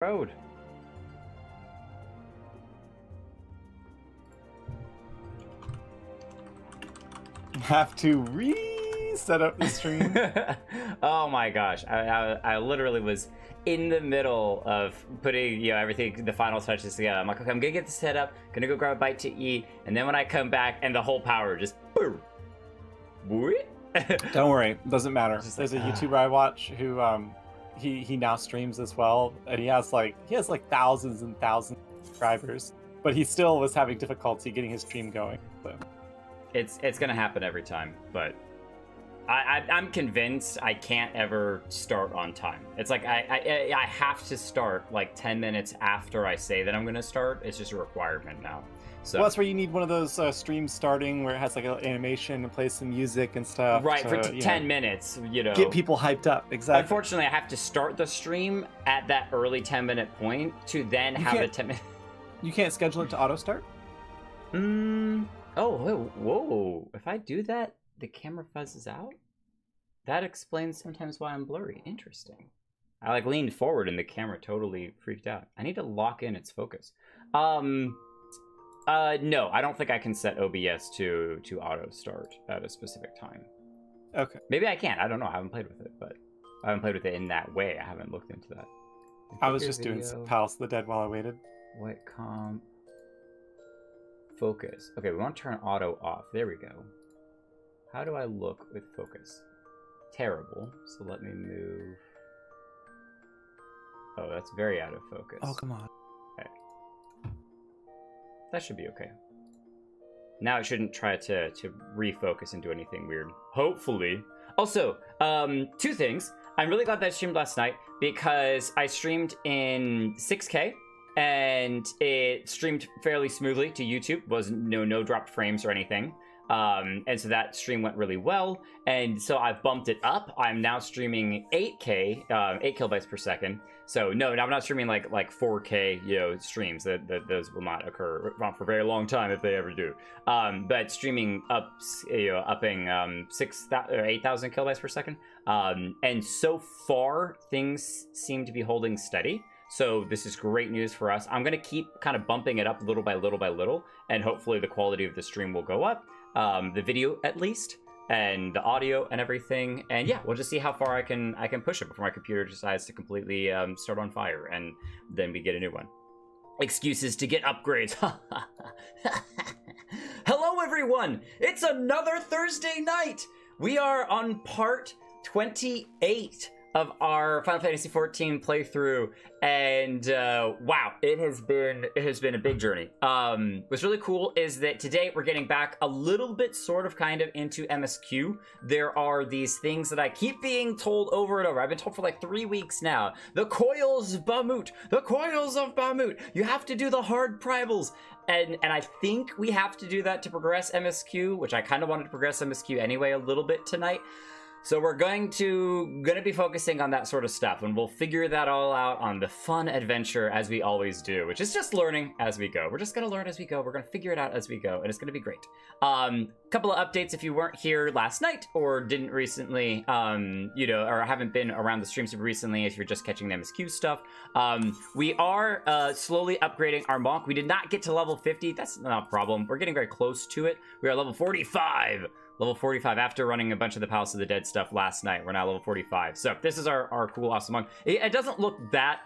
Road. Have to reset up the stream. Oh my gosh, I literally was in the middle of putting everything, the final touches together. I'm like, okay, I'm gonna get this set up, gonna go grab a bite to eat, and then when I come back and the whole power just boom. Don't worry, doesn't matter. There's like, a YouTuber I watch who he now streams as well, and he has like thousands and thousands of subscribers, but he still was having difficulty getting his stream going. So. It's gonna happen every time, but I'm convinced I can't ever start on time. It's like I have to start like 10 minutes after I say that I'm gonna start. It's just a requirement now. So well, that's where you need one of those streams starting where it has like an animation and plays some music and stuff. Right, to, for 10 minutes, get people hyped up. Exactly. Unfortunately, I have to start the stream at that early 10-minute point to then have a 10-minute. You can't schedule it to auto start. Oh, whoa. If I do that, the camera fuzzes out? That explains sometimes why I'm blurry. Interesting. I like leaned forward and the camera totally freaked out. I need to lock in its focus. No, I don't think I can set OBS to auto start at a specific time. Okay. Maybe I can. I don't know. I haven't played with it, but I haven't played with it in that way. I haven't looked into that. I was just doing some Palace of the Dead while I waited. What comp? Focus. Okay, we want to turn auto off. There we go. How do I look with focus? Terrible. So let me move. Oh, that's very out of focus. Oh, come on. Okay. That should be okay. Now it shouldn't try to refocus and do anything weird. Hopefully. Also, two things. I'm really glad that I streamed last night because I streamed in 6K. And it streamed fairly smoothly to YouTube. Was no dropped frames or anything. And so that stream went really well. And so I've bumped it up. I'm now streaming 8K, 8 kilobytes per second. So no, I'm not streaming like 4K, streams. Those will not occur for a very long time if they ever do. But streaming upping 6,000 or 8,000 kilobytes per second. And so far things seem to be holding steady. So this is great news for us. I'm going to keep kind of bumping it up little by little, and hopefully the quality of the stream will go up, the video at least, and the audio and everything. And yeah, we'll just see how far I can push it before my computer decides to completely start on fire, and then we get a new one. Excuses to get upgrades. Hello everyone! It's another Thursday night! We are on part 28 of our Final Fantasy XIV playthrough, and wow, it has been a big journey. What's really cool is that today we're getting back a little bit sort of kind of into MSQ. There are these things that I keep being told over and over. I've been told for like 3 weeks now. The Coils of Bahamut, the Coils of Bahamut. You have to do the hard primals. And I think we have to do that to progress MSQ, which I kind of wanted to progress MSQ anyway a little bit tonight. So we're going to be focusing on that sort of stuff, and we'll figure that all out on the fun adventure as we always do, which is just learning as we go. We're just going to learn as we go. We're going to figure it out as we go, and it's going to be great. Couple of updates if you weren't here last night or didn't recently, or haven't been around the stream super recently, if you're just catching the MSQ stuff. We are slowly upgrading our monk. We did not get to level 50. That's not a problem. We're getting very close to it. We are level 45. Level 45 after running a bunch of the Palace of the Dead stuff last night. We're now level 45. So this is our cool, awesome monk. It doesn't look that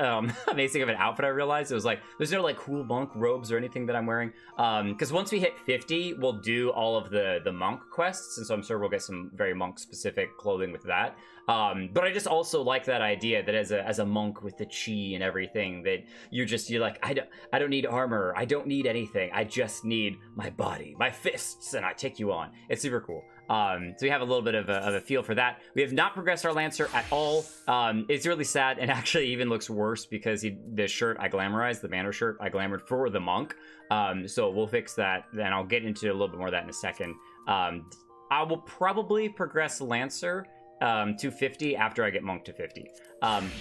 amazing of an outfit, I realized. It was like, there's no like cool monk robes or anything that I'm wearing. Because once we hit 50, we'll do all of the monk quests. And so I'm sure we'll get some very monk specific clothing with that. But I just also like that idea that as a monk with the chi and everything, that you're like, I don't need armor. I don't need anything. I just need my body, my fists, and I take you on. It's super cool. So we have a little bit of a feel for that. We have not progressed our Lancer at all. It's really sad, and actually even looks worse because the shirt I glamorized, the banner shirt I glamored for the monk. So we'll fix that. Then I'll get into a little bit more of that in a second. I will probably progress Lancer to 50 after I get monk to 50.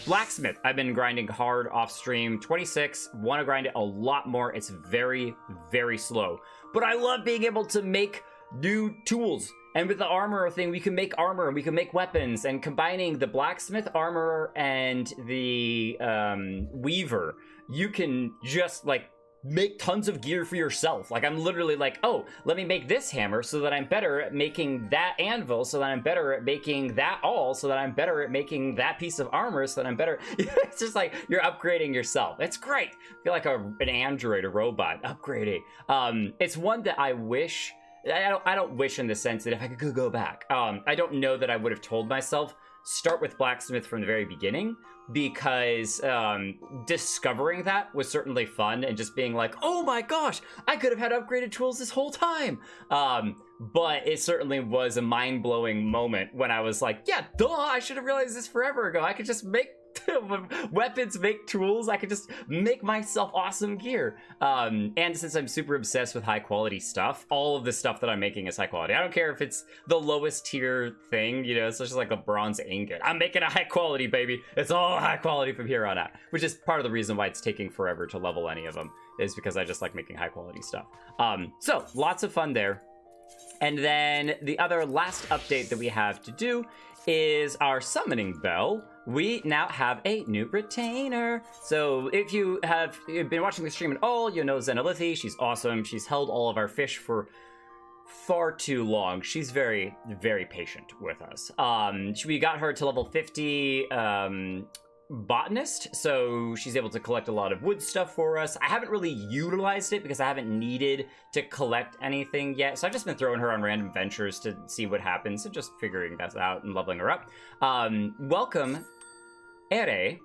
Blacksmith, I've been grinding hard off stream. 26, want to grind it a lot more. It's very, very slow. But I love being able to make new tools And with the armor thing, we can make armor and we can make weapons. And combining the blacksmith armor and the weaver, you can just like make tons of gear for yourself. Like I'm literally like, oh, let me make this hammer so that I'm better at making that anvil, so that I'm better at making that awl, so that I'm better at making that piece of armor, so that I'm better. It's just like you're upgrading yourself. It's great. I feel like an android, a robot upgrading. It's one that I wish. I don't wish in the sense that if I could go back. I don't know that I would have told myself start with blacksmith from the very beginning, because discovering that was certainly fun, and just being like, oh my gosh, I could have had upgraded tools this whole time. But it certainly was a mind-blowing moment when I was like, yeah, duh, I should have realized this forever ago. I could just make weapons, make tools. I could just make myself awesome gear. And since I'm super obsessed with high quality stuff, all of the stuff that I'm making is high quality. I don't care if it's the lowest tier thing, you know, it's just like a bronze ingot. I'm making a high quality, baby. It's all high quality from here on out, which is part of the reason why it's taking forever to level any of them, is because I just like making high quality stuff. So lots of fun there. And then the other last update that we have to do is our summoning bell. We now have a new retainer. So if you have been watching the stream at all, you know Zenalithy. She's awesome. She's held all of our fish for far too long. She's very, very patient with us. We got her to level 50 botanist, so she's able to collect a lot of wood stuff for us. I haven't really utilized it because I haven't needed to collect anything yet, so I've just been throwing her on random ventures to see what happens and just figuring that out and leveling her up. Welcome Ere,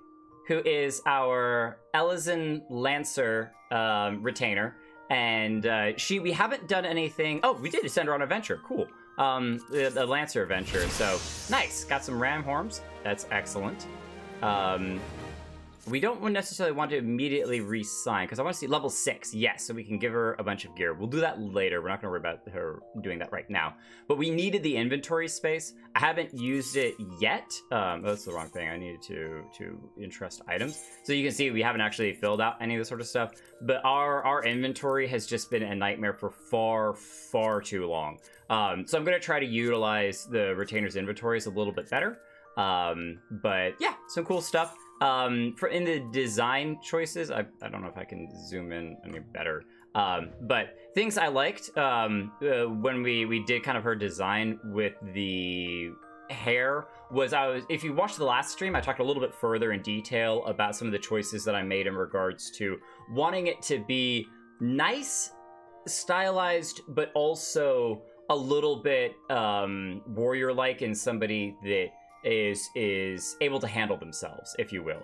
who is our Elysian Lancer retainer, and we haven't done anything. Oh, we did send her on a venture. Cool. The Lancer adventure. So nice. Got some ram horns. That's excellent. We don't necessarily want to immediately re-sign, because I want to see level 6, yes, so we can give her a bunch of gear. We'll do that later. We're not going to worry about her doing that right now. But we needed the inventory space. I haven't used it yet. Oh, that's the wrong thing. I needed to entrust items. So you can see we haven't actually filled out any of this sort of stuff. But our inventory has just been a nightmare for far, far too long. So I'm going to try to utilize the retainer's inventories a little bit better. But yeah, some cool stuff. In the design choices, I don't know if I can zoom in any better. But things I liked, when we did kind of her design with the hair was, if you watched the last stream, I talked a little bit further in detail about some of the choices that I made in regards to wanting it to be nice, stylized, but also a little bit, warrior-like, in somebody that is able to handle themselves, if you will.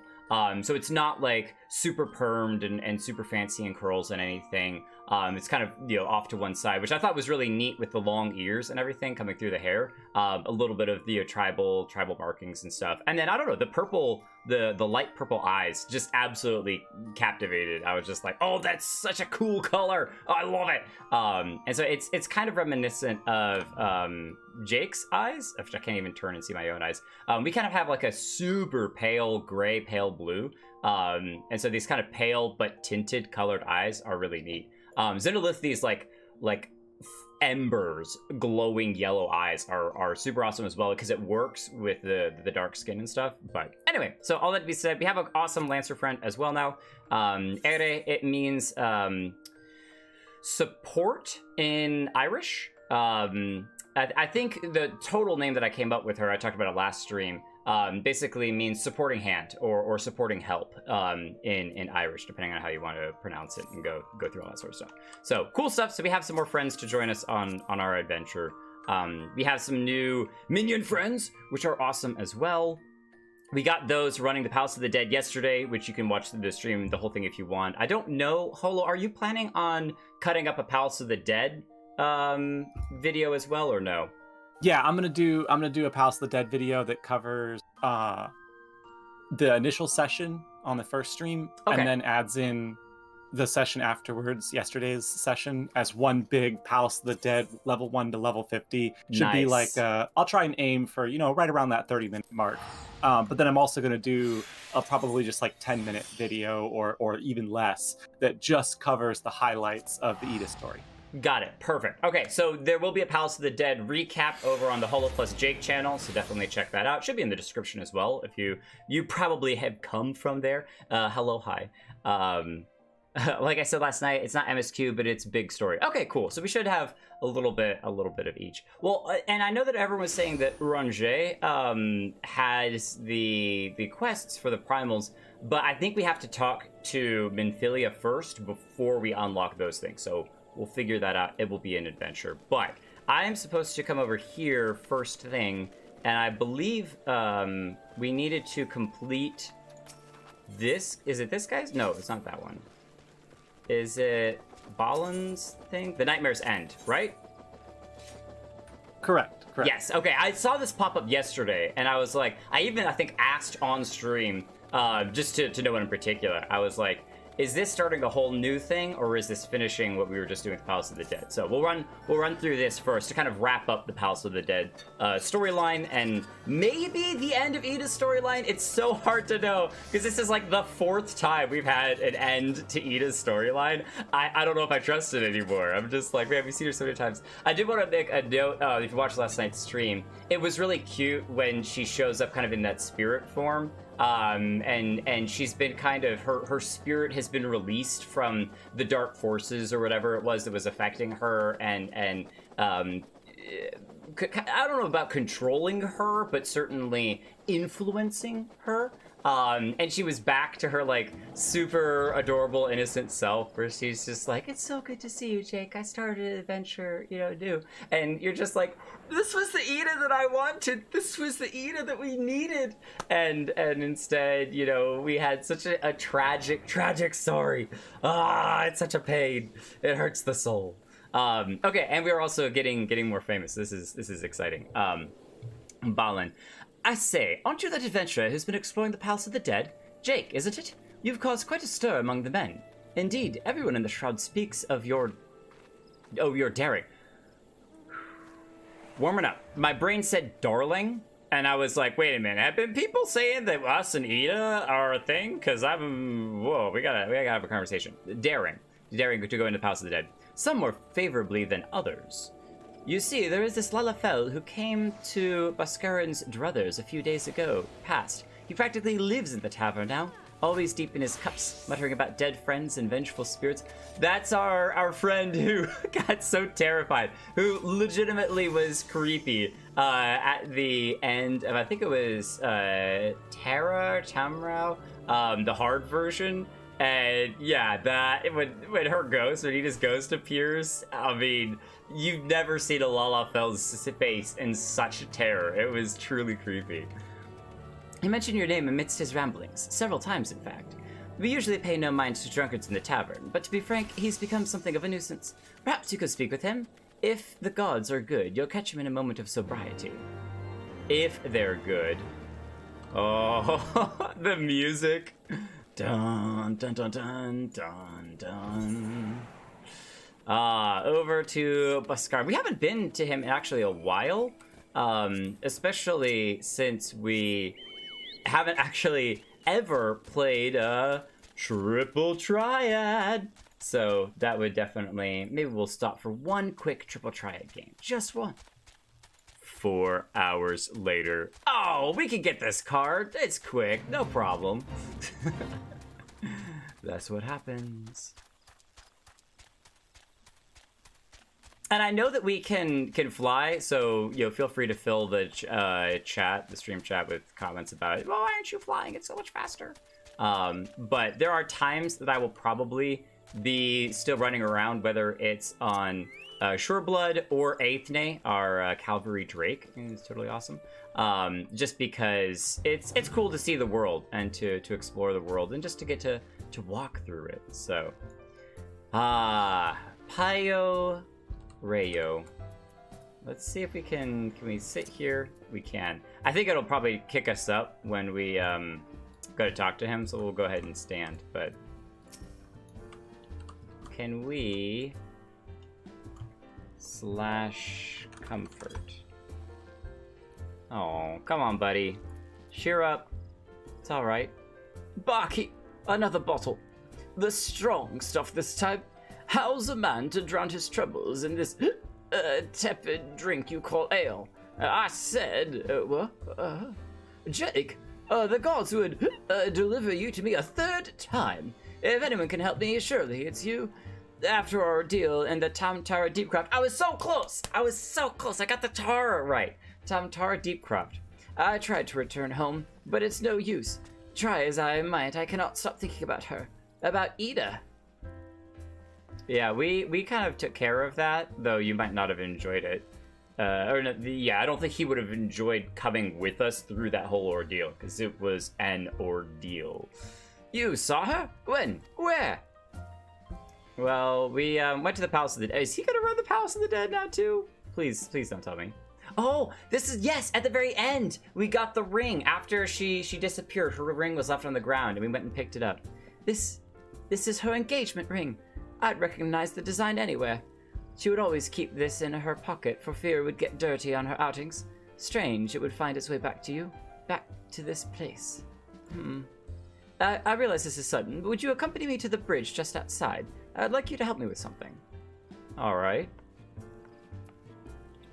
So it's not like super permed and super fancy and curls and anything. It's kind of, you know, off to one side, which I thought was really neat with the long ears and everything coming through the hair. A little bit of the tribal markings and stuff. And then, I don't know, the purple, the light purple eyes just absolutely captivated. I was just like, oh, that's such a cool color. Oh, I love it. And so it's kind of reminiscent of Jake's eyes, which I can't even turn and see my own eyes. We kind of have like a super pale gray, pale blue. And so these kind of pale but tinted colored eyes are really neat. Zenolith's like embers, glowing yellow eyes are super awesome as well, because it works with the dark skin and stuff. But anyway, so all that to be said, we have an awesome Lancer friend as well now. Ere, it means support in Irish. I think the total name that I came up with her, I talked about it last stream, basically means supporting hand or supporting help in Irish, depending on how you want to pronounce it and go through all that sort of stuff. So cool stuff. So we have some more friends to join us on our adventure. We have some new minion friends, which are awesome as well. We got those running the Palace of the Dead yesterday, which you can watch the stream, the whole thing if you want. I don't know, Holo, are you planning on cutting up a Palace of the Dead video as well, or no? Yeah, I'm gonna do a Palace of the Dead video that covers the initial session on the first stream, okay, and then adds in the session afterwards, yesterday's session, as one big Palace of the Dead level 1 to level 50. Should be like I'll try and aim for, you know, right around that 30-minute mark. But then I'm also gonna do a probably just like 10-minute video or even less that just covers the highlights of the Eda story. Got it. Perfect. Okay, so there will be a Palace of the Dead recap over on the Holo Plus Jake channel, so definitely check that out. Should be in the description as well if you probably have come from there. Hello, hi. Like I said last night, it's not MSQ, but it's big story. Okay, cool. So we should have a little bit of each. Well, and I know that everyone was saying that Eorzea has the quests for the primals, but I think we have to talk to Minfilia first before we unlock those things. So we'll figure that out. It will be an adventure. But I am supposed to come over here first thing, and I believe we needed to complete this. Is it this guy's? No, it's not that one. Is it Balin's thing? The Nightmare's End, right? Correct. Yes, okay. I saw this pop up yesterday, and I was like, I think asked on stream, just to no one in particular. I was like, is this starting a whole new thing, or is this finishing what we were just doing with Palace of the Dead? So we'll run through this first to kind of wrap up the Palace of the Dead storyline, and maybe the end of Ida's storyline. It's so hard to know, because this is like the 4th time we've had an end to Ida's storyline. I don't know if I trust it anymore. I'm just like, man, we've seen her so many times. I did want to make a note, if you watched last night's stream, it was really cute when she shows up kind of in that spirit form. And she's been kind of, her spirit has been released from the dark forces or whatever it was that was affecting her, and I don't know about controlling her, but certainly influencing her. And she was back to her, like, super adorable, innocent self, where she's just like, it's so good to see you, Jake. I started an adventure, new. And you're just like, this was the Ida that I wanted. This was the Ida that we needed. And instead, we had such a tragic story. It's such a pain. It hurts the soul. Okay, and we are also getting more famous. This is exciting. Balin. I say, aren't you that adventurer who's been exploring the Palace of the Dead? Jake, isn't it? You've caused quite a stir among the men. Indeed, everyone in the Shroud speaks of your daring. Warming up. My brain said darling, and I was like, wait a minute, have been people saying that us and Ida are a thing? Because we gotta have a conversation. Daring to go into the Palace of the Dead. Some more favorably than others. You see, there is this Lalafell who came to Bhaskaran's druthers a few days ago, past. He practically lives in the tavern now, always deep in his cups, muttering about dead friends and vengeful spirits. That's our friend who got so terrified, who legitimately was creepy at the end of, I think it was Tamrao, the hard version. And yeah, when her ghost, when Ida's ghost appears, I mean, you've never seen a Lalafell's face in such terror. It was truly creepy. He mentioned your name amidst his ramblings, several times in fact. We usually pay no mind to drunkards in the tavern, but to be frank, he's become something of a nuisance. Perhaps you could speak with him. If the gods are good, you'll catch him in a moment of sobriety. If they're good. Oh, the music. Dun, dun, dun, dun, dun, dun. Over to Bhaskar. We haven't been to him in actually a while, especially since we haven't actually ever played a triple triad. So that would definitely, maybe we'll stop for one quick triple triad game. Just one. 4 hours later. Oh, we can get this card. It's quick, no problem. That's what happens. And I know that we can fly, so feel free to fill the the stream chat with comments about it. Well, why aren't you flying? It's so much faster. But there are times that I will probably be still running around, whether it's on Shoreblood or Aethne, our Calvary Drake. It's totally awesome. Just because it's cool to see the world and to explore the world and just to get to walk through it. So, Payo Rayo. Let's see if we can we sit here? We can. I think it'll probably kick us up when we go to talk to him, so we'll go ahead and stand. But can we /comfort? Oh, come on, buddy. Cheer up. It's all right. Barkeep, another bottle. The strong stuff this time. How's a man to drown his troubles in this tepid drink you call ale? I said, what? Jake, the gods would deliver you to me a third time. If anyone can help me, surely it's you. After our ordeal in the Tamtara Deepcraft, I was so close! I got the Tara right. Tamtara Deepcraft. I tried to return home, but it's no use. Try as I might, I cannot stop thinking about her. About Ida. Yeah, we kind of took care of that, though you might not have enjoyed it. I don't think he would have enjoyed coming with us through that whole ordeal, because it was an ordeal. You saw her? When? Where? Well, we went to the Palace of the Dead. Is he gonna run the Palace of the Dead now too? Please don't tell me. Oh, this is, yes, at the very end, we got the ring. After she disappeared, her ring was left on the ground, and we went and picked it up. This is her engagement ring. I'd recognize the design anywhere. She would always keep this in her pocket for fear it would get dirty on her outings. Strange it would find its way back to you. Back to this place. I realize this is sudden, but would you accompany me to the bridge just outside? I'd like you to help me with something. Alright.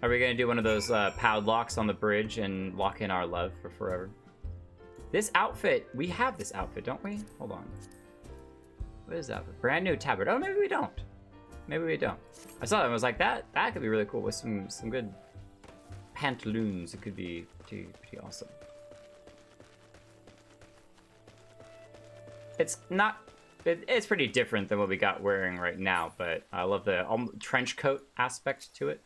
Are we gonna do one of those padlocks on the bridge and lock in our love for forever? This outfit, we have this outfit, don't we? Hold on. What is that? Brand new tabard. Oh, maybe we don't. Maybe we don't. I saw that and was like, that could be really cool with some good pantaloons. It could be pretty awesome. It's not, it's pretty different than what we got wearing right now, but I love the trench coat aspect to it.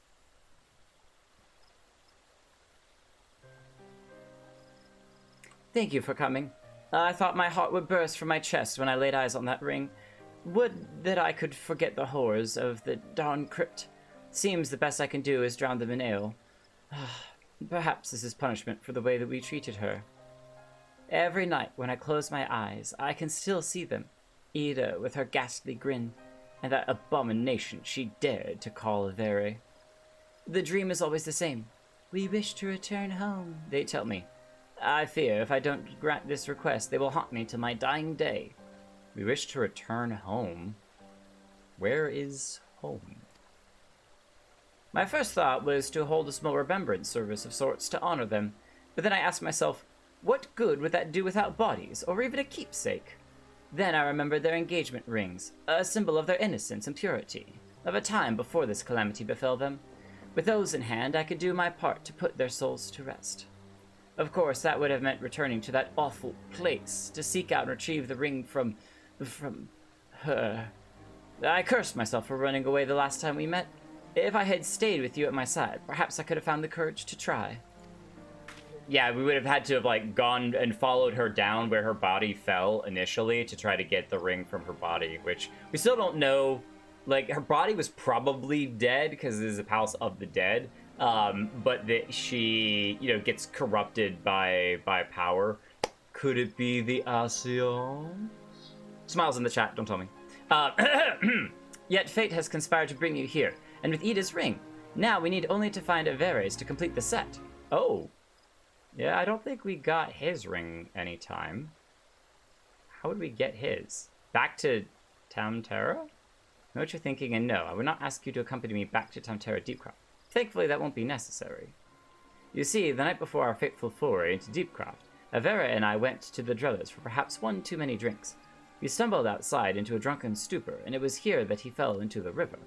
Thank you for coming. I thought my heart would burst from my chest when I laid eyes on that ring. Would that I could forget the horrors of the darn crypt. Seems the best I can do is drown them in ale. Perhaps this is punishment for the way that we treated her. Every night when I close my eyes, I can still see them. Ida with her ghastly grin, and that abomination she dared to call a Vere. The dream is always the same. We wish to return home, they tell me. I fear if I don't grant this request, they will haunt me till my dying day. We wish to return home? Where is home? My first thought was to hold a small remembrance service of sorts to honor them, but then I asked myself, what good would that do without bodies, or even a keepsake? Then I remembered their engagement rings, a symbol of their innocence and purity, of a time before this calamity befell them. With those in hand, I could do my part to put their souls to rest. Of course, that would have meant returning to that awful place, to seek out and retrieve the ring from her. I cursed myself for running away the last time we met. If I had stayed with you at my side, perhaps I could have found the courage to try. Yeah, we would have had to have, like, gone and followed her down where her body fell initially to try to get the ring from her body, which we still don't know. Like, her body was probably dead because this is a Palace of the Dead, but that she, you know, gets corrupted by power. Could it be the Ascians? Smiles in the chat, don't tell me. Yet fate has conspired to bring you here, and with Ida's ring. Now we need only to find Averes to complete the set. Oh. Yeah, I don't think we got his ring anytime. How would we get his? Back to Tamtara? Know what you're thinking, and no, I would not ask you to accompany me back to Tamtara Deepcraft. Thankfully, that won't be necessary. You see, the night before our fateful foray into Deepcraft, Avera and I went to the Drellers for perhaps one too many drinks. We stumbled outside into a drunken stupor, and it was here that he fell into the river.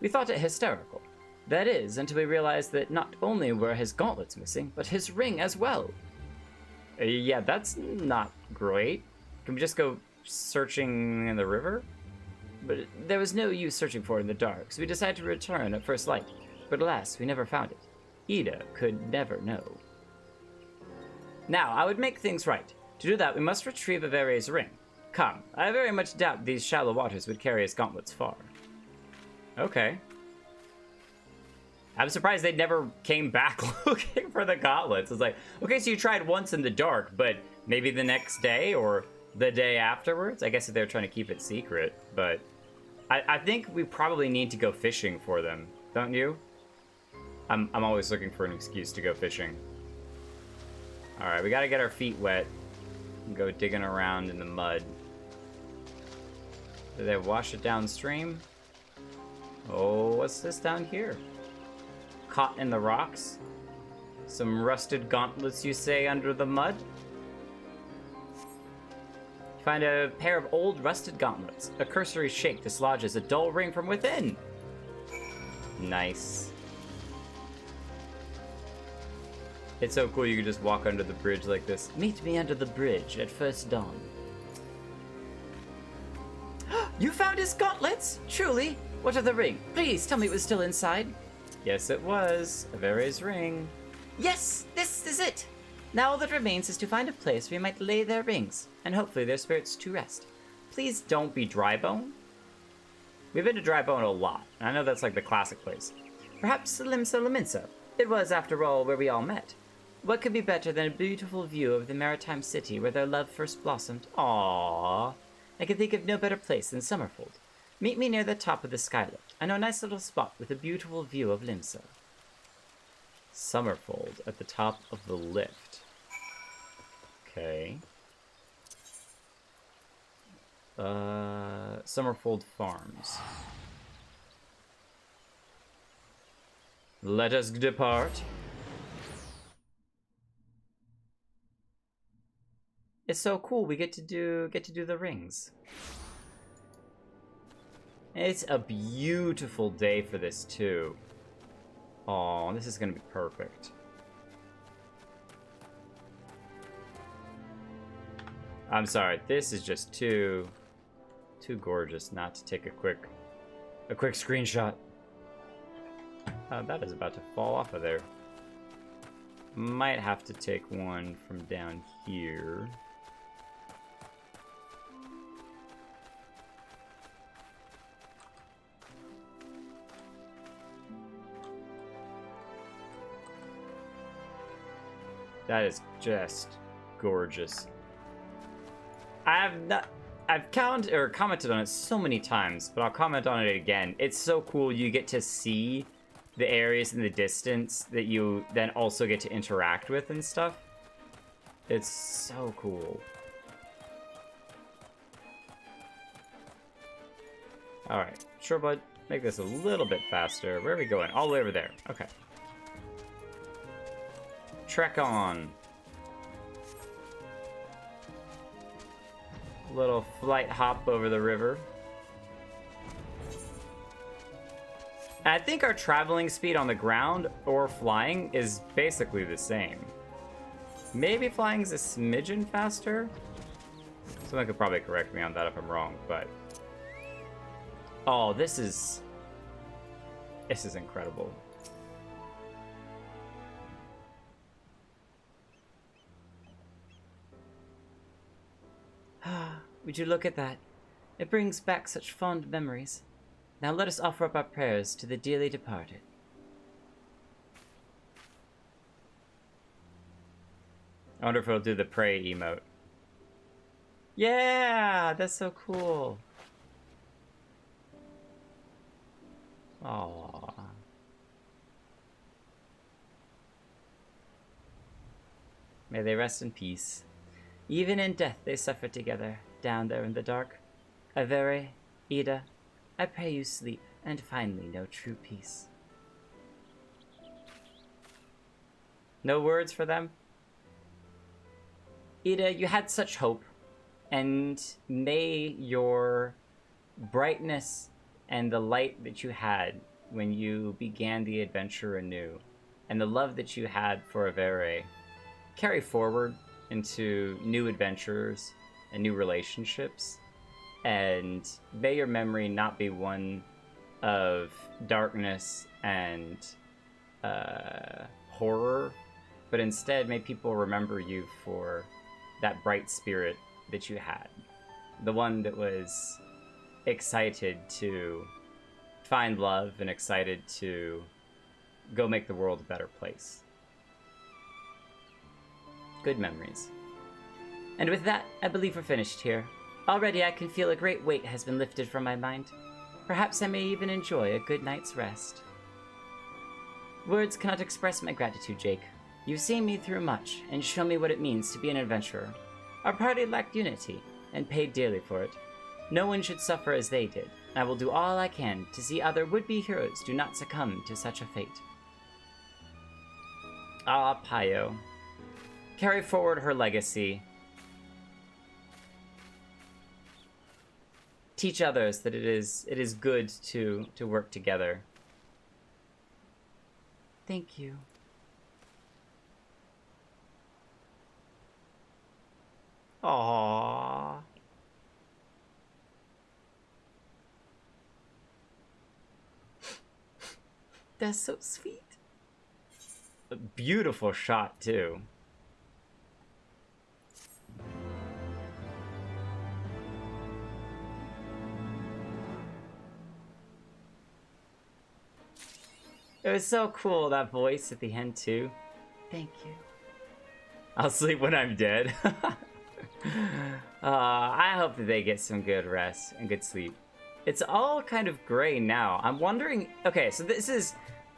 We thought it hysterical. That is, until we realized that not only were his gauntlets missing, but his ring as well. Yeah, that's not great. Can we just go searching in the river? But there was no use searching for it in the dark, so we decided to return at first light. But alas, we never found it. Ida could never know. Now, I would make things right. To do that, we must retrieve Avere's ring. Come, I very much doubt these shallow waters would carry his gauntlets far. Okay. I'm surprised they never came back looking for the gauntlets. It's like, okay, so you tried once in the dark, but maybe the next day or the day afterwards? I guess if they're trying to keep it secret, but I think we probably need to go fishing for them, don't you? I'm always looking for an excuse to go fishing. Alright, we gotta get our feet wet and go digging around in the mud. Did they wash it downstream? Oh, what's this down here? Caught in the rocks? Some rusted gauntlets, you say, under the mud? Find a pair of old rusted gauntlets. A cursory shake dislodges a dull ring from within. Nice. It's so cool you can just walk under the bridge like this. Meet me under the bridge at first dawn. You found his gauntlets? Truly? What of the ring? Please tell me it was still inside. Yes, it was. Avere's ring. Yes, this is it. Now all that remains is to find a place where we might lay their rings, and hopefully their spirits to rest. Please don't be Drybone. We've been to Drybone a lot, and I know that's like the classic place. Perhaps Limsa Laminsa. It was, after all, where we all met. What could be better than a beautiful view of the maritime city where their love first blossomed? Aww. I can think of no better place than Summerfold. Meet me near the top of the skylift. I know a nice little spot with a beautiful view of Limsa. Summerfold at the top of the lift. Okay. Summerfold Farms. Let us depart. It's so cool. We get to do the rings. It's a beautiful day for this too. Aw, this is gonna be perfect. I'm sorry, this is just too gorgeous not to take a quick screenshot. That is about to fall off of there. Might have to take one from down here. That is just gorgeous. I've commented on it so many times, but I'll comment on it again. It's so cool you get to see the areas in the distance that you then also get to interact with and stuff. It's so cool. Alright, sure bud, make this a little bit faster. Where are we going? All the way over there. Okay. Trek on. Little flight hop over the river. I think our traveling speed on the ground or flying is basically the same. Maybe flying's a smidgen faster? Someone could probably correct me on that if I'm wrong, but... Oh, this is incredible. Would you look at that? It brings back such fond memories. Now let us offer up our prayers to the dearly departed. I wonder if it'll do the pray emote. Yeah, that's so cool. Aww. May they rest in peace. Even in death they suffer together, down there in the dark. Avere, Ida, I pray you sleep, and finally know true peace. No words for them? Ida, you had such hope, and may your brightness and the light that you had when you began the adventure anew, and the love that you had for Avere, carry forward into new adventures and new relationships, and may your memory not be one of darkness and horror, but instead may people remember you for that bright spirit that you had, the one that was excited to find love and excited to go make the world a better place. Good memories. And with that, I believe we're finished here. Already I can feel a great weight has been lifted from my mind. Perhaps I may even enjoy a good night's rest. Words cannot express my gratitude, Jake. You've seen me through much, and shown me what it means to be an adventurer. Our party lacked unity, and paid dearly for it. No one should suffer as they did. I will do all I can to see other would-be heroes do not succumb to such a fate. Ah, Payo. Carry forward her legacy. Teach others that it is good to work together. Thank you. Aww. That's so sweet. A beautiful shot, too. It was so cool, that voice at the end, too. Thank you. I'll sleep when I'm dead. I hope that they get some good rest and good sleep. It's all kind of gray now. I'm wondering... Okay, so this is...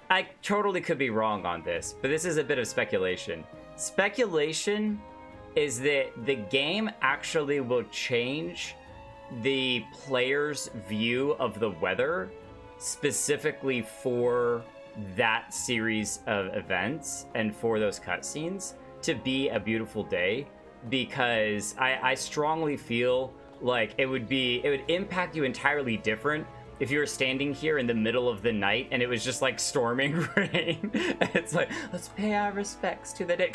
I totally could be wrong on this, but this is a bit of speculation. Speculation is that the game actually will change the player's view of the weather specifically for that series of events and for those cutscenes to be a beautiful day, because I strongly feel like it would impact you entirely different if you were standing here in the middle of the night and it was just like storming rain. It's like, let's pay our respects to the day.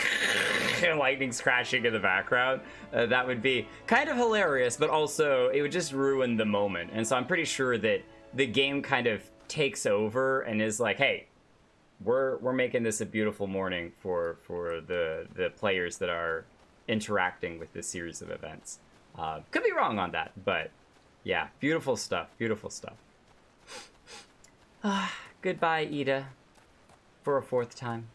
And lightning's crashing in the background. That would be kind of hilarious, but also it would just ruin the moment. And so I'm pretty sure that the game kind of takes over and is like, hey, we're making this a beautiful morning for the players that are interacting with this series of events. Could be wrong on that, but yeah, beautiful stuff, beautiful stuff. Goodbye, Ida, for a fourth time.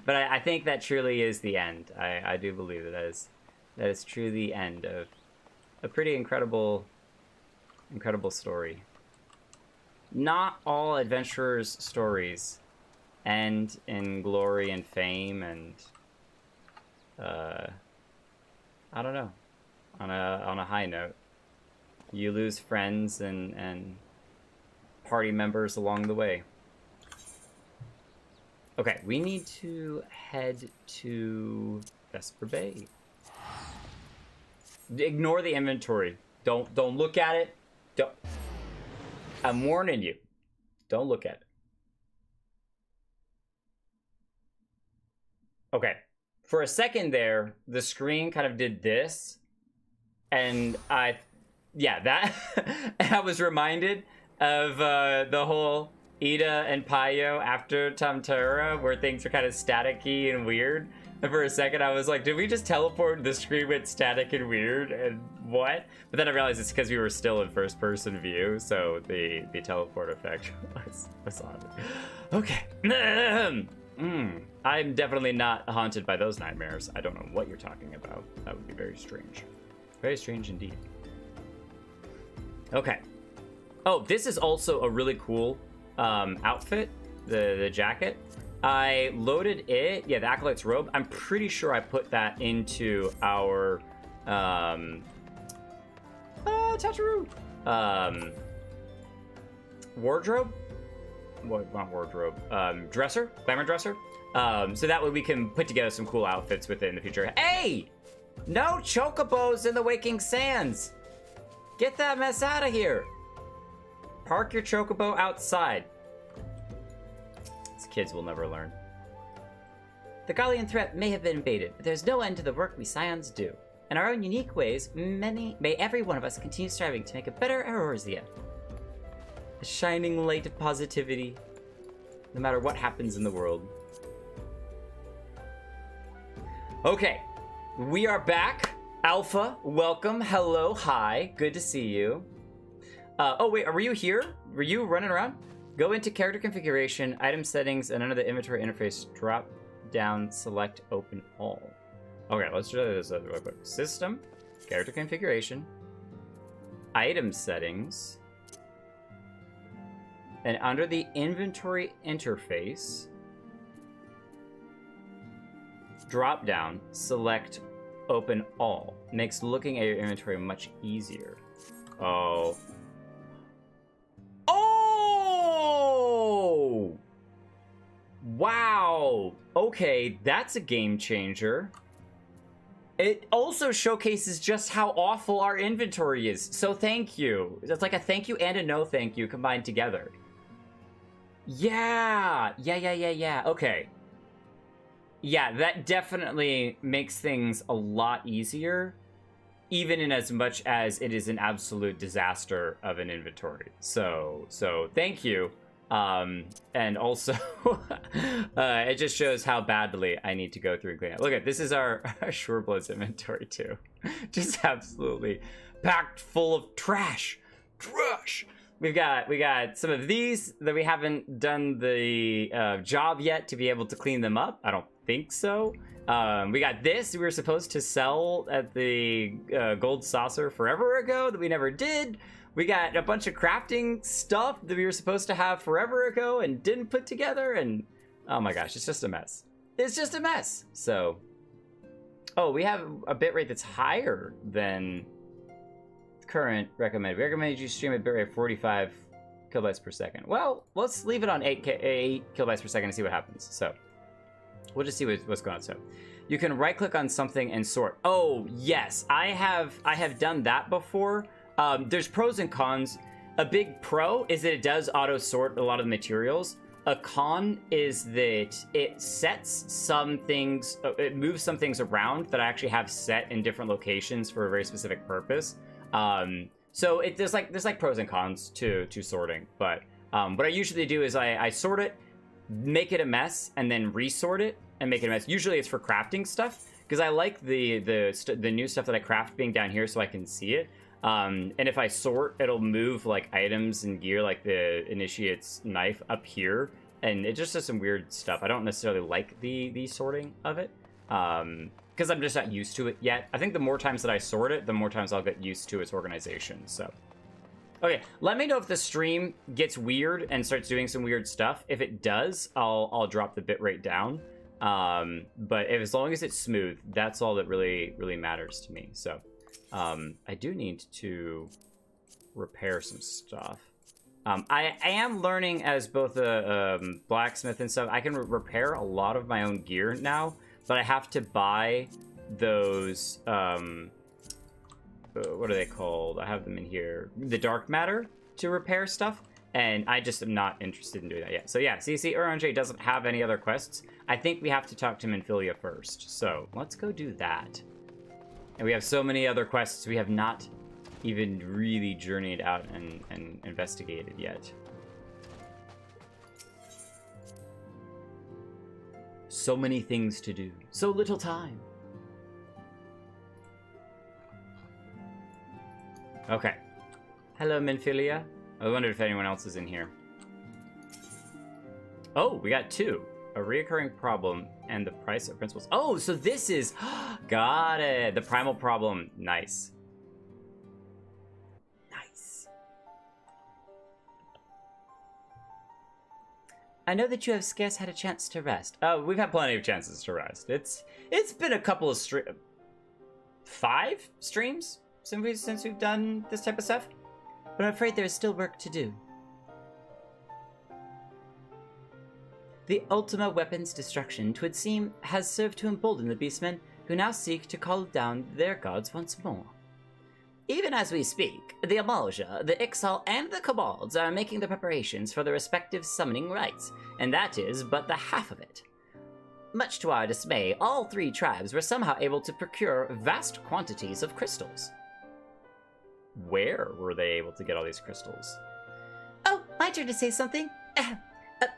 But I think that truly is the end. I do believe that is truly the end of a pretty incredible story. Not all adventurers' stories end in glory and fame and I don't know, on a high note. You lose friends and party members along the way. Okay, we need to head to Vesper Bay. Ignore the inventory. Don't look at it. Don't. I'm warning you. Don't look at it. Okay. For a second there, the screen kind of did this, and I was reminded of the whole Ida and Payo after Tamtara, where things are kind of staticky and weird. And for a second, I was like, did we just teleport? The screen went static and weird, and what? But then I realized it's because we were still in first-person view, so the teleport effect was on. Okay. I'm definitely not haunted by those nightmares. I don't know what you're talking about. That would be very strange. Very strange indeed. Okay. Oh, this is also a really cool outfit, the jacket. I loaded it, yeah, the Acolyte's robe. I'm pretty sure I put that into our Tataroo. Wardrobe? What, not wardrobe. Dresser? Glamour dresser? So that way we can put together some cool outfits with it in the future. Hey! No chocobos in the Waking Sands! Get that mess out of here! Park your chocobo outside. These kids will never learn. The Garlean threat may have been abated, but there's no end to the work we Scions do. In our own unique ways, may every one of us continue striving to make a better Eorzea. A shining light of positivity, no matter what happens in the world. Okay, we are back. Alpha, welcome, hello, hi, good to see you. Oh wait, were you here? Were you running around? Go into character configuration, item settings, and under the inventory interface, drop down, select open all. Okay, let's do this real quick. System, character configuration, item settings, and under the inventory interface, drop down, select open all. Makes looking at your inventory much easier. Oh. Oh! Wow. Okay, that's a game changer. It also showcases just how awful our inventory is. So thank you. It's like a thank you and a no thank you combined together. Yeah. Okay. Yeah, that definitely makes things a lot easier, even in as much as it is an absolute disaster of an inventory. So thank you. And also, it just shows how badly I need to go through and clean up. Look at this is our Shoreblood's inventory too. Just absolutely packed full of trash. We got some of these that we haven't done the job yet to be able to clean them up. I don't think so. We got this we were supposed to sell at the Gold Saucer forever ago that we never did. We got a bunch of crafting stuff that we were supposed to have forever ago and didn't put together, and oh my gosh, it's just a mess. It's just a mess. So, oh, we have a bitrate that's higher than current recommended. We recommend you stream at bitrate of 45 kilobytes per second. Well, let's leave it on 8 kilobytes per second and see what happens. So, we'll just see what's going on. So, you can right-click on something and sort. Oh yes, I have done that before. There's pros and cons. A big pro is that it does auto-sort a lot of the materials. A con is that it sets some things, it moves some things around that I actually have set in different locations for a very specific purpose. So there's like pros and cons to sorting. But what I usually do is I sort it, make it a mess, and then resort it and make it a mess. Usually it's for crafting stuff because I like the new stuff that I craft being down here so I can see it. And if I sort, it'll move like items and gear, like the initiate's knife up here, and it just does some weird stuff. I don't necessarily like the sorting of it, because I'm just not used to it yet. I think the more times that I sort it, the more times I'll get used to its organization. So, okay, let me know if the stream gets weird and starts doing some weird stuff. If it does, I'll drop the bitrate down. But as long as it's smooth, that's all that really matters to me. So. I do need to repair some stuff. I am learning as both a blacksmith and stuff. I can repair a lot of my own gear now, but I have to buy those, what are they called? I have them in here. The dark matter to repair stuff, and I just am not interested in doing that yet. So yeah, see, Eorzea doesn't have any other quests. I think we have to talk to Minfilia first. So let's go do that. And we have so many other quests we have not even really journeyed out and investigated yet. So many things to do. So little time. Okay. Hello, Minfilia. I wondered if anyone else is in here. Oh, we got two. A reoccurring problem and the price of principles. Oh, so this is... Got it. The primal problem. Nice. Nice. I know that you have scarce had a chance to rest. Oh, we've had plenty of chances to rest. It's been a couple of 5 streams since we've done this type of stuff. But I'm afraid there's still work to do. The Ultima weapon's destruction, 'twould seem, has served to embolden the beastmen, who now seek to call down their gods once more. Even as we speak, the Eorzea, the Ixal, and the Kobolds are making the preparations for the respective summoning rites, and that is but the half of it. Much to our dismay, all 3 tribes were somehow able to procure vast quantities of crystals. Where were they able to get all these crystals? Oh, my turn to say something.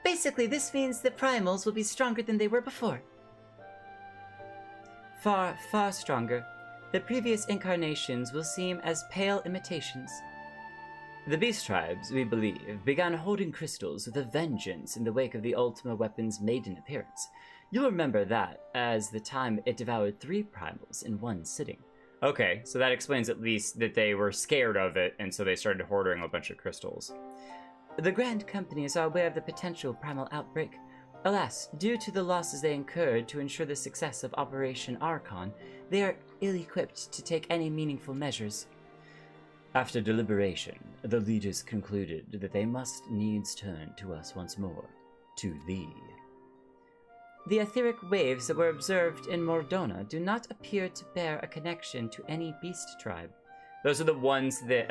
Basically, this means the Primals will be stronger than they were before. Far, far stronger. The previous incarnations will seem as pale imitations. The Beast Tribes, we believe, began holding crystals with a vengeance in the wake of the Ultima weapon's maiden appearance. You'll remember that, as the time it devoured 3 Primals in one sitting. Okay, so that explains at least that they were scared of it, and so they started hoarding a bunch of crystals. The Grand Companies are aware of the potential primal outbreak. Alas, due to the losses they incurred to ensure the success of Operation Archon, they are ill-equipped to take any meaningful measures. After deliberation, the leaders concluded that they must needs turn to us once more, to thee. The etheric waves that were observed in Mordona do not appear to bear a connection to any beast tribe. Those are the ones that,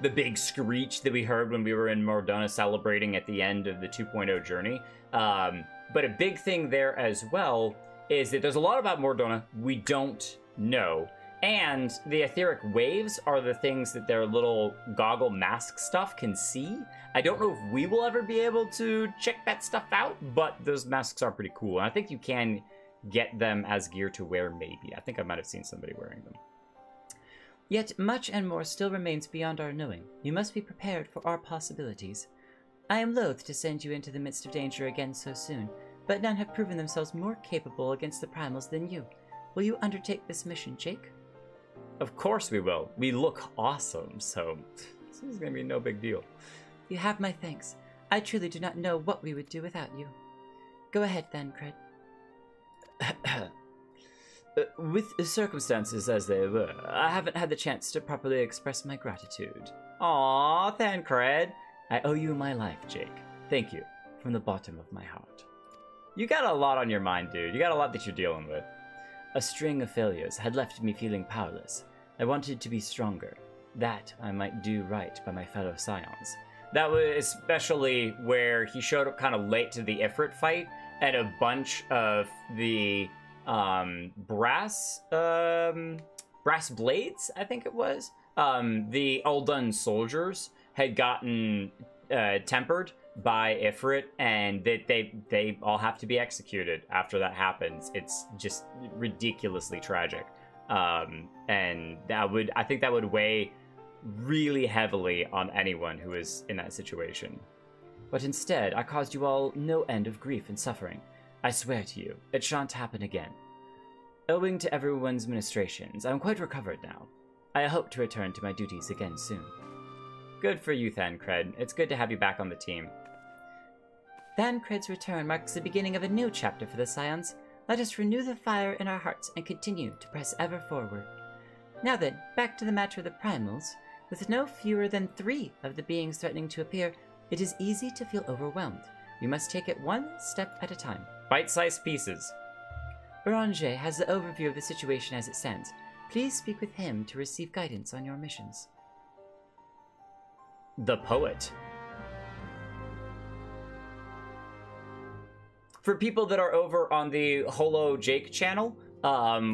the big screech that we heard when we were in Mordona celebrating at the end of the 2.0 journey. But a big thing there as well is that there's a lot about Mordona we don't know. And the etheric waves are the things that their little goggle mask stuff can see. I don't know if we will ever be able to check that stuff out, but those masks are pretty cool. And I think you can get them as gear to wear, maybe. I think I might have seen somebody wearing them. Yet much and more still remains beyond our knowing. You must be prepared for our possibilities. I am loath to send you into the midst of danger again so soon, but none have proven themselves more capable against the Primals than you. Will you undertake this mission, Jake? Of course we will. We look awesome, so this is going to be no big deal. You have my thanks. I truly do not know what we would do without you. Go ahead then, Cred. With circumstances as they were, I haven't had the chance to properly express my gratitude. Aww, Thancred. I owe you my life, Jake. Thank you, from the bottom of my heart. You got a lot on your mind, dude. You got a lot that you're dealing with. A string of failures had left me feeling powerless. I wanted to be stronger, that I might do right by my fellow Scions. That was especially where he showed up kind of late to the Ifrit fight, and a bunch of the brass blades, I think it was, the Uldan soldiers had gotten tempered by Ifrit, and they all have to be executed after that happens. It's just ridiculously tragic, and I think that would weigh really heavily on anyone who is in that situation. But instead, I caused you all no end of grief and suffering. I swear to you, it shan't happen again. Owing to everyone's ministrations, I'm quite recovered now. I hope to return to my duties again soon. Good for you, Thancred. It's good to have you back on the team. Thancred's return marks the beginning of a new chapter for the Scions. Let us renew the fire in our hearts and continue to press ever forward. Now then, back to the matter of the Primals. With no fewer than 3 of the beings threatening to appear, it is easy to feel overwhelmed. We must take it one step at a time. Bite-sized pieces. Eorzea has the overview of the situation as it stands. Please speak with him to receive guidance on your missions. The poet. For people that are over on the Holo Jake channel,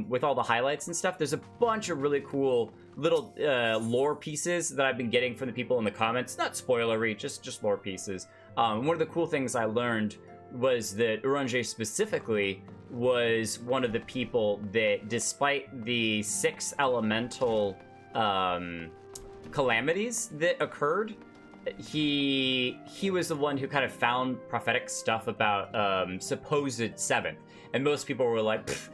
with all the highlights and stuff, there's a bunch of really cool little lore pieces that I've been getting from the people in the comments. Not spoilery, just lore pieces. One of the cool things I learned was that Eorzea specifically was one of the people that, despite the 6 elemental calamities that occurred, he was the one who kind of found prophetic stuff about supposed 7th, and most people were like, pff,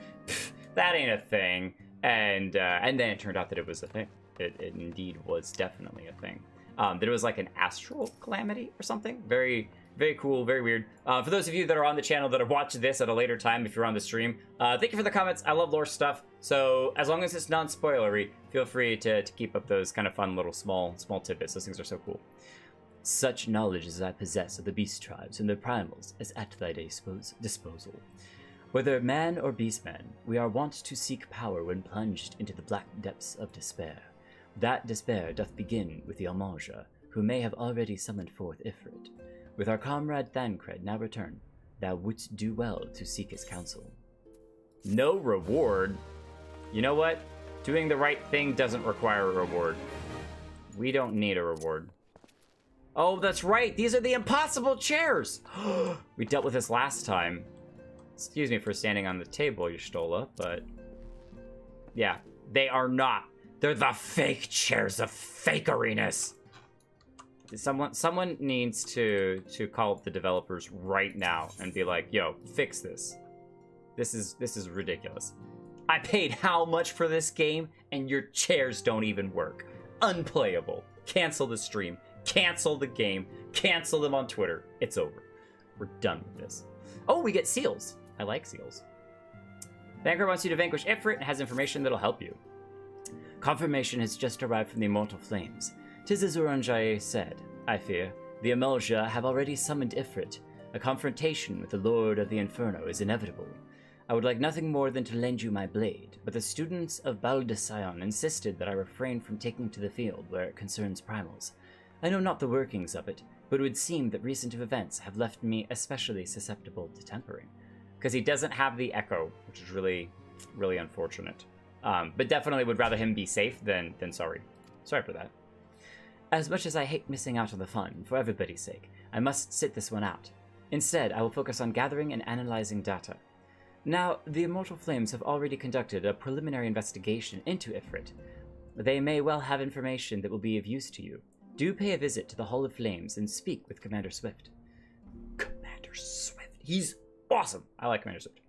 that ain't a thing, and then it turned out that it was a thing. It indeed was definitely a thing. That it was like an astral calamity or something. Very, very cool, very weird. For those of you that are on the channel that have watched this at a later time, if you're on the stream, thank you for the comments. I love lore stuff, so as long as it's non-spoilery, feel free to keep up those kind of fun little small tidbits. Those things are so cool. Such knowledge as I possess of the beast tribes and their primals is at thy disposal. Whether man or beastman, we are wont to seek power when plunged into the black depths of despair. That despair doth begin with the Eorzea, who may have already summoned forth Ifrit. With our comrade Thancred now returned, thou wouldst do well to seek his counsel. No reward? You know what? Doing the right thing doesn't require a reward. We don't need a reward. Oh, that's right! These are the impossible chairs! We dealt with this last time. Excuse me for standing on the table, Y'shtola, but... yeah, they are not. They're the fake chairs of fakeryness! Someone needs to call up the developers right now and be like, yo, fix this. This is ridiculous. I paid how much for this game, and your chairs don't even work. Unplayable. Cancel the stream. Cancel the game. Cancel them on Twitter. It's over. We're done with this. Oh, we get seals. I like seals. Thancred wants you to vanquish Ifrit and has information that'll help you. Confirmation has just arrived from the Immortal Flames. 'Tis as Uranjaye said, I fear. The Eorzea have already summoned Ifrit. A confrontation with the Lord of the Inferno is inevitable. I would like nothing more than to lend you my blade, but the students of Baldesion insisted that I refrain from taking to the field where it concerns primals. I know not the workings of it, but it would seem that recent events have left me especially susceptible to tempering. Because he doesn't have the echo, which is really, really unfortunate. But definitely would rather him be safe than sorry. Sorry for that. As much as I hate missing out on the fun, for everybody's sake, I must sit this one out. Instead, I will focus on gathering and analyzing data. Now, the Immortal Flames have already conducted a preliminary investigation into Ifrit. They may well have information that will be of use to you. Do pay a visit to the Hall of Flames and speak with Commander Swift. Commander Swift. He's awesome. I like Commander Swift.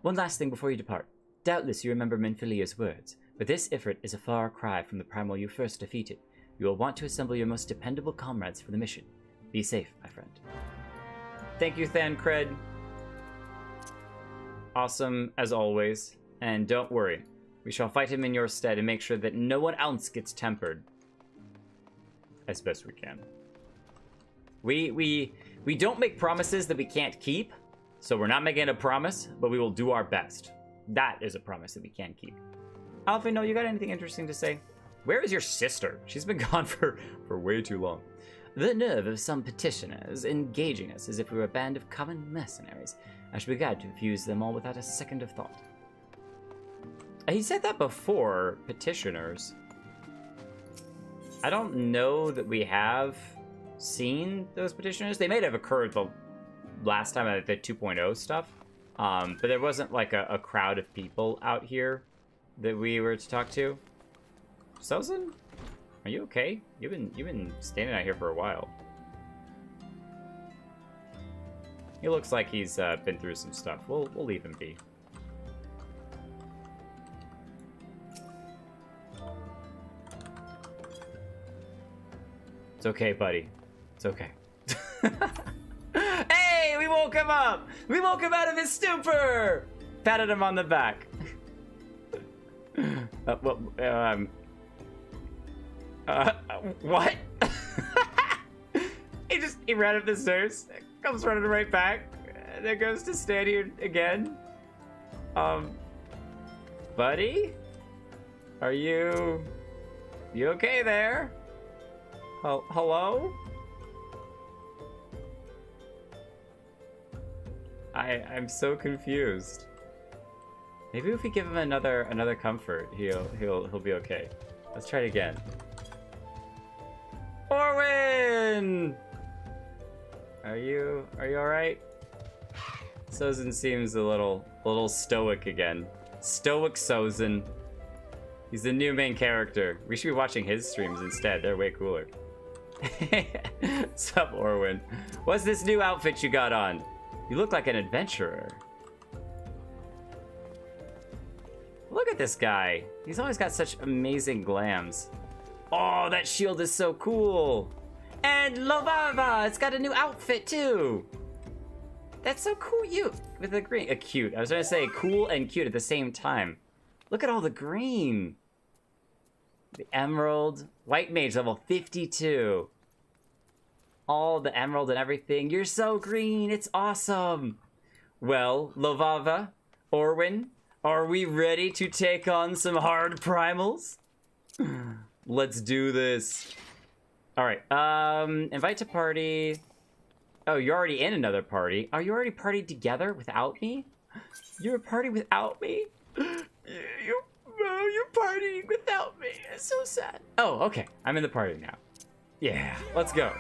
One last thing before you depart. Doubtless you remember Minfilia's words, but this Ifrit is a far cry from the primal you first defeated. You will want to assemble your most dependable comrades for the mission. Be safe, my friend. Thank you, Thancred. Awesome as always. And don't worry, we shall fight him in your stead and make sure that no one else gets tempered. As best we can. We don't make promises that we can't keep, so we're not making a promise, but we will do our best. That is a promise that we can keep. Alfino, you got anything interesting to say? Where is your sister? She's been gone for way too long. The nerve of some petitioners engaging us as if we were a band of common mercenaries. I should be glad to fuse them all without a second of thought. He said that before, petitioners. I don't know that we have seen those petitioners. They may have occurred the last time at the 2.0 stuff, but there wasn't like a crowd of people out here that we were to talk to. Sozin, are you okay? You've been standing out here for a while. He looks like he's been through some stuff. We'll leave him be. It's okay, buddy. It's okay. Hey, we woke him up! We woke him out of his stupor! Patted him on the back. What? He ran up the stairs, comes running right back, and then goes to stand here again. Buddy? Are you okay there? Hello? I'm so confused. Maybe if we give him another comfort, he'll be okay. Let's try it again. Orwin! Are you alright? Sozin seems a little stoic again. Stoic Sozin. He's the new main character. We should be watching his streams instead. They're way cooler. What's up, Orwin? What's this new outfit you got on? You look like an adventurer. Look at this guy. He's always got such amazing glams. Oh, that shield is so cool. And Lovava, it's got a new outfit too. That's so cool. You with the green, cute. I was gonna say cool and cute at the same time. Look at all the green. The emerald, white mage level 52. All the emerald and everything. You're so green. It's awesome. Well, Lovava, Orwin, are we ready to take on some hard primals? Let's do this. All right. Invite to party. Oh, you're already in another party. Are you already partied together without me? You're a party without me? You're partying without me. It's so sad. Oh, okay. I'm in the party now. Yeah, let's go.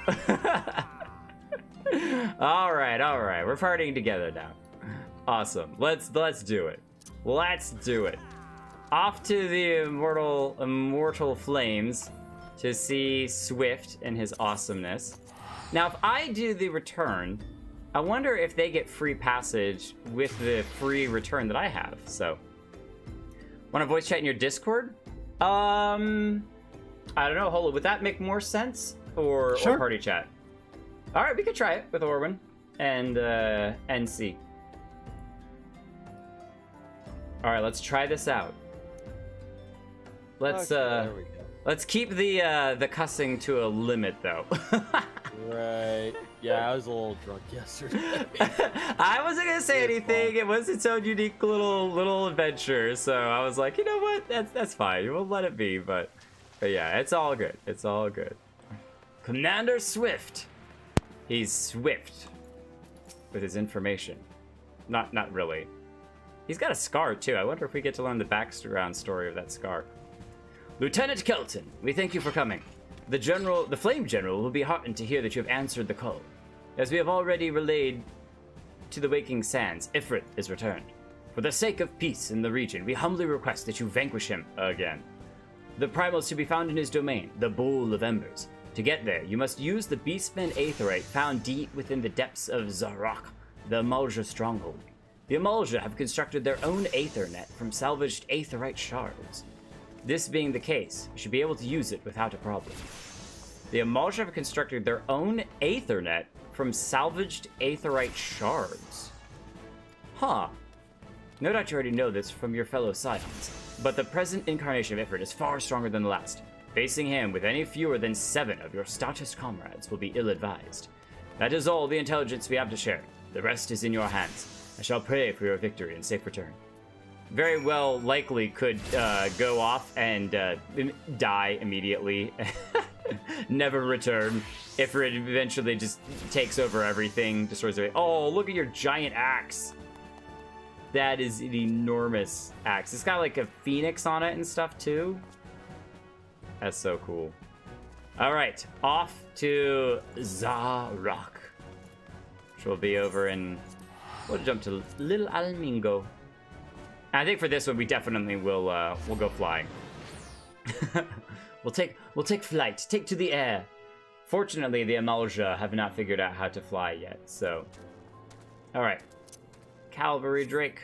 All right. We're partying together now. Awesome. Let's do it. Let's do it. Off to the immortal flames to see Swift and his awesomeness. Now, if I do the return, I wonder if they get free passage with the free return that I have. So, want to voice chat in your Discord? I don't know. Hold on. Would that make more sense, or party chat? All right, we could try it with Orwin and NC. All right, let's try this out. Let's there we go. let's keep the cussing to a limit though. Right. Yeah, I was a little drunk yesterday. I wasn't gonna say It's anything. fine. It was its own unique little adventure, so I was like, you know what? That's fine. We'll let it be. But yeah, it's all good. It's all good. Commander Swift. He's swift with his information. Not really. He's got a scar too. I wonder if we get to learn the background story of that scar. Lieutenant Kelton, we thank you for coming. The Flame General will be heartened to hear that you have answered the call. As we have already relayed to the Waking Sands, Ifrit is returned. For the sake of peace in the region, we humbly request that you vanquish him again. The Primals to be found in his domain, the Bowl of Embers. To get there, you must use the Beastman Aetherite found deep within the depths of Zarok, the Amalja stronghold. The Amalja have constructed their own Aether net from salvaged Aetherite shards. This being the case, you should be able to use it without a problem. The Amalja have constructed their own Aether net from salvaged Aetherite shards. Huh. No doubt you already know this from your fellow Scions, but the present incarnation of Ifrit is far stronger than the last. Facing him with any fewer than 7 of your stoutest comrades will be ill-advised. That is all the intelligence we have to share. The rest is in your hands. I shall pray for your victory and safe return. Very well likely could go off and die immediately. Never return. Ifrit eventually just takes over everything, destroys everything. Oh, look at your giant axe. That is an enormous axe. It's got like a phoenix on it and stuff too. That's so cool. All right, off to Zarok, which will be over in. We'll jump to Little Almingo. I think for this one we definitely will. We'll go flying. We'll take flight. Take to the air. Fortunately, the Amalja have not figured out how to fly yet. So, all right, Cavalry Drake.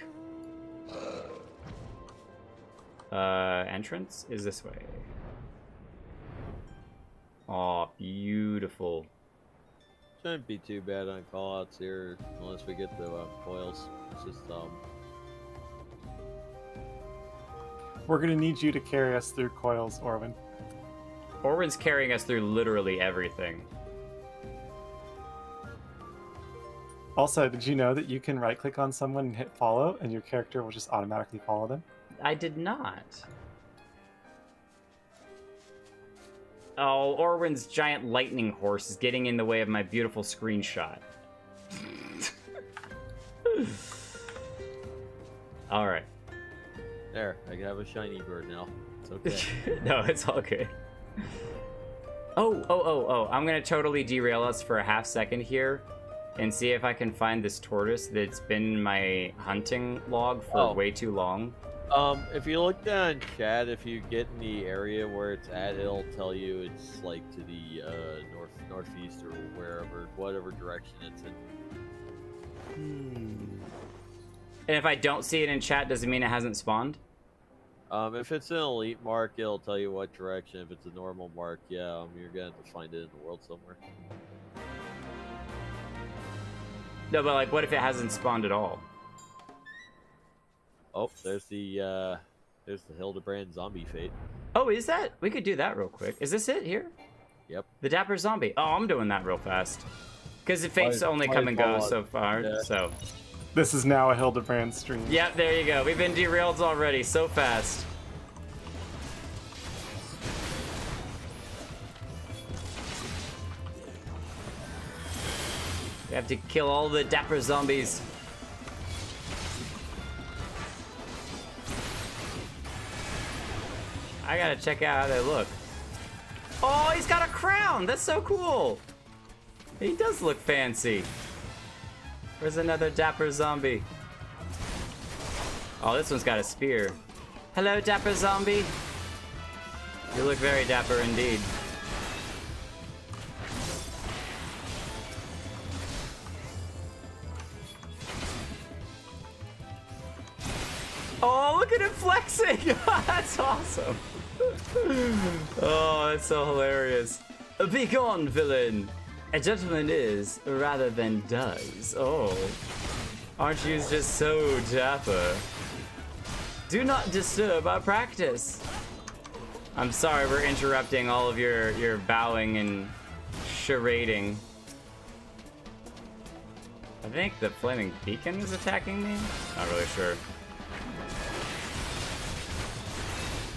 Entrance is this way. Aw, beautiful. Shouldn't be too bad on callouts here, unless we get the coils. It's just We're gonna need you to carry us through Coils, Orwin. Orwin's carrying us through literally everything. Also, did you know that you can right-click on someone and hit follow, and your character will just automatically follow them? I did not. Oh, Orwin's giant lightning horse is getting in the way of my beautiful screenshot. All right. there. I can have a shiny bird now. It's okay. No, it's all good. Oh. I'm going to totally derail us for a half second here and see if I can find this tortoise that's been in my hunting log for way too long. If you look down in chat, if you get in the area where it's at, it'll tell you it's like to the northeast or wherever, whatever direction it's in. And if I don't see it in chat, does it mean it hasn't spawned? If it's an elite mark, it'll tell you what direction. If it's a normal mark, yeah, you're gonna have to find it in the world somewhere. No, but like, what if it hasn't spawned at all? Oh, there's the Hildebrand zombie fate. Oh, is that? We could do that real quick. Is this it here? Yep. The Dapper Zombie. Oh, I'm doing that real fast. Because the fates only come and go so far, so. This is now a Hildebrand stream. Yep, there you go. We've been derailed already so fast. We have to kill all the Dapper Zombies. I gotta check out how they look. Oh, he's got a crown! That's so cool! He does look fancy. Where's another Dapper Zombie? Oh, this one's got a spear. Hello, Dapper Zombie. You look very dapper indeed. Oh, look at him flexing! That's awesome. Oh, that's so hilarious. Be gone, villain. A gentleman is rather than does. Oh, aren't you just so dapper? Do not disturb our practice. I'm sorry, we're interrupting all of your bowing and charading. I think the flaming beacon is attacking me? Not really sure.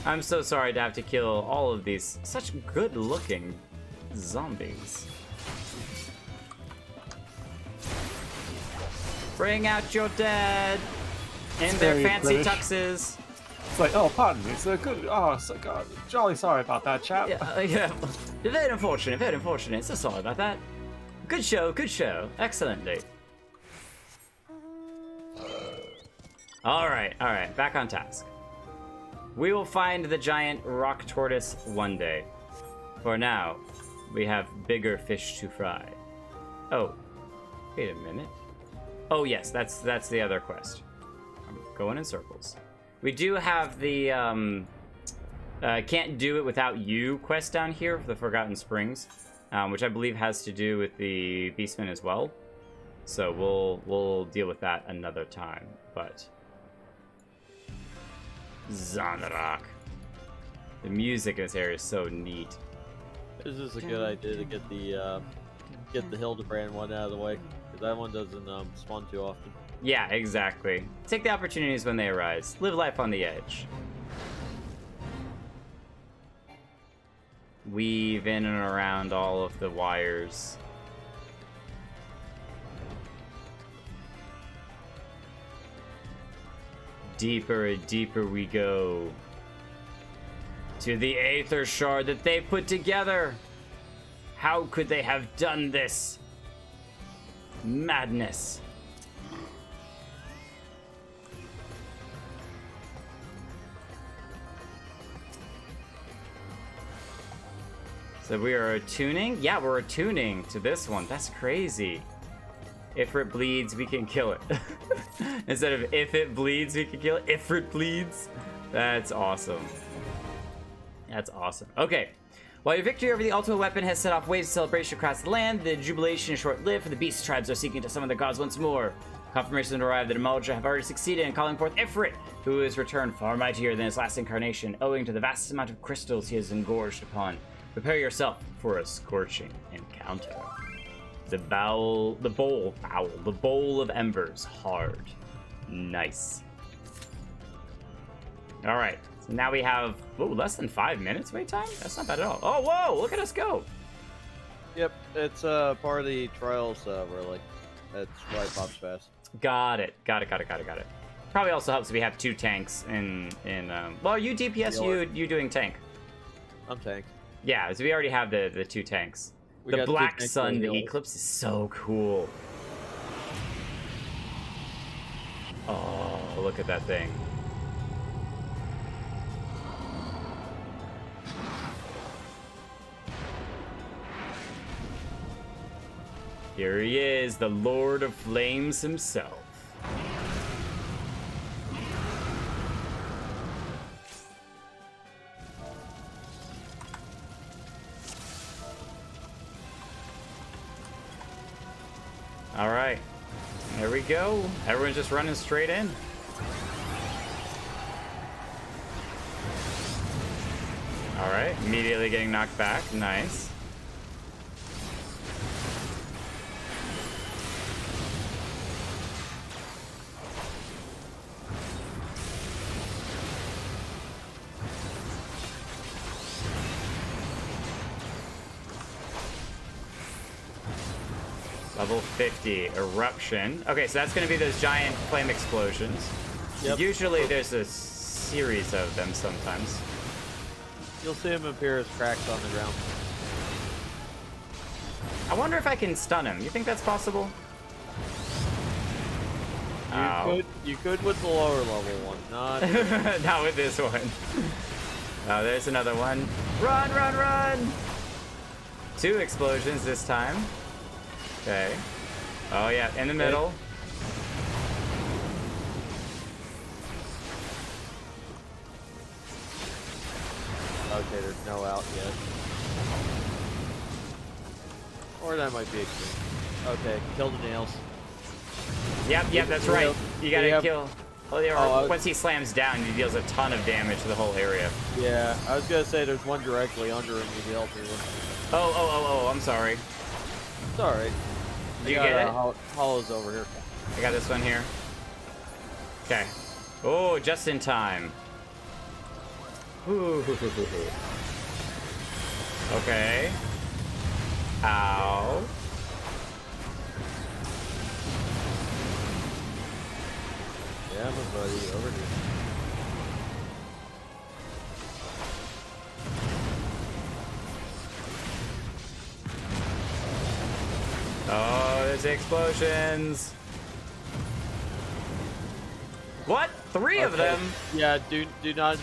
I'm so sorry to have to kill all of these such good-looking zombies. Bring out your dead in their fancy British. tuxes. It's like, oh, pardon me, it's a good. Oh, so God, jolly sorry about that, chap. Yeah. Very unfortunate, very unfortunate. So sorry about that. Good show, good show. Excellently. Alright, back on task. We will find the giant rock tortoise one day. For now, we have bigger fish to fry. Oh, wait a minute. Oh yes, that's the other quest. I'm going in circles. We do have the can't do it without you quest down here for the Forgotten Springs, which I believe has to do with the Beastmen as well. So we'll deal with that another time. But Zanrak, the music in this area is so neat. This is a good idea to get the Hildebrand one out of the way, because that one doesn't spawn too often. Yeah, exactly. Take the opportunities when they arise. Live life on the edge. Weave in and around all of the wires. Deeper and deeper we go. To the Aether Shard that they put together. How could they have done this? Madness. So we are attuning? Yeah, we're attuning to this one. That's crazy. If it bleeds, we can kill it. Instead of if it bleeds, we can kill it. If it bleeds. That's awesome. That's awesome. Okay. While your victory over the ultimate weapon has set off waves of celebration across the land, the jubilation is short-lived, for the beast tribes are seeking to summon their gods once more. Confirmation arrived that Amalja have already succeeded in calling forth Ifrit, who has returned far mightier than his last incarnation, owing to the vast amount of crystals he has engorged upon. Prepare yourself for a scorching encounter. The bowl of embers, hard. Nice. All right, so now we have, less than 5 minutes wait time? That's not bad at all. Oh, whoa, look at us go. Yep, it's part of the trials really. That's why it pops fast. Got it. Probably also helps if we have 2 tanks well, you DPS, you doing tank. I'm tank. Yeah, so we already have the 2 tanks. The Black Sun, the Eclipse is so cool. Oh, look at that thing. Here he is, the Lord of Flames himself. All right, there we go. Everyone's just running straight in. All right, immediately getting knocked back. Nice. Level 50, Eruption. Okay, so that's going to be those giant flame explosions. Yep. Usually there's a series of them sometimes. You'll see him appear as cracks on the ground. I wonder if I can stun him. You think that's possible? You could with the lower level one, not... Not with this one. Oh, there's another one. Run, run, run! 2 explosions this time. Okay. Oh yeah, in the middle. Okay, there's no out yet. Or that might be extreme. Okay, kill the nails. Yep, that's right. You gotta kill. Oh, yeah, once he slams down, he deals a ton of damage to the whole area. Yeah, I was gonna say there's one directly under him. You dealt with. Oh, I'm sorry. It's alright. Did you get it? Hollow's over here. I got this one here. Okay. Oh, just in time. Ooh. Okay. Ow. Yeah, my buddy, over here. Oh, there's explosions. What? 3 of them? Yeah, do not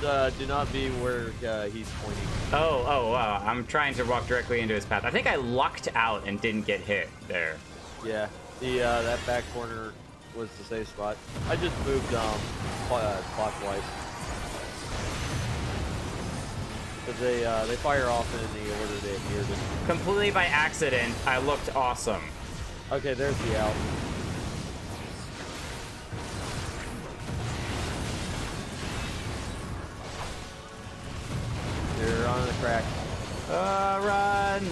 be where he's pointing. Oh, wow. I'm trying to walk directly into his path. I think I lucked out and didn't get hit there. Yeah, that back corner was the safe spot. I just moved clockwise. Because they fire off in the order they appeared in. Completely by accident, I looked awesome. Okay, there's the out. They're on the crack. Run!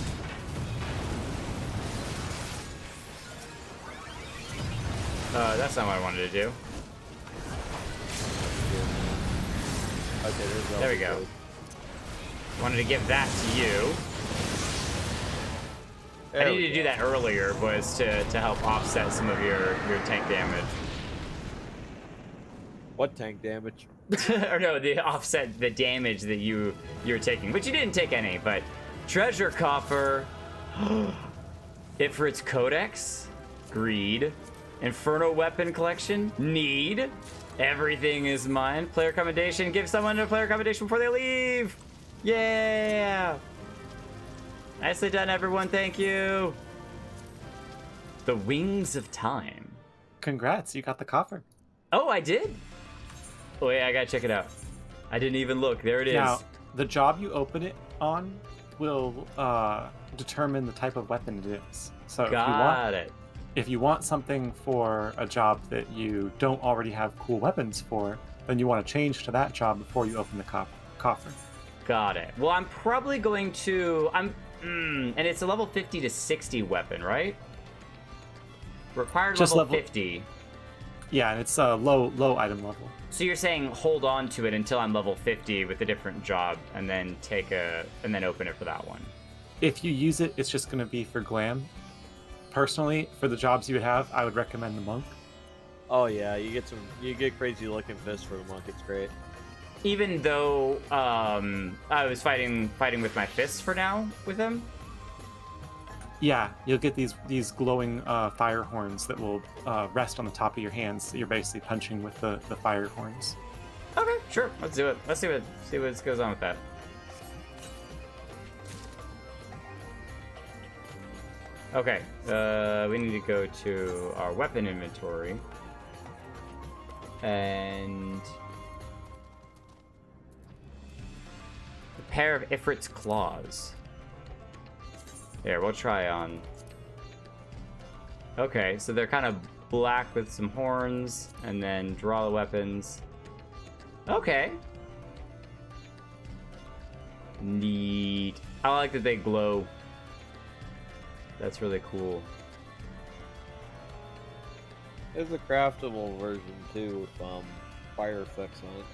That's not what I wanted to do. Okay, there's There we go. Wanted to give that to you. I needed to do that earlier, was to help offset some of your tank damage. What tank damage? Or no, the offset the damage that you're taking, which you didn't take any. But treasure coffer, Ifrit's Codex, greed, Inferno weapon collection, need, everything is mine. Player commendation, give someone a player commendation before they leave. Yeah. Nicely done, everyone. Thank you. The Wings of Time. Congrats, you got the coffer. Oh, I did? Oh, yeah, I gotta check it out. I didn't even look. There it is. Now, the job you open it on will determine the type of weapon it is. So if you want something for a job that you don't already have cool weapons for, then you want to change to that job before you open the coffer. Got it. Well, I'm probably going to... and it's a level 50 to 60 weapon, right? Required Just level 50. Yeah, and it's a low item level. So you're saying hold on to it until I'm level 50 with a different job, and then open it for that one. If you use it, it's just going to be for glam. Personally, for the jobs you would have, I would recommend the monk. Oh yeah, you get crazy looking fists for the monk. It's great. Even though I was fighting with my fists for now with him. Yeah, you'll get these glowing fire horns that will rest on the top of your hands. You're basically punching with the fire horns. Okay, sure. Let's do it. Let's see what goes on with that. Okay, we need to go to our weapon inventory. And... a pair of Ifrit's claws. Here, we'll try on. Okay, so they're kind of black with some horns, and then draw the weapons. Okay. Neat. I like that they glow. That's really cool. There's a craftable version too with fire effects on it.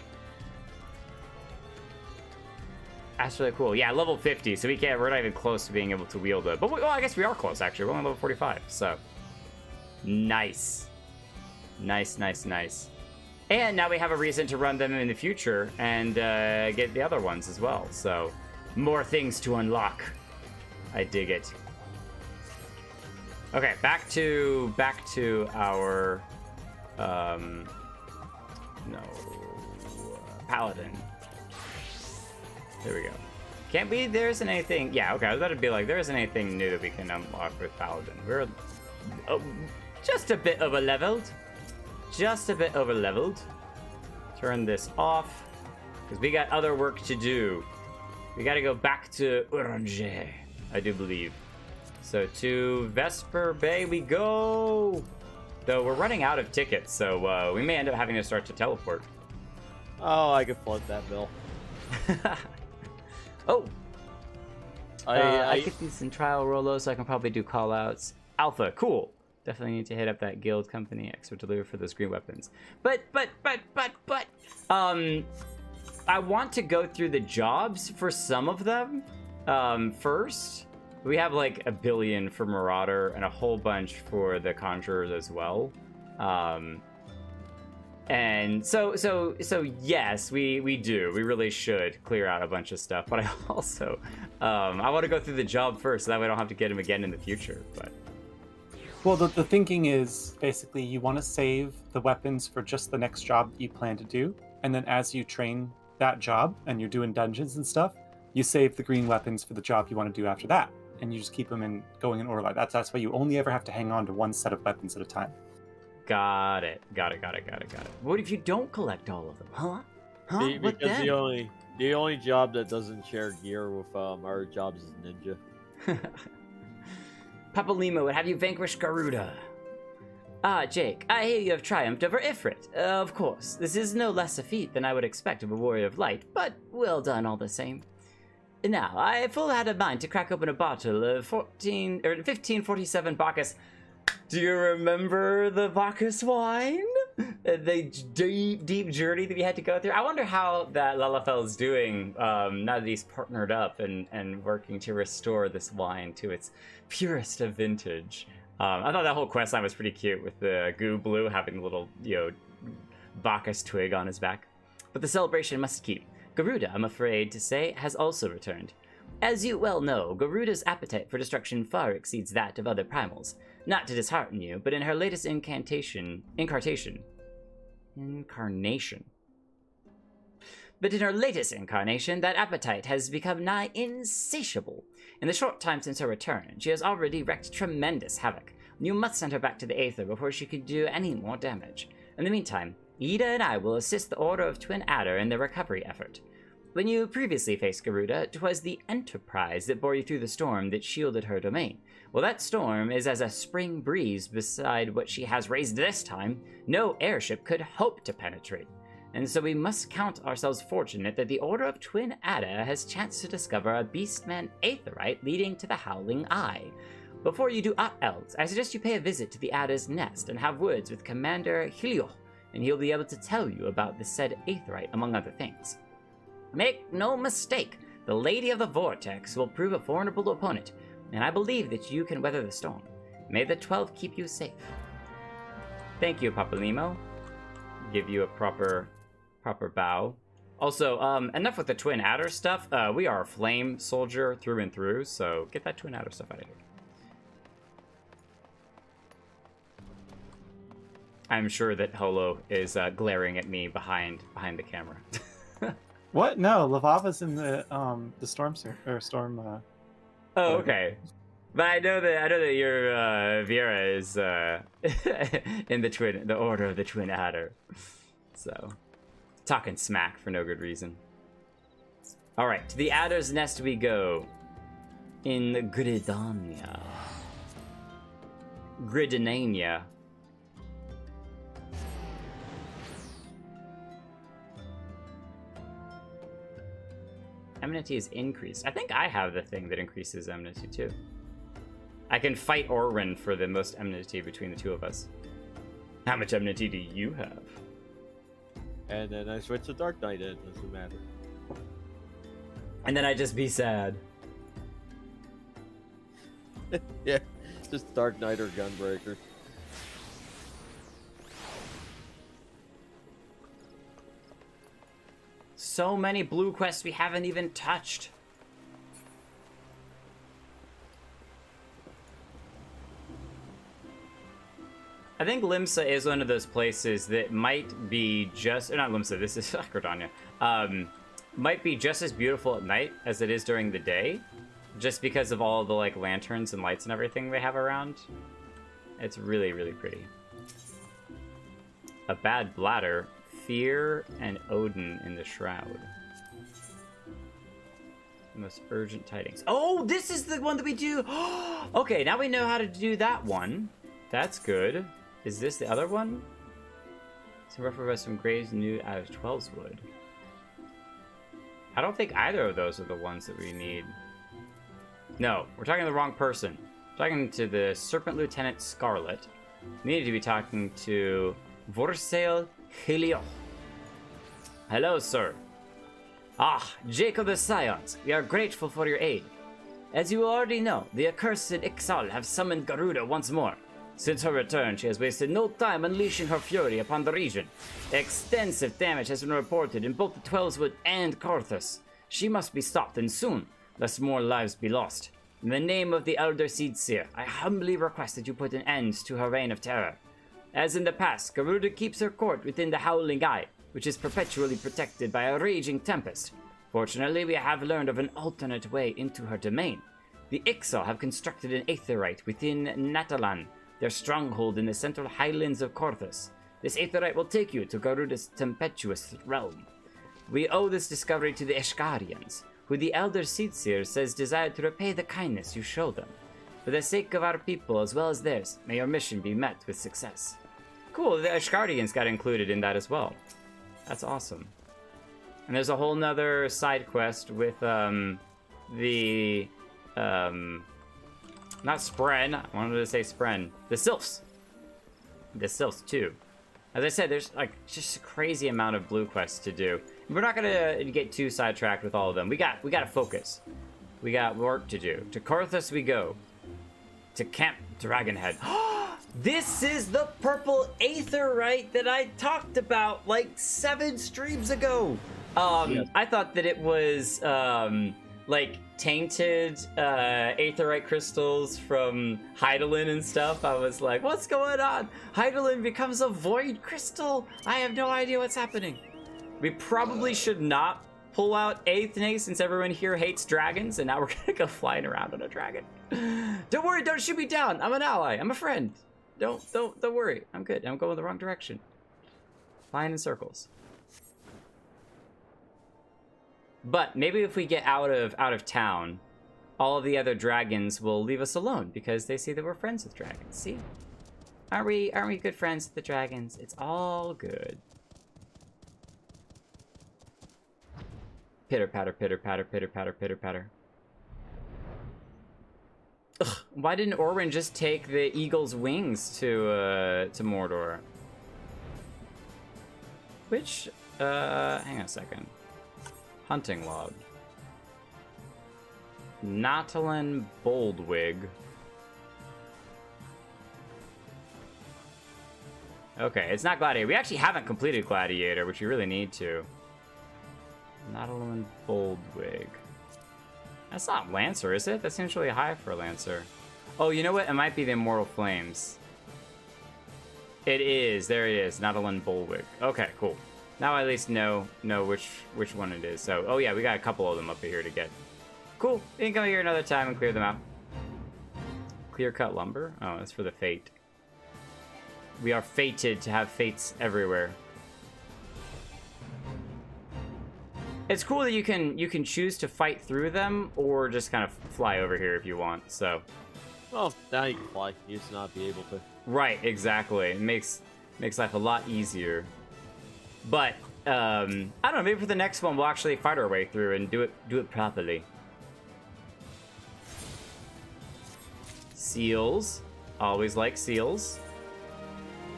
That's really cool. Yeah, level 50, so we're not even close to being able to wield it. But well, I guess we are close, actually. We're only level 45, so. Nice. Nice. And now we have a reason to run them in the future and get the other ones as well. So, more things to unlock. I dig it. Okay, back to our paladin. There we go. Can't be, there isn't anything, yeah, okay, I was about to be like, there isn't anything new that we can unlock with paladin. We're just a bit over leveled. Turn this off, because we got other work to do. We gotta go back to Eorzea, I do believe. So to Vesper Bay we go. Though we're running out of tickets, so we may end up having to start to teleport. Oh, I could flood that bill. Oh! I get these in trial Rolo, so I can probably do callouts. Alpha, cool. Definitely need to hit up that guild company, expert delivery for those green weapons. But, I want to go through the jobs for some of them first. We have like 1 billion for Marauder and a whole bunch for the Conjurers as well. And so yes, we do. We really should clear out a bunch of stuff. But I also, I want to go through the job first, so that way I don't have to get him again in the future. But well, the thinking is basically you want to save the weapons for just the next job that you plan to do, and then as you train that job and you're doing dungeons and stuff, you save the green weapons for the job you want to do after that, and you just keep them going in order like that. That's why you only ever have to hang on to one set of weapons at a time. Got it. What if you don't collect all of them, huh? What because then? the only job that doesn't share gear with our jobs is ninja. Papa Lima would have you vanquish Garuda. Ah, Jake, I hear you have triumphed over Ifrit. Of course, this is no less a feat than I would expect of a warrior of light, but well done all the same. Now, I full had a mind to crack open a bottle of 1547 Bacchus. Do you remember the Bacchus wine? The deep journey that we had to go through? I wonder how that Lalafel's doing now that he's partnered up and working to restore this wine to its purest of vintage. I thought that whole quest line was pretty cute with the Goo Blue having the little, Bacchus twig on his back. But the celebration must keep. Garuda, I'm afraid to say, has also returned. As you well know, Garuda's appetite for destruction far exceeds that of other primals. Not to dishearten you, but in her latest incarnation. But in her latest incarnation, that appetite has become nigh insatiable. In the short time since her return, she has already wreaked tremendous havoc. You must send her back to the Aether before she can do any more damage. In the meantime, Ida and I will assist the Order of Twin Adder in their recovery effort. When you previously faced Garuda, 'twas the Enterprise that bore you through the storm that shielded her domain. Well, that storm is as a spring breeze beside what she has raised this time. No airship could hope to penetrate. And so we must count ourselves fortunate that the Order of Twin Adder has chanced to discover a Beastman Aetherite leading to the Howling Eye. Before you do aught else, I suggest you pay a visit to the Adder's nest and have words with Commander Helio, and he'll be able to tell you about the said Aetherite, among other things. Make no mistake, the Lady of the Vortex will prove a formidable opponent, and I believe that you can weather the storm. May the 12 keep you safe. Thank you, Papa Limo. Give you a proper bow. Also, enough with the Twin Adder stuff. We are a flame soldier through and through, so get that Twin Adder stuff out of here. I'm sure that Holo is glaring at me behind the camera. What? No, Lavava's in the storm. Oh, okay. But I know that your Vera is in the Order of the Twin Adder. So, talking smack for no good reason. All right, to the Adder's Nest we go. In Gridania. Enmity is increased. I think I have the thing that increases enmity too. I can fight Orwin for the most enmity between the two of us. How much enmity do you have? And then I switch to Dark Knight and it doesn't matter. And then I just be sad. Yeah, just Dark Knight or Gunbreaker. So many blue quests we haven't even touched. I think Limsa is one of those places that might be just, or not Limsa, this is Gridania. Might be just as beautiful at night as it is during the day, just because of all the like lanterns and lights and everything they have around. It's really, really pretty. A bad bladder. Fear and Odin in the Shroud. The most urgent tidings. Oh, this is the one that we do. Okay, now we know how to do that one. That's good. Is this the other one? Some rougher from Graves new out of 12's wood. I don't think either of those are the ones that we need. No, we're talking to the wrong person. We're talking to the Serpent Lieutenant Scarlet. We needed to be talking to Vorsail Helio. Hello, sir. Ah, Jacob the Scions, we are grateful for your aid. As you already know, the accursed Ixal have summoned Garuda once more. Since her return, she has wasted no time unleashing her fury upon the region. Extensive damage has been reported in both the Twelveswood and Carthus. She must be stopped, and soon, lest more lives be lost. In the name of the Elder Seedseer, I humbly request that you put an end to her reign of terror. As in the past, Garuda keeps her court within the Howling Eye, which is perpetually protected by a raging tempest. Fortunately, we have learned of an alternate way into her domain. The Ixal have constructed an aetherite within Natalan, their stronghold in the central highlands of Carthus. This aetherite will take you to Garuda's tempestuous realm. We owe this discovery to the Eshkarians, who the Elder Seedseer says desire to repay the kindness you show them. For the sake of our people as well as theirs, may your mission be met with success. Cool, the Eshkarians got included in that as well. That's awesome. And there's a whole nother side quest with not Spren, I wanted to say Spren. The Sylphs. The Sylphs too. As I said, there's like just a crazy amount of blue quests to do. We're not gonna get too sidetracked with all of them. We gotta focus. We got work to do. To Carthus we go. To Camp Dragonhead. This is the purple aetherite that I talked about like 7 streams ago. Yes. I thought that it was like tainted aetherite crystals from Hydaelyn and stuff. I was like, what's going on? Hydaelyn becomes a void crystal. I have no idea what's happening. We probably should not pull out Aethne since everyone here hates dragons, and now we're gonna go flying around on a dragon. Don't worry, don't shoot me down. I'm an ally. I'm a friend. Don't worry. I'm good. I'm going the wrong direction. Flying in circles. But maybe if we get out of town, all of the other dragons will leave us alone because they see that we're friends with dragons. See? Aren't we good friends with the dragons? It's all good. Pitter patter, pitter patter, pitter patter, pitter patter. Ugh, why didn't Orwin just take the eagle's wings to Mordor? Which hang on a second. Hunting log. Natalan Boldwig. Okay, it's not Gladiator. We actually haven't completed Gladiator, which we really need to. Natalan Boldwig. That's not Lancer, is it? That's usually high for Lancer. Oh, you know what? It might be the Immortal Flames. It is. There it is. Natalan Boldwig. Okay, cool. Now I at least know which one it is. So, oh yeah, we got a couple of them up here to get. Cool. We can come here another time and clear them out. Clear cut lumber? Oh, that's for the fate. We are fated to have fates everywhere. It's cool that you can choose to fight through them or just kind of fly over here if you want. So. Well, now you can fly. You used to not be able to. Right. Exactly. It makes life a lot easier. But I don't know. Maybe for the next one, we'll actually fight our way through and do it properly. Seals, always like seals.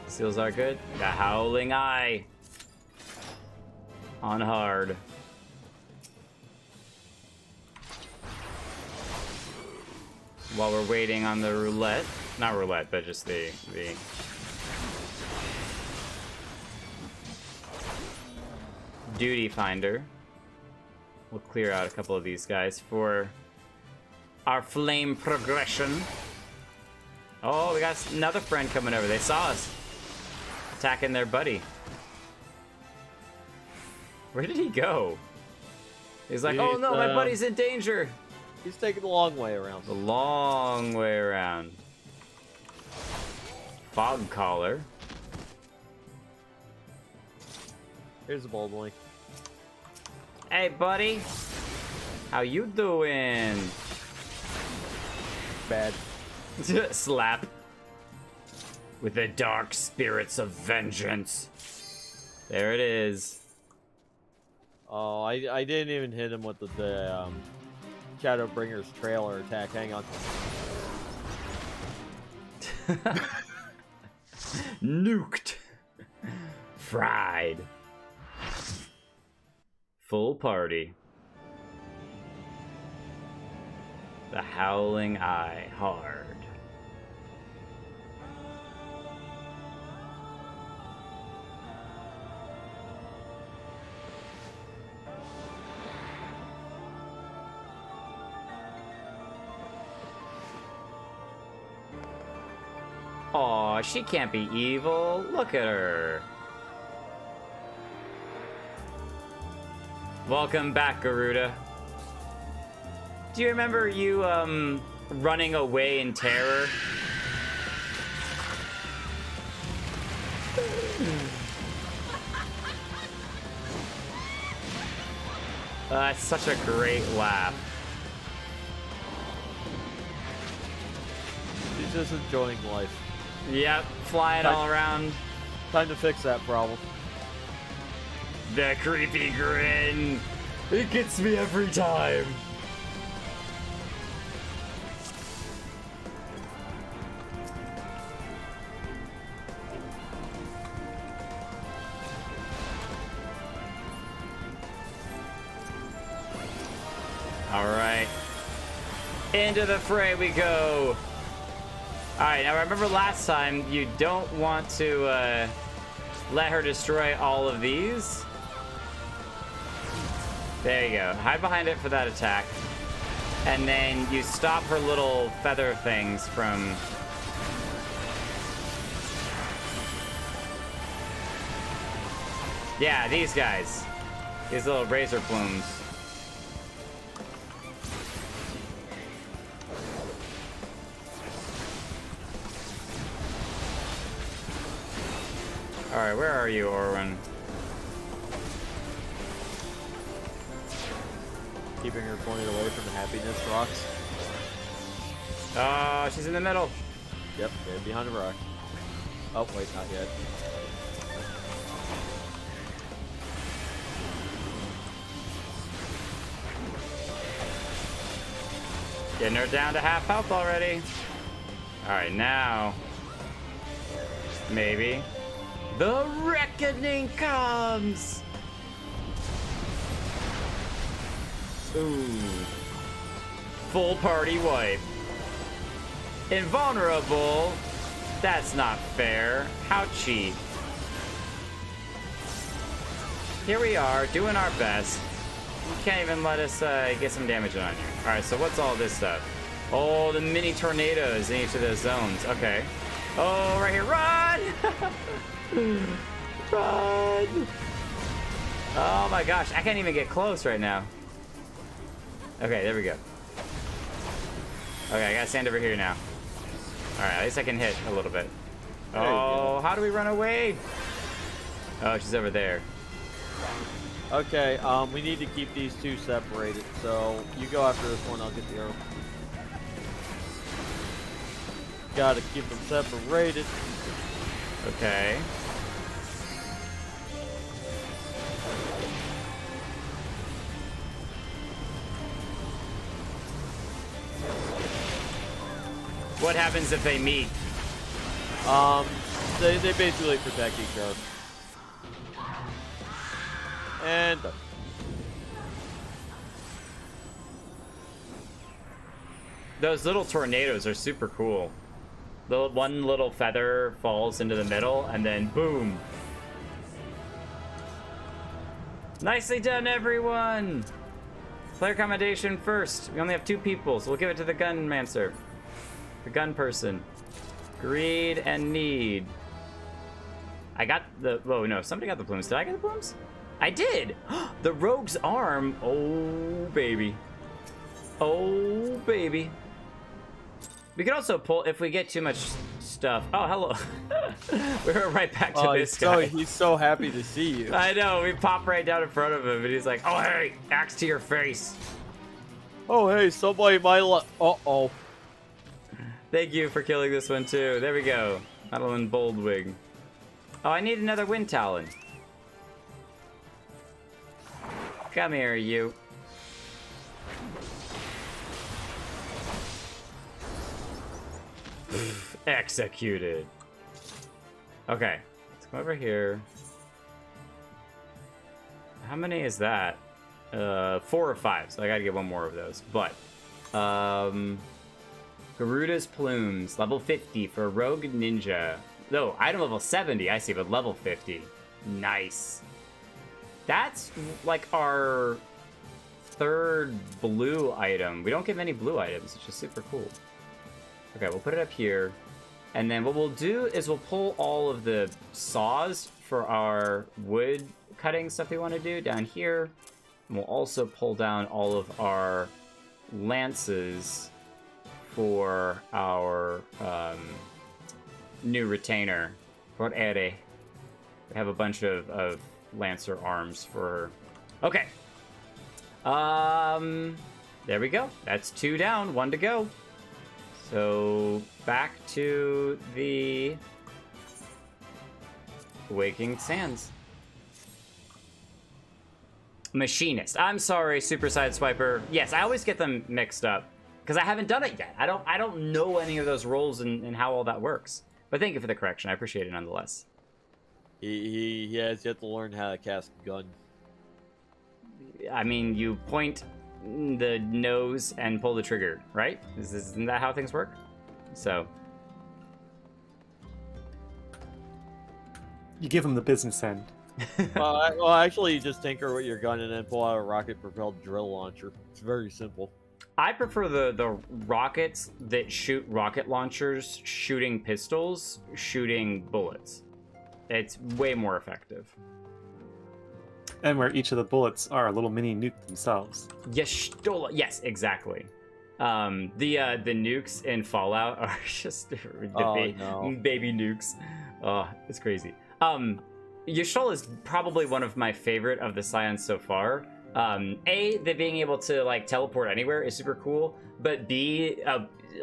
Seals are good. The Howling Eye on hard. While we're waiting on the roulette, not roulette, but just the. Duty Finder. We'll clear out a couple of these guys for our flame progression. Oh, we got another friend coming over. They saw us attacking their buddy. Where did he go? He's like, oh no, my buddy's in danger. He's taking the long way around. The long way around. Fog Collar. Here's the bold boy. Hey, buddy. How you doing? Bad. Slap. with the dark spirits of vengeance. There it is. Oh, I didn't even hit him with the Shadowbringer's trailer attack. Hang on. Nuked. Fried. Full party. The Howling Eye hard. Aw, she can't be evil. Look at her. Welcome back, Garuda. Do you remember you, running away in terror? That's such a great laugh. She's just enjoying life. Yep, flying all around. Time to fix that problem. The creepy grin. It gets me every time. All right. Into the fray we go. All right, now remember last time, you don't want to let her destroy all of these. There you go. Hide behind it for that attack. And then you stop her little feather things from... Yeah, these guys. These little razor plumes. Alright, where are you, Orwin? Keeping her pointed away from the happiness rocks. Oh, she's in the middle. Yep, they're behind a rock. Oh, wait, not yet. Getting her down to half health already. Alright, now... maybe. The reckoning comes! Ooh. Full party wipe. Invulnerable? That's not fair. How cheap. Here we are, doing our best. You can't even let us get some damage on you. Alright, so what's all this stuff? Oh, the mini tornadoes in each of those zones. Okay. Oh, right here. Run! Run! Oh my gosh, I can't even get close right now. Okay, there we go. Okay, I gotta stand over here now. Alright, at least I can hit a little bit. Oh, how do we run away? Oh, she's over there. Okay, we need to keep these two separated, so you go after this one, I'll get the arrow. Gotta keep them separated. Okay. What happens if they meet? They basically protect each other. And done. Those little tornadoes are super cool. The one little feather falls into the middle, and then boom. Nicely done, everyone! Player commendation first. We only have 2 people, so we'll give it to the gunmancer. The gun person. Greed and need. I got the... Whoa, no, somebody got the plumes. Did I get the plumes? I did! The rogue's arm. Oh, baby. Oh, baby. We could also pull if we get too much stuff. Oh, hello. We're right back to this guy. He's so happy to see you. I know. We pop right down in front of him, and he's like, "Oh, hey, axe to your face." Oh, hey, somebody might. Uh-oh. Thank you for killing this one too. There we go. Madeline Boldwig. Oh, I need another Wind Talon. Come here, you. Executed. Okay, let's come over here. How many is that? 4 or 5, so I gotta get one more of those. But, Garuda's Plumes, level 50 for Rogue Ninja. No, item level 70, I see, but level 50. Nice. That's like our 3rd blue item. We don't get many blue items, which is super cool. Okay, we'll put it up here. And then what we'll do is we'll pull all of the saws for our wood cutting stuff we want to do down here. And we'll also pull down all of our lances for our new retainer. For Ere. We have a bunch of lancer arms for her. Okay. There we go. That's 2 down, 1 to go. So back to the Waking Sands. Machinist. I'm sorry, Super Side Swiper. Yes, I always get them mixed up because I haven't done it yet. I don't know any of those roles and how all that works. But thank you for the correction. I appreciate it nonetheless. He has yet to learn how to cast a gun. I mean, you point the nose and pull the trigger, right? Isn't that how things work? So you give him the business end. Well, actually, you just tinker with your gun and then pull out a rocket-propelled drill launcher. It's very simple. I prefer the rockets that shoot rocket launchers, shooting pistols, shooting bullets. It's way more effective. And where each of the bullets are a little mini nuke themselves. Yes, exactly. The nukes in Fallout are just baby nukes. Oh, it's crazy. Yashol is probably one of my favorite of the Scions so far. That being able to like teleport anywhere is super cool, but B,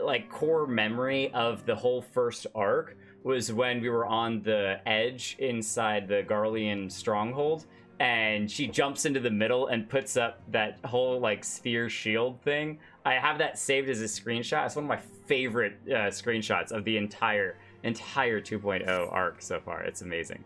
like core memory of the whole first arc was when we were on the edge inside the Garlean stronghold, and she jumps into the middle and puts up that whole like sphere shield thing. I have that saved as a screenshot. It's one of my favorite screenshots of the entire 2.0 arc so far. It's amazing.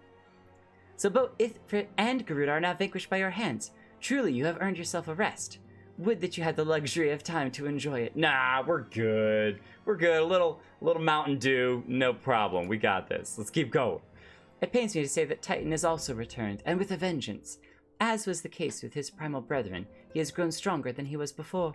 So both Ifrit and Garuda are now vanquished by your hands. Truly, you have earned yourself a rest. Would that you had the luxury of time to enjoy it. Nah, we're good. We're good. A little Mountain Dew, no problem. We got this. Let's keep going. It pains me to say that Titan has also returned, and with a vengeance. As was the case with his primal brethren, he has grown stronger than he was before.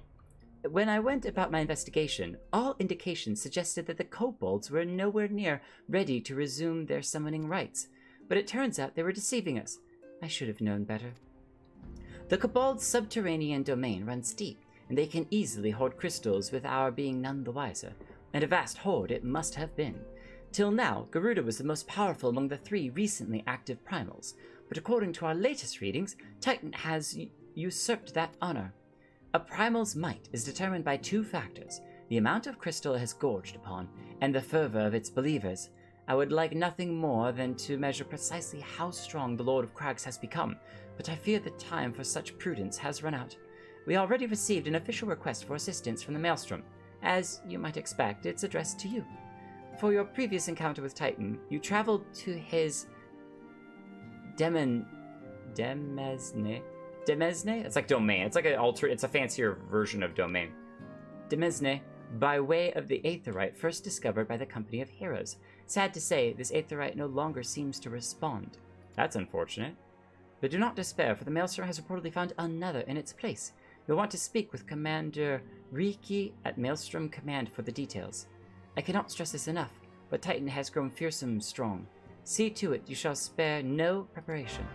When I went about my investigation, all indications suggested that the kobolds were nowhere near ready to resume their summoning rites. But it turns out they were deceiving us. I should have known better. The kobold's subterranean domain runs deep, and they can easily hoard crystals with our being none the wiser. And a vast hoard it must have been. Till now, Garuda was the most powerful among the 3 recently active primals, but according to our latest readings, Titan has usurped that honor. A primal's might is determined by 2 factors, the amount of crystal it has gorged upon, and the fervor of its believers. I would like nothing more than to measure precisely how strong the Lord of Crags has become, but I fear the time for such prudence has run out. We already received an official request for assistance from the Maelstrom. As you might expect, it's addressed to you. For your previous encounter with Titan, you traveled to his Demesne? It's like domain. It's like it's a fancier version of domain. Demesne, by way of the Aetherite first discovered by the Company of Heroes. Sad to say, this Aetherite no longer seems to respond. That's unfortunate. But do not despair, for the Maelstrom has reportedly found another in its place. You'll want to speak with Commander Riki at Maelstrom Command for the details. I cannot stress this enough, but Titan has grown fearsome strong. See to it you shall spare no preparation.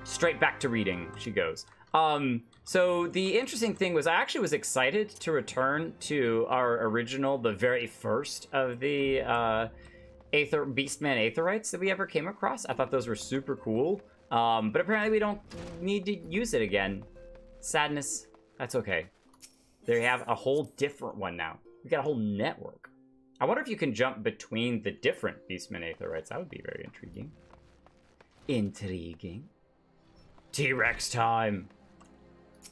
Straight back to reading, she goes. So the interesting thing was I actually was excited to return to our original, the very first of the Beastman Aetherites that we ever came across. I thought those were super cool. But apparently we don't need to use it again. Sadness, that's okay. They have a whole different one now. We got a whole network. I wonder if you can jump between the different Beastmen Aetherites. That would be very intriguing. Intriguing. T-Rex time.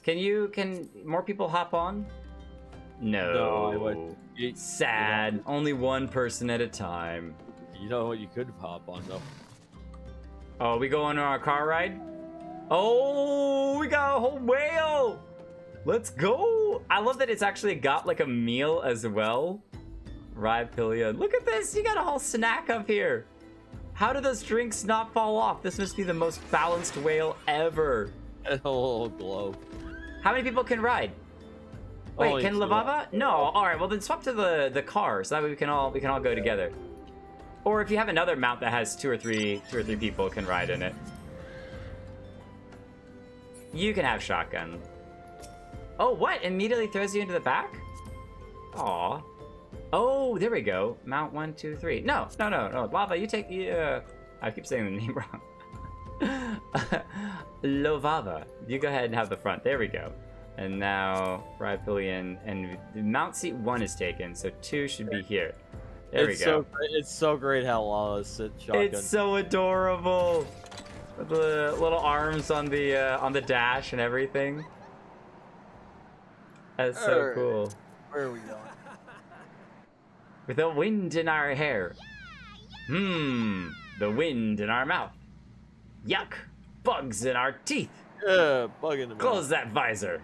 Can more people hop on? No. Sad. Only one person at a time. You know what? You could hop on though. Oh, we go on our car ride? Oh, we got a whole whale. Let's go. I love that it's actually got like a meal as well. Rhypillion. Look at this. You got a whole snack up here. How do those drinks not fall off? This must be the most balanced whale ever. A little glow. How many people can ride? Wait, Only can two. Lavava? No. All right. Well, then swap to the car, so that way we can all go together. Or if you have another mount that has two or three people can ride in it. You can have shotgun. Oh, what? Immediately throws you into the back? Aw. Oh, there we go. Mount 1, 2, 3. No. Lava, you take the. I keep saying the name wrong. Lovava. You go ahead and have the front. There we go. And now Rhypillion and Mount Seat 1 is taken, so 2 should be here. There we go. It's so great how Lala sits shotgun. It's so adorable. With the little arms on the dash and everything. That's so cool. Where are we going? With the wind in our hair. The wind in our mouth. Yuck. Bugs in our teeth. Yeah, bug in the mouth. Close that visor.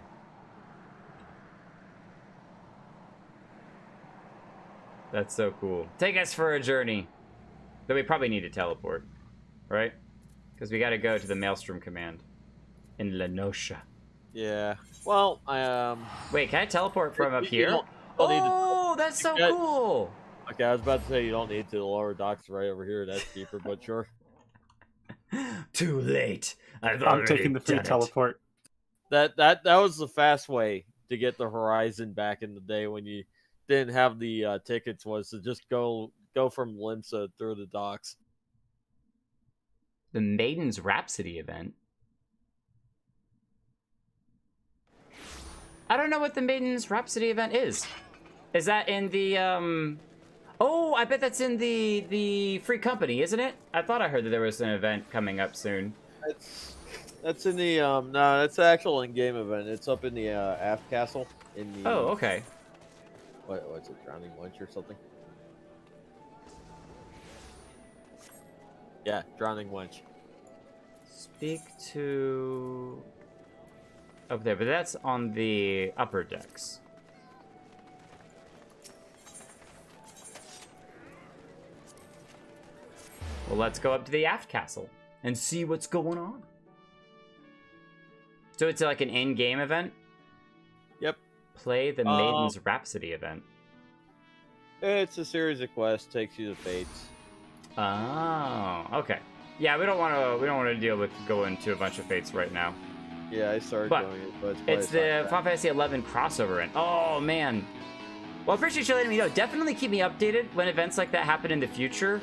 That's so cool. Take us for a journey. Though we probably need to teleport, right? Because we got to go to the Maelstrom command in Lenosha. Yeah. Well, Wait, can I teleport from up here? Don't need Oh, that's so cool. Okay, I was about to say you don't need to. The lower dock's right over here. That's cheaper, but sure. Too late. I'm taking the free teleport. That was the fast way to get the Horizon back in the day when you didn't have the tickets, was to just go from Limsa through the docks. The Maiden's Rhapsody event. I don't know what the Maiden's Rhapsody event is. Is that in the Oh, I bet that's in the free company, isn't it? I thought I heard that there was an event coming up soon. That's in the no, that's the actual in-game event. It's up in the aft castle in the Oh, okay. What's it, Drowning Wench or something? Yeah, Drowning Wench. Speak to up there, but that's on the upper decks. Well, let's go up to the aft castle and see what's going on. So it's like an in-game event? Yep. Play the Maiden's Rhapsody event. It's a series of quests, takes you to Fates. Oh, okay. Yeah, we don't want to deal with going to a bunch of Fates right now. Yeah, I started doing it, but it's the Final Fantasy XI crossover event. Oh man. Well, I appreciate you letting me know. Definitely keep me updated when events like that happen in the future.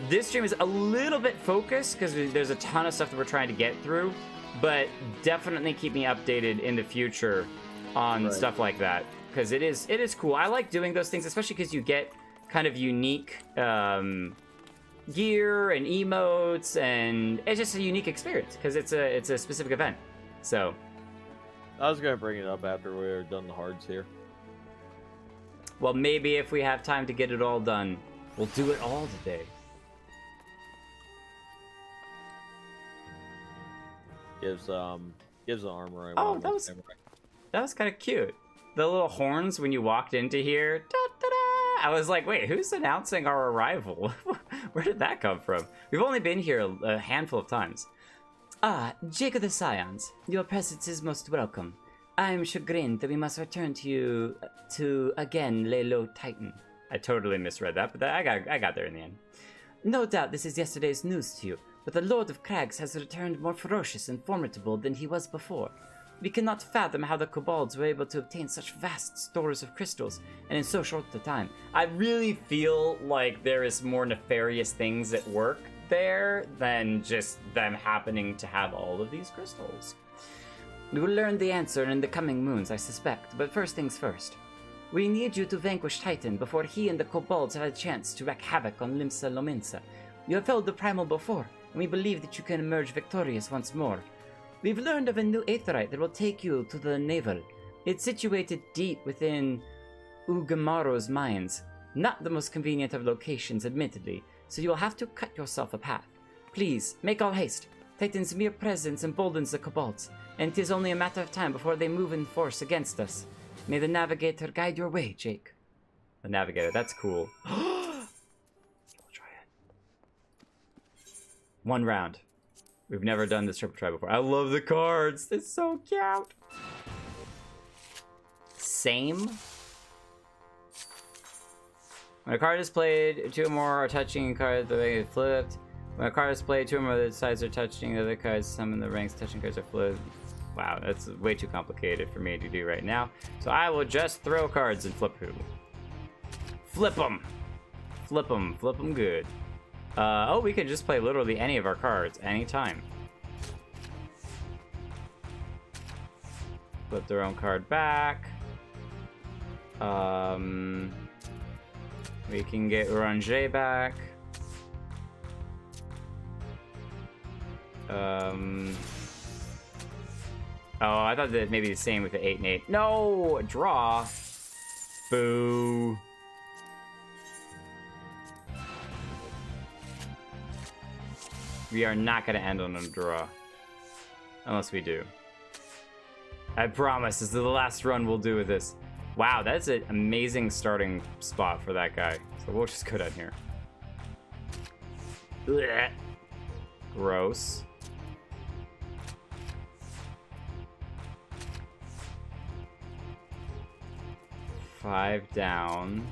This stream is a little bit focused because there's a ton of stuff that we're trying to get through, but definitely keep me updated in the future on stuff like that, because it is cool. I like doing those things, especially because you get kind of unique gear and emotes, and it's just a unique experience because it's a specific event. So I was gonna bring it up after we were done the hards here. Well, maybe if we have time to get it all done, we'll do it all today. Gives the armor. That was kind of cute. The little horns when you walked into here. Da, da, da. I was like, wait, who's announcing our arrival? Where did that come from? We've only been here a handful of times. Ah, Jacob the Scions, your presence is most welcome. I am chagrined that we must return to you to again lay low Titan. I totally misread that, but I got there in the end. No doubt this is yesterday's news to you, but the Lord of Crags has returned more ferocious and formidable than he was before. We cannot fathom how the kobolds were able to obtain such vast stores of crystals, and in so short a time. I really feel like there is more nefarious things at work there than just them happening to have all of these crystals. We will learn the answer in the coming moons, I suspect, but first things first. We need you to vanquish Titan before he and the kobolds have a chance to wreak havoc on Limsa Lominsa. You have felled the Primal before, and we believe that you can emerge victorious once more. We've learned of a new aetheryte that will take you to the navel. It's situated deep within Ugamaro's mines. Not the most convenient of locations, admittedly, so you will have to cut yourself a path. Please, make all haste. Titan's mere presence emboldens the kobolds, and it is only a matter of time before they move in force against us. May the Navigator guide your way, Jake. The Navigator, that's cool. We'll try it. 1 round. We've never done this triple try before. I love the cards. It's so cute. Same. When a card is played, 2 or more are touching cards, the rank is flipped. When a card is played, 2 or more of the sides are touching the other cards, some of the ranks touching cards are flipped. Wow, that's way too complicated for me to do right now. So I will just throw cards and flip who? Flip them! Flip them. Flip them good. Oh, we can just play literally any of our cards, anytime. Flip their own card back. We can get Eorzea back. Oh, I thought that maybe the same with the 8 and 8. No! Draw! Boo! We are not going to end on a draw. Unless we do. I promise, this is the last run we'll do with this. Wow, that's an amazing starting spot for that guy. So we'll just go down here. Blech. Gross. Five down.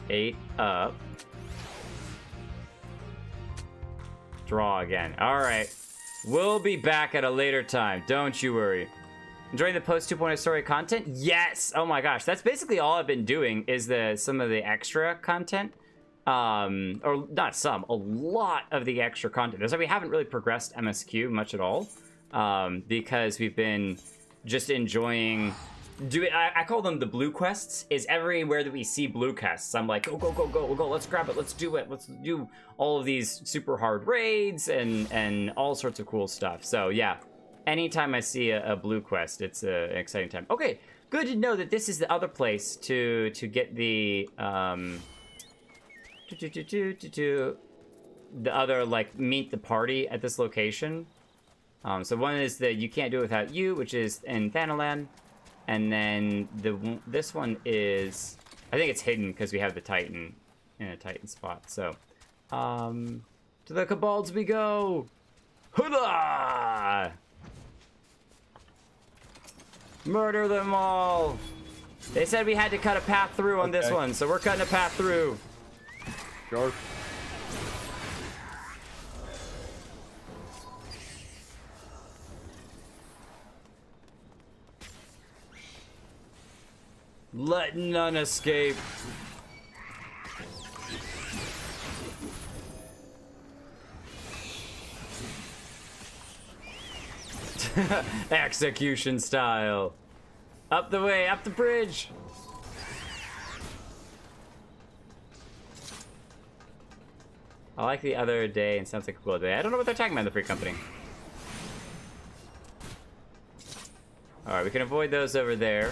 8 up. Draw again. Alright. We'll be back at a later time. Don't you worry. Enjoying the post 2.0 story content? Yes! Oh my gosh. That's basically all I've been doing is some of the extra content. Or not some. A lot of the extra content. That's why we haven't really progressed MSQ much at all. Because we've been just enjoying I call them the blue quests. Is everywhere that we see blue quests, I'm like, go, let's grab it, let's do it, let's do all of these super hard raids and all sorts of cool stuff. So yeah, anytime I see a blue quest, it's an exciting time. Okay, good to know that this is the other place to get the the other, like, meet the party at this location. So one is the You Can't Do It Without You, which is in Thanalan. And then this one is, I think it's hidden because we have the Titan in a Titan spot. So, to the kobolds we go! Hoodah! Murder them all! They said we had to cut a path through on this one, so we're cutting a path through. Sure. Let none escape. Execution style. Up the way, up the bridge. I like the other day and sounds like a cool day. I don't know what they're talking about in the free company. Alright, we can avoid those over there.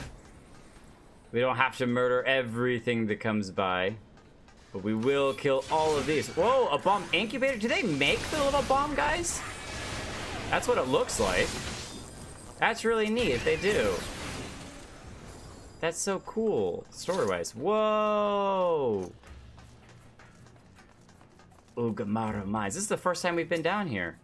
We don't have to murder everything that comes by. But we will kill all of these. Whoa, a bomb incubator? Do they make the little bomb guys? That's what it looks like. That's really neat if they do. That's so cool, story-wise. Whoa! Ugamara Mines. This is the first time we've been down here.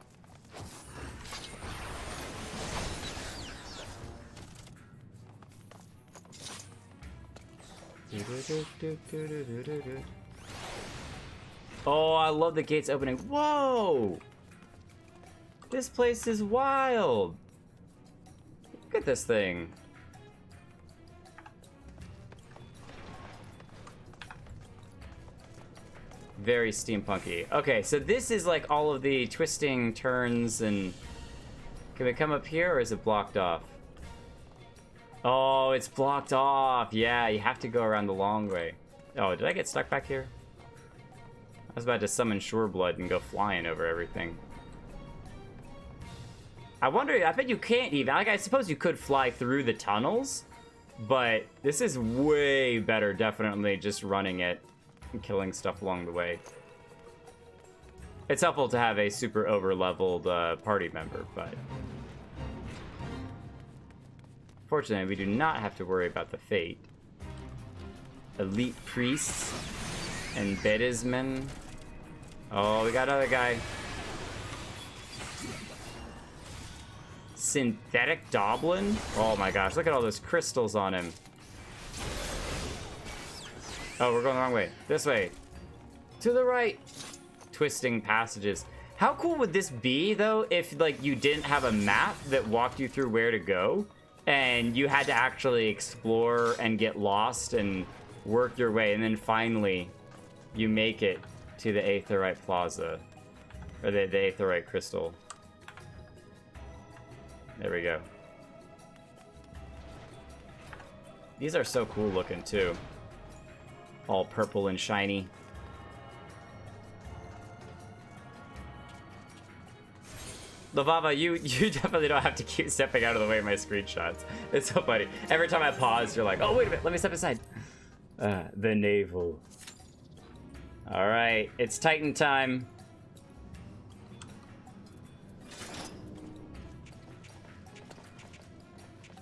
Oh, I love the gates opening. Whoa! This place is wild. Look at this thing. Very steampunky. Okay, so this is like all of the twisting turns and Can we come up here, or is it blocked off? Oh, it's blocked off. Yeah, you have to go around the long way. Oh, did I get stuck back here? I was about to summon Shoreblood and go flying over everything. I wonder, I bet you can't even. Like, I suppose you could fly through the tunnels, but this is way better, definitely, just running it and killing stuff along the way. It's helpful to have a super over-leveled party member, but... Fortunately, we do not have to worry about the fate. Elite priests and bedesmen. Oh, we got another guy. Synthetic Doblin? Oh my gosh, look at all those crystals on him. Oh, we're going the wrong way. This way. To the right. Twisting passages. How cool would this be, though, if, like, you didn't have a map that walked you through where to go, and you had to actually explore and get lost and work your way, and then finally you make it to the Aetheryte Plaza, or the Aetheryte Crystal. There we go. These are so cool looking, too. All purple and shiny. Lavava, you definitely don't have to keep stepping out of the way of my screenshots. It's so funny. Every time I pause, you're like, oh, wait a minute, let me step aside. The navel. All right, it's Titan time.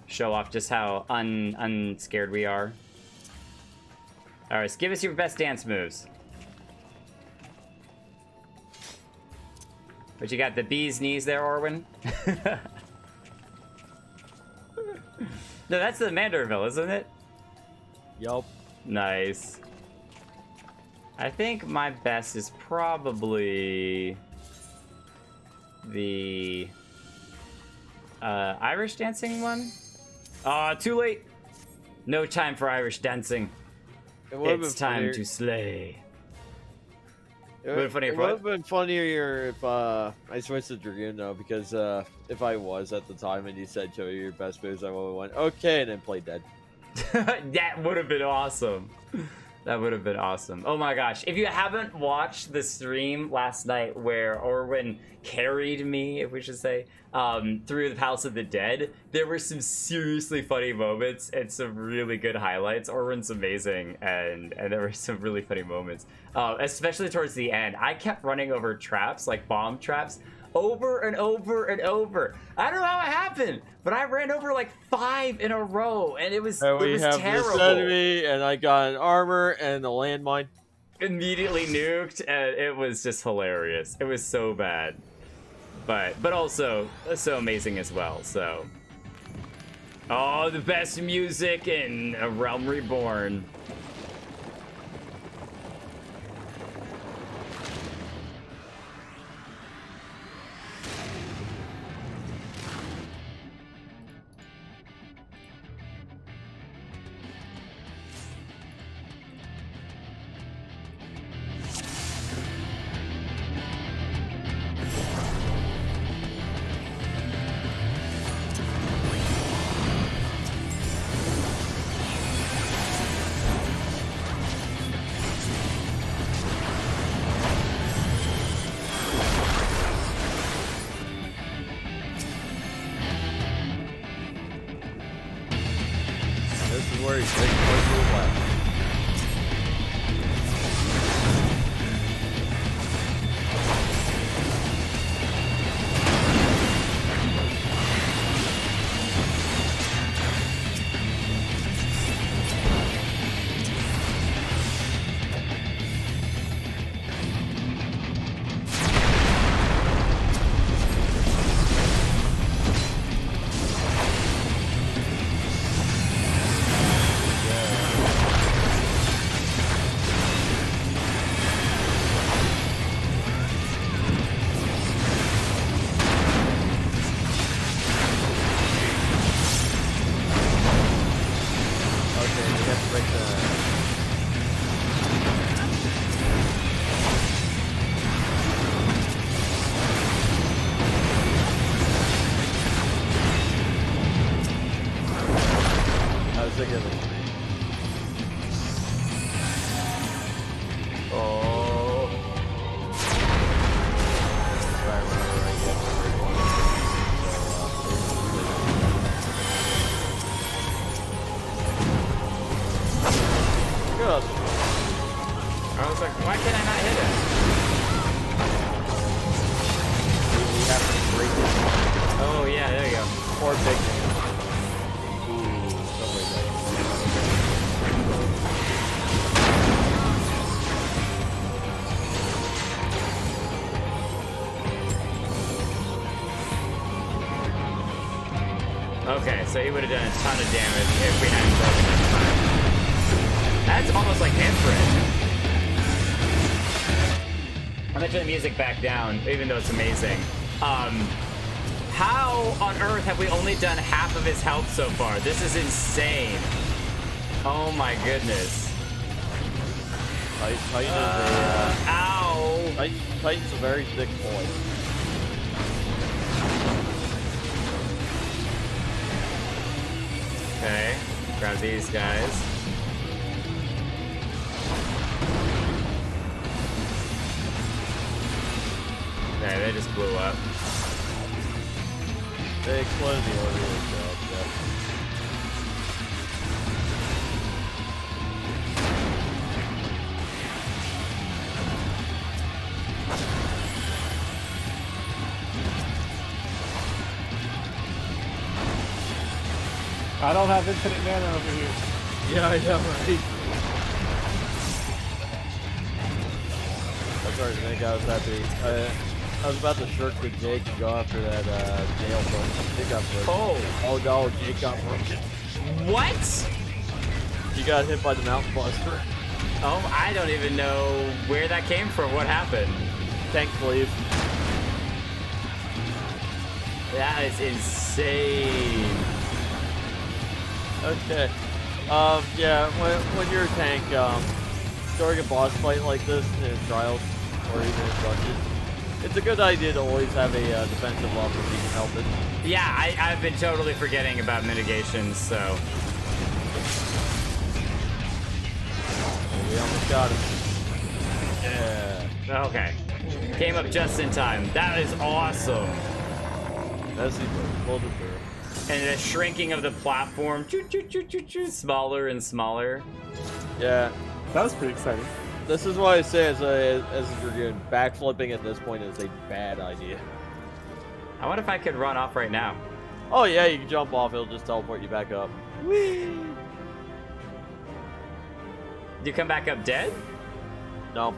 Show off just how unscared we are. All right, so give us your best dance moves. But you got the bee's knees there, Orwin? No, that's the Manderville, isn't it? Yup. Nice. I think my best is probably the Irish dancing one. Too late. No time for Irish dancing. It's time to slay. It would have been funnier if I switched to Dragoon, though, because if I was at the time and you said show you your best moves, I would have went, okay, and then played dead. That would have been awesome. That would have been awesome. Oh my gosh. If you haven't watched the stream last night where Orwin carried me, if we should say, through the Palace of the Dead, there were some seriously funny moments and some really good highlights. Orwin's amazing, and there were some really funny moments, especially towards the end. I kept running over traps, like bomb traps, over and over and over. I don't know how it happened, but I ran over like 5 in a row, and it was terrible. This enemy, and I got an armor and a landmine. Immediately nuked, and it was just hilarious. It was so bad, but also so amazing as well. So, oh, the best music in A Realm Reborn. sick of it. Oh. Good. I was like, why can I not hit it? We have to break it. Oh, yeah, there you go. Or big man. Ooh, something like that. Okay, so he would have done a ton of damage if we hadn't broken this time. That's almost like infinite. I'm gonna turn the music back down, even though it's amazing. How on earth have we only done half of his health so far? This is insane. Oh my goodness. Titan is ow! Titan's a very thick boy. Okay, grab these guys. Okay, they just blew up. They exploded the order of I don't have infinite mana over here. Yeah, I know, right? I'm sorry to think I was happy. I was about to shirk with Jake and go after that nail broken. Jake got broken. Oh no, Jake got broken. What? He got hit by the mountain buster. Oh, I don't even know where that came from. What happened? Thankfully. That is insane. Okay. Yeah, when you're a tank, during a boss fight like this in Trials or even in Dungeons, it's a good idea to always have a defensive buff if you can help it. Yeah, I've been totally forgetting about mitigations, so. We almost got him. Yeah. Okay. Came up just in time. That is awesome. That's the pulled it through. And the shrinking of the platform, smaller and smaller. Yeah. That was pretty exciting. This is why I say as a Dragoon, backflipping at this point is a bad idea. I wonder if I could run off right now. Oh yeah, you can jump off, it'll just teleport you back up. Whee! Do you come back up dead? No.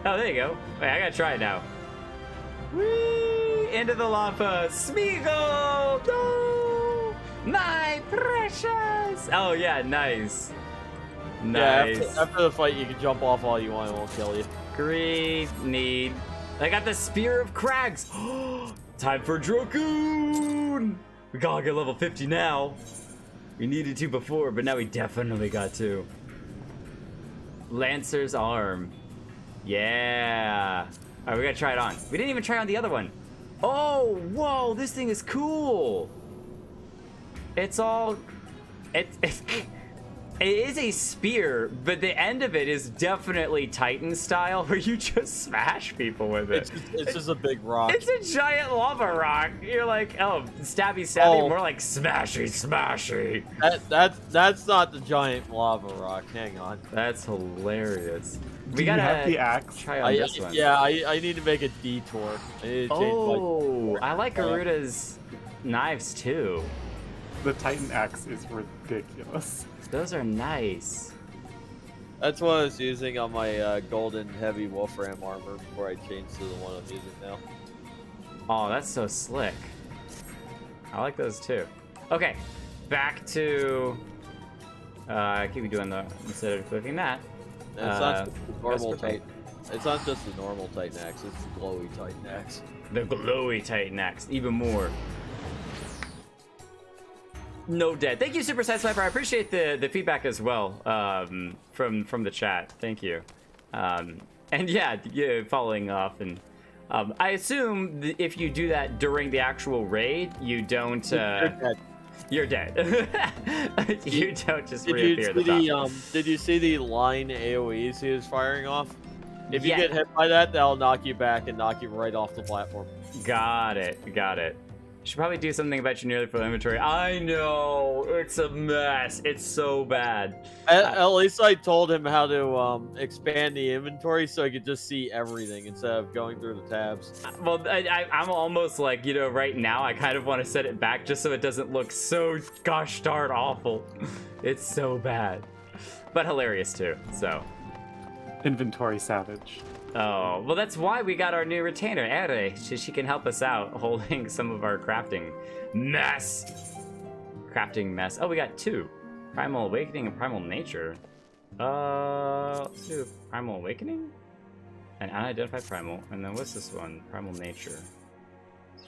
Oh, there you go. Wait, I gotta try it now. Whee! Into the lava. Smeagol! No! My precious! Oh, yeah, nice. Nice. Yeah, after the fight, you can jump off all you want, it won't kill you. Great need. I got the Spear of Crags. Time for Dragoon! We gotta get level 50 now. We needed to before, but now we definitely got to. Lancer's Arm. Yeah. Alright, we gotta try it on. We didn't even try on the other one. Oh, whoa, this thing is cool. It's all... It is a spear, but the end of it is definitely Titan style, where you just smash people with it. It's just a big rock. It's a giant lava rock. You're like, oh, stabby, stabby, more like smashy, smashy. That's not the giant lava rock. Hang on. That's hilarious. We gotta have the axe. Try on this one. Yeah, I need to make a detour. I need to change I like Garuda's knives too. The Titan axe is ridiculous. Those are nice. That's what I was using on my golden heavy Wolfram armor before I changed to the one I'm using now. Oh, that's so slick. I like those too. Okay, back to... keep doing the... Instead of clicking that. And it's not just the normal Titan. It's not just the normal Titan axe, it's the glowy Titan axe. The glowy Titan axe, even more. No dead. Thank you, Super Side Sniper. I appreciate the feedback as well from the chat. Thank you. And yeah, following off. And I assume if you do that during the actual raid, you don't. you're dead. You don't just reappear at the top. Did you see the line AoEs he was firing off? If you Yeah. get hit by that, that'll knock you back and knock you right off the platform. Got it. Should probably do something about your nearly full inventory. I know, it's a mess. It's so bad. At least I told him how to expand the inventory so he could just see everything instead of going through the tabs. Well, I'm almost like, right now I kind of want to set it back just so it doesn't look so gosh darn awful. It's so bad, but hilarious too. So, Inventory savage. oh well, that's why we got our new retainer, Ere. She can help us out holding some of our crafting mess. Oh, we got 2. Primal Awakening and Primal Nature. Let's do Primal Awakening? An unidentified primal. And then what's this one? Primal Nature.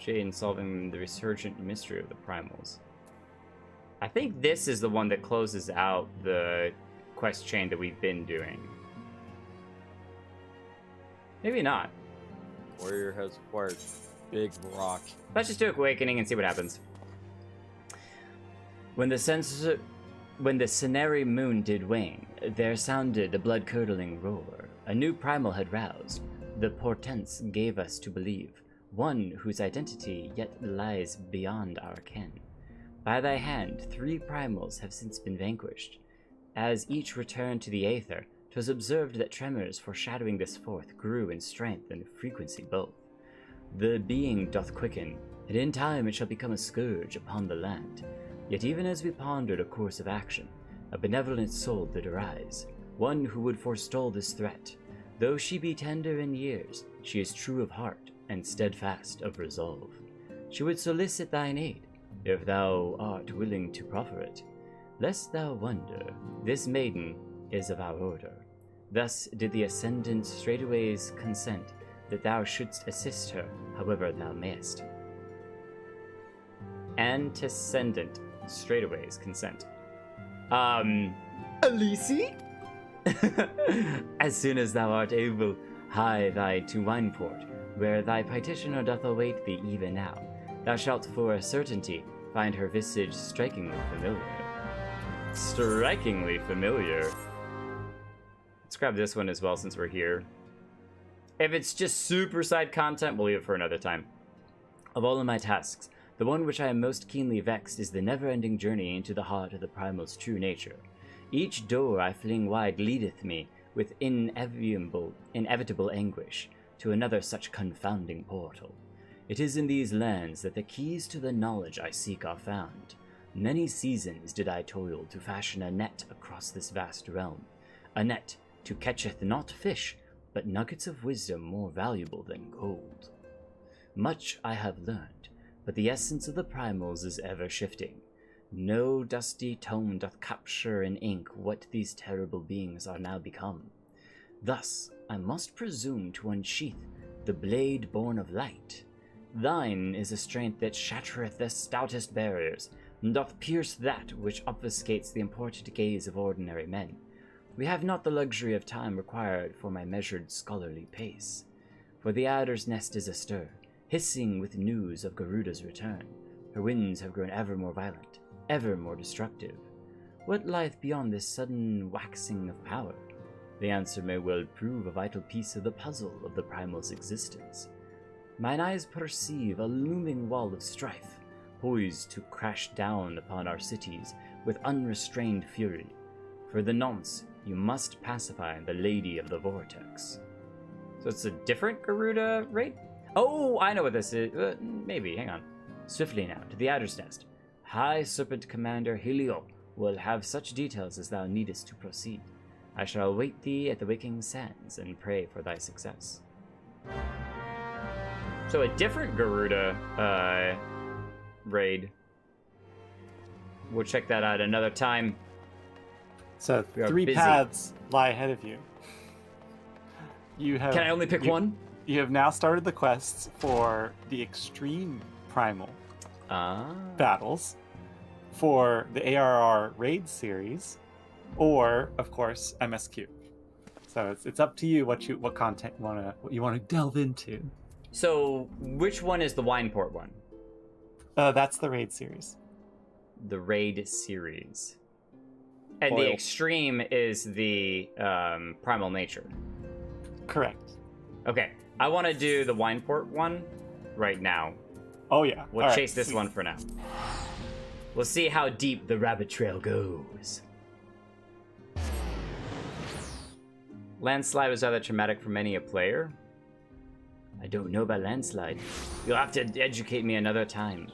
Shade in solving the resurgent mystery of the primals. I think this is the one that closes out the quest chain that we've been doing. Maybe not. Warrior has acquired big rock. Let's just do Awakening and see what happens. When the Cenary moon did wane, there sounded a blood-curdling roar. A new primal had roused. The portents gave us to believe, one whose identity yet lies beyond our ken. By thy hand, 3 primals have since been vanquished. As each returned to the aether, 'twas observed that tremors foreshadowing this forth grew in strength and frequency both. The being doth quicken, and in time it shall become a scourge upon the land. Yet even as we pondered a course of action, a benevolent soul did arise, one who would forestall this threat. Though she be tender in years, she is true of heart and steadfast of resolve. She would solicit thine aid, if thou art willing to proffer it. Lest thou wonder, this maiden is of our order. Thus did the Ascendant straightways consent that thou shouldst assist her, however thou mayest. Antecedent straightaways consent. Elise? As soon as thou art able, hie thy to Wineport, where thy petitioner doth await thee even now. Thou shalt for a certainty find her visage strikingly familiar. Strikingly familiar? Let's grab this one as well since we're here. If it's just super side content, we'll leave it for another time. Of all of my tasks, the one which I am most keenly vexed is the never-ending journey into the heart of the primal's true nature. Each door I fling wide leadeth me, with inevitable anguish, to another such confounding portal. It is in these lands that the keys to the knowledge I seek are found. Many seasons did I toil to fashion a net across this vast realm, a net to catcheth not fish, but nuggets of wisdom more valuable than gold. Much I have learned, but the essence of the primals is ever shifting. No dusty tome doth capture in ink what these terrible beings are now become. Thus I must presume to unsheath the blade born of light. Thine is a strength that shattereth the stoutest barriers, and doth pierce that which obfuscates the important gaze of ordinary men. We have not the luxury of time required for my measured scholarly pace. For the adder's nest is astir, hissing with news of Garuda's return. Her winds have grown ever more violent, ever more destructive. What lieth beyond this sudden waxing of power? The answer may well prove a vital piece of the puzzle of the primal's existence. Mine eyes perceive a looming wall of strife, poised to crash down upon our cities with unrestrained fury. For the nonce, you must pacify the Lady of the Vortex. So it's a different Garuda raid? Oh, I know what this is. Maybe, hang on. Swiftly now, to the Adder's Nest. High Serpent Commander Helio will have such details as thou needest to proceed. I shall await thee at the Waking Sands and pray for thy success. So a different Garuda raid. We'll check that out another time. So We are 3 busy. paths lie ahead of you. Can I only pick one? You have now started the quests for the extreme primal battles, for the ARR raid series, or of course MSQ. So it's up to you what content you want to delve into. So which one is the Wineport one? That's the raid series. the raid series. And Coils. the extreme is the primal nature. Correct. Okay, I want to do the Wineport one right now. Oh yeah. We'll All chase right, this sweet. one for now. We'll see how deep the rabbit trail goes. Landslide was rather traumatic for many a player. I don't know about landslide. You'll have to educate me another time.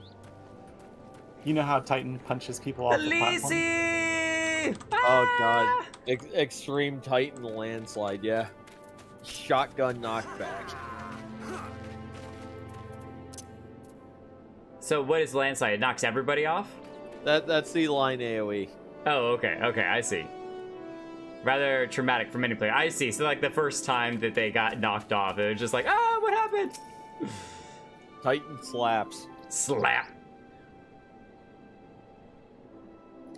You know how Titan punches people off the platform? Elise! Oh god. Extreme Titan landslide, yeah. Shotgun knockback. So what is landslide? It knocks everybody off? That's the line AoE. Oh, okay, I see. Rather traumatic for many players. I see. So like the first time that they got knocked off, it was just like, ah, what happened? Titan slaps. Slap.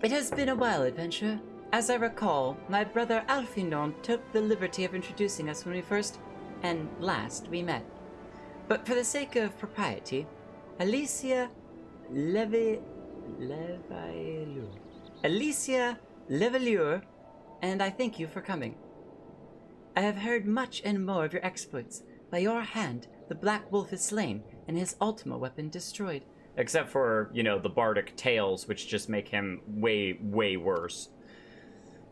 It has been a while, adventurer. As I recall, my brother Alfinon took the liberty of introducing us when we first and last we met. But for the sake of propriety, Alicia Levelure, and I thank you for coming. I have heard much and more of your exploits. By your hand, the Black Wolf is slain, and his Ultima weapon destroyed. Except for, you know, the bardic tales, which just make him way, way worse.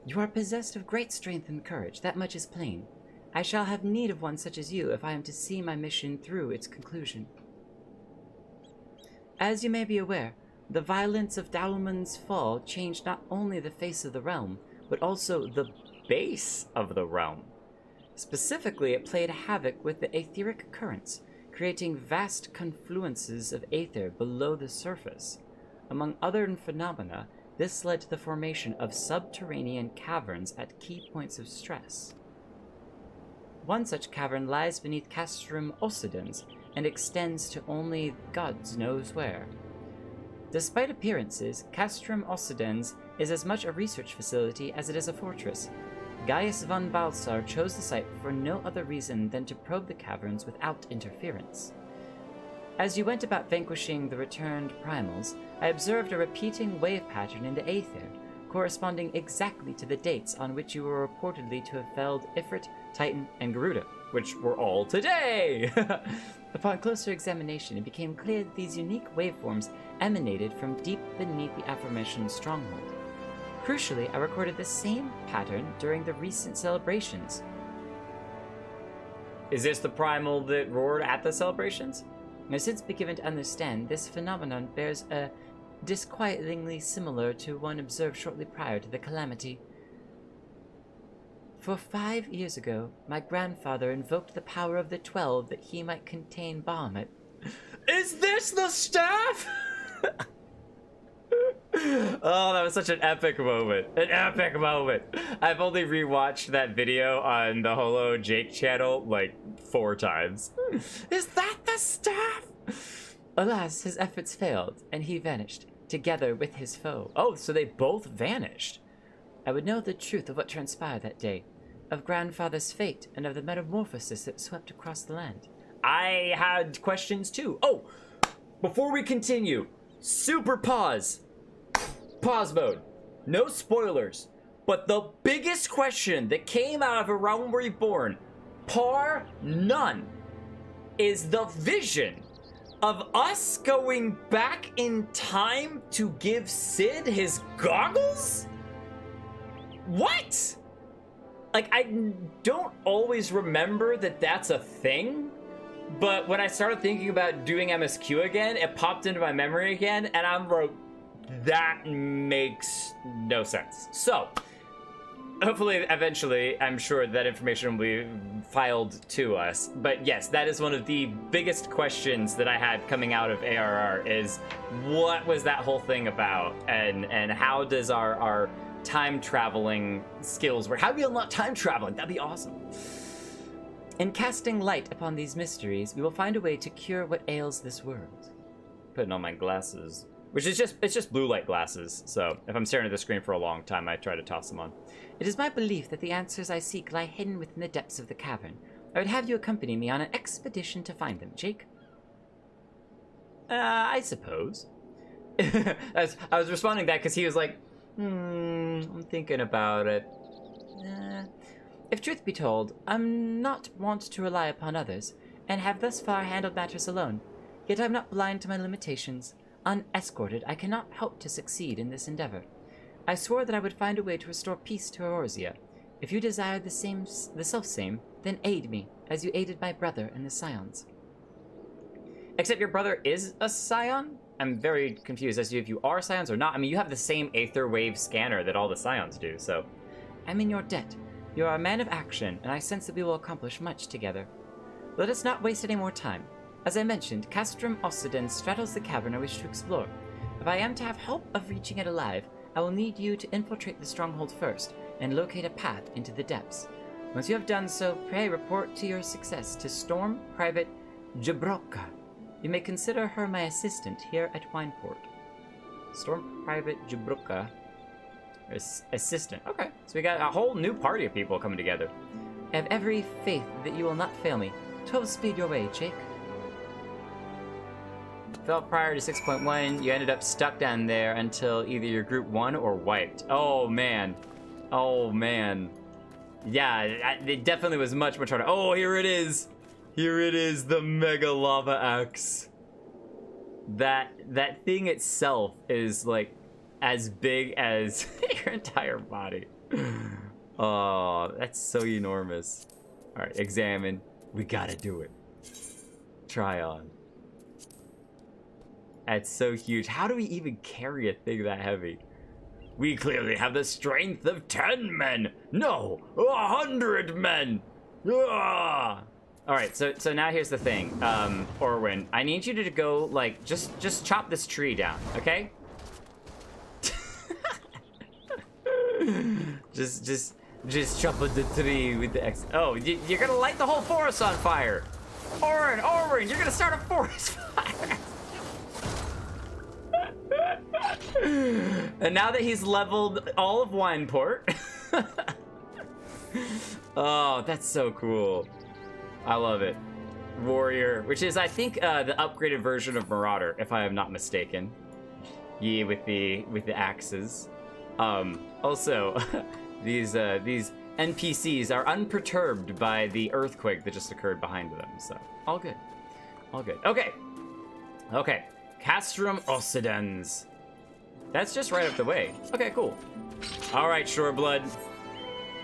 You are possessed of great strength and courage, that much is plain. I shall have need of one such as you if I am to see my mission through its conclusion. As you may be aware, the violence of Daluman's fall changed not only the face of the realm, but also the Base of the realm. Specifically, it played havoc with the etheric currents, creating vast confluences of aether below the surface. Among other phenomena, this led to the formation of subterranean caverns at key points of stress. One such cavern lies beneath Castrum Occidens and extends to only God knows where. Despite appearances, Castrum Occidens is as much a research facility as it is a fortress. Gaius von Balsar chose the site for no other reason than to probe the caverns without interference. As you went about vanquishing the returned Primals, I observed a repeating wave pattern in the aether, corresponding exactly to the dates on which you were reportedly to have felled Ifrit, Titan, and Garuda, which were all today! Upon closer examination, it became clear that these unique waveforms emanated from deep beneath the aforementioned stronghold. Crucially, I recorded the same pattern during the recent celebrations. Is this the primal that roared at the celebrations? I have since been given to understand this phenomenon bears a disquietingly similar to one observed shortly prior to the calamity. For 5 years ago, my grandfather invoked the power of the 12 that he might contain Bahamut. Is this the staff? Oh, that was such an epic moment. An epic moment. I've only rewatched that video on the Holo Jake channel like 4 times. Is that the staff? Alas, his efforts failed, and he vanished, together with his foe. Oh, so they both vanished. I would know the truth of what transpired that day, of grandfather's fate, and of the metamorphosis that swept across the land. I had questions too. Oh, before we continue, super pause. Pause mode. No spoilers. But the biggest question that came out of A Realm Reborn, par none, is the vision of us going back in time to give Sid his goggles? What? Like, I don't always remember that that's a thing, but when I started thinking about doing MSQ again, it popped into my memory again, and I'm like, that makes no sense. So, hopefully, eventually, I'm sure that information will be filed to us. But yes, that is one of the biggest questions that I had coming out of ARR is, what was that whole thing about? And how does our time traveling skills work? How do we unlock time traveling? That'd be awesome. In casting light upon these mysteries, we will find a way to cure what ails this world. Putting on my glasses, which is just blue light glasses. So if I'm staring at the screen for a long time, I try to toss them on. It is my belief that the answers I seek lie hidden within the depths of the cavern. I would have you accompany me on an expedition to find them, Jake. I suppose. As I was responding back because he was like, I'm thinking about it. If truth be told, I'm not wont to rely upon others, and have thus far handled matters alone. Yet I'm not blind to my limitations. Unescorted, I cannot hope to succeed in this endeavor. I swore that I would find a way to restore peace to Eorzea. If you desire the self-same, then aid me, as you aided my brother and the Scions. Except your brother is a Scion? I'm very confused as to if you are Scions or not. I mean, you have the same Aether Wave scanner that all the Scions do, so... I'm in your debt. You are a man of action, and I sense that we will accomplish much together. Let us not waste any more time. As I mentioned, Castrum Occidens straddles the cavern I wish to explore. If I am to have hope of reaching it alive, I will need you to infiltrate the stronghold first, and locate a path into the depths. Once you have done so, pray report to your success to Storm Private Jabroka. You may consider her my assistant here at Wineport. Storm Private Jabroka. Assistant. Okay, so we got a whole new party of people coming together. I have every faith that you will not fail me. 12 speed your way, Jake. Felt prior to 6.1, you ended up stuck down there until either your group won or wiped. Oh man. Oh man. Yeah, it definitely was much harder. Oh, here it is. Here it is, the Mega Lava Axe. That thing itself is like as big as your entire body. Oh, that's so enormous. All right, examine. We gotta do it. Try on. That's so huge. How do we even carry a thing that heavy? We clearly have the strength of 10 men. No, 100 men. Ah! All right, so now here's the thing, Orwin. I need you to go like just chop this tree down, okay? just chop the tree with the X. Oh, you're gonna light the whole forest on fire. Orwin, you're gonna start a forest fire. And now that he's leveled all of Wineport. Oh, that's so cool. I love it. Warrior, which is, I think, the upgraded version of Marauder, if I am not mistaken. Yeah, with the axes. Also, these NPCs are unperturbed by the earthquake that just occurred behind them, so all good. All good. Okay. Castrum Occidens. That's just right up the way. Okay, cool. All right, Shoreblood.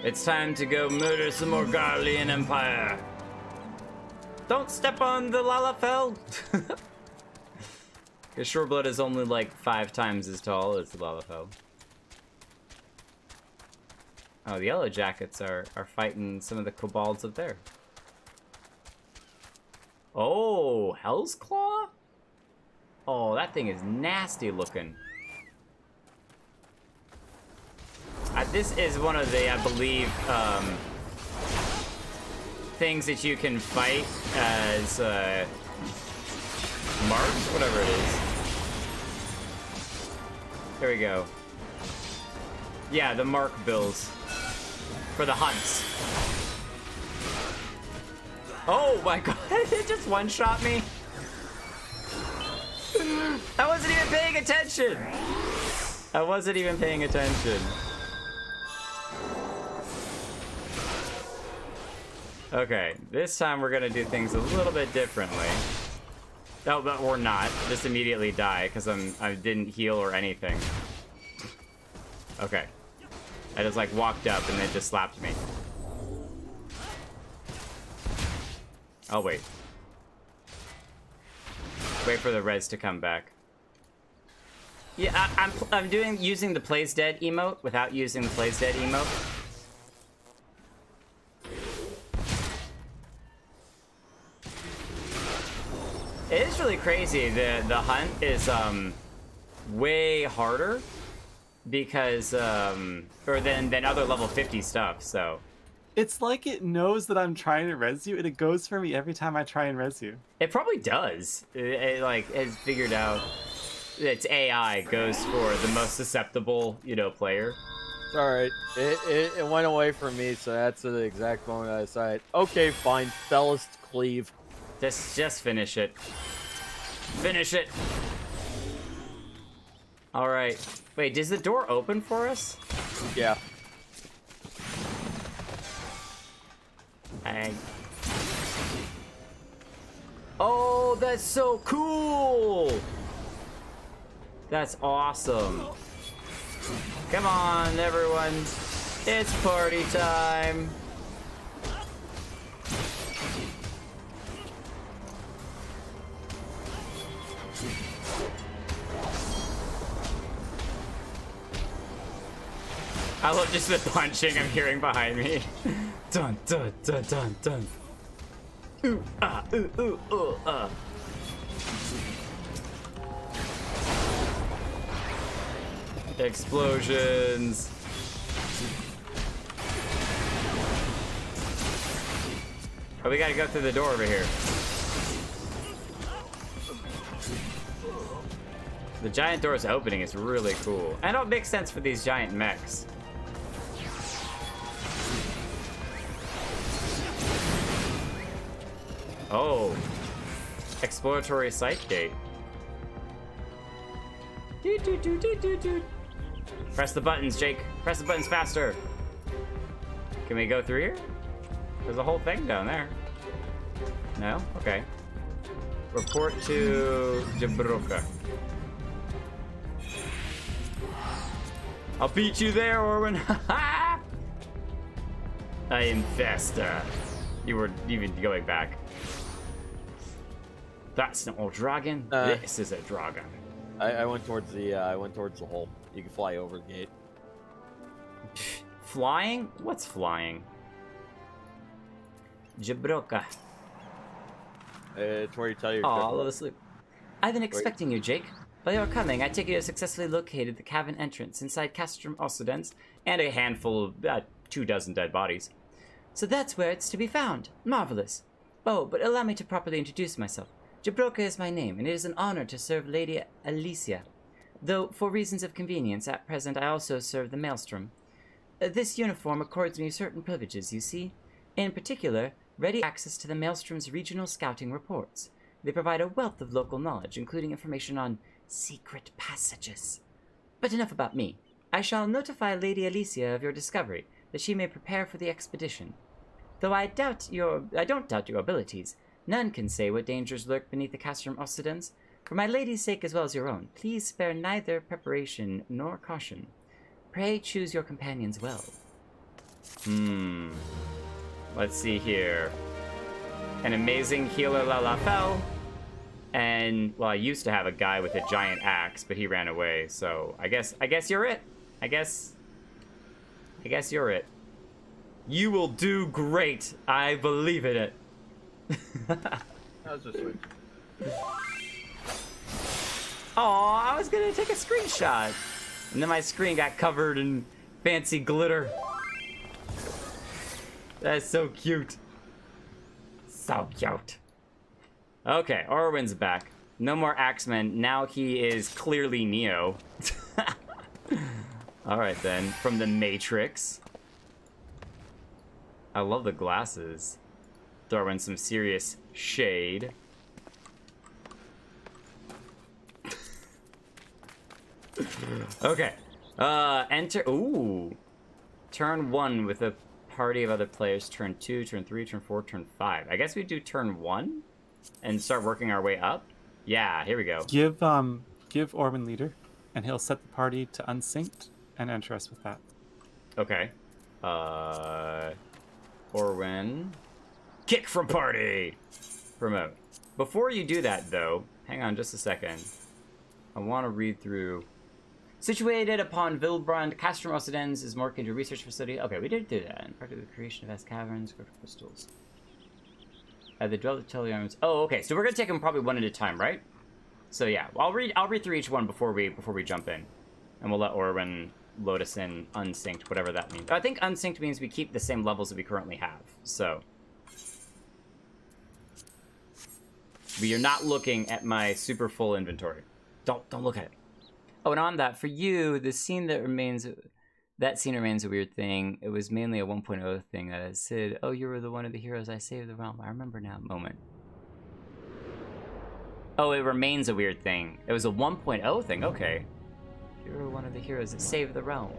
It's time to go murder some more Garlean Empire. Don't step on the Lalafell. Because Shoreblood is only like 5 times as tall as the Lalafell. Oh, the Yellow Jackets are fighting some of the kobolds up there. Oh, Hell's Claw? Oh, that thing is nasty looking. This is one of the, I believe, things that you can fight as marks, whatever it is. There we go. Yeah, the mark bills for the hunts. Oh my god, it just one-shot me. I wasn't even paying attention. I wasn't even paying attention. Okay, this time we're gonna do things a little bit differently. No, but we're not. Just immediately die because I didn't heal or anything. Okay. I just like walked up and then just slapped me. I'll wait. Wait for the res to come back. Yeah, I'm using the plays dead emote without using the plays dead emote. It is really crazy. The hunt is way harder because or than other level 50 stuff. So it's like it knows that I'm trying to res you, and it goes for me every time I try and res you. It probably does. It like has figured out its AI goes for the most susceptible, player. It's all right. It went away from me, so that's the exact moment I decided. Okay, fine. Fellest cleave. Just finish it. Finish it. All right. Wait, does the door open for us? Yeah. Hang. Oh, that's so cool! That's awesome. Come on, everyone. It's party time. I love just the punching I'm hearing behind me. Dun, dun, dun, dun, dun. Ooh, ah, ooh, ooh, ooh, ah. Explosions. Oh, we gotta go through the door over here. The giant door's opening is really cool. And it makes sense for these giant mechs. Oh. Exploratory site gate. Doot, doot, doot, doot, doot, doot. Press the buttons, Jake. Press the buttons faster. Can we go through here? There's a whole thing down there. No? Okay. Report to Jabroka. I'll beat you there, Orwin. I am faster. You were even going back. That's not a dragon. This is a dragon. I went towards the hole. You can fly over the gate. Flying? What's flying? Jabroka. It's where you tell your. Oh, I'll love asleep. I've been expecting you, Jake. By your coming, I take it you have successfully located the cavern entrance inside Castrum Occidens and a handful of 24 dead bodies. So that's where it's to be found. Marvelous. Oh, but allow me to properly introduce myself. Jabroka is my name, and it is an honor to serve Lady Alicia. Though, for reasons of convenience, at present I also serve the Maelstrom. This uniform accords me certain privileges, you see. In particular, ready access to the Maelstrom's regional scouting reports. They provide a wealth of local knowledge, including information on secret passages. But enough about me. I shall notify Lady Alicia of your discovery, that she may prepare for the expedition. Though I don't doubt your abilities. None can say what dangers lurk beneath the Castrum Occidens. For my lady's sake as well as your own, please spare neither preparation nor caution. Pray choose your companions well. Let's see here. An amazing healer Lalafell. And, well, I used to have a guy with a giant axe, but he ran away, so I guess you're it. I guess you're it. You will do great. I believe in it. How's this switch? Aw, I was gonna take a screenshot. And then my screen got covered in fancy glitter. That's so cute. So cute. Okay, Orwin's back. No more Axeman. Now he is clearly Neo. Alright then, from the Matrix. I love the glasses. Throw in some serious shade. Okay. Enter. Ooh. Turn 1 with a party of other players. Turn 2, turn 3, turn 4, turn 5. I guess we do turn 1 and start working our way up. Yeah, here we go. Give Orwin leader, and he'll set the party to unsynced and enter us with that. Okay. Orwin. Kick from party! Promote. Before you do that, though, hang on just a second. I want to read through. Situated upon Vilbrand, Castrum Occidens is more akin to research facility. Okay, we did do that. And part of the creation of vast caverns, crystals. The Dwellateliums. Oh, okay. So we're gonna take them probably one at a time, right? So yeah, I'll read through each one before we jump in, and we'll let Orwin load us in unsynced, whatever that means. I think unsynced means we keep the same levels that we currently have. So. But you're not looking at my super full inventory. Don't look at it. Oh, and on that, for you, the scene that remains a weird thing. It was mainly a 1.0 thing that I said, oh, you were the one of the heroes I saved the realm. I remember now. Moment. Oh, it remains a weird thing. It was a 1.0 thing. Okay. You were one of the heroes that saved the realm.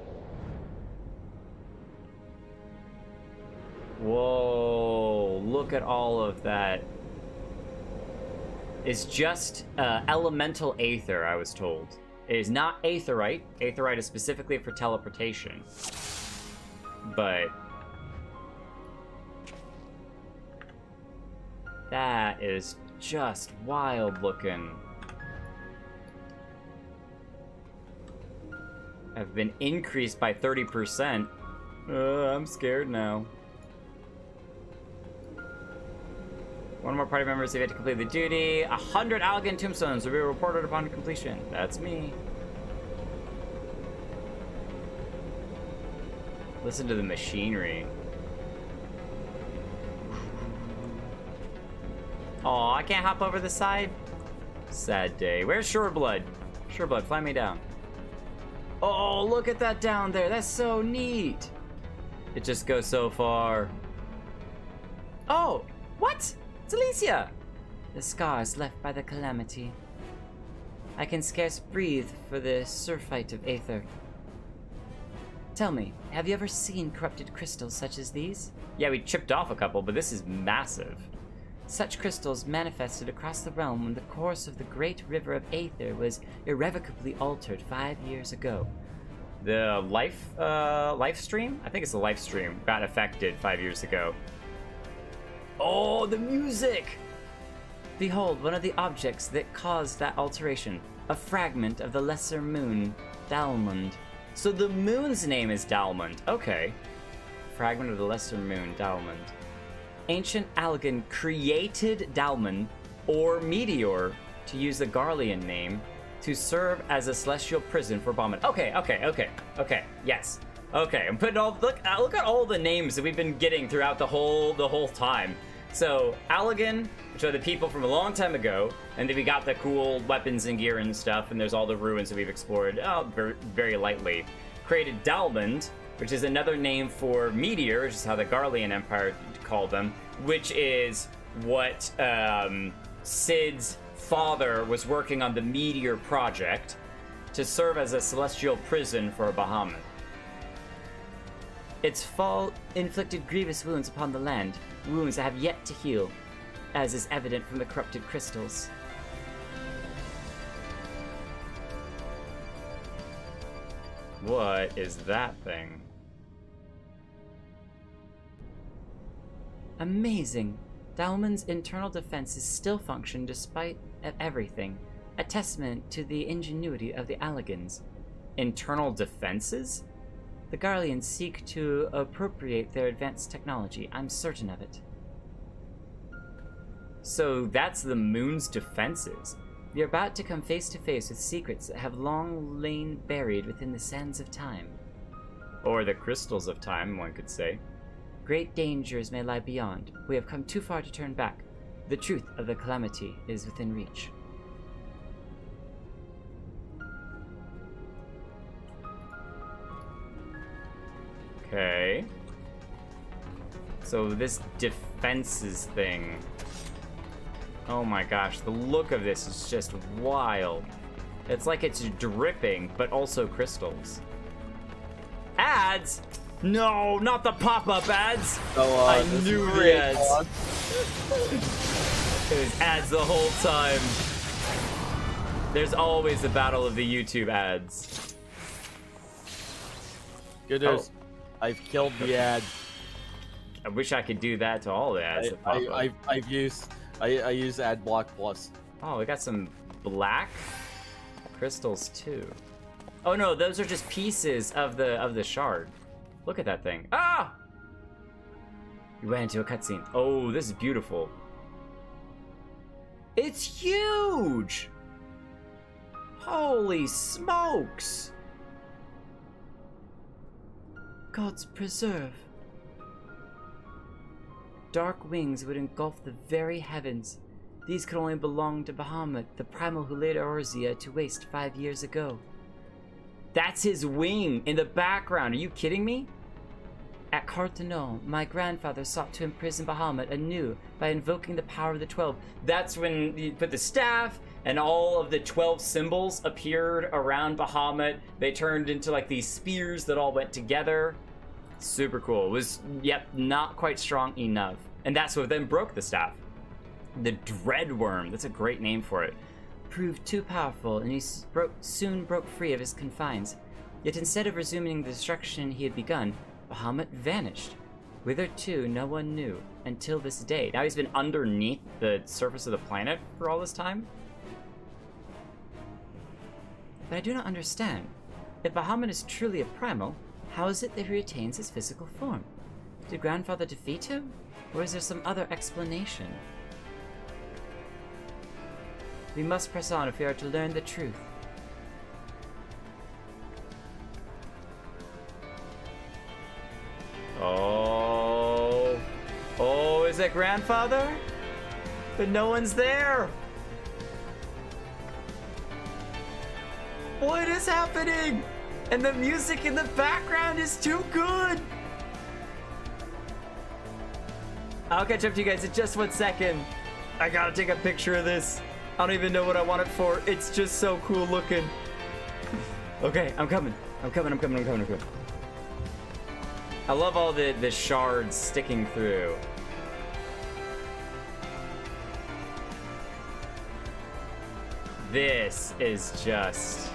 Whoa, look at all of that. It's just elemental aether, I was told. It is not aetherite. Aetherite is specifically for teleportation. But that is just wild looking. Have been increased by 30%. I'm scared now. One more party members have yet to complete the duty. 100 Algan tombstones will be reported upon completion. That's me. Listen to the machinery. Oh, I can't hop over the side? Sad day. Where's Shoreblood? Shoreblood, fly me down. Oh, look at that down there. That's so neat. It just goes so far. Oh, what? It's Alicia! The scars left by the calamity. I can scarce breathe for the surfeit of aether. Tell me, have you ever seen corrupted crystals such as these? Yeah, we chipped off a couple, but this is massive. Such crystals manifested across the realm when the course of the great river of aether was irrevocably altered 5 years ago. The life stream? I think it's the life stream got affected 5 years ago. Oh, the music! Behold, one of the objects that caused that alteration. A fragment of the lesser moon, Dalmund. So the moon's name is Dalmund. Okay. Fragment of the lesser moon, Dalmund. Ancient Algan created Dalmund, or Meteor, to use the Garlean name, to serve as a celestial prison for Bahamut. Okay, yes. Okay, I'm putting all, look at all the names that we've been getting throughout the whole time. So, Allagan, which are the people from a long time ago, and then we got the cool weapons and gear and stuff, and there's all the ruins that we've explored very lightly. Created Dalmund, which is another name for Meteor, which is how the Garlean Empire called them, which is what Sid's father was working on the Meteor project to serve as a celestial prison for Bahamut. Its fall inflicted grievous wounds upon the land, wounds that have yet to heal, as is evident from the corrupted crystals. What is that thing? Amazing! Dalmund's internal defenses still function despite everything, a testament to the ingenuity of the Allagans. Internal defenses? The Garleans seek to appropriate their advanced technology, I'm certain of it. So that's the moon's defenses. You're about to come face to face with secrets that have long lain buried within the sands of time. Or the crystals of time, one could say. Great dangers may lie beyond. We have come too far to turn back. The truth of the calamity is within reach. Okay. So this defenses thing. Oh my gosh, the look of this is just wild. It's like it's dripping, but also crystals. Ads? No, not the pop-up ads! Oh, I knew the ads. It was ads the whole time. There's always the battle of the YouTube ads. Good news. I've killed the ad. I wish I could do that to all the ads that pop up. I use ad block plus. Oh, we got some black crystals too. Oh no, those are just pieces of the shard. Look at that thing. Ah! We went into a cutscene. Oh, this is beautiful. It's huge! Holy smokes! God's preserve. Dark wings would engulf the very heavens. These could only belong to Bahamut, the primal who laid Eorzea to waste 5 years ago. That's his wing in the background. Are you kidding me? At Carthanon, my grandfather sought to imprison Bahamut anew by invoking the power of the 12. That's when you put the staff, and all of the 12 symbols appeared around Bahamut. They turned into like these spears that all went together. Super cool. It was, yep, not quite strong enough. And that's what then broke the staff. The Dreadworm, that's a great name for it, proved too powerful, and he soon broke free of his confines. Yet instead of resuming the destruction he had begun, Bahamut vanished. Whither to, no one knew, until this day. Now he's been underneath the surface of the planet for all this time? But I do not understand. If Bahamut is truly a primal, how is it that he retains his physical form? Did Grandfather defeat him? Or is there some other explanation? We must press on if we are to learn the truth. Oh. Oh, is it Grandfather? But no one's there. What is happening? And the music in the background is too good. I'll catch up to you guys in just 1 second. I gotta take a picture of this. I don't even know what I want it for. It's just so cool looking. Okay, I'm coming. I love all the shards sticking through. This is just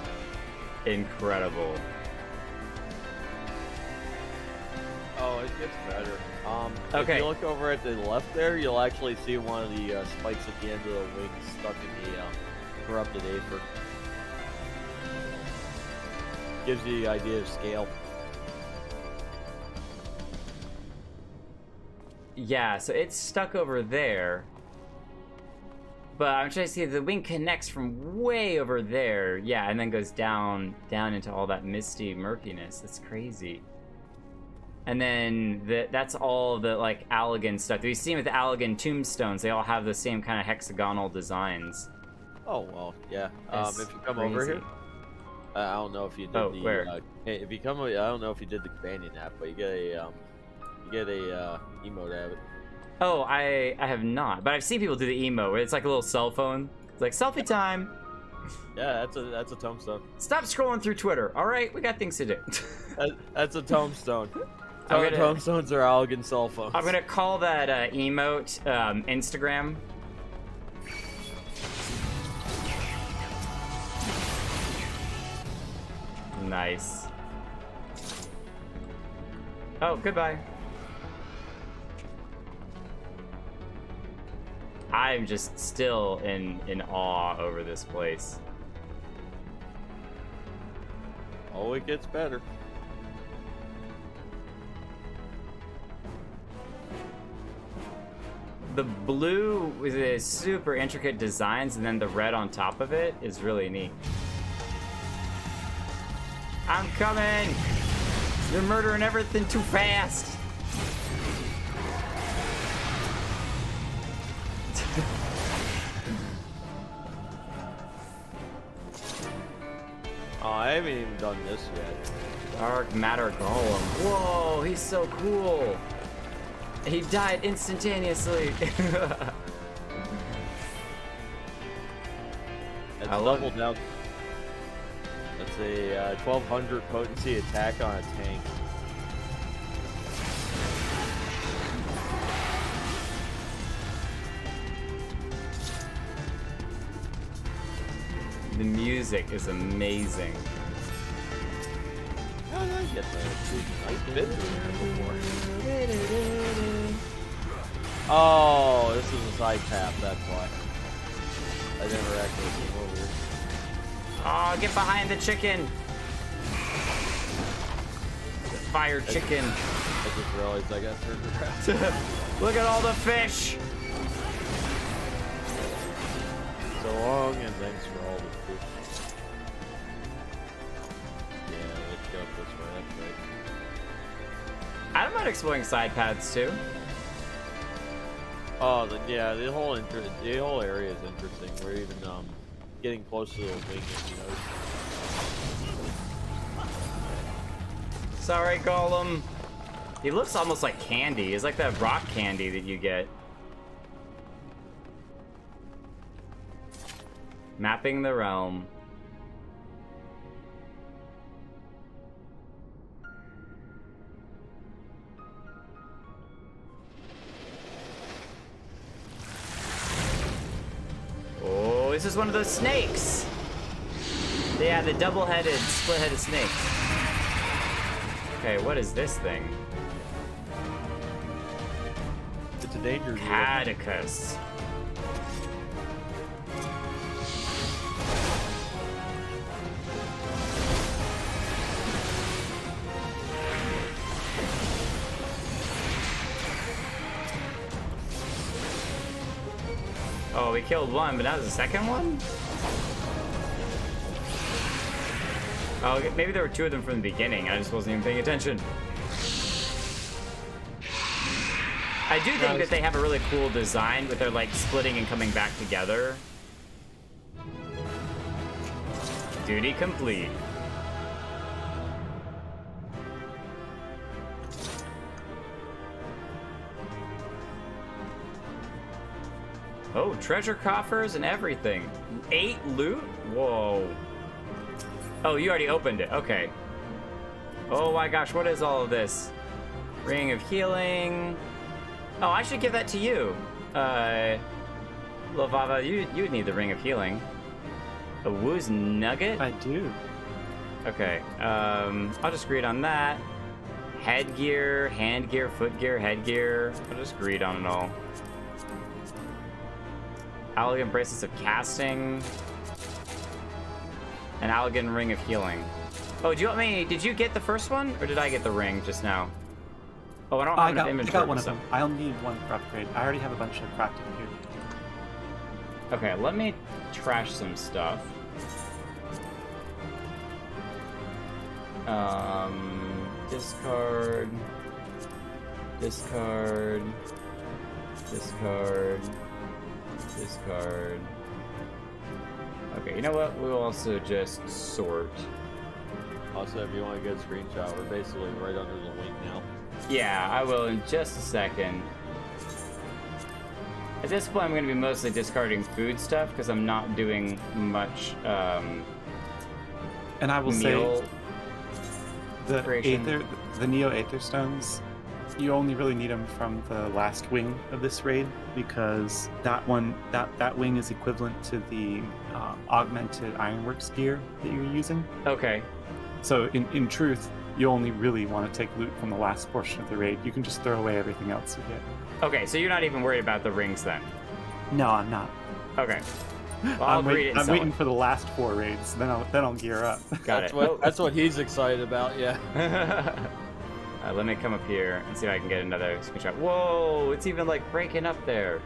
incredible. Oh, it gets better. Okay. If you look over at the left there, you'll actually see one of the spikes at the end of the wing stuck in the corrupted aether. Gives you the idea of scale. Yeah, so it's stuck over there. But I'm trying to see, the wing connects from way over there. Yeah, and then goes down into all that misty murkiness. That's crazy. And then that's all the like Allegan stuff. We've seen with the Allegan tombstones, they all have the same kind of hexagonal designs. Oh well, yeah. That's if you come crazy. over here, I don't know if you did the. Where? If you come, I don't know if you did the companion app, but you get a emote out of it. Oh, I have not, but I've seen people do the emo where it's like a little cell phone. It's like selfie time. Yeah, that's a tombstone. Stop scrolling through Twitter. All right, we got things to do. That's a tombstone. gonna- Tombstones are Allegan cell phones. I'm gonna call that emote Instagram. Nice. Oh, goodbye. I'm just still in awe over this place. Oh, it gets better. The blue with the super intricate designs and then the red on top of it is really neat. I'm coming! You're murdering everything too fast! Oh, I haven't even done this yet. Dark Matter Golem. Whoa, he's so cool! He died instantaneously. It's I love doubled down. That's a 1200 potency attack on a tank. The music is amazing. How did I get that? I've been through here before. Oh, this is a side path, that's why. I never actually came over here. Oh, get behind the chicken! The fire chicken. I just realized I got turned around. Look at all the fish! So long, and thanks for all the fish. Yeah, let's go this way, that's right. I don't mind exploring side paths too. Oh, yeah, the whole area is interesting. We're even getting close to the wing, you know. Sorry, Golem. He looks almost like candy. He's like that rock candy that you get. Mapping the realm. Oh, this is one of those snakes. Yeah, the double-headed, split-headed snakes. Okay, what is this thing? It's a danger zone. Catechus. Oh, we killed one, but that was the second one? Oh, maybe there were two of them from the beginning. I just wasn't even paying attention. I do think that they have a really cool design with their like splitting and coming back together. Duty complete. Oh, treasure coffers and everything. 8 loot? Whoa. Oh, you already opened it. Okay. Oh my gosh, what is all of this? Ring of healing. Oh, I should give that to you. Lovava, you need the ring of healing. A Woo's nugget? I do. Okay, I'll just greed on that. Headgear, handgear, footgear, headgear. I'll just greed on it all. Allegan bracelets of casting. An Allegan ring of healing. Oh, do you want me? Did you get the first one, or did I get the ring just now? Oh, I don't have enough inventory. I got one of them. I'll need one for upgrade. I already have a bunch of crafted here. Okay, let me trash some stuff. Discard. Discard. Discard. Discard. Okay, you know what? We'll also just sort. Also, if you want a good screenshot, we're basically right under the wing now. Yeah, I will in just a second. At this point, I'm going to be mostly discarding food stuff because I'm not doing much and I will meal say the creation. the Neo Aether Stones, you only really need them from the last wing of this raid because that wing is equivalent to the augmented Ironworks gear that you're using. Okay. So in truth, you only really want to take loot from the last portion of the raid. You can just throw away everything else you get. Okay, so you're not even worried about the rings then? No, I'm not. Okay. Well, I'll read it and I'm sell waiting it. for the last 4 raids, then I'll gear up. Got it. That's what he's excited about, yeah. Let me come up here and see if I can get another screenshot. Whoa, it's even like breaking up there.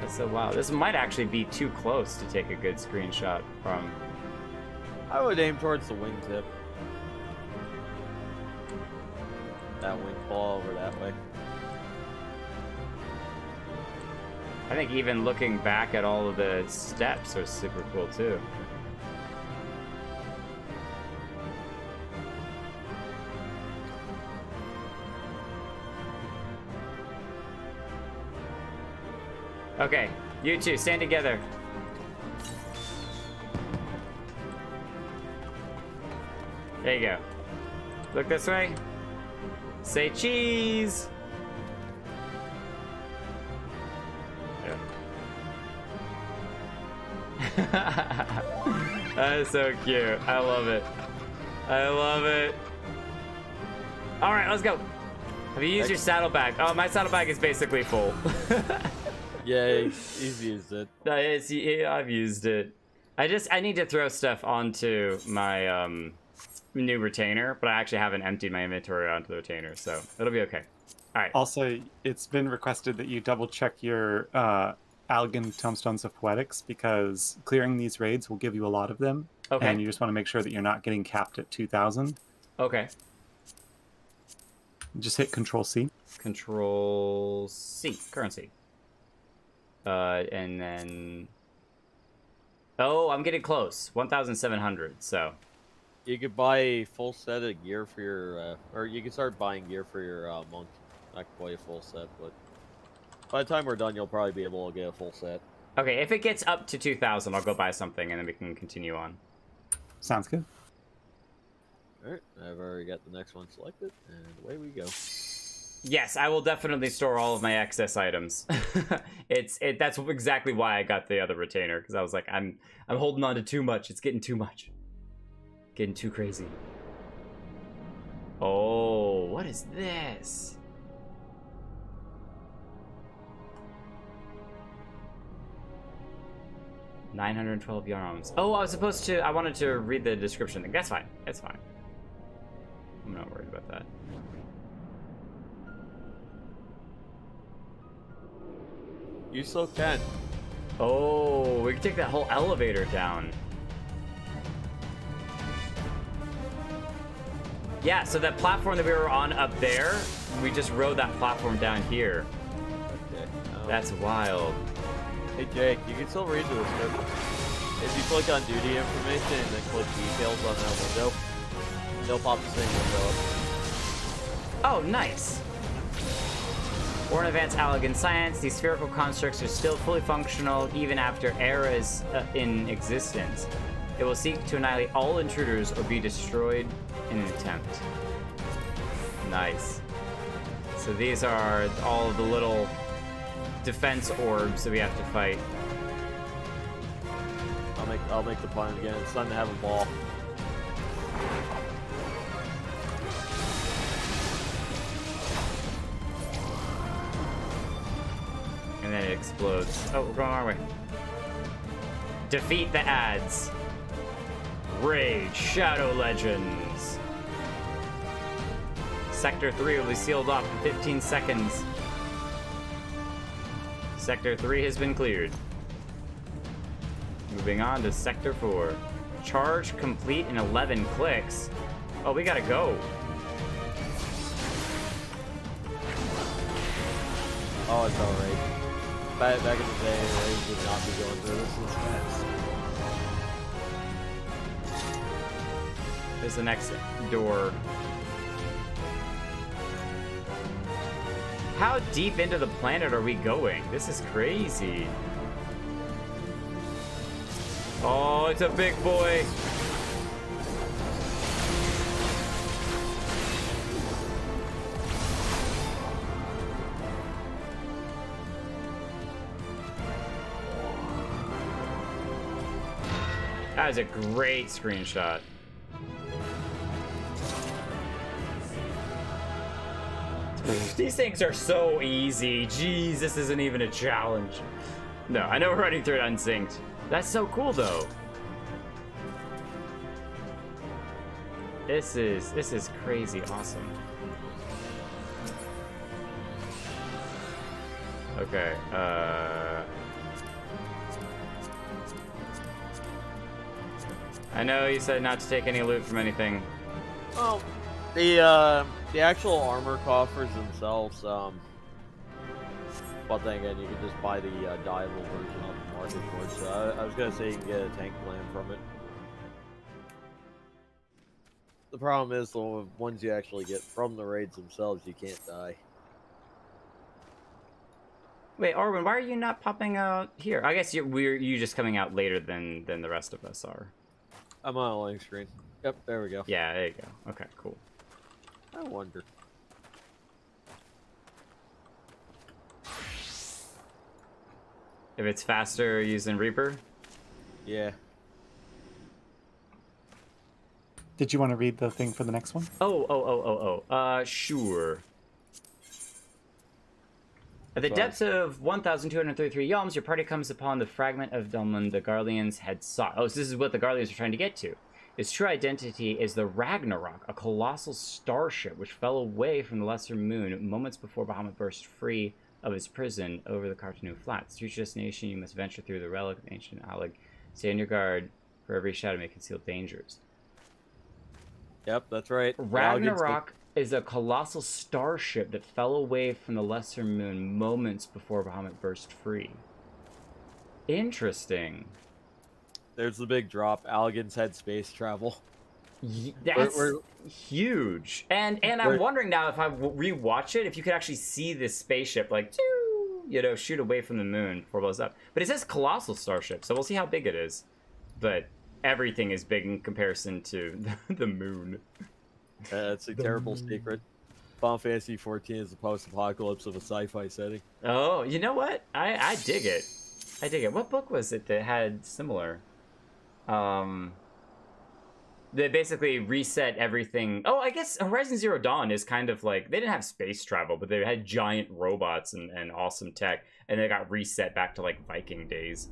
That's so wild. This might actually be too close to take a good screenshot from. I would aim towards the wingtip. That wing fall over that way. I think even looking back at all of the steps are super cool too. Okay, you two, stand together. There you go. Look this way. Say cheese! That is so cute. I love it. I love it. All right, let's go. Have you used your saddlebag? Oh, my saddlebag is basically full. Yeah, he's used it. I've used it. I need to throw stuff onto my new retainer, but I actually haven't emptied my inventory onto the retainer, so it'll be okay. All right. Also, it's been requested that you double check your Allegan Tomestones of Poetics because clearing these raids will give you a lot of them. Okay. And you just want to make sure that you're not getting capped at 2,000. Okay. Just hit Control-C. Control-C. Currency. And then... Oh, I'm getting close. 1,700, so... You could buy a full set of gear for your... or you can start buying gear for your monk. Not quite a full set, but... By the time we're done, you'll probably be able to get a full set. Okay, if it gets up to 2,000, I'll go buy something, and then we can continue on. Sounds good. Alright, I've already got the next one selected, and away we go. Yes, I will definitely store all of my excess items. That's exactly why I got the other retainer, because I was like, I'm holding on to too much. It's getting too much. Getting too crazy. Oh, what is this? $912 yarms. Oh, I wanted to read the description thing. That's fine. That's fine. I'm not worried about that. You still can. Oh, we can take that whole elevator down. Yeah, so that platform that we were on up there, we just rode that platform down here. Okay. That's wild. Hey Jake, you can still read the description. If you click on duty information and then click details on that window, they'll pop the same window up. Oh, nice. Or in advanced elegant science, these spherical constructs are still fully functional even after eras in existence. It will seek to annihilate all intruders or be destroyed in an attempt. Nice. So these are all of the little defense orbs that we have to fight. I'll make the pun again. It's time to have a ball. And then it explodes. Oh, we're going our way. Defeat the ads. Rage Shadow Legends. Sector 3 will be sealed off in 15 seconds. Sector 3 has been cleared. Moving on to Sector 4. Charge complete in 11 clicks. Oh, we gotta go. Oh, it's alright. Back in the day, they would not be going through this fast. There's the next door. How deep into the planet are we going? This is crazy. Oh, it's a big boy. That is a great screenshot. These things are so easy. Jeez, this isn't even a challenge. No, I know we're running through it unsynced. That's so cool, though. This is crazy awesome. Okay, I know you said not to take any loot from anything. Well, the actual armor coffers themselves, but then again, you can just buy the dyeable version off the market for it. So I was gonna say you can get a tank plan from it. The problem is the ones you actually get from the raids themselves, you can't dye. Wait, Arwen, why are you not popping out here? I guess you just coming out later than the rest of us are. I'm on a loading screen. Yep, there we go. Yeah, there you go. Okay, cool. I wonder. If it's faster using Reaper? Yeah. Did you want to read the thing for the next one? Sure. At the depths of 1,233 yalms, your party comes upon the fragment of Delmund the Garleans had sought. Oh, so this is what the Garleans are trying to get to. Its true identity is the Ragnarok, a colossal starship which fell away from the Lesser Moon moments before Bahamut burst free of its prison over the Cartanu Flats. To reach your destination, you must venture through the relic of ancient Alleg. Stay on your guard, for every shadow may conceal dangers. Yep, that's right. Ragnarok is a colossal starship that fell away from the Lesser Moon moments before Bahamut burst free. Interesting. There's the big drop. Allegan's had space travel. That's huge. And I'm wondering now if I rewatch it, if you could actually see this spaceship like you know, shoot away from the moon before it blows up. But it says colossal starship, so we'll see how big it is. But everything is big in comparison to the moon. That's a terrible secret. Final Fantasy XIV is the post-apocalypse of a sci-fi setting. Oh, you know what? I dig it. I dig it. What book was it that had similar? They basically reset everything. Oh, I guess Horizon Zero Dawn is kind of like, they didn't have space travel, but they had giant robots and awesome tech, and they got reset back to like Viking days.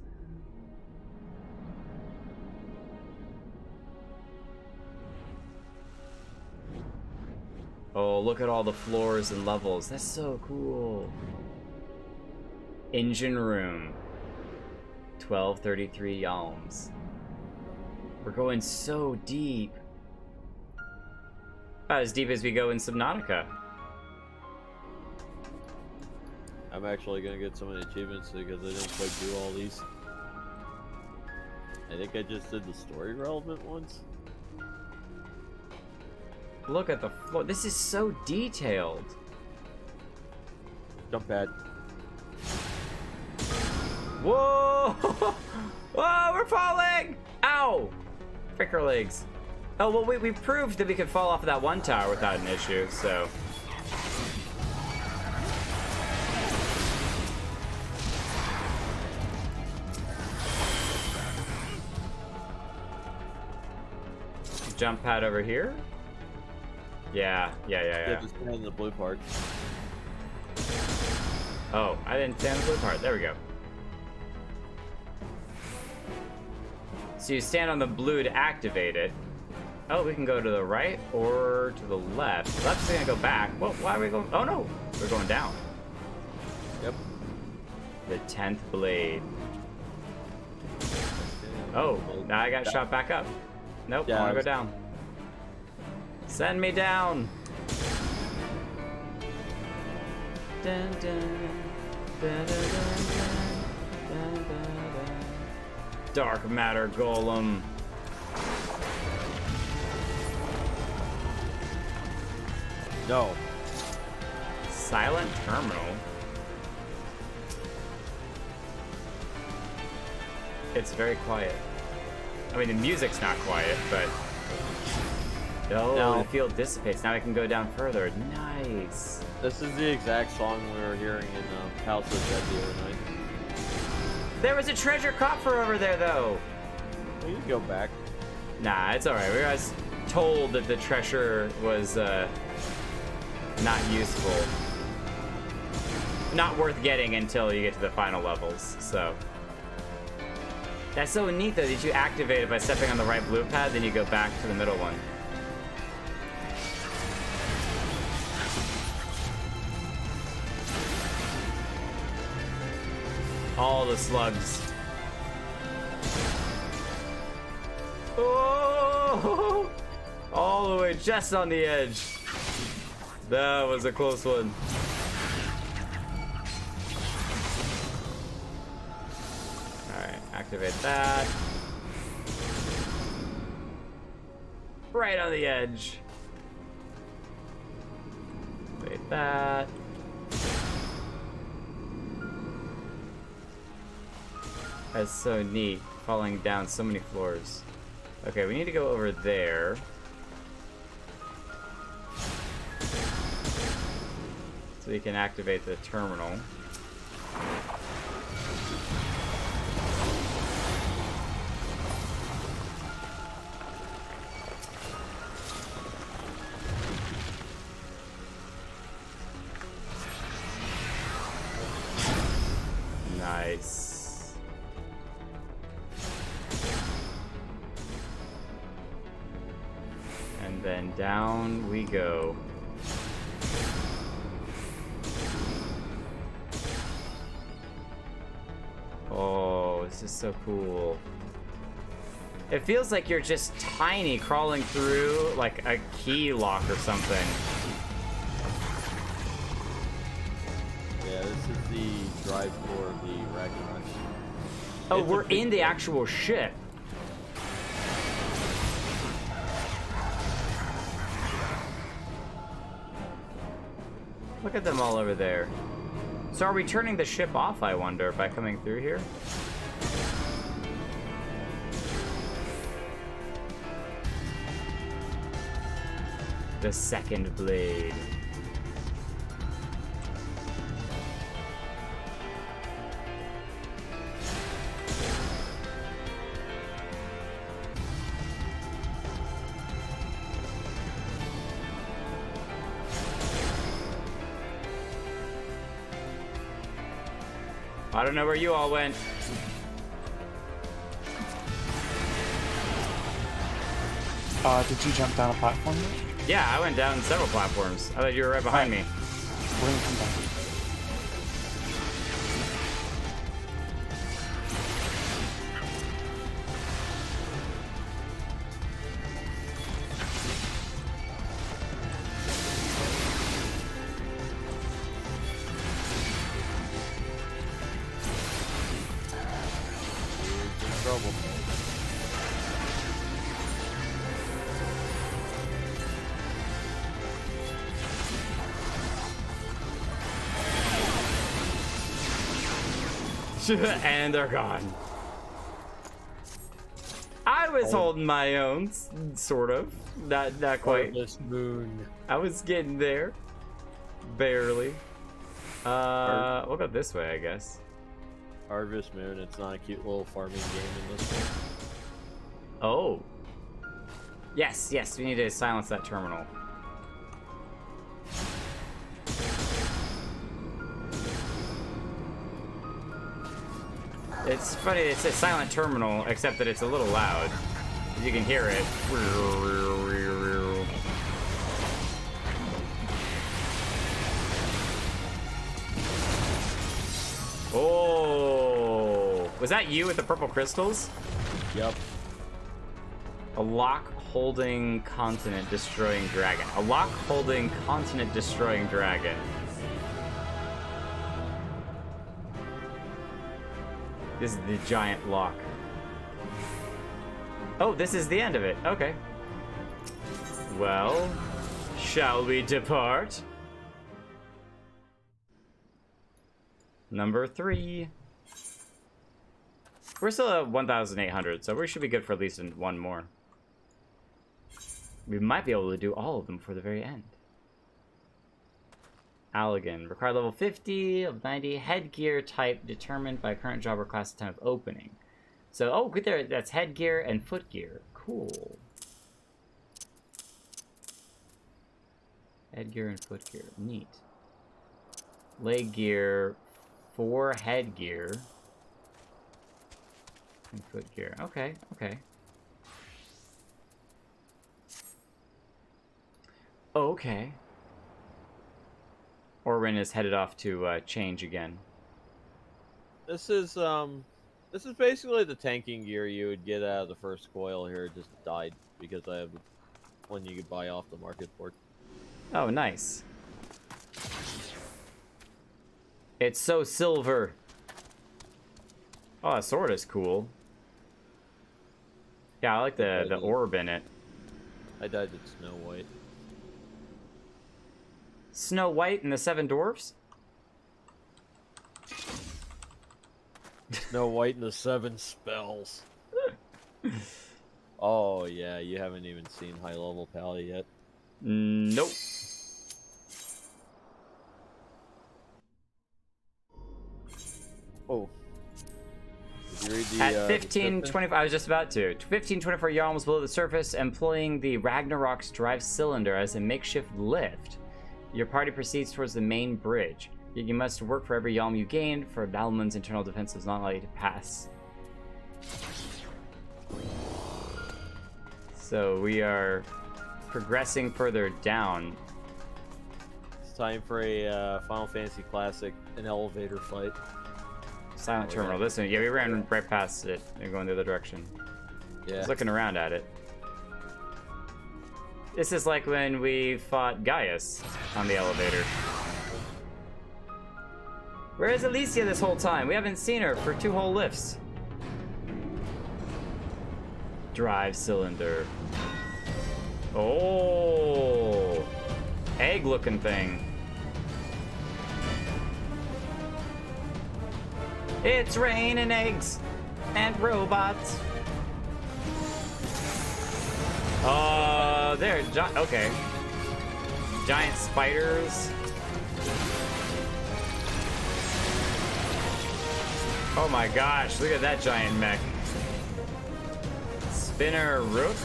Oh, look at all the floors and levels. That's so cool. Engine room. 1233 yalms. We're going so deep. About as deep as we go in Subnautica. I'm actually gonna get some of the achievements because I didn't quite do all these. I think I just did the story relevant ones. Look at the floor. This is so detailed. Jump pad. Whoa! Whoa, we're falling! Ow! Frick our legs. Oh, well, we proved that we could fall off of that one tower without an issue, so... Jump pad over here? Yeah. Just stand in the blue part. Oh, I didn't stand in the blue part. There we go. So you stand on the blue to activate it. Oh, we can go to the right or to the left. Left's gonna go back. Well, why are we going? Oh no, we're going down. Yep. The 10th blade. Oh, now I got shot back up. Nope, Yeah, I wanna go down. Send me down. Dun, dun, dun, dun, dun, dun, dun. Dark matter golem. No. Silent terminal. It's very quiet. I mean, the music's not quiet, but... Oh, No. the field dissipates. Now I can go down further. Nice. This is the exact song we were hearing in House of Dead the other night. There was a treasure coffer over there, though. We can go back. Nah, it's alright. We guys told that the treasure was not useful. Not worth getting until you get to the final levels, so. That's so neat, though, that you activate it by stepping on the right blue pad, then you go back to the middle one. All the slugs. Oh! All the way just on the edge. That was a close one. Alright, activate that. Right on the edge. Activate that. That's so neat, falling down so many floors. Okay, we need to go over there. So we can activate the terminal. Nice. And then down we go. Oh, this is so cool. It feels like you're just tiny crawling through like a key lock or something. Yeah, this is the drive for the Ragnarok. Oh, It's a we're big in the thing. actual ship. Look at them all over there. So are we turning the ship off, I wonder, by coming through here? The second blade. I don't know where you all went. Did you jump down a platform? Yeah, I went down several platforms. I thought you were right behind me. We're gonna come back. Trouble. And they're gone. I was holding my own, sort of. Not quite. Harvest Moon. I was getting there. Barely. We'll go this way, I guess. Harvest Moon. It's not a cute little farming game in this one. Oh. Yes, we need to silence that terminal. It's funny, it's a silent terminal, except that it's a little loud. You can hear it. Oh, was that you with the purple crystals? Yep. A lock holding continent destroying dragon. A lock holding continent destroying dragon. This is the giant lock. Oh, this is the end of it. Okay. Well, shall we depart? Number 3. We're still at 1,800, so we should be good for at least one more. We might be able to do all of them for the very end. Allegan. Required level 50 of 90. Headgear type determined by current job or class at time of opening. So, oh, good there. That's headgear and footgear. Cool. Headgear and footgear. Neat. Leg gear for headgear and footgear. Okay, okay. Okay. Orwin is headed off to change again. This is basically the tanking gear you would get out of the first coil here. It just died because I have one you could buy off the market for. Oh, nice. It's so silver. Oh, that sword is cool. Yeah, I like the orb in it. I died with Snow White. Snow White and the Seven Dwarfs? Snow White and the 7 spells. Oh yeah, you haven't even seen High Level Pally yet. Nope. Oh. Did you read the, At 1524, I was just about to. 1524 yalms below the surface, employing the Ragnarok's drive cylinder as a makeshift lift. Your party proceeds towards the main bridge. Yet you must work for every yalm you gain, for Balmun's internal defense does not allow you to pass. So we are progressing further down. It's time for a Final Fantasy Classic, an elevator fight. Silent terminal. Listen, yeah, we ran right past it and going the other direction. Yeah. I was looking around at it. This is like when we fought Gaius on the elevator. Where is Alicia this whole time? We haven't seen her for 2 whole lifts. Drive cylinder. Oh, egg-looking thing. It's raining eggs and robots. There, okay. Giant spiders. Oh my gosh, look at that giant mech. Spinner rook.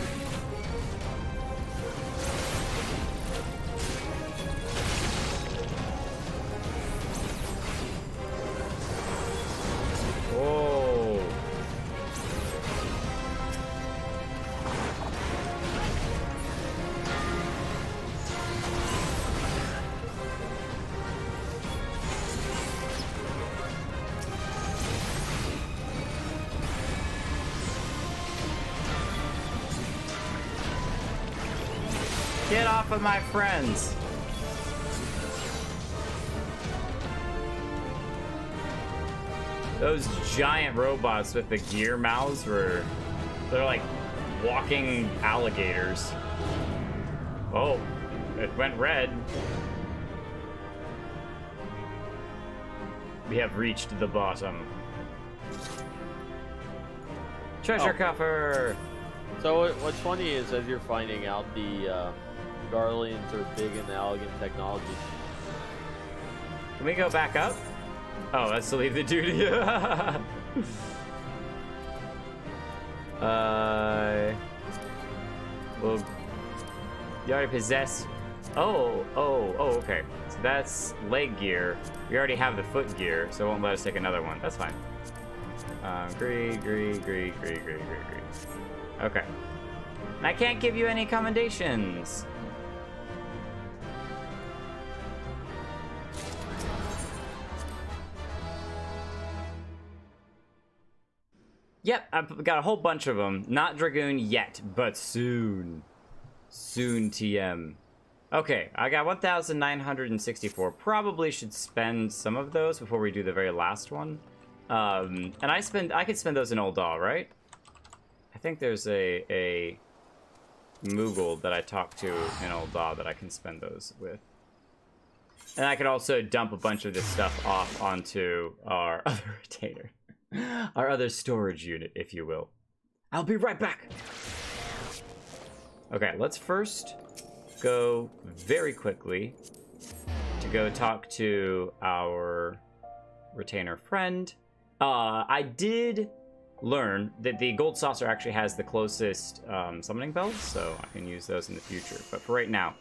Whoa. Get off of my friends. Those giant robots with the gear mouths they're like walking alligators. Oh, it went red. We have reached the bottom. Treasure coffer! So what's funny is as you're finding out the Garleans are big in the elegant technology. Can we go back up? Oh, that's to leave the duty. Well, you already possess. Oh, okay. So that's leg gear. We already have the foot gear, so it won't let us take another one. That's fine. Agree. Okay. And I can't give you any commendations. Yep, I've got a whole bunch of them. Not Dragoon yet, but soon. Soon, TM. Okay, I got 1,964. Probably should spend some of those before we do the very last one. And I could spend those in Ul'dah, right? I think there's a Moogle that I talked to in Ul'dah that I can spend those with. And I could also dump a bunch of this stuff off onto our other retainer. Our other storage unit, if you will. I'll be right back. Okay, let's first go very quickly to go talk to our retainer friend. I did learn that the gold saucer actually has the closest summoning bells, so I can use those in the future. But for right now,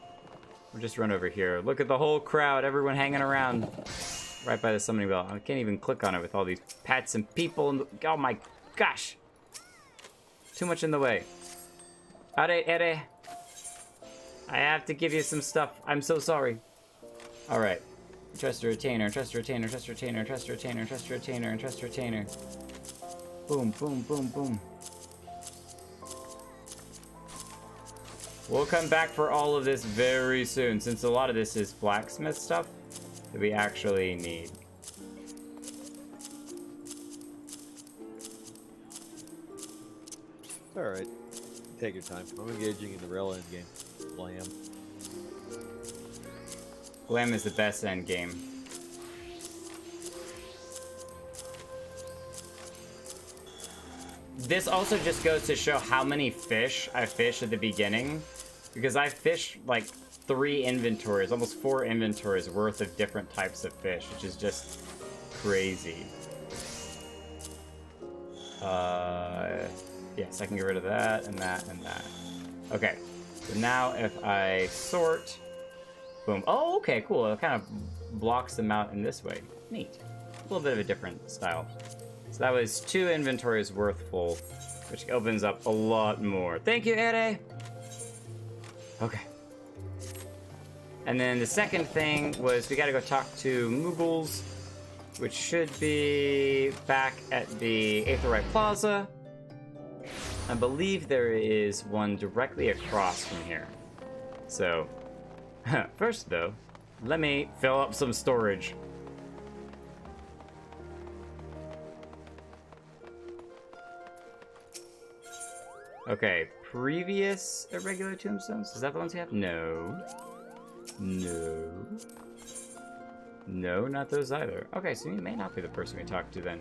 we'll just run over here. Look at the whole crowd, everyone hanging around. Right by the summoning bell. I can't even click on it with all these pets and people. Oh my gosh. Too much in the way. Ere. I have to give you some stuff. I'm so sorry. Alright. Trust a retainer, trust a retainer, trust a retainer, trust a retainer, trust a retainer, and trust a retainer. Boom, boom, boom, boom. We'll come back for all of this very soon, since a lot of this is blacksmith stuff that we actually need. Alright. Take your time. I'm engaging in the real end game. Blam. Blam is the best end game. This also just goes to show how many fish I fish at the beginning, because I fish like 3 inventories, almost 4 inventories worth of different types of fish, which is just crazy. Yes, I can get rid of that and that and that. Okay, so now if I sort, boom. Oh, okay, cool. It kind of blocks them out in this way. Neat. A little bit of a different style. So that was 2 inventories worth full, which opens up a lot more. Thank you, Ere. Okay. And then the second thing was we gotta go talk to Moogles, which should be back at the Aetherite Plaza. I believe there is one directly across from here. So, first though, let me fill up some storage. Okay, previous irregular tombstones? Is that the ones we have? No. No. No, not those either. Okay, so he may not be the person we talked to then.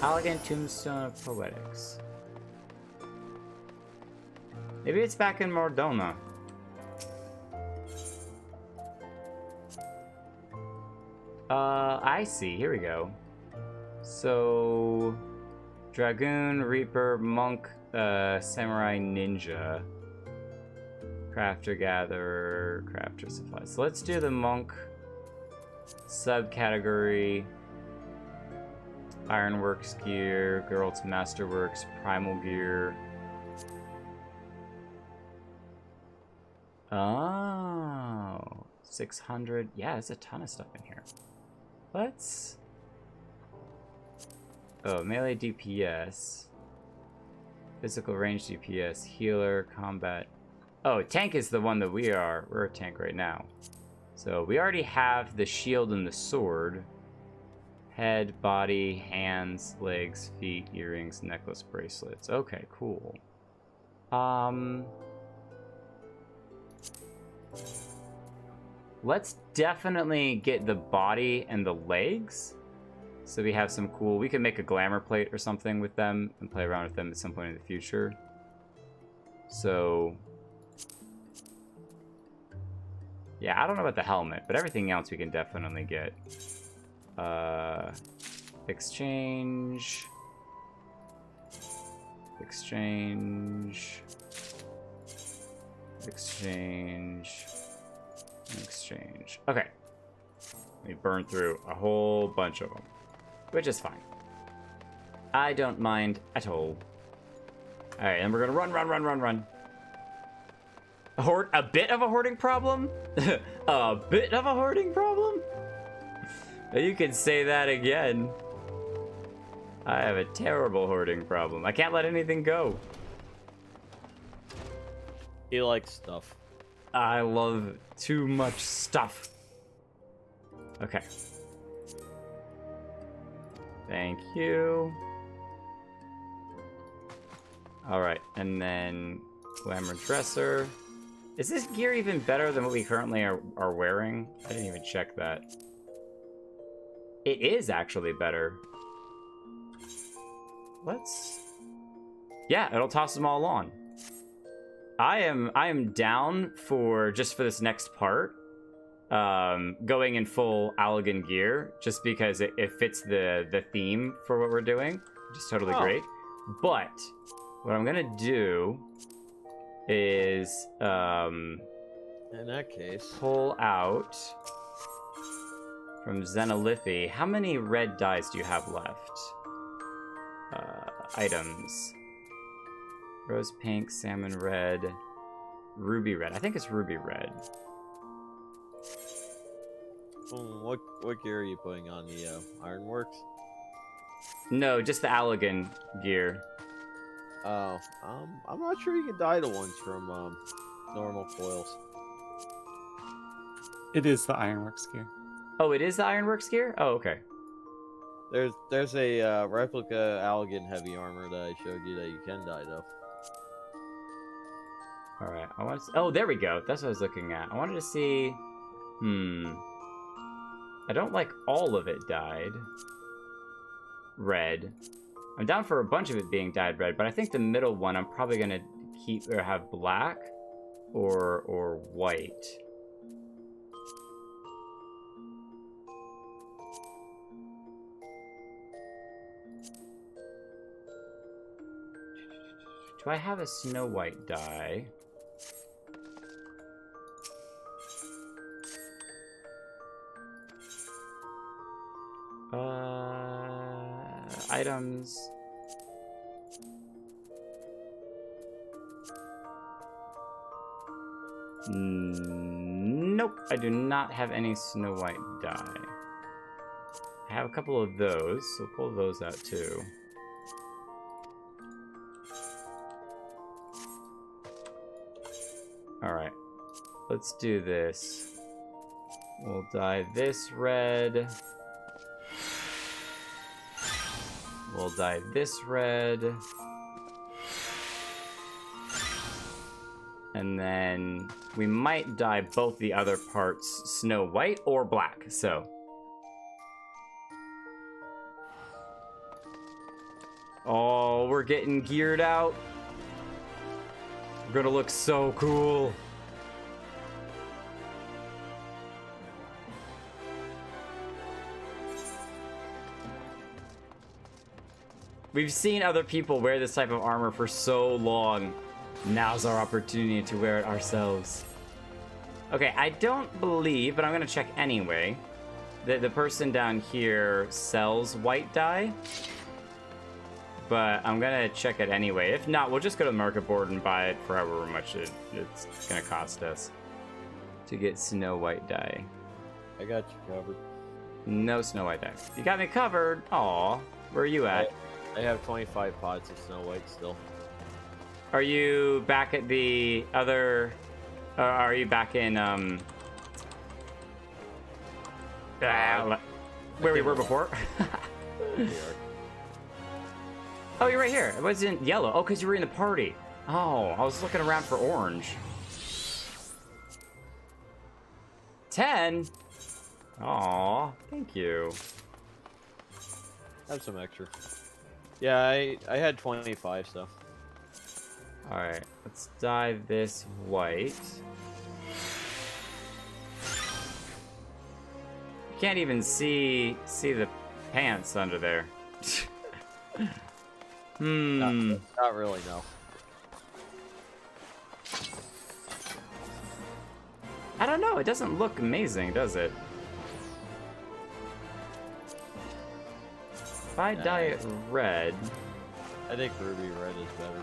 Elegant Tombstone of Poetics. Maybe it's back in Mordona. I see. Here we go. So, Dragoon, Reaper, Monk, Samurai, Ninja, Crafter, Gatherer, Crafter, Supplies. So let's do the Monk subcategory. Ironworks gear, Geralt's Masterworks, Primal gear. Oh, 600. Yeah, there's a ton of stuff in here. Let's... Oh, melee DPS. Physical range DPS, healer, combat. Oh, tank is the one that we are. We're a tank right now. So we already have the shield and the sword. Head, body, hands, legs, feet, earrings, necklace, bracelets. Okay, cool. Let's definitely get the body and the legs. So we have some cool... We can make a glamour plate or something with them and play around with them at some point in the future. So... Yeah, I don't know about the helmet, but everything else we can definitely get. Exchange. Exchange. Exchange. Exchange. Okay. We burned through a whole bunch of them, which is fine. I don't mind at all. Alright, and we're gonna run. A bit of a hoarding problem? A bit of a hoarding problem? You can say that again. I have a terrible hoarding problem. I can't let anything go. He likes stuff. I love too much stuff. Okay. Thank you. Alright, and then Glamour Dresser. Is this gear even better than what we currently are wearing? I didn't even check that. It is actually better. Let's... Yeah, it'll toss them all on. I am down for, just for this next part, going in full Allagan gear, just because it fits the theme for what we're doing, which is totally great. But what I'm gonna do is in that case, pull out from Xenolithia. How many red dyes do you have left? Items. Rose pink, salmon red, ruby red. I think it's ruby red. what gear are you putting on the Ironworks? No, just the Allagan gear. Oh, I'm not sure you can dye the ones from normal foils. It is the Ironworks gear. Oh, it is the Ironworks gear? Oh, okay. There's a replica Allagan heavy armor that I showed you that you can dye though. All right. Oh, there we go. That's what I was looking at. I wanted to see. I don't like all of it dyed red. I'm down for a bunch of it being dyed red, but I think the middle one I'm probably gonna keep or have black or white. Do I have a Snow White dye? Items. Nope, I do not have any Snow White dye. I have a couple of those, so pull those out too. Alright, let's do this. We'll dye this red. We'll dye this red. And then we might dye both the other parts snow white or black, so. Oh, we're getting geared out. We're gonna look so cool. We've seen other people wear this type of armor for so long. Now's our opportunity to wear it ourselves. Okay, I don't believe, but I'm gonna check anyway, that the person down here sells white dye. But I'm gonna check it anyway. If not, we'll just go to the market board and buy it for however much it's gonna cost us to get snow white dye. I got you covered. No snow white dye. You got me covered. Aw, where are you at? I have 25 pots of snow white still. Are you back at the other? Are you back in where we were before? Oh, you're right here. It wasn't yellow. Oh, because you were in the party. Oh, I was looking around for orange. 10? Aw, thank you. Have some extra. Yeah, I had 25, so. Alright, let's dye this white. You can't even see the pants under there. Not really, no. I don't know, it doesn't look amazing, does it? If I dye it red... I think ruby red is better.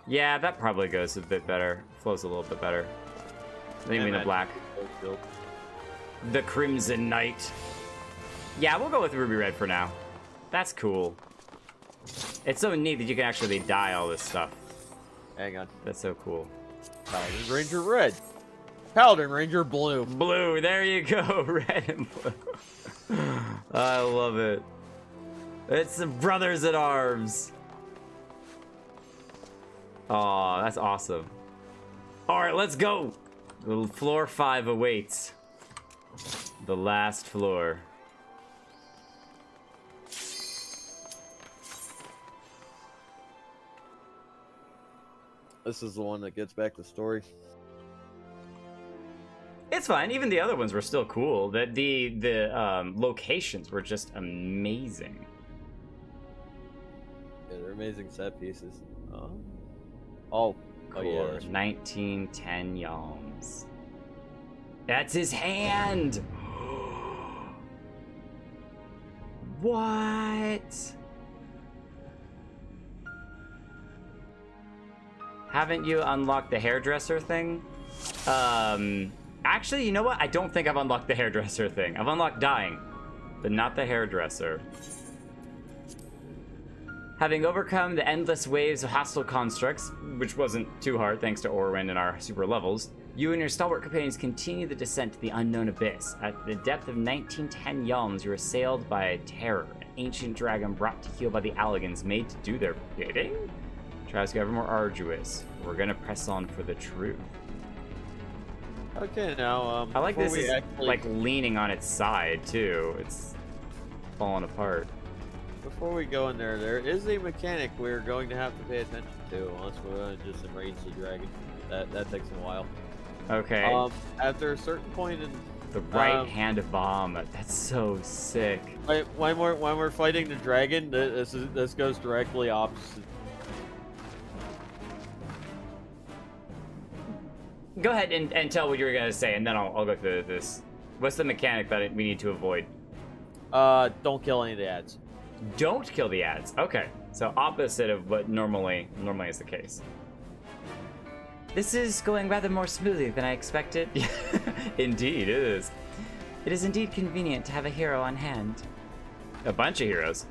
Yeah, that probably goes a bit better. Flows a little bit better. I mean the black. The Crimson Knight. Yeah, we'll go with ruby red for now. That's cool. It's so neat that you can actually dye all this stuff. Hang on. That's so cool. Paladin Ranger red. Paladin Ranger blue. Blue, there you go. Red and blue. I love it. It's the brothers at arms. Aw, that's awesome. Alright, let's go. Floor 5 awaits. The last floor. This is the one that gets back the story. It's fine. Even the other ones were still cool. The locations were just amazing. Yeah, they're amazing set pieces. Oh Cool. yeah. That's 1910 yalms. That's his hand. What? Haven't you unlocked the hairdresser thing? Actually, you know what? I don't think I've unlocked the hairdresser thing. I've unlocked dyeing, but not the hairdresser. Having overcome the endless waves of hostile constructs, which wasn't too hard thanks to Orwin and our super levels, you and your stalwart companions continue the descent to the unknown abyss. At the depth of 1910 yalms, you are assailed by a terror, an ancient dragon brought to heel by the Alligans, made to do their bidding? Trials get ever more arduous. We're gonna press on for the truth. Okay, now I like this is actually, like leaning on its side too. It's falling apart. before we go in there, there is a mechanic we're going to have to pay attention to unless we're going to just enrage the dragon. That takes a while. Okay. After a certain point in The right hand of Bahamut. That's so sick. when we're fighting the dragon, this goes directly opposite. Go ahead and tell what you were gonna say, and then I'll go through this. What's the mechanic that we need to avoid? Don't kill any of the ads. Don't kill the ads. Okay, so opposite of what normally is the case. This is going rather more smoothly than I expected. Indeed, it is. It is indeed convenient to have a hero on hand. A bunch of heroes.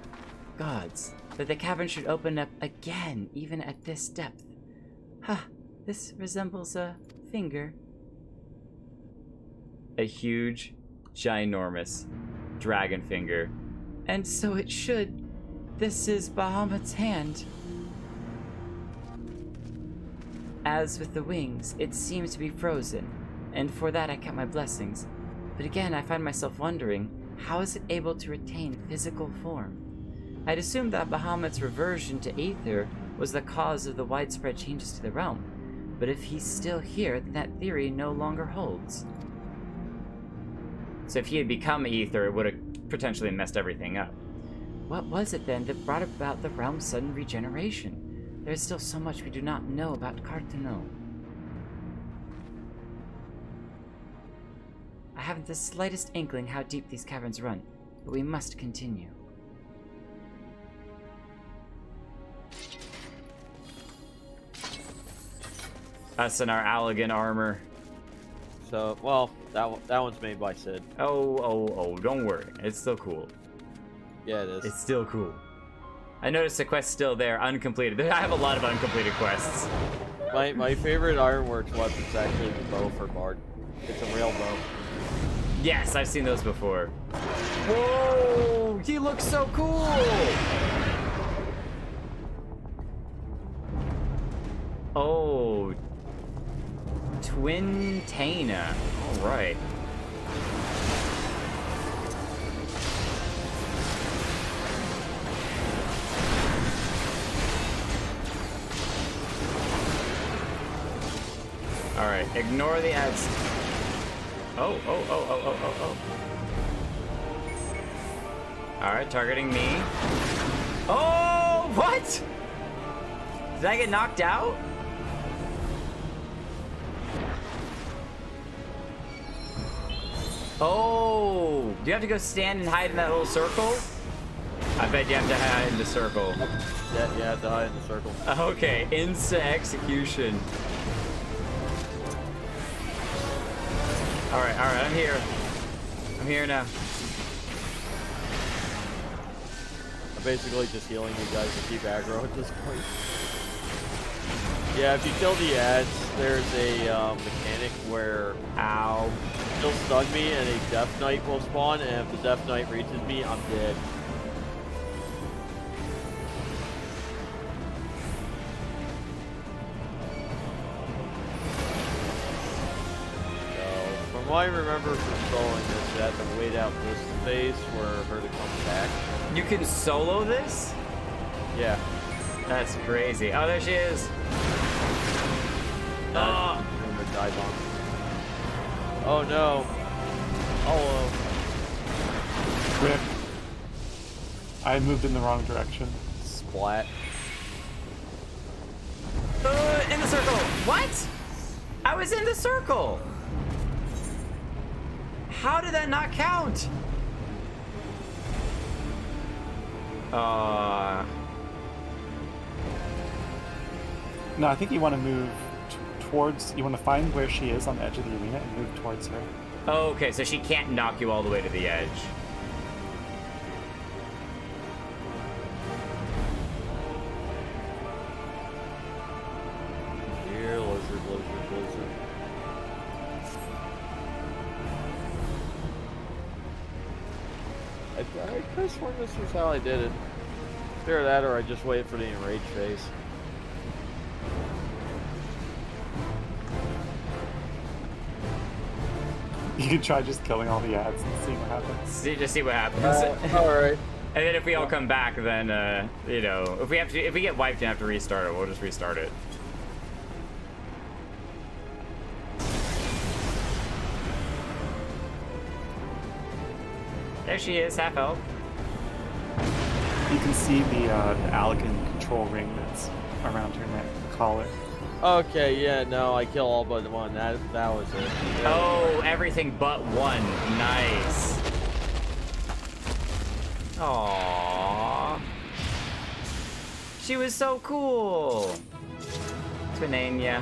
Gods, that the cavern should open up again, even at this depth. Huh, this resembles a finger. A huge, ginormous dragon finger And so it should. This is Bahamut's hand. As with the wings, it seems to be frozen, and for that I count my blessings. But again, I find myself wondering, how is it able to retain physical form? I'd assumed that Bahamut's reversion to Aether was the cause of the widespread changes to the realm, but if he's still here, then that theory no longer holds. So if he had become Aether, it would have potentially messed everything up. What was it then that brought about the realm's sudden regeneration? There is still so much we do not know about Cartano. I haven't the slightest inkling how deep these caverns run, but we must continue. Us in our Allegan armor. So, well, that one's made by Sid. Oh, don't worry. It's still cool. Yeah, it is. It's still cool. I noticed the quest's still there, uncompleted. I have a lot of uncompleted quests. My favorite Ironworks weapon's actually the bow for Bard. It's a rail bow. Yes, I've seen those before. Whoa! He looks so cool! Oh. Twin Tana. Alright. Alright, ignore the ads. Oh. Alright, targeting me. Oh, what? Did I get knocked out? Oh, do you have to go stand and hide in that little circle? I bet you have to hide in the circle. Yeah, you have to hide in the circle. Okay, insta execution. Alright, I'm here. I'm here now. I'm basically just healing you guys to keep aggro at this point. Yeah, if you kill the ads, there's a mechanic where he'll stun me and a Death Knight will spawn, and if the Death Knight reaches me, I'm dead. From what I remember from soloing this, you have to wait out this phase for her to come back. You can solo this? Yeah. That's crazy. Oh, there she is. Oh no. Hello. Rip. I moved in the wrong direction. Splat. In the circle. What? I was in the circle. How did that not count? No, I think you want to move towards. You want to find where she is on the edge of the arena and move towards her. Oh, okay, so she can't knock you all the way to the edge. Dear lizard. I could have sworn this was how I did it. Either that or I just waited for the enrage phase. You can try just killing all the ads and see what happens. Just see what happens. Alright. And then if we all come back, then you know, if we get wiped and have to restart it, we'll just restart it. There she is, half health. You can see the Allegan control ring that's around her neck, the collar. Okay, yeah, no, I kill all but one. That was it. Yeah. Oh, everything but one. Nice. Aww. She was so cool. Twinania.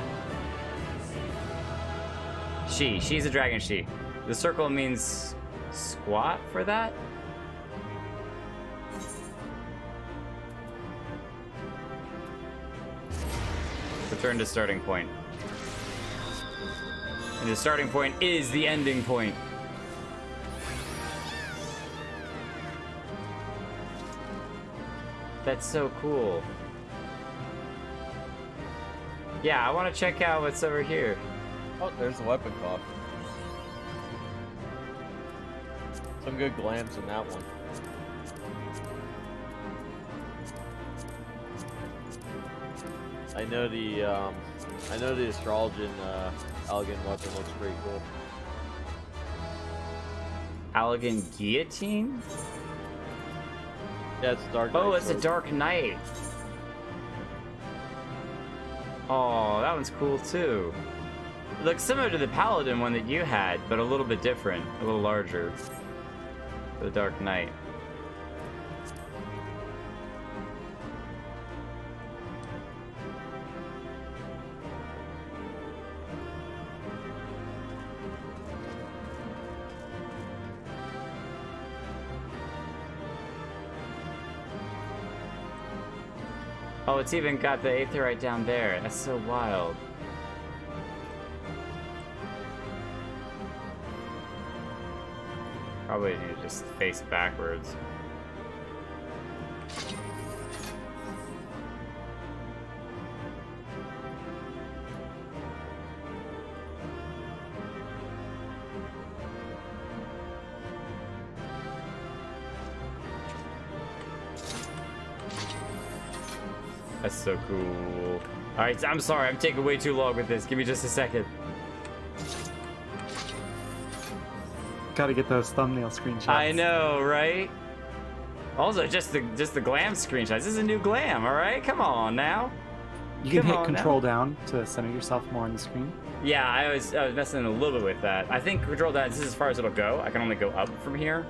She's a dragon she. The circle means squat for that? Return to starting point. And the starting point is the ending point. That's so cool. Yeah, I want to check out what's over here. Oh, there's the weapon cough. Some good glams in that one. I know the Astrologian elegant weapon looks pretty cool. Elegant guillotine? Yeah, it's a Dark Knight. Oh, it's a sword. Dark Knight. Oh, that one's cool too. It looks similar to the Paladin one that you had, but a little bit different, a little larger. The Dark Knight. Oh, it's even got the Aether right down there. That's so wild. Probably need to just face backwards. That's so cool. Alright, I'm sorry, I'm taking way too long with this. Give me just a second. Gotta get those thumbnail screenshots. I know, right? Also, just the glam screenshots. This is a new glam, alright? Come on now. You can Come hit on control down to center yourself more on the screen. Yeah, I was messing a little bit with that. I think control down, this is as far as it'll go. I can only go up from here.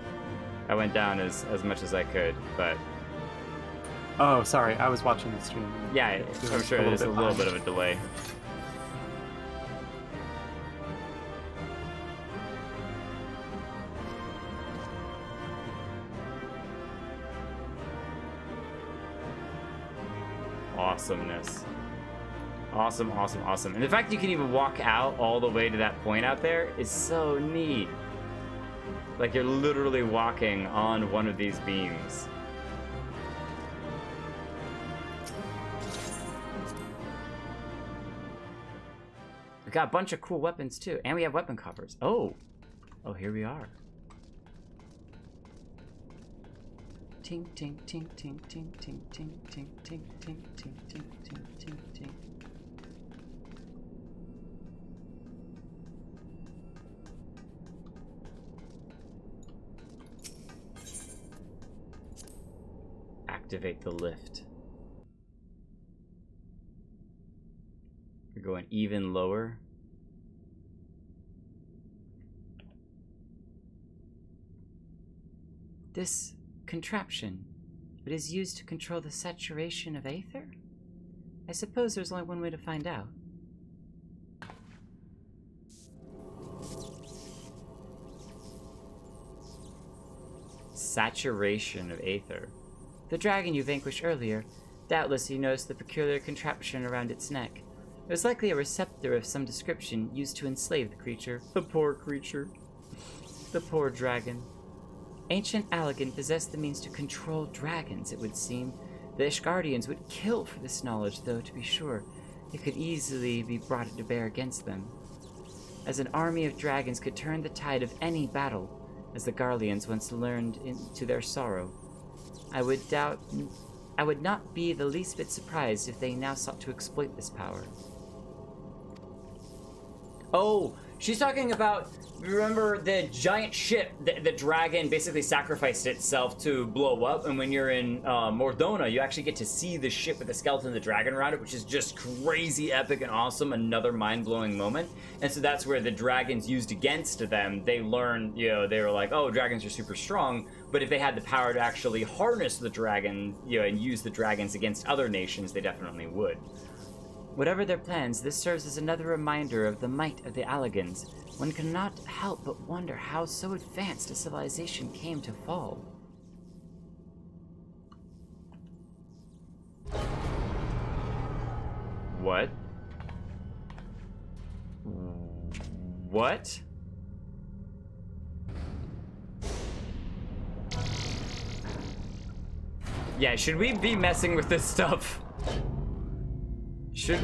I went down as much as I could, but... Oh, sorry, I was watching the stream. Yeah, I'm sure there's a little bit of a delay. Awesomeness. Awesome, awesome, awesome. And the fact you can even walk out all the way to that point out there is so neat. Like you're literally walking on one of these beams. We got a bunch of cool weapons too, and we have weapon covers. Oh, here we are. Ting ting ting ting ting ting ting ting ting ting ting ting ting ting ting. Activate the lift. We're going even lower. This contraption, it is used to control the saturation of aether? I suppose there's only one way to find out. Saturation of aether. The dragon you vanquished earlier, doubtless you noticed the peculiar contraption around its neck. It was likely a receptor of some description used to enslave the creature. The poor creature. The poor dragon. Ancient Allegan possessed the means to control dragons, it would seem. The Ishgardians would kill for this knowledge, though, to be sure. It could easily be brought to bear against them. As an army of dragons could turn the tide of any battle, as the Garleans once learned to their sorrow. I would not be the least bit surprised if they now sought to exploit this power. Oh, she's talking about, remember the giant ship that the dragon basically sacrificed itself to blow up, and when you're in Mordona, you actually get to see the ship with the skeleton of the dragon around it, which is just crazy epic and awesome, another mind-blowing moment. And so that's where the dragons used against them, they learned, they were like, oh, dragons are super strong, but if they had the power to actually harness the dragon, and use the dragons against other nations, they definitely would. Whatever their plans, this serves as another reminder of the might of the Allegans. One cannot help but wonder how so advanced a civilization came to fall. What? What? Yeah, should we be messing with this stuff? Should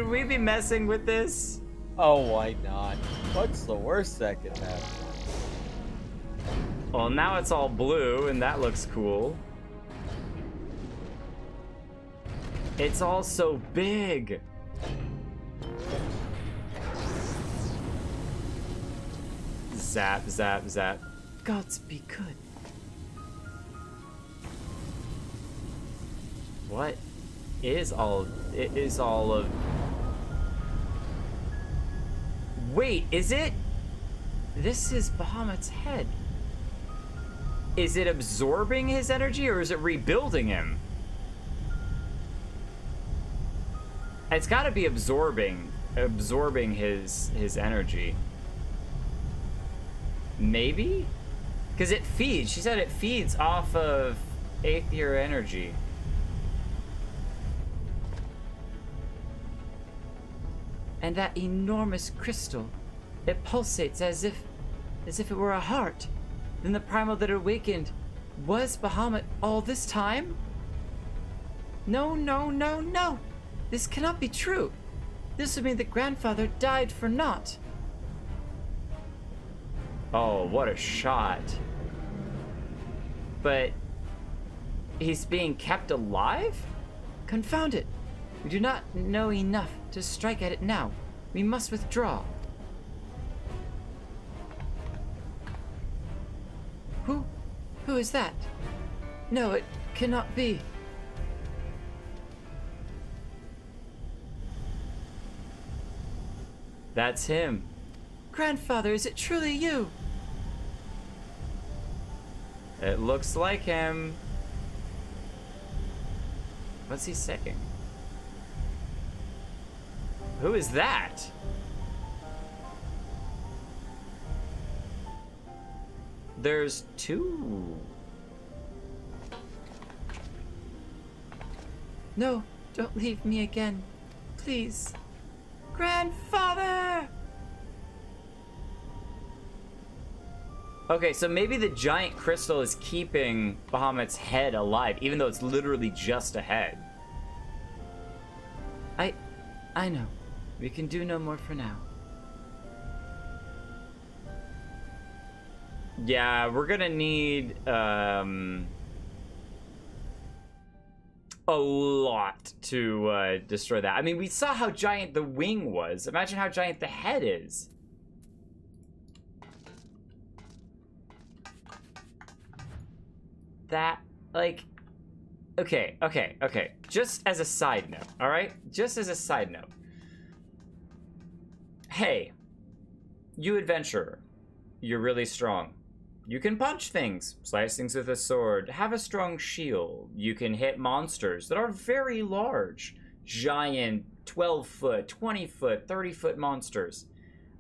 we be messing with this? Oh, why not? What's the worst that could happen? Well, now it's all blue, and that looks cool. It's all so big. Zap, zap, zap. Gods be good. What is all? It is all of. Wait, is it? This is Bahamut's head. Is it absorbing his energy or is it rebuilding him? It's got to be absorbing his energy. Maybe? Because it feeds. She said it feeds off of Aether energy. And that enormous crystal, it pulsates as if it were a heart. Then the primal that awakened was Bahamut all this time? No, no, no, no. This cannot be true. This would mean that grandfather died for naught. Oh, what a shot. But he's being kept alive? Confound it. We do not know enough to strike at it now. We must withdraw. Who is that? No, it cannot be. That's him. Grandfather, is it truly you? It looks like him. What's he saying? Who is that? There's two. No, don't leave me again. Please. Grandfather! Okay, so maybe the giant crystal is keeping Bahamut's head alive, even though it's literally just a head. I know. We can do no more for now. Yeah, we're gonna need a lot to destroy that. I mean, we saw how giant the wing was. Imagine how giant the head is. That, like, okay. Just as a side note, all right? Just as a side note. Hey, you adventurer, you're really strong. You can punch things, slice things with a sword, have a strong shield. You can hit monsters that are very large, giant 12-foot, 20-foot, 30-foot monsters.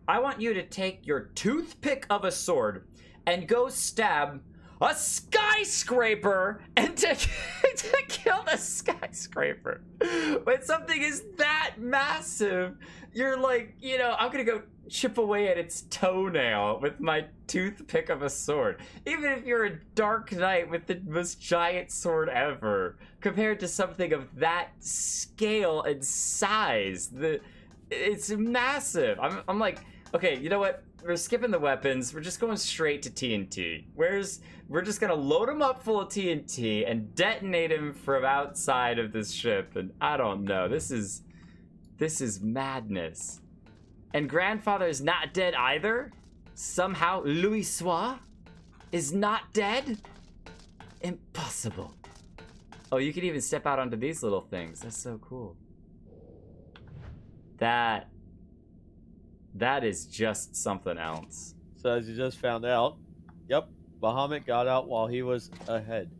I want you to take your toothpick of a sword and go stab a skyscraper and to kill the skyscraper. When something is that massive, you're like, you know, I'm gonna go chip away at its toenail with my toothpick of a sword. Even if you're a dark knight with the most giant sword ever, compared to something of that scale and size, it's massive. I'm like, okay, you know what? We're skipping the weapons. We're just going straight to TNT. We're just gonna load him up full of TNT and detonate him from outside of this ship. And I don't know. This is madness. And grandfather is not dead either. Somehow Louis Soir is not dead. Impossible. Oh, you can even step out onto these little things. That's so cool. That is just something else. So as you just found out, yep, Bahamut got out while he was ahead.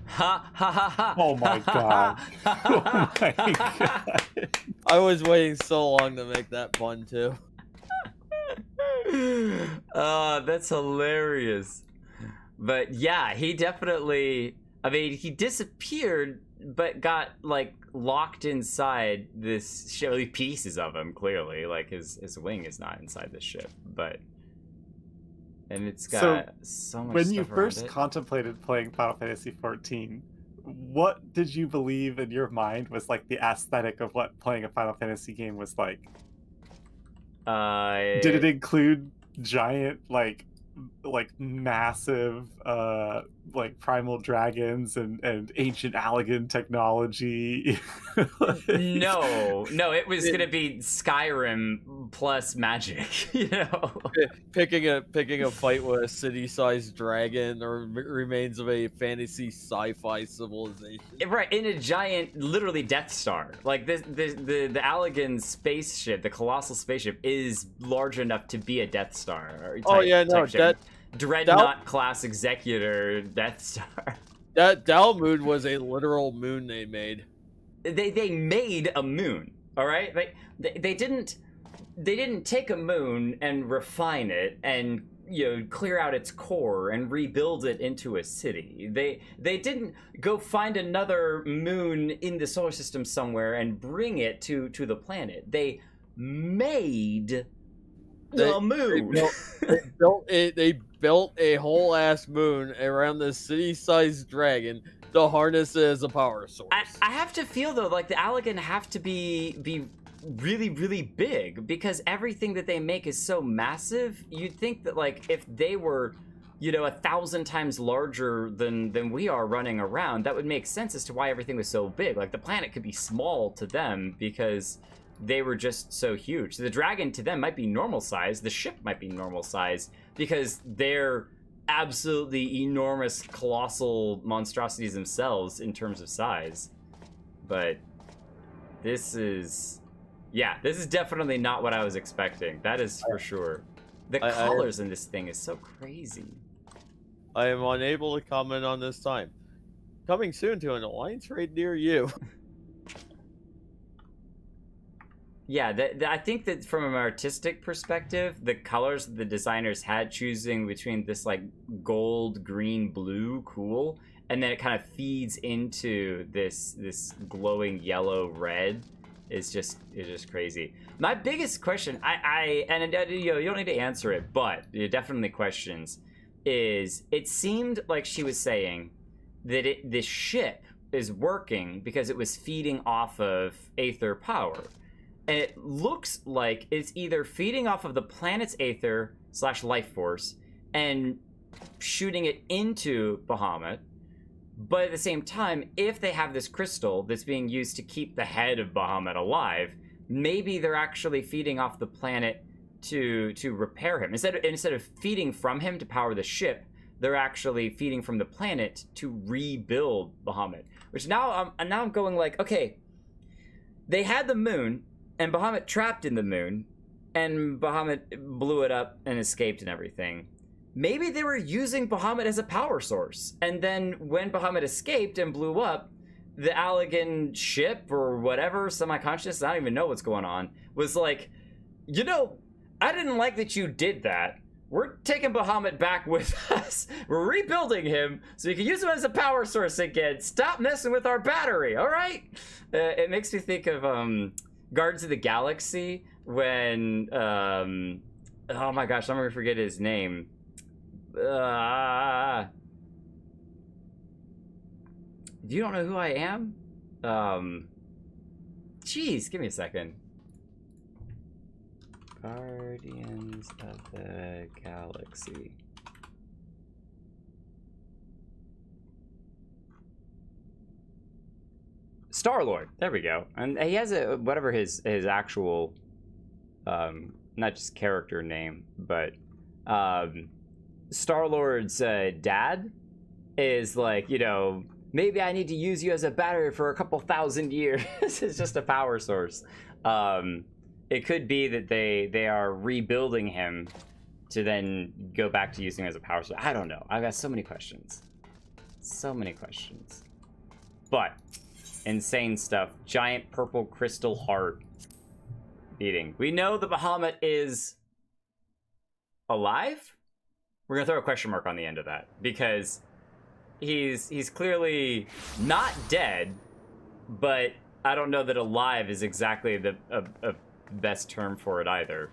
Ha ha ha ha. Oh my god. Oh my god. I was waiting so long to make that pun too. That's hilarious. But yeah, he definitely, I mean, he disappeared but got like locked inside this ship. At least pieces of him, clearly. Like his wing is not inside the ship, but and it's got so much when stuff you around first it. contemplated playing Final Fantasy XIV, what did you believe in your mind was like the aesthetic of what playing a Final Fantasy game was like? Did it include giant like massive like primal dragons and ancient Allegan technology? No, it was gonna be Skyrim plus magic, you know. Picking a fight with a city-sized dragon or remains of a fantasy sci-fi civilization. Right, in a giant, literally Death Star. Like the Allegan spaceship, the colossal spaceship, is large enough to be a Death Star. Oh yeah, no, that Dreadnought class executor Death Star. That Dalmood was a literal moon they made. They made a moon, all right? Like they didn't take a moon and refine it and clear out its core and rebuild it into a city. They didn't go find another moon in the solar system somewhere and bring it to the planet. They made the moon. They built a whole ass moon around this city-sized dragon to harness it as a power source. I have to feel though like the Allegan have to be really, really big because everything that they make is so massive. You'd think that like if they were 1,000 times larger than we are running around, that would make sense as to why everything was so big. Like the planet could be small to them because they were just so huge. The dragon to them might be normal size, the ship might be normal size because they're absolutely enormous, colossal monstrosities themselves in terms of size. But this is definitely not what I was expecting. That is for sure. The colors in this thing is so crazy. I am unable to comment on this time. Coming soon to an alliance raid near you. Yeah, I think that from an artistic perspective, the colors that the designers had choosing between this like gold, green, blue, cool, and then it kind of feeds into this glowing yellow, red. It's just crazy. My biggest question, you don't need to answer it, but definitely questions, is it seemed like she was saying that this ship is working because it was feeding off of Aether power. And it looks like it's either feeding off of the planet's Aether / life force and shooting it into Bahamut. But at the same time, if they have this crystal that's being used to keep the head of Bahamut alive, maybe they're actually feeding off the planet to repair him. Instead of feeding from him to power the ship, they're actually feeding from the planet to rebuild Bahamut. Which now I'm going like, okay, they had the moon, and Bahamut trapped in the moon, and Bahamut blew it up and escaped and everything. Maybe they were using Bahamut as a power source, and then when Bahamut escaped and blew up, the Allegan ship or whatever, semi-conscious, I don't even know what's going on, was like, I didn't like that you did that. We're taking Bahamut back with us. We're rebuilding him so we can use him as a power source again. Stop messing with our battery, all right? It makes me think of Guardians of the Galaxy when oh my gosh, I'm gonna forget his name. You don't know who I am? Jeez, give me a second. Guardians of the Galaxy. Star-Lord. There we go. And he has whatever his actual not just character name, but Star-Lord's dad is like, maybe I need to use you as a battery for a couple thousand years. It's just a power source. It could be that they are rebuilding him to then go back to using him as a power source. I don't know. I've got so many questions. So many questions. But insane stuff. Giant purple crystal heart beating. We know the Bahamut is alive. We're gonna throw a question mark on the end of that because he's clearly not dead, but I don't know that alive is exactly the best term for it either.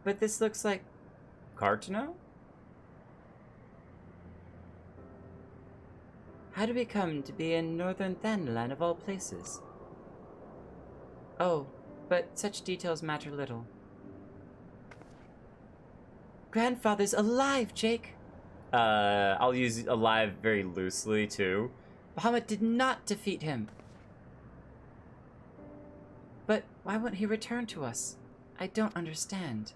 But this looks like... Cartano? How do we come to be in northern Thanalan of all places? Oh, but such details matter little. Grandfather's alive, Jake! I'll use alive very loosely, too. Bahamut did not defeat him. But why won't he return to us? I don't understand.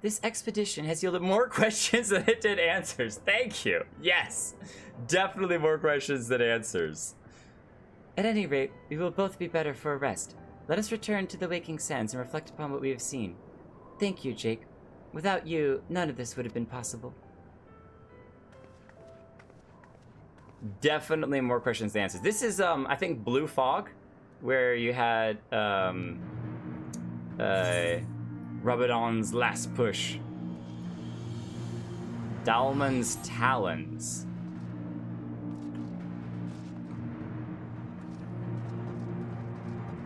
This expedition has yielded more questions than it did answers. Thank you. Yes. Definitely more questions than answers. At any rate, we will both be better for a rest. Let us return to the Waking Sands and reflect upon what we have seen. Thank you, Jake. Without you, none of this would have been possible. Definitely more questions than answers. This is, I think, Blue Fog, where you had, Rabadon's Last Push. Dalman's Talons.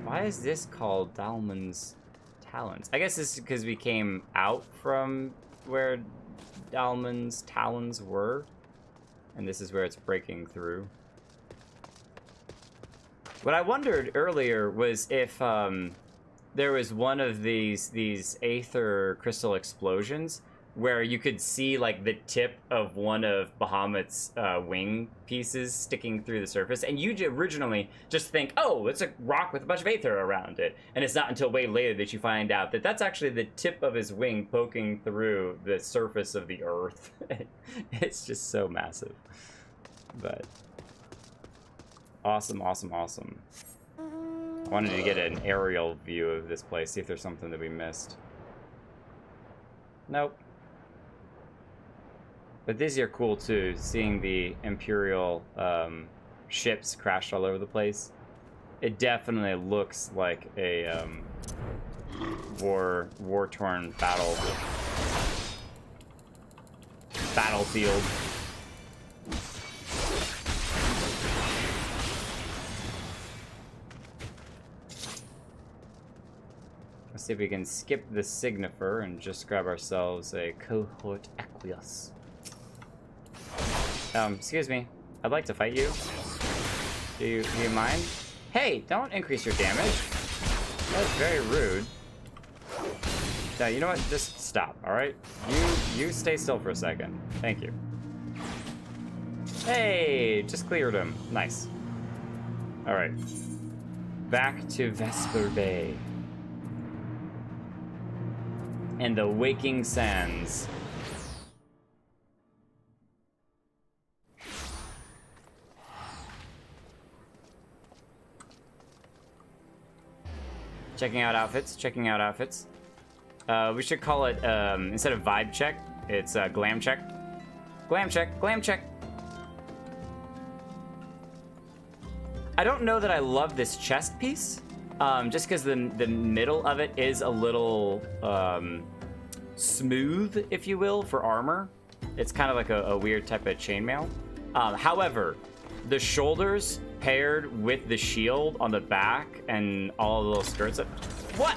Why is this called Dalman's Talons? I guess this is because we came out from where Dalman's Talons were. And this is where it's breaking through. What I wondered earlier was if there was one of these aether crystal explosions where you could see like the tip of one of Bahamut's wing pieces sticking through the surface, and you originally just think, oh, it's a rock with a bunch of aether around it, and it's not until way later that you find out that that's actually the tip of his wing poking through the surface of the earth. It's just so massive. But awesome. I wanted to get an aerial view of this place, see if there's something that we missed. Nope. But these are cool too, seeing the Imperial ships crashed all over the place. It definitely looks like a war-torn battlefield. Let's see if we can skip the Signifer and just grab ourselves a Cohort Equius. Excuse me. I'd like to fight you. Do you mind? Hey, don't increase your damage. That's very rude. Now, you know what? Just stop, alright? You stay still for a second. Thank you. Hey, just cleared him. Nice. Alright. Back to Vesper Bay. And the Waking Sands. Checking out outfits. We should call it, instead of vibe check, it's glam check. Glam check. I don't know that I love this chest piece, just because the middle of it is a little smooth, if you will, for armor. It's kind of like a weird type of chainmail. However, the shoulders paired with the shield on the back and all the little skirts. What?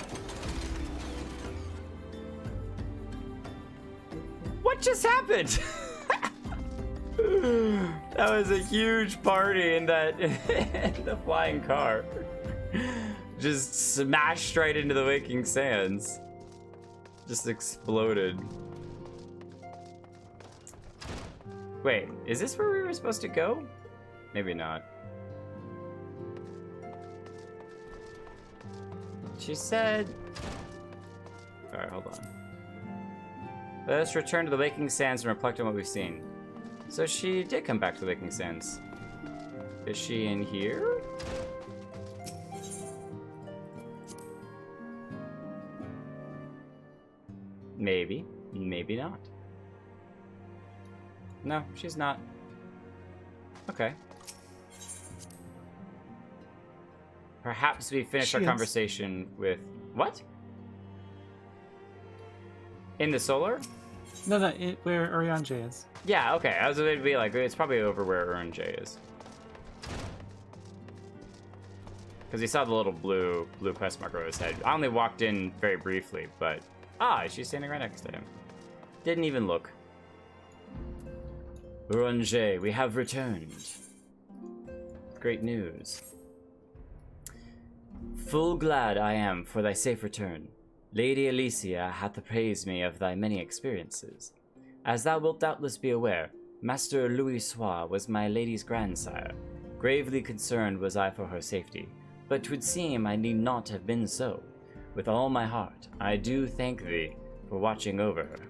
What just happened? That was a huge party in that in the flying car. Just smashed right into the Waking Sands. Just exploded. Wait, is this where we were supposed to go? Maybe not. She said... Alright, hold on. Let us return to the Waking Sands and reflect on what we've seen. So she did come back to the Waking Sands. Is she in here? Maybe. Maybe not. No, she's not. Okay. Perhaps we finish our conversation with... What? In the solar? No, where Urianger is. Yeah, okay. I was going to be like, it's probably over where Urianger is. Because he saw the little blue quest marker over his head. I only walked in very briefly, but... Ah, she's standing right next to him. Didn't even look. Eorzea, we have returned. Great news. Full glad I am for thy safe return. Lady Alicia hath appraised me of thy many experiences. As thou wilt doubtless be aware, Master Louis Soir was my lady's grandsire. Gravely concerned was I for her safety, but 'twould seem I need not have been so. With all my heart, I do thank thee for watching over her.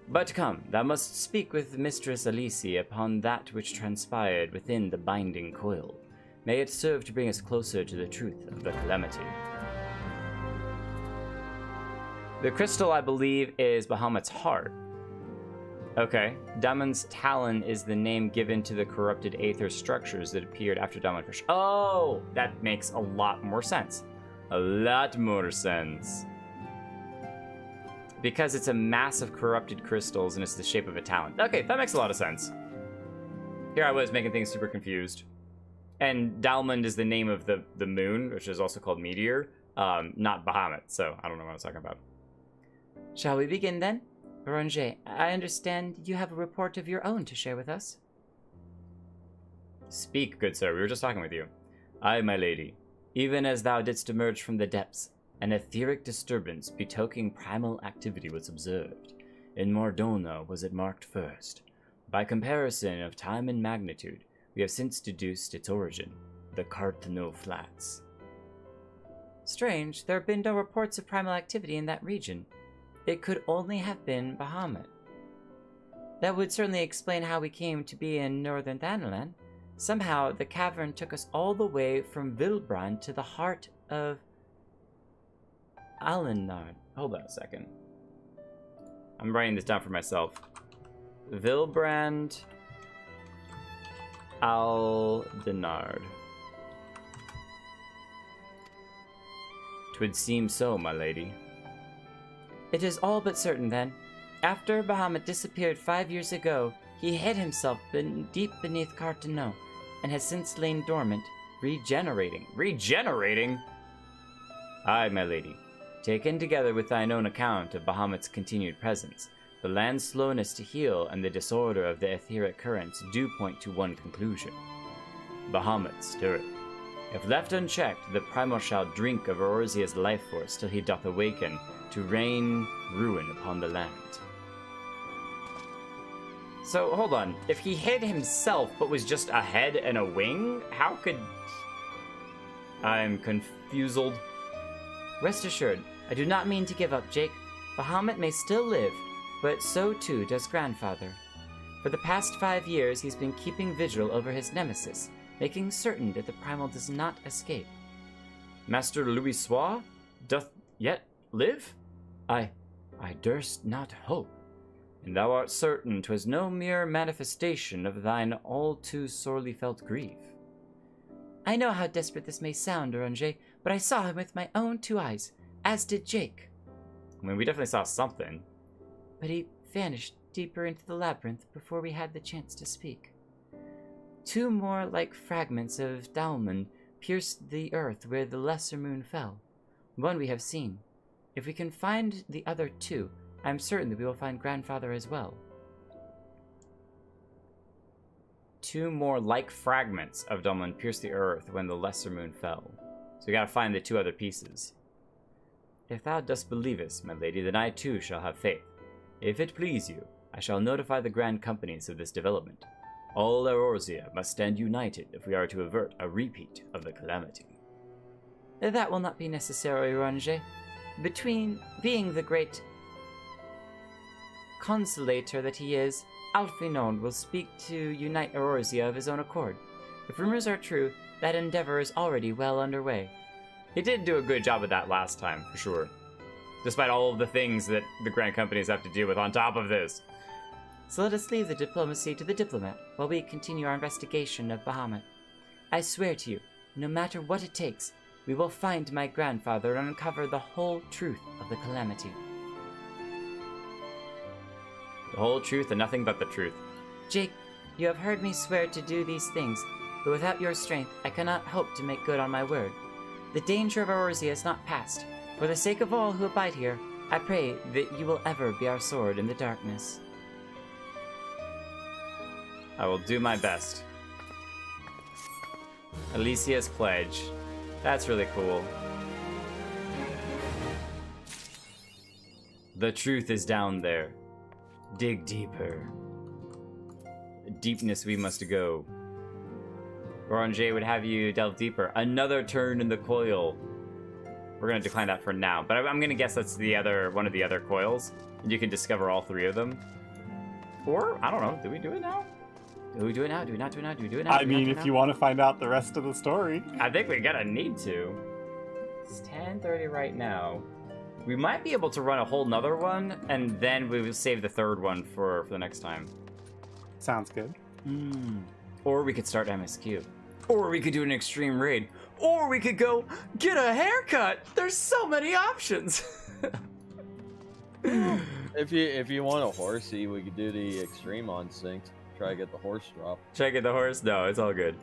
But come, thou must speak with Mistress Alicia upon that which transpired within the binding coil. May it serve to bring us closer to the truth of the calamity. The crystal, I believe, is Bahamut's heart. Okay. Damon's Talon is the name given to the corrupted aether structures that appeared after Damon Fish. Oh, that makes a lot more sense. A lot more sense. Because it's a mass of corrupted crystals and it's the shape of a talon. Okay, that makes a lot of sense. Here I was making things super confused. And Dalmond is the name of the moon, which is also called Meteor, not Bahamut, so I don't know what I was talking about. Shall we begin then? Eorzea, I understand you have a report of your own to share with us. Speak, good sir, we were just talking with you. Aye, my lady. Even as thou didst emerge from the depths, an etheric disturbance betokening primal activity was observed. In Mordona was it marked first. By comparison of time and magnitude, we have since deduced its origin, the Cartano Flats. Strange, there have been no reports of primal activity in that region. It could only have been Bahamut. That would certainly explain how we came to be in northern Thanalan. Somehow, the cavern took us all the way from Vilbrand to the heart of Alenard. Hold on a second. I'm writing this down for myself. Vilbrand Aldenard. 'Twould seem so, my lady. It is all but certain, then. After Bahamut disappeared 5 years ago, he hid himself deep beneath Cartano, and has since lain dormant, regenerating. Regenerating? Aye, my lady. Taken together with thine own account of Bahamut's continued presence, the land's slowness to heal and the disorder of the etheric currents do point to one conclusion. Bahamut stirreth. If left unchecked, the Primal shall drink of Eorzea's life force till he doth awaken, to rain ruin upon the land. So, hold on. If he hid himself but was just a head and a wing, how could... I'm confused. Rest assured, I do not mean to give up, Jake. Bahamut may still live, but so too does Grandfather. For the past 5 years, he's been keeping vigil over his nemesis, making certain that the Primal does not escape. Master Louis Soir doth yet live? I durst not hope. And thou art certain 'twas no mere manifestation of thine all too sorely felt grief. I know how desperate this may sound, Eorzea, but I saw him with my own 2 eyes, as did Jake. I mean, we definitely saw something. But he vanished deeper into the labyrinth before we had the chance to speak. 2 more like fragments of Dalmond pierced the earth where the lesser moon fell. One we have seen. If we can find the other 2, I am certain that we will find Grandfather as well. 2 more like fragments of Dalmond pierced the earth when the lesser moon fell. So we gotta find the 2 other pieces. If thou dost believest, my lady, then I too shall have faith. If it please you, I shall notify the grand companies of this development. All Eorzea must stand united if we are to avert a repeat of the calamity. That will not be necessary, Eorzea. Between being the great consolator that he is, Alfinond will speak to unite Eorzea of his own accord. If rumors are true, that endeavor is already well underway. He did do a good job of that last time, for sure. Despite all of the things that the grand companies have to deal with on top of this. So let us leave the diplomacy to the diplomat while we continue our investigation of Bahamut. I swear to you, no matter what it takes, we will find my grandfather and uncover the whole truth of the calamity. The whole truth and nothing but the truth. Jake, you have heard me swear to do these things. but without your strength, I cannot hope to make good on my word. The danger of Eorzea is not past. For the sake of all who abide here, I pray that you will ever be our sword in the darkness. I will do my best. Alicia's Pledge. That's really cool. The truth is down there. Dig deeper. Deepness we must go. Oranje would have you delve deeper. Another turn in the coil. We're gonna decline that for now, but I'm gonna guess that's the other one of the other coils, and you can discover all 3 of them. Or I don't know. Do we do it now? Do we do it now? Do we not do it now? Do we do it now? I mean, if you want to find out the rest of the story. I think we gotta need to. It's 10:30 right now. We might be able to run a whole nother one, and then we will save the 3rd one for the next time. Sounds good. Or we could start MSQ. Or we could do an extreme raid. Or we could go get a haircut. There's so many options. If you want a horsey, we could do the extreme on synced. Try to get the horse drop. Try to get the horse? No, it's all good.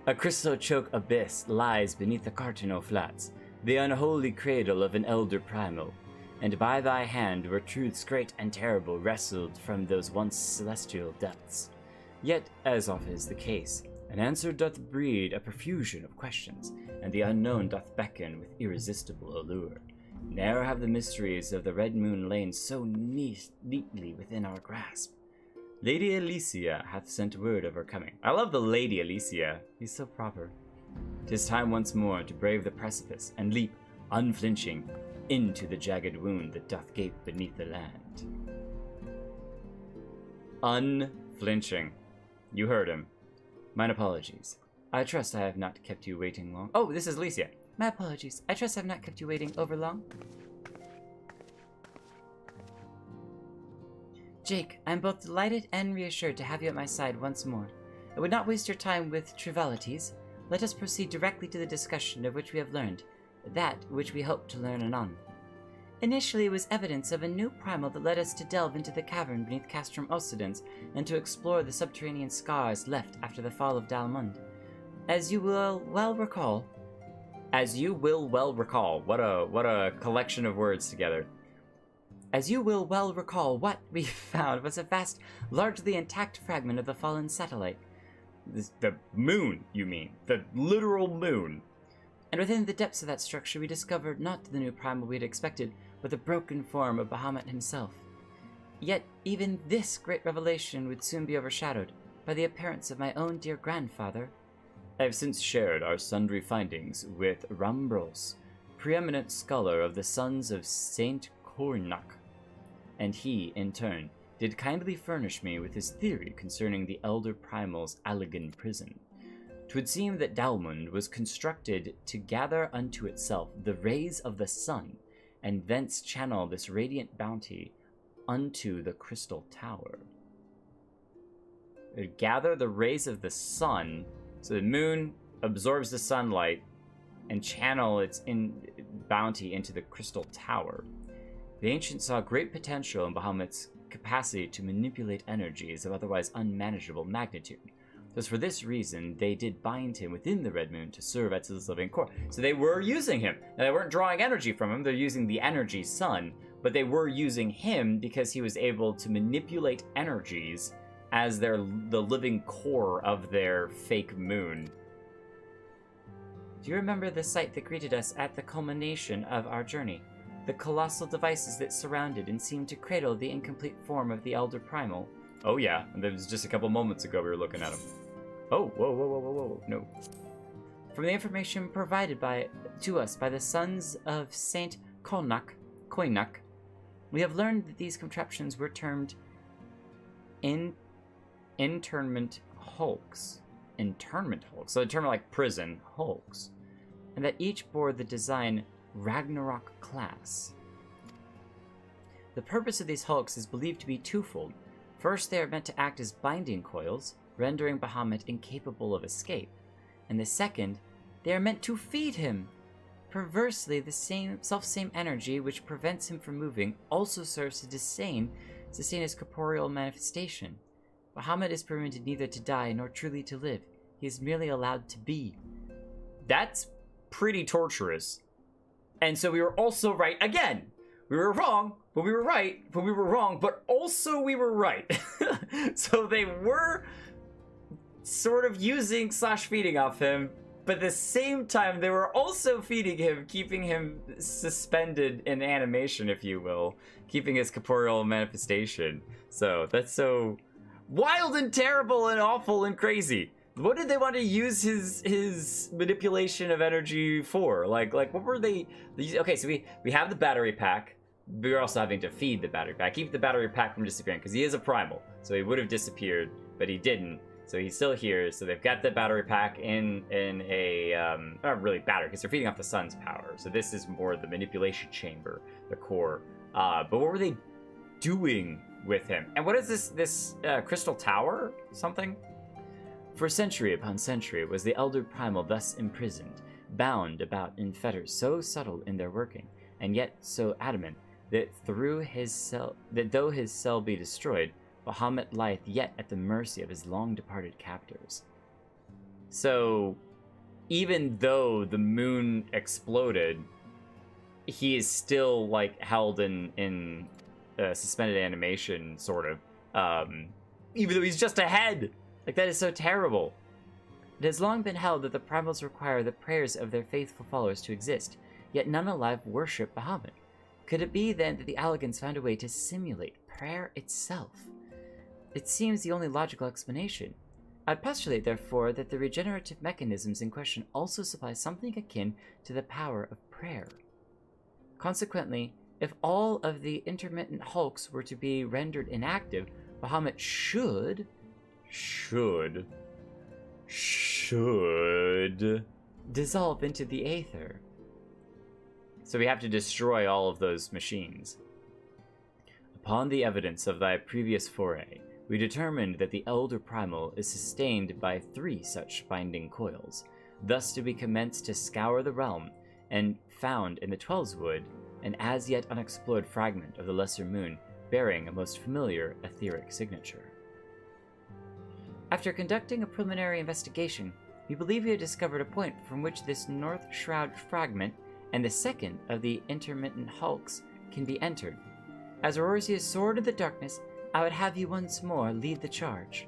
A crystal choke abyss lies beneath the Cartino Flats, the unholy cradle of an elder primal. And by thy hand were truths great and terrible wrestled from those once celestial depths. Yet, as often is the case, an answer doth breed a profusion of questions, and the unknown doth beckon with irresistible allure. Ne'er have the mysteries of the Red Moon lain so neatly within our grasp. Lady Alicia hath sent word of her coming. I love the Lady Alicia. He's so proper. 'Tis time once more to brave the precipice and leap, unflinching, into the jagged wound that doth gape beneath the land. Unflinching. You heard him. Mine apologies. I trust I have not kept you waiting long. Oh, this is Alicia. My apologies. I trust I have not kept you waiting over long. Jake, I am both delighted and reassured to have you at my side once more. I would not waste your time with trivialities. Let us proceed directly to the discussion of which we have learned, that which we hope to learn anon. Initially, it was evidence of a new primal that led us to delve into the cavern beneath Castrum Occidens and to explore the subterranean scars left after the fall of Dalmund. As you will well recall, what a collection of words together. As you will well recall, what we found was a vast, largely intact fragment of the fallen satellite. The moon, you mean. The literal moon. And within the depths of that structure we discovered not the new primal we had expected, but the broken form of Bahamut himself. Yet even this great revelation would soon be overshadowed by the appearance of my own dear grandfather. I have since shared our sundry findings with Rambros, preeminent scholar of the Sons of Saint Cornac, and he, in turn, did kindly furnish me with his theory concerning the elder primal's Allegan prison. 'Twould seem that Dalmund was constructed to gather unto itself the rays of the sun, and thence channel this radiant bounty unto the crystal tower. It would gather the rays of the sun, so the moon absorbs the sunlight, and channel its bounty into the crystal tower. The ancients saw great potential in Bahamut's capacity to manipulate energies of otherwise unmanageable magnitude. Thus, for this reason, they did bind him within the Red Moon to serve as his living core. So they were using him. Now, they weren't drawing energy from him, they're using the energy sun, but they were using him because he was able to manipulate energies as the living core of their fake moon. Do you remember the sight that greeted us at the culmination of our journey? The colossal devices that surrounded and seemed to cradle the incomplete form of the Elder Primal? Oh yeah, that was just a couple moments ago we were looking at him. Oh, whoa, no. From the information provided to us by the Sons of Saint Koinak, we have learned that these contraptions were termed internment hulks. Internment hulks, so a term like prison hulks, and that each bore the design Ragnarok class. The purpose of these hulks is believed to be twofold. First, they are meant to act as binding coils, rendering Bahamut incapable of escape. And the second, they are meant to feed him. Perversely, the self-same energy which prevents him from moving also serves to sustain his corporeal manifestation. Bahamut is permitted neither to die nor truly to live. He's merely allowed to be. That's pretty torturous. And so we were also right again. We were wrong, but we were right, but we were wrong, but also we were right. So they were sort of using / feeding off him, but at the same time they were also feeding him, keeping him suspended in animation, if you will, keeping his corporeal manifestation. So that's so wild and terrible and awful and crazy. What did they want to use his manipulation of energy for? Like what were they? Okay, so we have the battery pack. We're also having to feed the battery pack, keep the battery pack from disappearing, because he is a primal, so he would have disappeared, but he didn't. So he's still here. So they've got the battery pack in a not really battery, because they're feeding off the sun's power. So this is more the manipulation chamber, the core. But what were they doing with him? And what is this crystal tower? Something? For century upon century was the elder primal thus imprisoned, bound about in fetters so subtle in their working, and yet so adamant that though his cell be destroyed, Bahamut lieth yet at the mercy of his long departed captors. So, even though the moon exploded, he is still like held in suspended animation, sort of. Even though he's just ahead. Like, that is so terrible. It has long been held that the primals require the prayers of their faithful followers to exist, yet none alive worship Bahamut. Could it be then that the Allagans found a way to simulate prayer itself? It seems the only logical explanation. I'd postulate, therefore, that the regenerative mechanisms in question also supply something akin to the power of prayer. Consequently, if all of the intermittent hulks were to be rendered inactive, Bahamut should dissolve into the aether. So we have to destroy all of those machines. Upon the evidence of thy previous foray, we determined that the elder primal is sustained by 3 such binding coils, thus to be commenced to scour the realm, and found in the 12's wood an as yet unexplored fragment of the lesser moon bearing a most familiar etheric signature. After conducting a preliminary investigation, we believe we have discovered a point from which this North Shroud fragment and the second of the intermittent hulks can be entered. As Eorzea's sword in the darkness, I would have you once more lead the charge.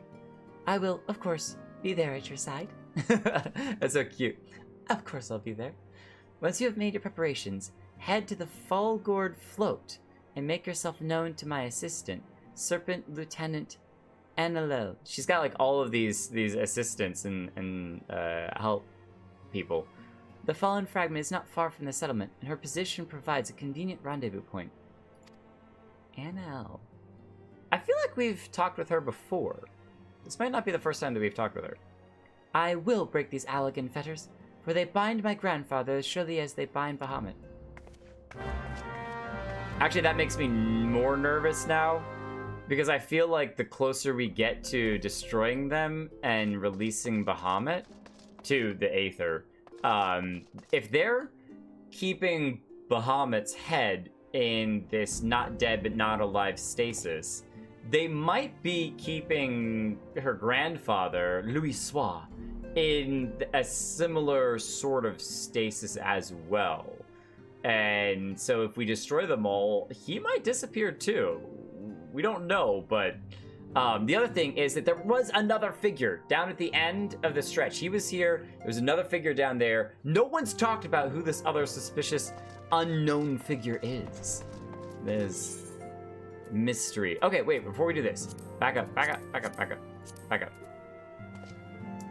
I will, of course, be there at your side. That's so cute. Of course I'll be there. Once you have made your preparations, head to the Falgord Float and make yourself known to my assistant, Serpent Lieutenant Annalel. She's got like all of these assistants and help people. The fallen fragment is not far from the settlement, and her position provides a convenient rendezvous point. Annal. I feel like we've talked with her before. This might not be the first time that we've talked with her. I will break these Allagan fetters, for they bind my grandfather as surely as they bind Bahamut. Actually, that makes me more nervous now, because I feel like the closer we get to destroying them and releasing Bahamut to the Aether, if they're keeping Bahamut's head in this not dead but not alive stasis, they might be keeping her grandfather, Louis Soir, in a similar sort of stasis as well. And so if we destroy them all, he might disappear too. We don't know, but the other thing is that there was another figure down at the end of the stretch. He was here. There was another figure down there. No one's talked about who this other suspicious unknown figure is. There's mystery. Okay, wait, before we do this, back up.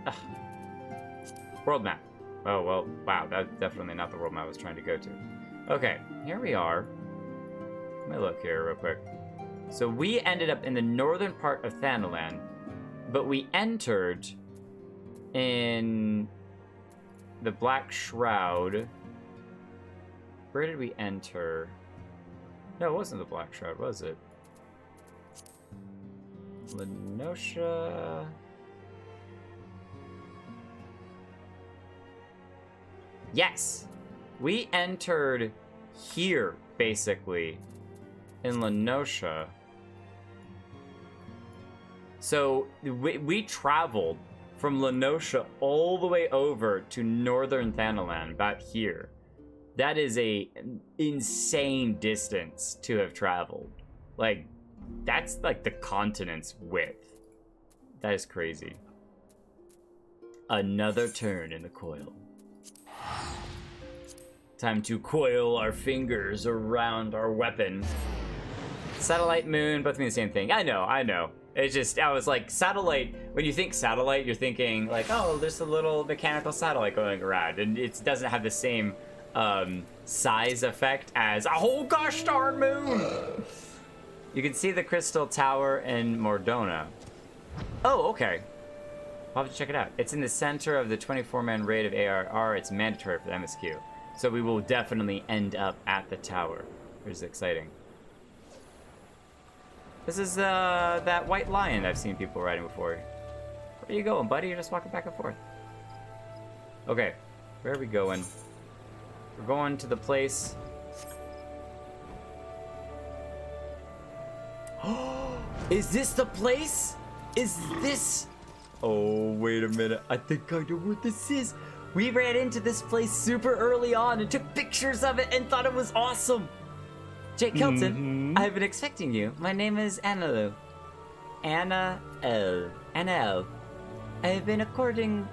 Ugh. World map. Oh, well, wow, that's definitely not the world map I was trying to go to. Okay, here we are. Let me look here real quick. So we ended up in the northern part of Thanalan, but we entered in the Black Shroud. Where did we enter? No, it wasn't the Black Shroud, was it? Lenosha. Yes! We entered here, basically, in Lenosha. So we traveled from Lenosha all the way over to northern Thanalan, about here. That is a insane distance to have traveled. Like, that's like the continent's width. That is crazy. Another turn in the coil. Time to coil our fingers around our weapon. Satellite, moon, both mean the same thing. I know. It's just, I was like, satellite, when you think satellite, you're thinking like, oh, there's a little mechanical satellite going around. And it doesn't have the same size effect as a whole gosh darn moon. You can see the crystal tower in Mordona. Oh, okay. I'll have to check it out. It's in the center of the 24-man raid of ARR. It's mandatory for the MSQ. So we will definitely end up at the tower, which is exciting. This is that white lion I've seen people riding before. Where are you going, buddy? You're just walking back and forth. Okay, where are we going? We're going to the place. Is this the place? Is this? Oh, wait a minute. I think I know what this is. We ran into this place super early on and took pictures of it and thought it was awesome. Jake Kelton, I've been expecting you. My name is Anna L. I have been accorded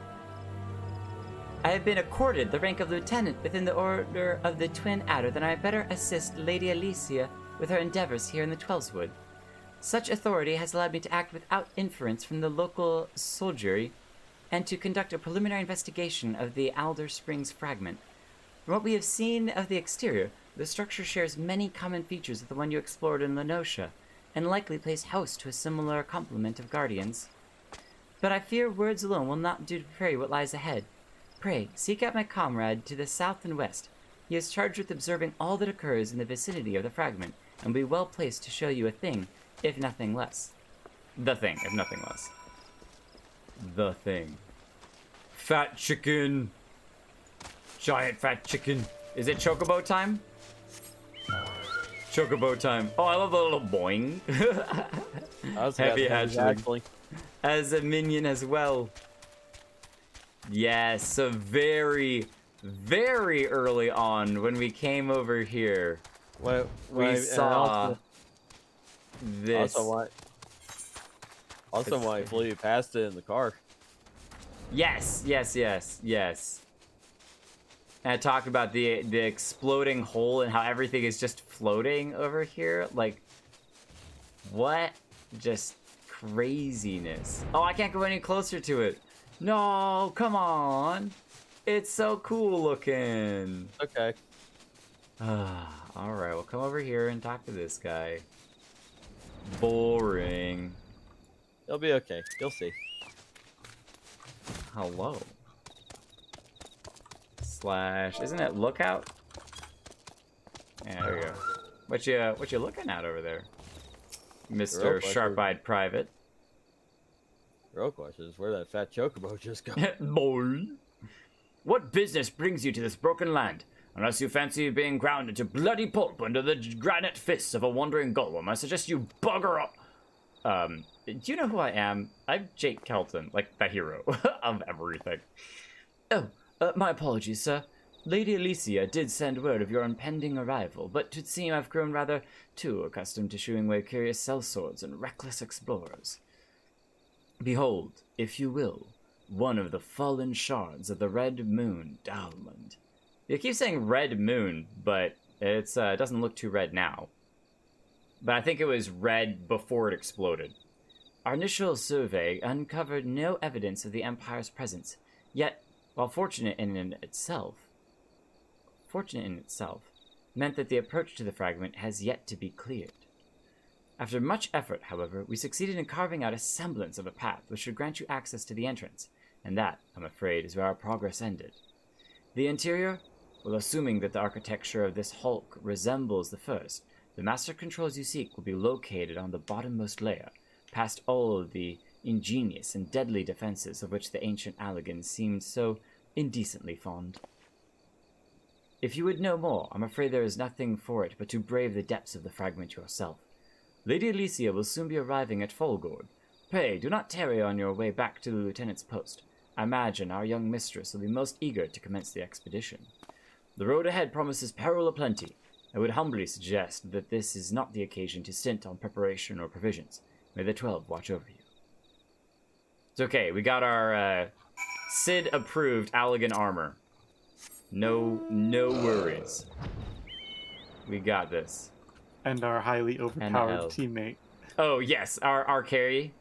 the rank of lieutenant within the Order of the Twin Adder, that I better assist Lady Alicia with her endeavors here in the Twelveswood. Such authority has allowed me to act without inference from the local soldiery and to conduct a preliminary investigation of the Alder Springs fragment. From what we have seen of the exterior, the structure shares many common features of the one you explored in Lenosha, and likely plays host to a similar complement of guardians. But I fear words alone will not do to portray what lies ahead. Pray, seek out my comrade to the south and west. He is charged with observing all that occurs in the vicinity of the fragment, and will be well placed to show you a thing, if nothing less. The thing, if nothing less. The thing. Fat chicken. Giant fat chicken. Is it chocobo time? Chocobo time. Oh, I love the little boing. Heavy hatchling. As a minion as well. Yes, so very, very early on when we came over here, we saw this. Also, why I flew past it in the car. Yes. And I talked about the exploding hole and how everything is just floating over here. Like, what? Just craziness. Oh, I can't go any closer to it. No, come on. It's so cool looking. Okay. Alright, we'll come over here and talk to this guy. Boring. It'll be okay. You'll see. Hello. Slash, isn't it lookout? Yeah, there we go. What you looking at over there, Mr. Sharp-eyed Private? Real question is where that fat chocobo just go. Boy. What business brings you to this broken land? Unless you fancy being ground into bloody pulp under the granite fists of a wandering golem, I suggest you bugger up. Do you know who I am? I'm Jake Kelton, like the hero of everything. Oh, my apologies, sir. Lady Alicia did send word of your impending arrival, but it seems I've grown rather too accustomed to shooing away curious sellswords and reckless explorers. Behold, if you will, one of the fallen shards of the Red Moon Diamond. You keep saying Red Moon, but it doesn't look too red now. But I think it was red before it exploded. Our initial survey uncovered no evidence of the Empire's presence, yet, while fortunate in itself, meant that the approach to the fragment has yet to be cleared. After much effort, however, we succeeded in carving out a semblance of a path which should grant you access to the entrance, and that, I'm afraid, is where our progress ended. The interior? Well, assuming that the architecture of this hulk resembles the first, the master controls you seek will be located on the bottommost layer, past all of the ingenious and deadly defenses of which the ancient Allagans seemed so indecently fond. If you would know more, I'm afraid there is nothing for it but to brave the depths of the fragment yourself. Lady Alicia will soon be arriving at Folgord. Pray, do not tarry on your way back to the lieutenant's post. I imagine our young mistress will be most eager to commence the expedition. The road ahead promises peril aplenty. I would humbly suggest that this is not the occasion to stint on preparation or provisions. May the 12 watch over you. It's okay, we got our Cid-approved Allagan armor. No worries. We got this. And our highly overpowered teammate. Oh yes, our carry.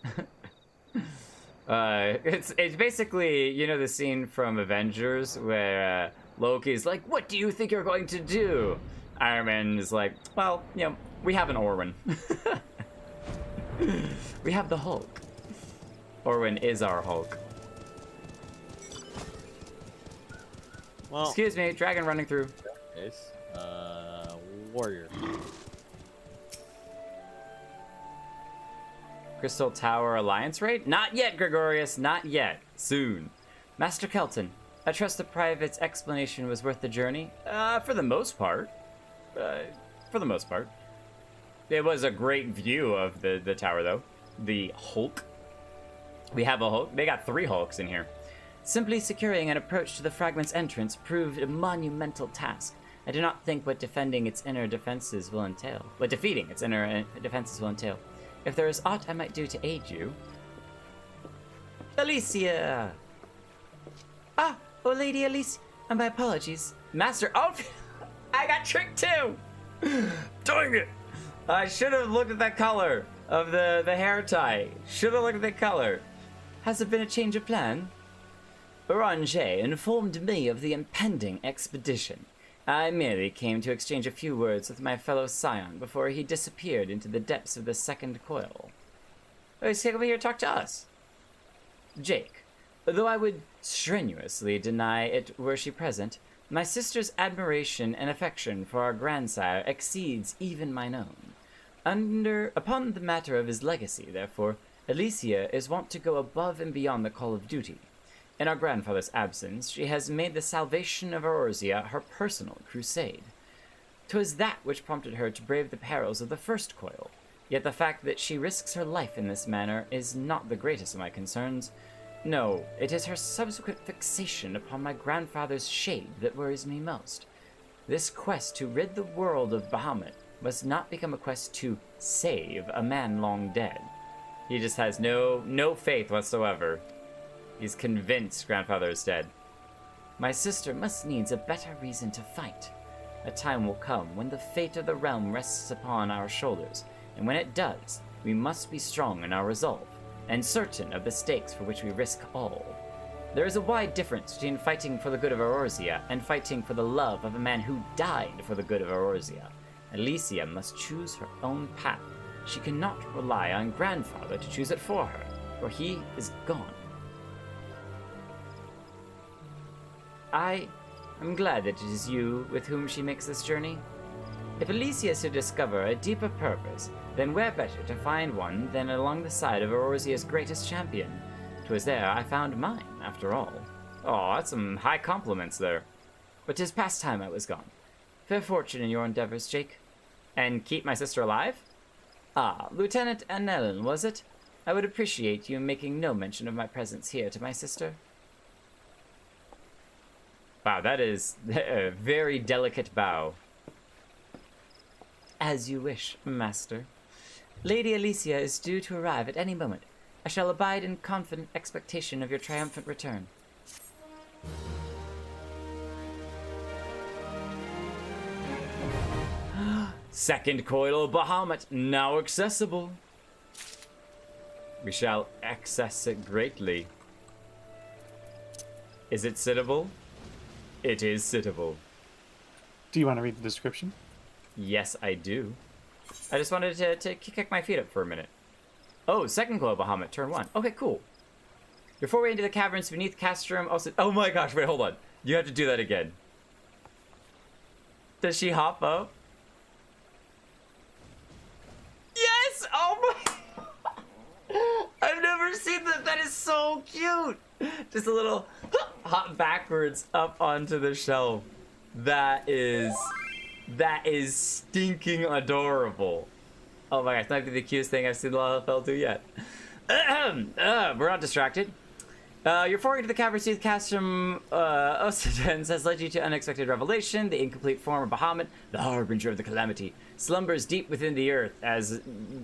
It's basically, you know, the scene from Avengers where Loki's like, "What do you think you're going to do?" Iron Man is like, "Well, you know, we have an Orwin. We have the Hulk. Orwin is our Hulk." Well, excuse me, dragon running through. It's warrior. Crystal Tower Alliance raid? Not yet, Gregorius, not yet. Soon. Master Kelton, I trust the private's explanation was worth the journey? For the most part. For the most part. It was a great view of the tower, though. The Hulk. We have a Hulk. They got 3 Hulks in here. Simply securing an approach to the fragment's entrance proved a monumental task. I do not think what defending its inner defenses will entail. What defeating its inner defenses will entail. If there is aught I might do to aid you... Alicia! Ah! Oh, Lady Alicia. My apologies. Master... Oh! I got tricked too! Dang it! I should have looked at that color of the hair tie. Should have looked at the color. Has there been a change of plan? Eorzea informed me of the impending expedition. I merely came to exchange a few words with my fellow scion before he disappeared into the depths of the second coil. Oh, he's come here to talk to us. Jake, though I would strenuously deny it were she present, my sister's admiration and affection for our grandsire exceeds even mine own. Upon the matter of his legacy, therefore, Alicia is wont to go above and beyond the call of duty. In our grandfather's absence, she has made the salvation of Eorzea her personal crusade. 'Twas that which prompted her to brave the perils of the first coil, yet the fact that she risks her life in this manner is not the greatest of my concerns. No, it is her subsequent fixation upon my grandfather's shade that worries me most. This quest to rid the world of Bahamut must not become a quest to save a man long dead. He just has no faith whatsoever. He's convinced grandfather is dead. My sister must needs a better reason to fight. A time will come when the fate of the realm rests upon our shoulders, and when it does, we must be strong in our resolve, and certain of the stakes for which we risk all. There is a wide difference between fighting for the good of Eorzea and fighting for the love of a man who died for the good of Eorzea. Alicia must choose her own path. She cannot rely on grandfather to choose it for her, for he is gone. I am glad that it is you with whom she makes this journey. If Alicia is to discover a deeper purpose, then where better to find one than along the side of Eorzea's greatest champion? 'Twas there I found mine, after all. Oh, that's some high compliments there. But 'tis past time I was gone. Fair fortune in your endeavors, Jake. And keep my sister alive? Ah, Lieutenant Annellen, was it? I would appreciate you making no mention of my presence here to my sister. Wow, that is a very delicate bow. As you wish, master. Lady Alicia is due to arrive at any moment. I shall abide in confident expectation of your triumphant return. Second coil Bahamut, now accessible. We shall access it greatly. Is it sittable? It is sittable. Do you want to read the description? Yes, I do. I just wanted to kick my feet up for a minute. Oh, second coil Bahamut, turn 1. Okay, cool. Your foray into the caverns beneath Castrum also... Oh my gosh, wait, hold on. You have to do that again. Does she hop up? Yes! Oh my... I've never seen that. That is so cute. Just a little hop backwards up onto the shelf. That is stinking adorable. Oh my gosh, that might be the cutest thing I've seen LFL do yet. We're not distracted. Your foray into the cavernous youth cast from Osidens has led you to unexpected revelation. The incomplete form of Bahamut, the harbinger of the calamity, slumbers deep within the earth as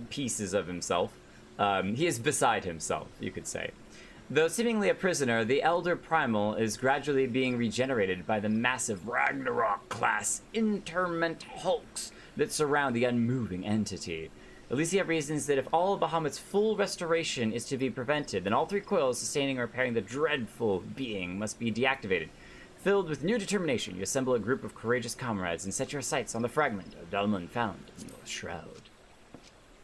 pieces of himself. He is beside himself, you could say. Though seemingly a prisoner, the elder Primal is gradually being regenerated by the massive Ragnarok-class interment hulks that surround the unmoving entity. Elysia reasons that if all of Bahamut's full restoration is to be prevented, then all 3 coils sustaining or repairing the dreadful being must be deactivated. Filled with new determination, you assemble a group of courageous comrades and set your sights on the fragment of Dalmun found in your shroud.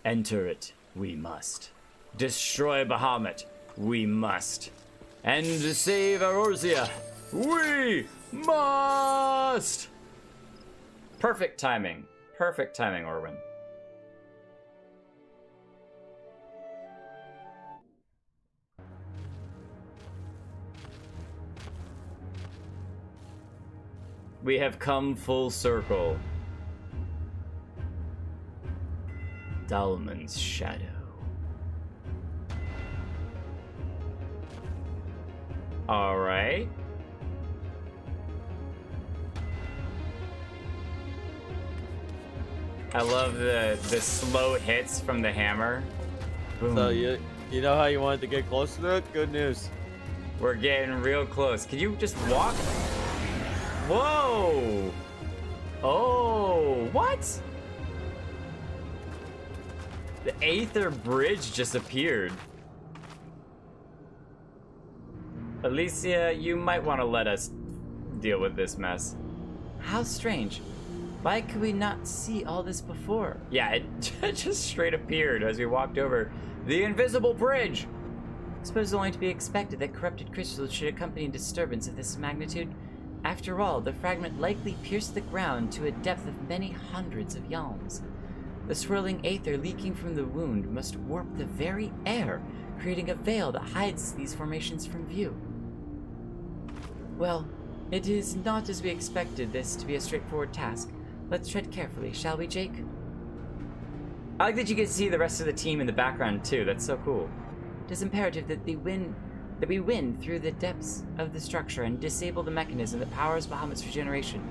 Enter it, we must. Destroy Bahamut, we must. And to save Eorzea, we must! Perfect timing. Perfect timing, Orwin. We have come full circle. Dalmun's shadow. All right. I love the slow hits from the hammer. Boom. So you know how you wanted to get close to it? Good news. We're getting real close. Can you just walk? Whoa! Oh, what? The Aether Bridge just appeared. Elysia, you might want to let us deal with this mess. How strange. Why could we not see all this before? Yeah, it just straight appeared as we walked over. The invisible bridge! I suppose it's only to be expected that corrupted crystals should accompany a disturbance of this magnitude. After all, the fragment likely pierced the ground to a depth of many hundreds of yalms. The swirling aether leaking from the wound must warp the very air, creating a veil that hides these formations from view. Well, it is not as we expected this to be a straightforward task. Let's tread carefully, shall we, Jake? I like that you can see the rest of the team in the background too. That's so cool. It is imperative that we win through the depths of the structure and disable the mechanism that powers Bahamut's regeneration.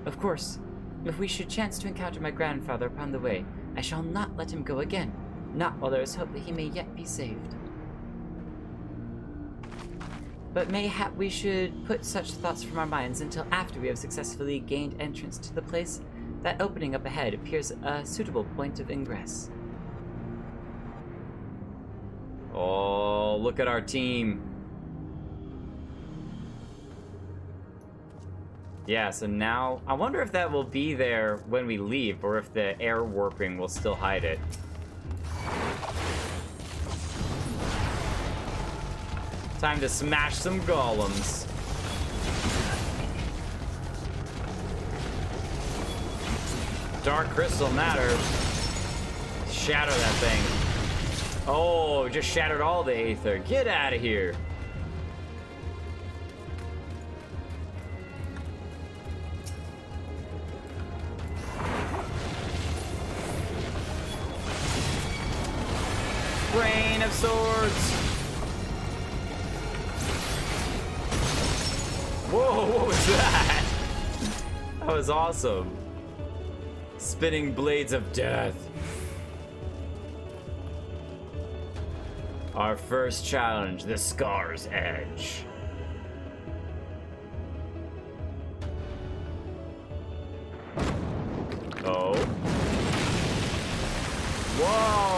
Of course, if we should chance to encounter my grandfather upon the way, I shall not let him go again, not while there is hope that he may yet be saved. But mayhap we should put such thoughts from our minds until after we have successfully gained entrance to the place. That opening up ahead appears a suitable point of ingress. Oh, look at our team. Yeah, so now, I wonder if that will be there when we leave, or if the air warping will still hide it. Time to smash some golems. Dark crystal matter. Shatter that thing. Oh, just shattered all the aether. Get out of here. Rain of swords. Whoa, what was that? That was awesome. Spinning blades of death. Our first challenge, the Scar's Edge. Oh. Whoa.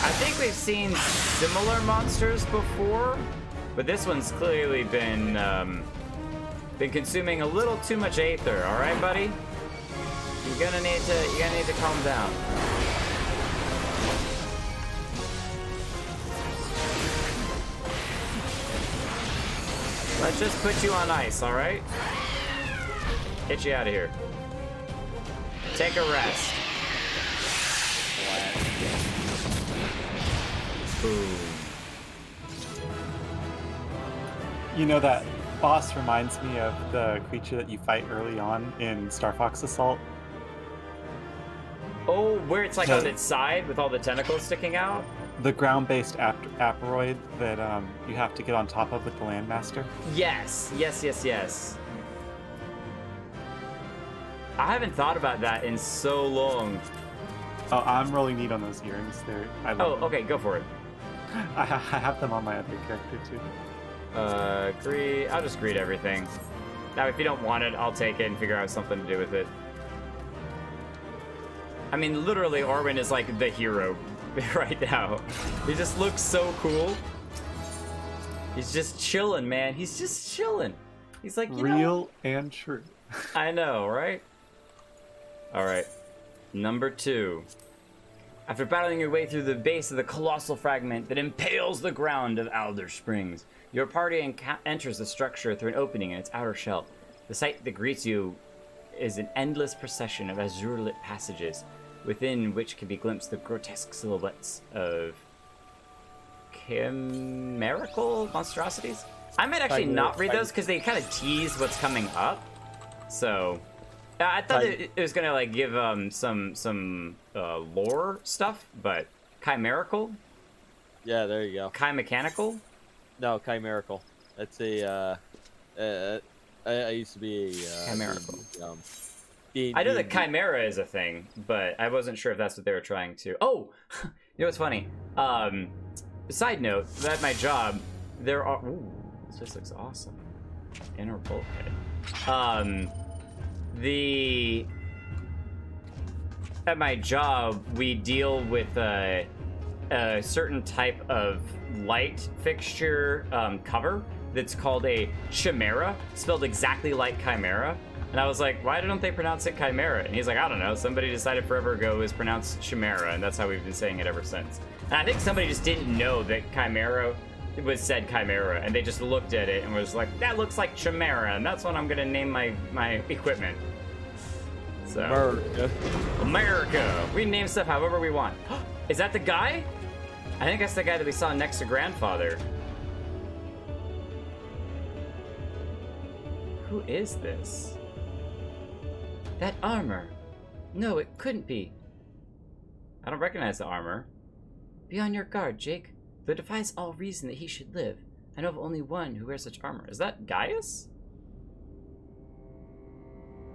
I think we've seen similar monsters before, but this one's clearly been consuming a little too much aether. All right, buddy? You're gonna need to calm down. Let's just put you on ice, all right? Get you out of here. Take a rest. Boom. You know, that boss reminds me of the creature that you fight early on in Star Fox Assault. Oh, where it's like on its side with all the tentacles sticking out? The ground-based aperoid that you have to get on top of with the Landmaster. Yes. I haven't thought about that in so long. Oh, I'm really neat on those earrings. I love them. Okay, go for it. I have them on my other character too. Greed. I'll just greed everything. Now, if you don't want it, I'll take it and figure out something to do with it. I mean, literally, Orwin is like the hero right now. He just looks so cool. He's just chilling, man. He's just chilling. He's like, real and true. I know, right? All right. Number 2. After battling your way through the base of the colossal fragment that impales the ground of Alder Springs, your party enters the structure through an opening in its outer shell. The sight that greets you is an endless procession of azure-lit passages, within which can be glimpsed the grotesque silhouettes of chimerical monstrosities. I might actually not read those because they kind of tease what's coming up. So I thought it was gonna like give some lore stuff, but chimerical. Yeah, there you go. Chimechanical. No, chimerical. That's a. I used to be chimerical. I know that chimera is a thing, but I wasn't sure if that's what they were trying to. Oh, you know what's funny? Side note: at my job, there are. Ooh, this just looks awesome. Inner bulkhead. At my job, we deal with a certain type of light fixture cover that's called a chimera, spelled exactly like chimera. And I was like, why don't they pronounce it chimera? And he's like, I don't know. Somebody decided forever ago it was pronounced chimera, and that's how we've been saying it ever since. And I think somebody just didn't know that chimera was said chimera, and they just looked at it and was like, that looks like chimera, and that's what I'm gonna name my equipment. So America. We name stuff however we want. Is that the guy? I think that's the guy that we saw next to Grandfather. Who is this? That armor. No, it couldn't be. I don't recognize the armor. Be on your guard, Jake. Though it defies all reason that he should live, I know of only one who wears such armor. Is that Gaius?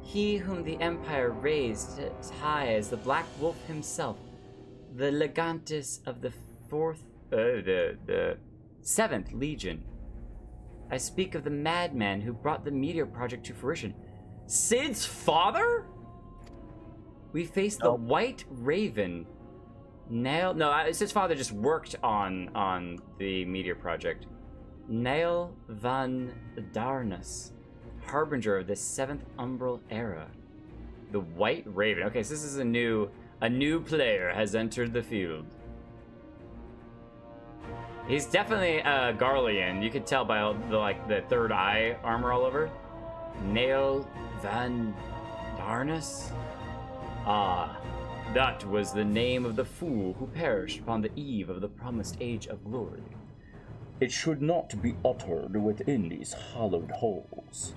He whom the Empire raised as high as the Black Wolf himself, the Legantus of the the 7th Legion. I speak of the madman who brought the Meteor Project to fruition. Sid's father? We faced the White Raven. Sid's father just worked on the Meteor Project. Nail van Darnus, harbinger of the 7th Umbral era. The White Raven. Okay, so this is a new player has entered the field. He's definitely a Garlean. You could tell by all the third eye armor all over. Nail van Darnus? Ah, that was the name of the fool who perished upon the eve of the promised age of glory. It should not be uttered within these hollowed halls.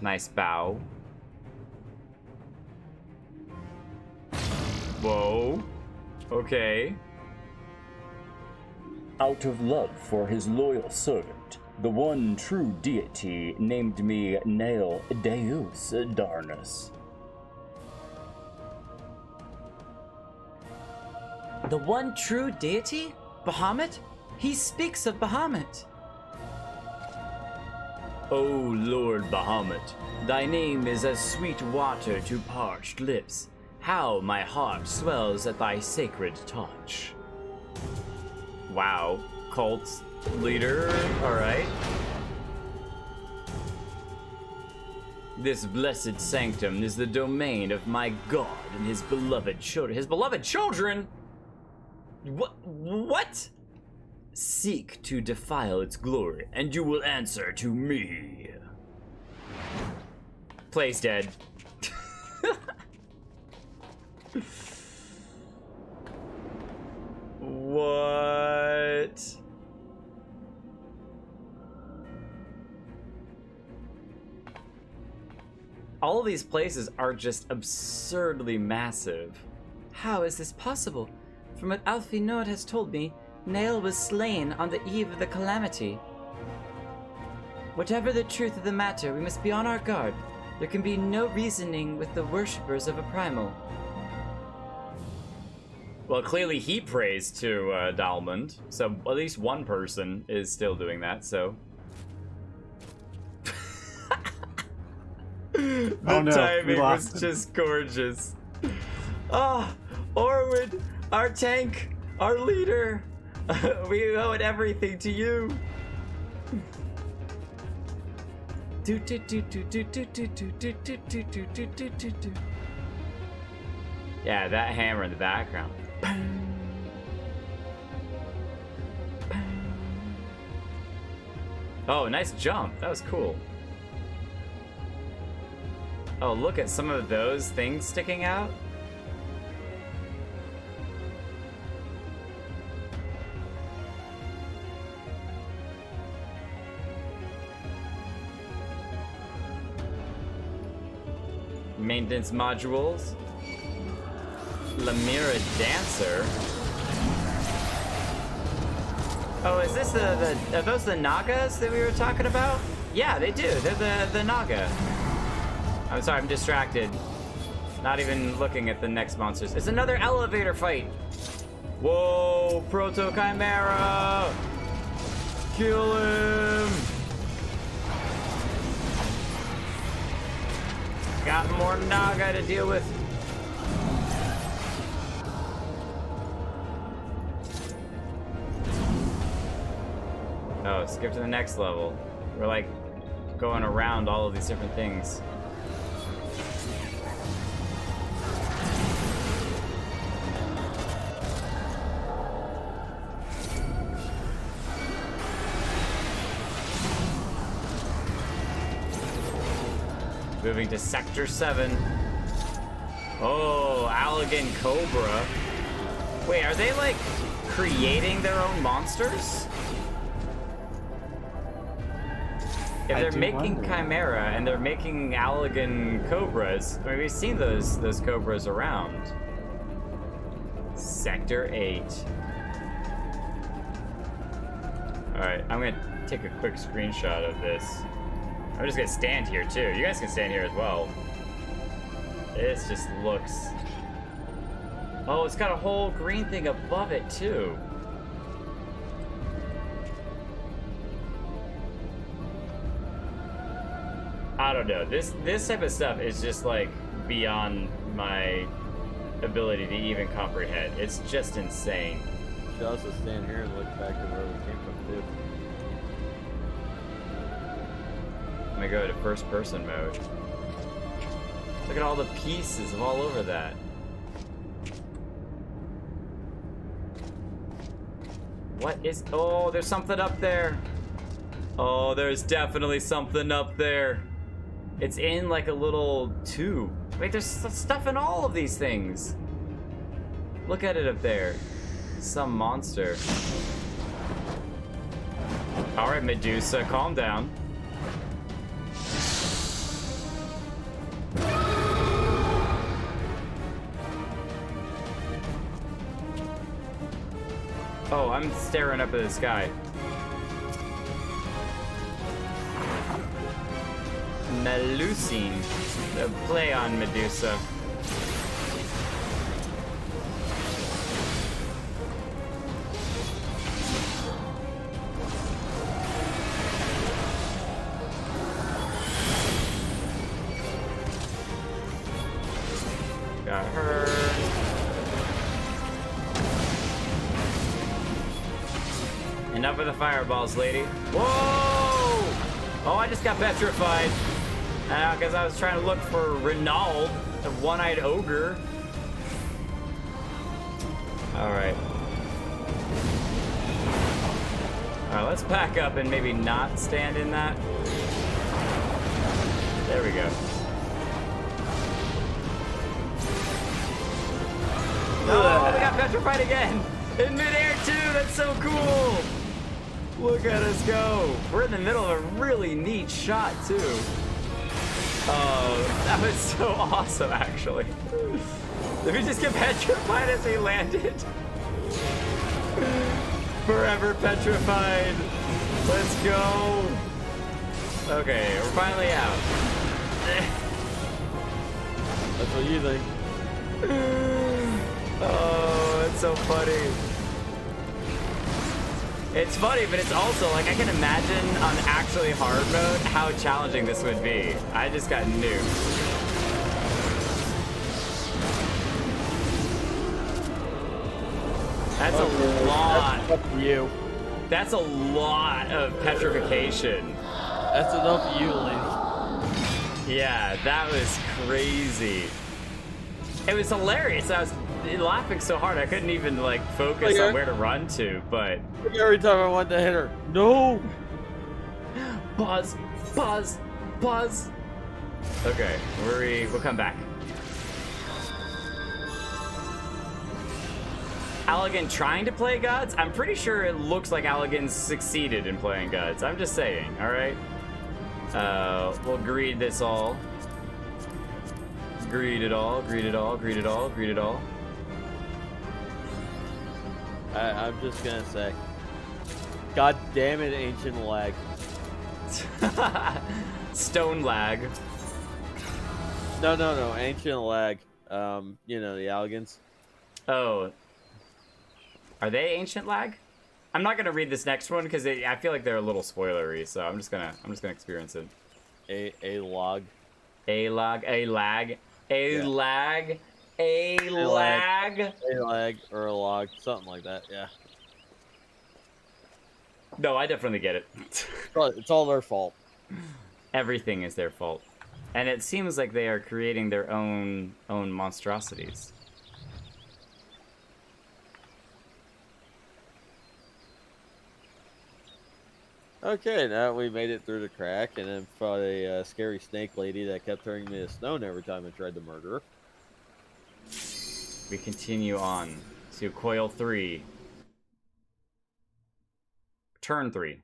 Nice bow. Whoa. Okay. Out of love for his loyal servant, the one true deity named me Nail Deus Darnus. The one true deity? Bahamut? He speaks of Bahamut. O Lord Bahamut, thy name is as sweet water to parched lips. How my heart swells at thy sacred touch. Wow, cult leader, alright. This blessed sanctum is the domain of my God and his beloved children. His beloved children? What? Seek to defile its glory, and you will answer to me. Play's dead. What? all these places are just absurdly massive. How is this possible? From what Alfie Nord has told me, Nail was slain on the eve of the calamity. Whatever the truth of the matter, we must be on our guard. There can be no reasoning with the worshippers of a primal. Well, clearly he prays to Dalmond, so at least one person is still doing that, so... The timing was just gorgeous. Ah, Orwin, our tank, our leader. We owe it everything to you. Yeah, that hammer in the background. Oh, nice jump. That was cool. Oh, look at some of those things sticking out. Maintenance modules. Lamira Dancer. Oh, is this are those the Nagas that we were talking about? Yeah, they do. They're the Naga. I'm sorry, I'm distracted. Not even looking at the next monsters. It's another elevator fight. Whoa, Proto Chimera! Kill him! Got more Naga to deal with. Oh, skip to the next level. We're like going around all of these different things. Moving to Sector 7. Oh, Allegan Cobra. Wait, are they like creating their own monsters? If they're making Chimera and they're making Allegan Cobras, I mean, we've seen those Cobras around. Sector 8. Alright, I'm gonna take a quick screenshot of this. I'm just gonna stand here too. You guys can stand here as well. This just looks... Oh, it's got a whole green thing above it too. I don't know. This type of stuff is just like beyond my ability to even comprehend. It's just insane. You should also stand here and look back to where we came from too. I'm gonna go to first person mode. Look at all the pieces of all over that. What is... Oh, there's something up there. Oh, there's definitely something up there. It's in like a little tube. Wait, there's stuff in all of these things. Look at it up there. Some monster. All right, Medusa, calm down. Oh, I'm staring up at the sky. Melusine, the play on Medusa. Got her. Enough of the fireballs, lady. Whoa! Oh, I just got petrified. Because I was trying to look for Renaud, the one-eyed ogre. Alright. Alright, let's pack up and maybe not stand in that. There we go. Oh, we got petrified again! In midair too, that's so cool! Look at us go! We're in the middle of a really neat shot too. Oh, that was so awesome, actually. Let me just get petrified as we landed. Forever petrified. Let's go. Okay, we're finally out. That's what you think. Oh, it's so funny. It's funny, but it's also like I can imagine on actually hard mode how challenging this would be. I just got nuked. That's a lot. That's enough for you. That's a lot of petrification. That's enough for you, lady. Yeah, that was crazy. It was hilarious. I was laughing so hard I couldn't even like focus on where to run to, but every time I wanted to hit her, no. Pause. Okay, we'll come back. Allegan trying to play gods? I'm pretty sure it looks like Allegan succeeded in playing gods. I'm just saying, alright? We'll greed this all. Greed it all. I'm just gonna say, God damn it, ancient lag. Stone lag. No, ancient lag. You know, the Alligans. Oh. Are they ancient lag? I'm not gonna read this next one because I feel like they're a little spoilery, so I'm just gonna experience it. A log. A lag. A lag or a log, something like that. Yeah. No, I definitely get it. It's all their fault. Everything is their fault, and it seems like they are creating their own monstrosities. Okay, now we made it through the crack, and then fought a scary snake lady that kept turning me to stone every time I tried to murder her. We continue on to Coil 3. Turn 3.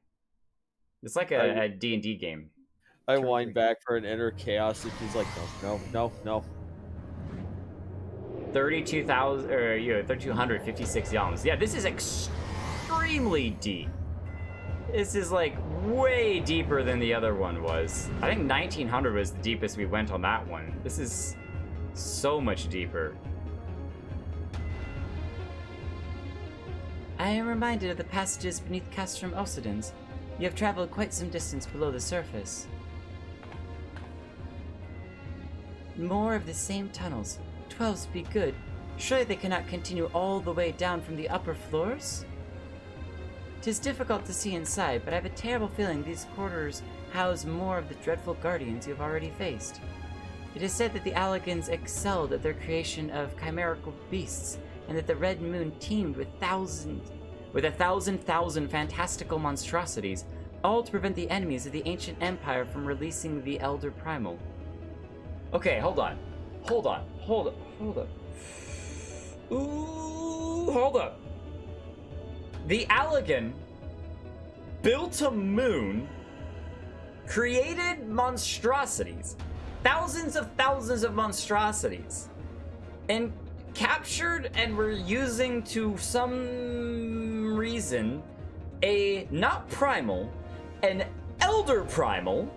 It's like a D&D game. I wind back for an inner chaos, and she's like, no. 3,256 yalms. Yeah, this is extremely deep. This is like way deeper than the other one was. I think 1900 was the deepest we went on that one. This is so much deeper. I am reminded of the passages beneath Castrum Occidens. You have traveled quite some distance below the surface. More of the same tunnels. 12s be good. Surely they cannot continue all the way down from the upper floors? 'Tis difficult to see inside, but I have a terrible feeling these quarters house more of the dreadful guardians you have already faced. It is said that the Alligans excelled at their creation of chimerical beasts, and that the Red Moon teemed with a thousand fantastical monstrosities, all to prevent the enemies of the ancient empire from releasing the Elder Primal. Okay, hold on. Ooh, hold up. The Allegan built a moon, created monstrosities, thousands of monstrosities, and captured and were using to some reason a not primal, an elder primal,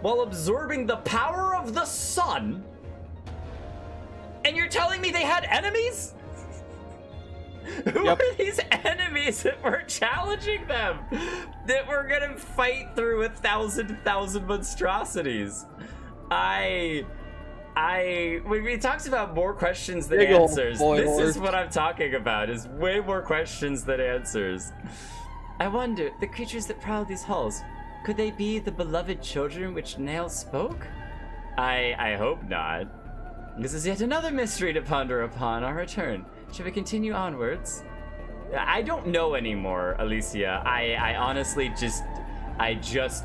while absorbing the power of the sun. And you're telling me they had enemies? Who Yep. are these enemies that were challenging them? That were gonna fight through a thousand monstrosities? When he talks about more questions than Big ol' answers, spoilers. this is what I'm talking about, is way more questions than answers. I wonder, the creatures that prowl these halls, could they be the beloved children which Nail spoke? I hope not. This is yet another mystery to ponder upon our return. Shall we continue onwards? I don't know anymore, Alicia. I honestly just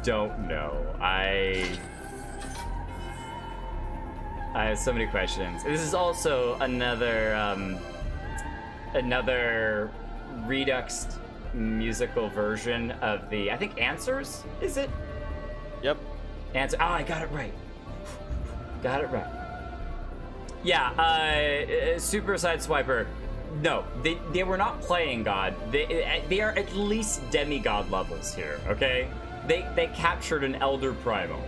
don't know. I have so many questions. This is also another Redux musical version of the, I think, Answers, is it? Yep. Answer. Oh, I got it right. Got it right. Yeah, Super Sideswiper. No, they were not playing God. They are at least demigod levels here, okay? They captured an Elder Primal.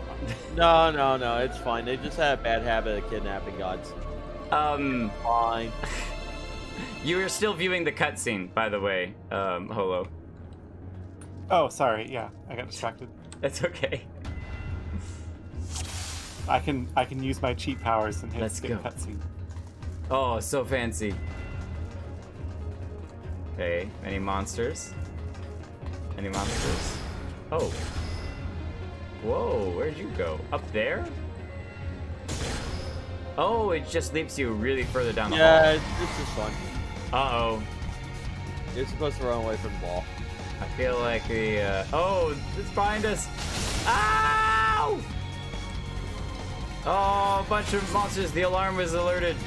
No, it's fine. They just had a bad habit of kidnapping gods. Fine. You are still viewing the cutscene, by the way, Holo. Oh, sorry. Yeah, I got distracted. That's okay. I can use my cheat powers and hit Let's skip go. cutscene. Oh, so fancy. Okay, any monsters? Any monsters? Oh. Whoa, where'd you go? Up there? Oh, it just leaps you really further down the hall. Yeah, this is fun. Uh-oh. You're supposed to run away from the ball. I feel like we, oh, it's behind us. Ow! Oh, a bunch of monsters. The alarm was alerted.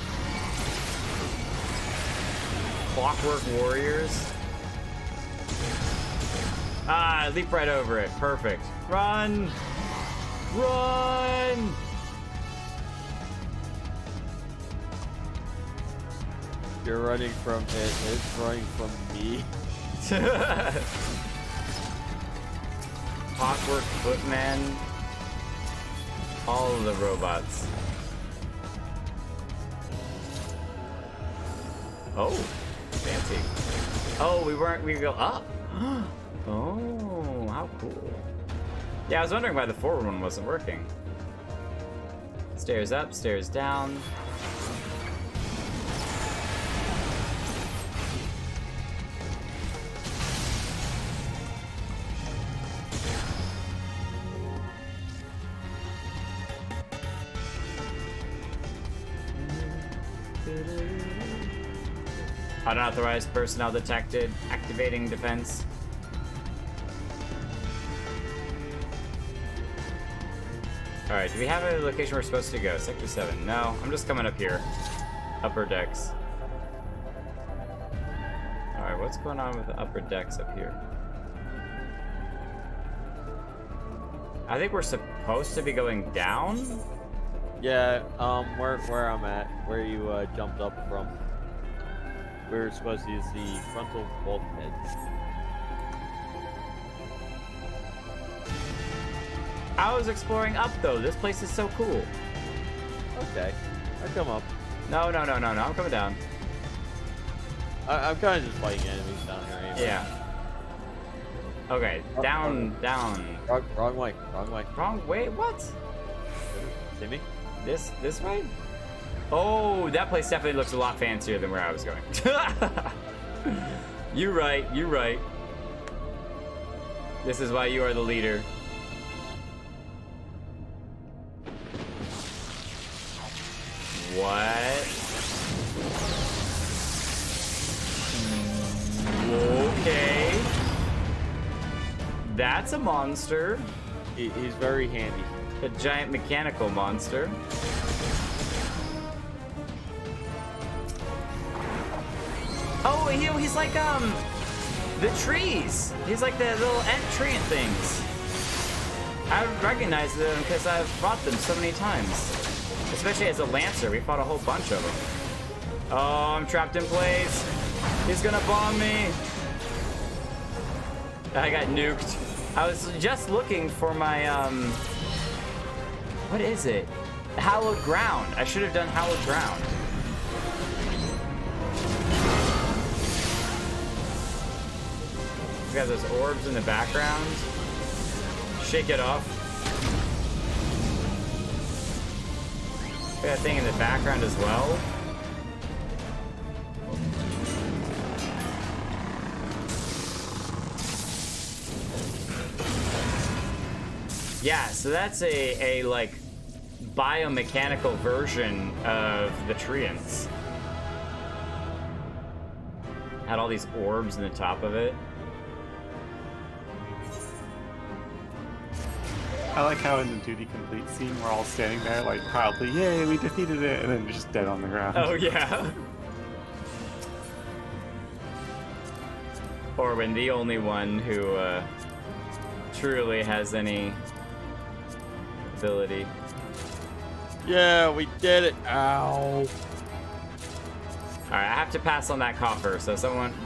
Clockwork warriors. Ah, leap right over it. Perfect. Run! Run! You're running from it. It's running from me. Clockwork footman. All of the robots. Oh, fancy. Oh, we go up. Oh, how cool. Yeah, I was wondering why the forward one wasn't working. Stairs up, stairs down. Unauthorized personnel detected. Activating defense. Alright, do we have a location we're supposed to go? Sector 7. No, I'm just coming up here. Upper decks. Alright, what's going on with the upper decks up here? I think we're supposed to be going down? Yeah, where I'm at, where you jumped up from. We're supposed to use the frontal bulkhead. I was exploring up though. This place is so cool. Okay, I come up. No, I'm coming down. I'm kind of just fighting enemies down here anyway. Yeah. Okay, down. Wrong way. Wrong way? What? See me? This way? Oh, that place definitely looks a lot fancier than where I was going. You're right. This is why you are the leader. What? Okay. That's a monster. He's very handy. A giant mechanical monster. Oh, he's like, the trees. He's like the little ant treant things. I recognize them because I've fought them so many times. Especially as a Lancer, we fought a whole bunch of them. Oh, I'm trapped in place. He's gonna bomb me. I got nuked. I was just looking for my, what is it? Hallowed ground. I should have done hallowed ground. We got those orbs in the background. Shake it off. We got a thing in the background as well. Yeah, so that's a like biomechanical version of the Treants. Had all these orbs in the top of it. I like how in the duty complete scene we're all standing there like proudly, yay, we defeated it, and then just dead on the ground. Oh yeah. Or when the only one who truly has any ability. Yeah, we did it. Ow. All right, I have to pass on that coffer, so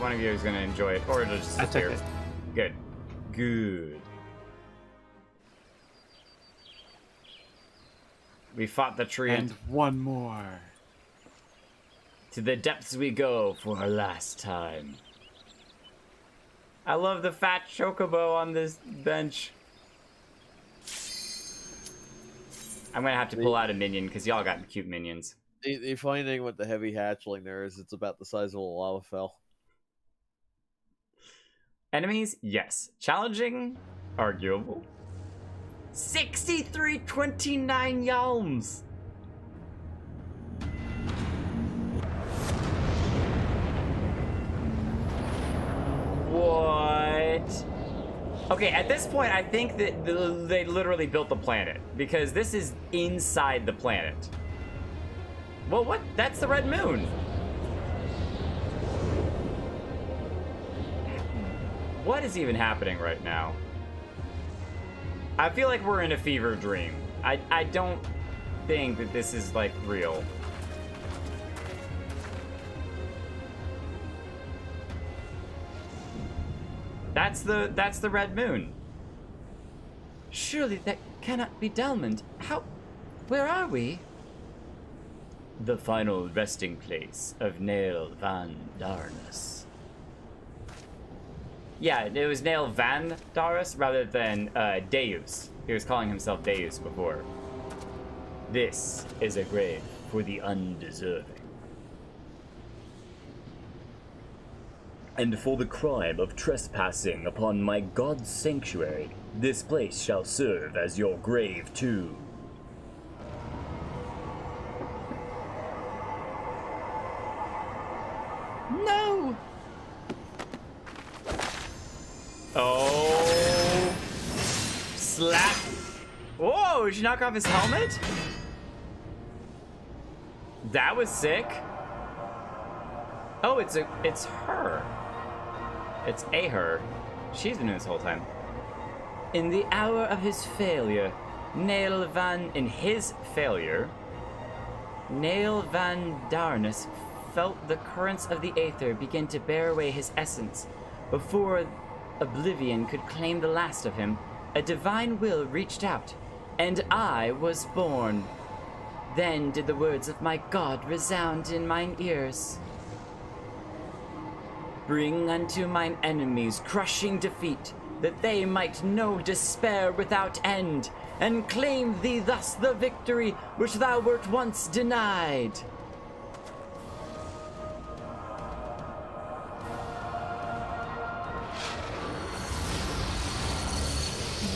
one of you is gonna enjoy it, or it'll just I disappear. took it. Good. Good. We fought the tree And one more. to the depths we go for our last time. I love the fat chocobo on this bench. I'm gonna have to pull out a minion because y'all got cute minions. The funny thing with the heavy hatchling there is it's about the size of a lava fell. Enemies, yes. Challenging, arguable. 6329 yalms. What? Okay, at this point, I think that they literally built the planet because this is inside the planet. Well, what? That's the red moon. What is even happening right now? I feel like we're in a fever dream. I don't think that this is like real. That's the red moon. Surely that cannot be Dalmond. How? Where are we? The final resting place of Nail Van Darnus. Yeah, it was Nail Van Darus rather than Deus. He was calling himself Deus before. This is a grave for the undeserving. And for the crime of trespassing upon my god's sanctuary, this place shall serve as your grave too. No! Oh! Slap! Whoa, did you knock off his helmet? That was sick. Oh, it's her. It's a her. She's been doing this whole time. In the hour of his failure, Nail Van Darnus felt the currents of the aether begin to bear away his essence. Before oblivion could claim the last of him, a divine will reached out, and I was born. Then did the words of my God resound in mine ears. Bring unto mine enemies crushing defeat, that they might know despair without end, and claim thee thus the victory which thou wert once denied.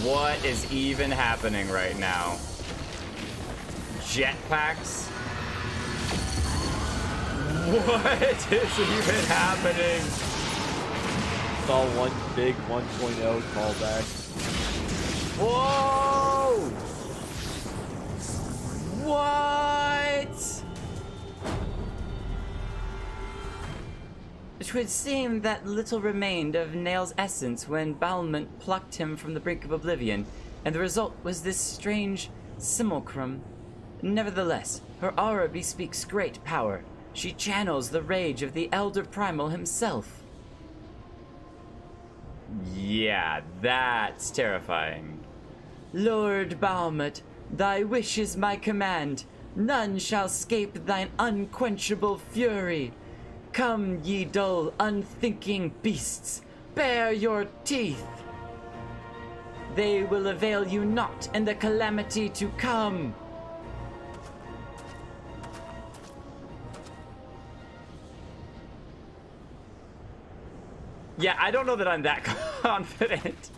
What is even happening right now? Jetpacks? What is even happening? It's all one big 1.0 callback. Whoa! What? It would seem that little remained of Nail's essence when Bahamut plucked him from the brink of oblivion, and the result was this strange simulacrum. Nevertheless, her aura bespeaks great power. She channels the rage of the Elder Primal himself. Yeah, that's terrifying. Lord Bahamut, thy wish is my command. None shall scape thine unquenchable fury. Come, ye dull, unthinking beasts, bare your teeth. They will avail you not in the calamity to come. Yeah, I don't know that I'm that confident.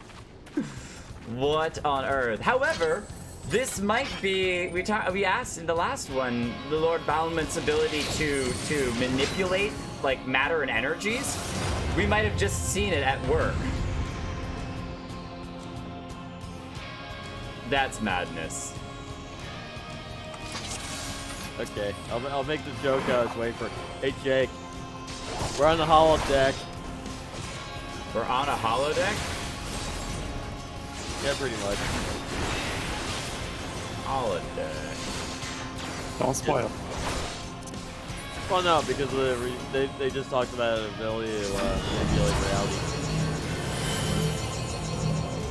What on earth? However, this might be, we asked in the last one, the Lord Bahamut's ability to manipulate like matter and energies. We might have just seen it at work. That's madness. Okay, I'll make the joke I was waiting for. Hey Jake, we're on the holodeck. We're on a holodeck? Yeah, pretty much. Holodeck. Don't spoil. Well, no, because they just talked about an ability to manipulate reality.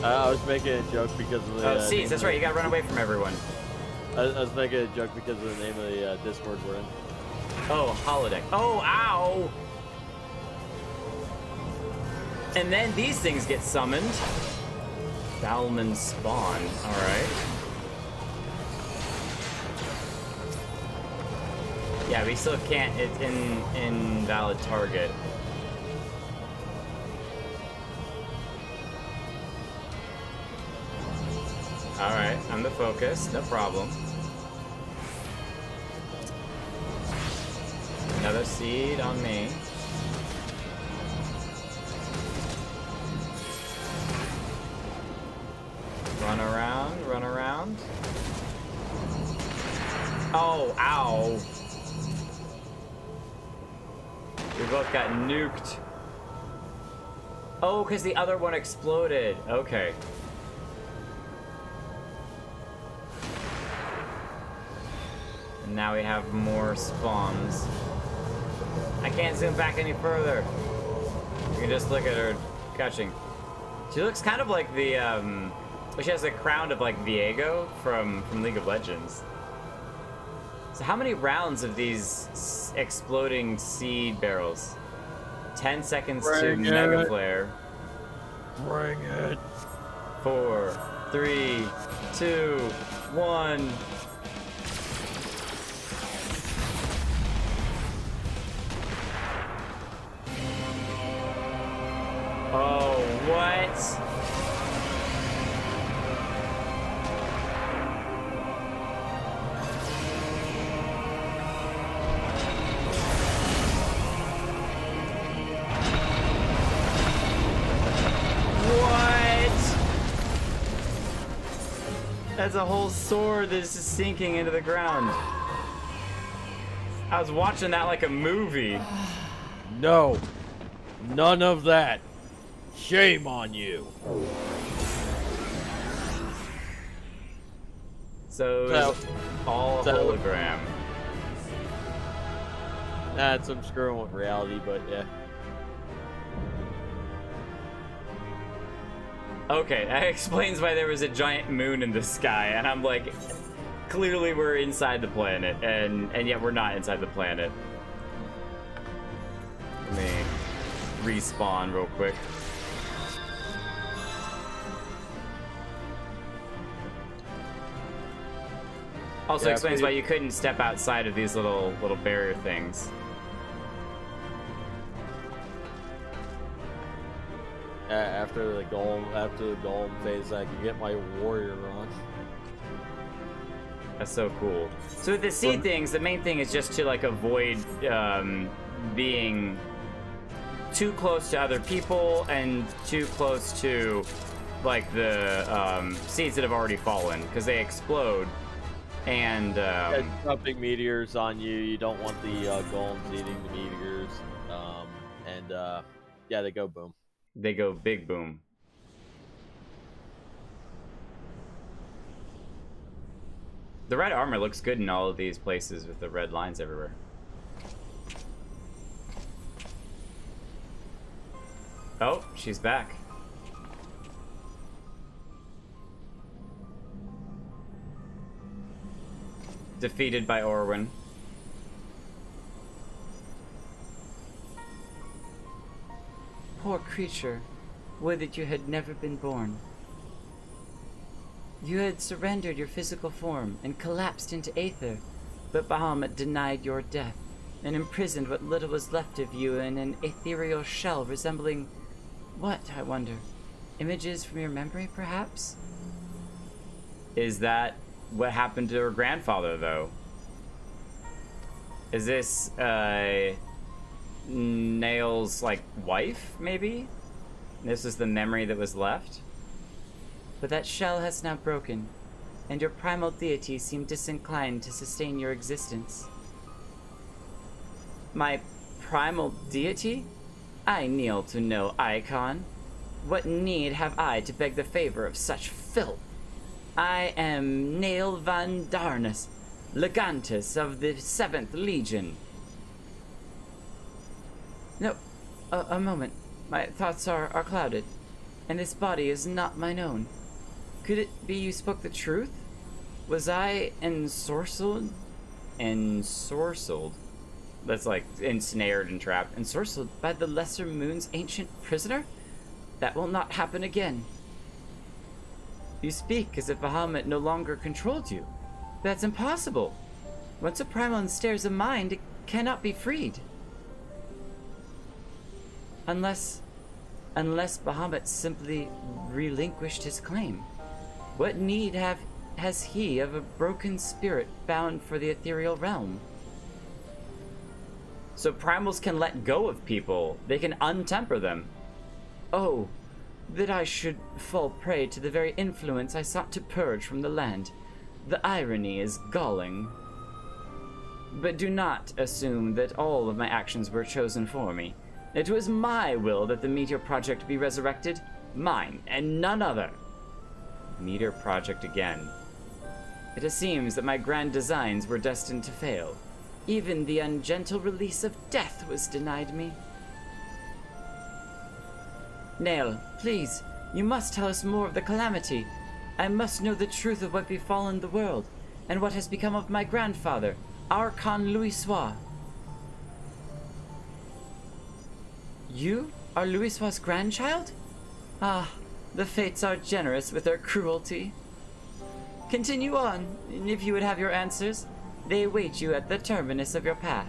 I was making a joke because of the... Oh, seeds, that's right, you gotta run away from everyone. I was making a joke because of the name of the Discord we're in. Oh, holodeck. Oh, ow! And then these things get summoned. Balman spawn, alright. Yeah, we still can't, it's invalid target. Alright, I'm the focus, no problem. Another seed on me. Run around, run around. Oh, ow. We both got nuked. Oh, because the other one exploded. Okay. And now we have more spawns. I can't zoom back any further. You can just look at her catching. She looks kind of like the, she has a crown of like Viego from League of Legends. So how many rounds of these exploding seed barrels? 10 seconds to Mega Flare. Bring it. 4, 3, 2, 1. Oh, what? That's a whole sword that's just sinking into the ground. I was watching that like a movie. No. None of that. Shame on you. So all hologram. That's some screwing with reality, but yeah. Okay, that explains why there was a giant moon in the sky, and I'm like, clearly we're inside the planet, and yet we're not inside the planet. Let me respawn real quick. Also explains why you couldn't step outside of these little barrier things. After the golem phase, I can get my warrior on. That's so cool. So with the seed things, the main thing is just to like avoid being too close to other people and too close to like the seeds that have already fallen, because they explode. And dropping meteors on you. You don't want the golems eating the meteors. Yeah, they go boom. They go big boom. The red armor looks good in all of these places with the red lines everywhere. Oh, she's back. Defeated by Orwin. Poor creature, would that you had never been born. You had surrendered your physical form and collapsed into aether, but Bahamut denied your death and imprisoned what little was left of you in an ethereal shell resembling what, I wonder? Images from your memory, perhaps? Is that what happened to her grandfather, though? Is this, Nail's, like, wife, maybe? This is the memory that was left? But that shell has now broken, and your primal deity seemed disinclined to sustain your existence. My primal deity? I kneel to no icon. What need have I to beg the favor of such filth? I am Nail van Darnus, Legantus of the 7th Legion. No, a moment. My thoughts are clouded, and this body is not mine own. Could it be you spoke the truth? Was I ensorcelled? Ensorcelled? That's like ensnared and trapped. Ensorcelled by the Lesser Moon's ancient prisoner? That will not happen again. You speak as if Bahamut no longer controlled you. That's impossible. Once a primal ensnares a mind, it cannot be freed. Unless Bahamut simply relinquished his claim. What need has he of a broken spirit bound for the ethereal realm? So primals can let go of people. They can untemper them. Oh, that I should fall prey to the very influence I sought to purge from the land. The irony is galling. But do not assume that all of my actions were chosen for me. It was my will that the Meteor Project be resurrected. Mine, and none other. Meteor Project again. It seems that my grand designs were destined to fail. Even the ungentle release of death was denied me. Nail, please, you must tell us more of the calamity. I must know the truth of what befallen the world, and what has become of my grandfather, Archon Louisoix. You are Louisoix's grandchild? Ah, the fates are generous with their cruelty. Continue on, and if you would have your answers, they await you at the terminus of your path.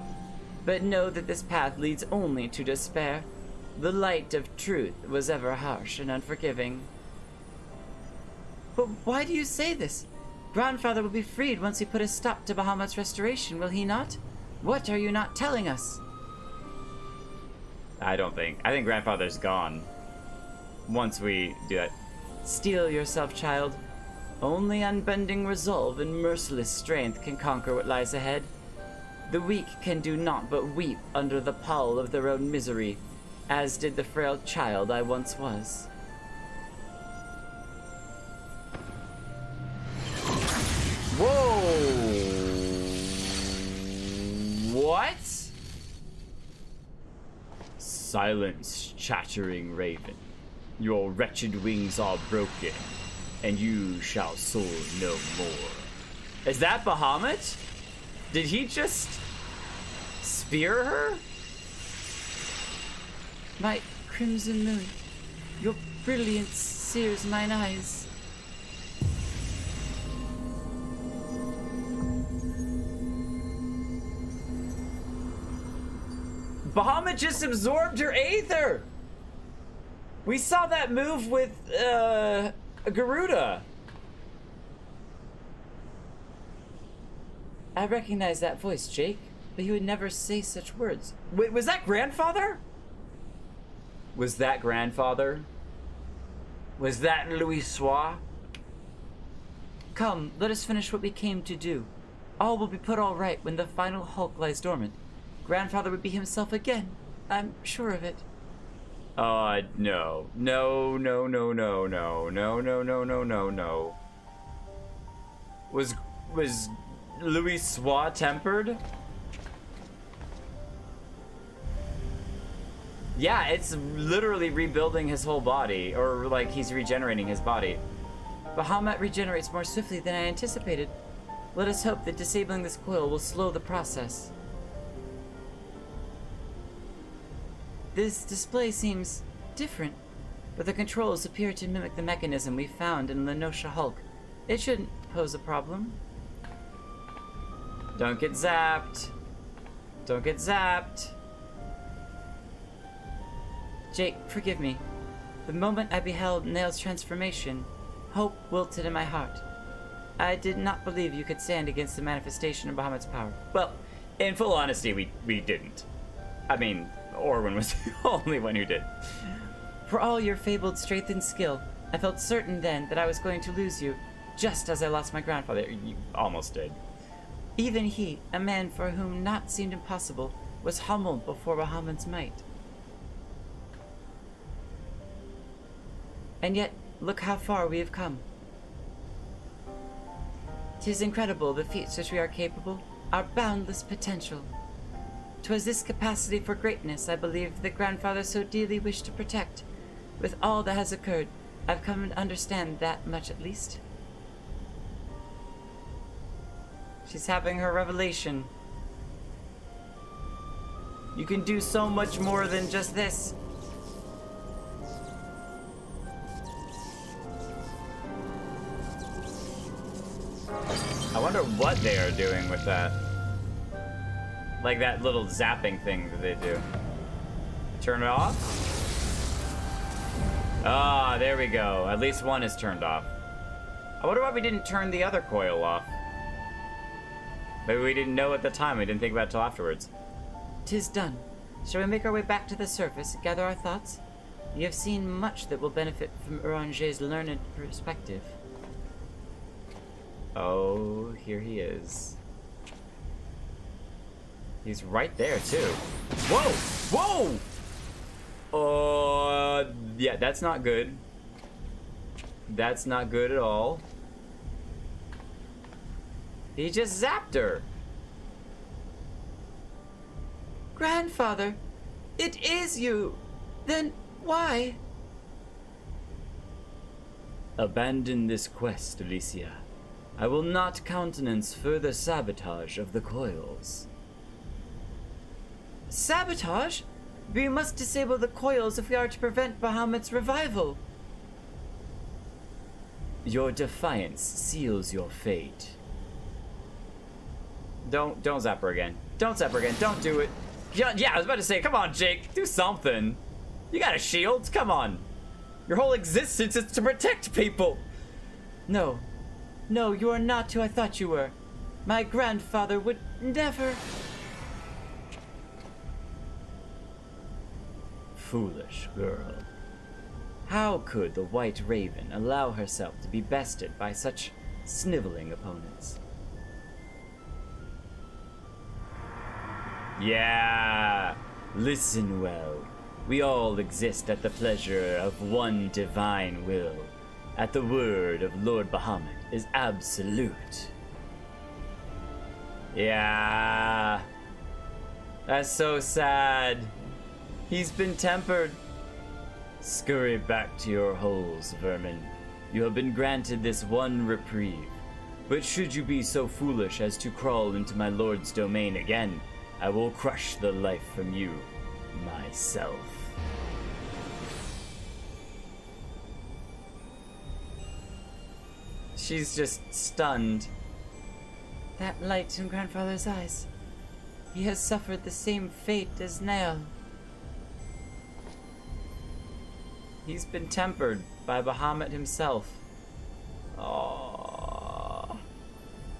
But know that this path leads only to despair. The light of truth was ever harsh and unforgiving. But why do you say this? Grandfather will be freed once we put a stop to Bahamut's restoration, will he not? What are you not telling us? I think grandfather's gone. Once we do that. Steel yourself, child. Only unbending resolve and merciless strength can conquer what lies ahead. The weak can do naught but weep under the pall of their own misery, as did the frail child I once was. Whoa! What? Silence, chattering raven. Your wretched wings are broken, and you shall soar no more. Is that Bahamut? Did he just spear her? My crimson moon, your brilliance sears mine eyes. Bahamut just absorbed her aether! We saw that move with, Garuda. I recognize that voice, Jake, but he would never say such words. Wait, was that grandfather? Was that grandfather? Was that Louisoix? Come, let us finish what we came to do. All will be put all right when the final hulk lies dormant. Grandfather would be himself again. I'm sure of it. No. No, no, no, no, no, no, no, no, no, no, no. Was Louisoix tempered? Yeah, it's literally rebuilding his whole body, or like he's regenerating his body. Bahamut regenerates more swiftly than I anticipated. Let us hope that disabling this coil will slow the process. This display seems different, but the controls appear to mimic the mechanism we found in Lenosha Hulk. It shouldn't pose a problem. Don't get zapped. Don't get zapped. Jake, forgive me. The moment I beheld Nail's transformation, hope wilted in my heart. I did not believe you could stand against the manifestation of Bahamut's power. Well, in full honesty, we didn't. I mean, Orwin was the only one who did. For all your fabled strength and skill, I felt certain then that I was going to lose you, just as I lost my grandfather. You almost did. Even he, a man for whom naught seemed impossible, was humbled before Bahamut's might. And yet, look how far we have come. 'Tis incredible the feats which we are capable, our boundless potential. 'Twas this capacity for greatness I believe the grandfather so dearly wished to protect. With all that has occurred, I've come to understand that much at least. She's having her revelation. You can do so much more than just this. I wonder what they are doing with that. Like that little zapping thing that they do. Turn it off? Ah, there we go. At least one is turned off. I wonder why we didn't turn the other coil off. Maybe we didn't know at the time. We didn't think about it till afterwards. 'Tis done. Shall we make our way back to the surface and gather our thoughts? You have seen much that will benefit from Eorzea's learned perspective. Oh, here he is. He's right there, too. Whoa! Whoa! Yeah, that's not good. That's not good at all. He just zapped her. Grandfather, it is you. Then why? Abandon this quest, Alicia. I will not countenance further sabotage of the coils. Sabotage? We must disable the coils if we are to prevent Bahamut's revival. Your defiance seals your fate. Don't zap her again. Don't zap her again. Don't do it. Yeah, I was about to say, come on, Jake, do something. You got a shield, come on. Your whole existence is to protect people. No, you are not who I thought you were. My grandfather would never... Foolish girl. How could the White Raven allow herself to be bested by such sniveling opponents? Yeah, listen well. We all exist at the pleasure of one divine will. At the word of Lord Bahamut is absolute. Yeah. That's so sad. He's been tempered. Scurry back to your holes, vermin. You have been granted this one reprieve. But should you be so foolish as to crawl into my lord's domain again, I will crush the life from you myself. She's just stunned. That light in grandfather's eyes. He has suffered the same fate as Nael. He's been tempered by Bahamut himself. Oh,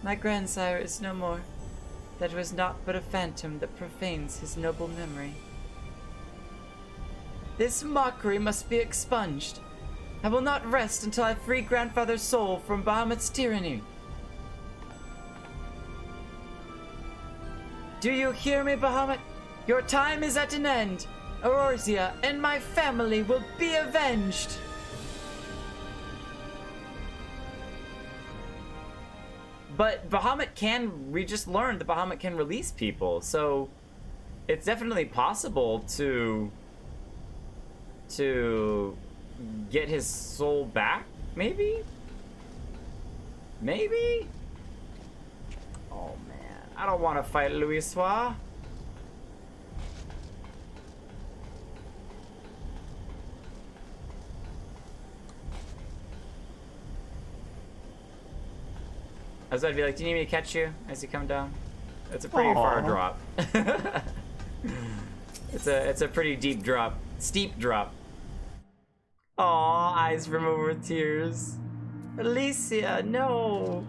my grandsire is no more. That was naught but a phantom that profanes his noble memory. This mockery must be expunged. I will not rest until I free grandfather's soul from Bahamut's tyranny. Do you hear me, Bahamut? Your time is at an end. Eorzea and my family will be avenged. But we just learned that Bahamut can release people, so it's definitely possible to get his soul back, maybe? Maybe? Oh man, I don't want to fight Louisoix. I was about to be like, do you need me to catch you as you come down? It's a pretty far drop. It's a pretty deep drop. Steep drop. Aw, eyes remove with tears. Alicia, no.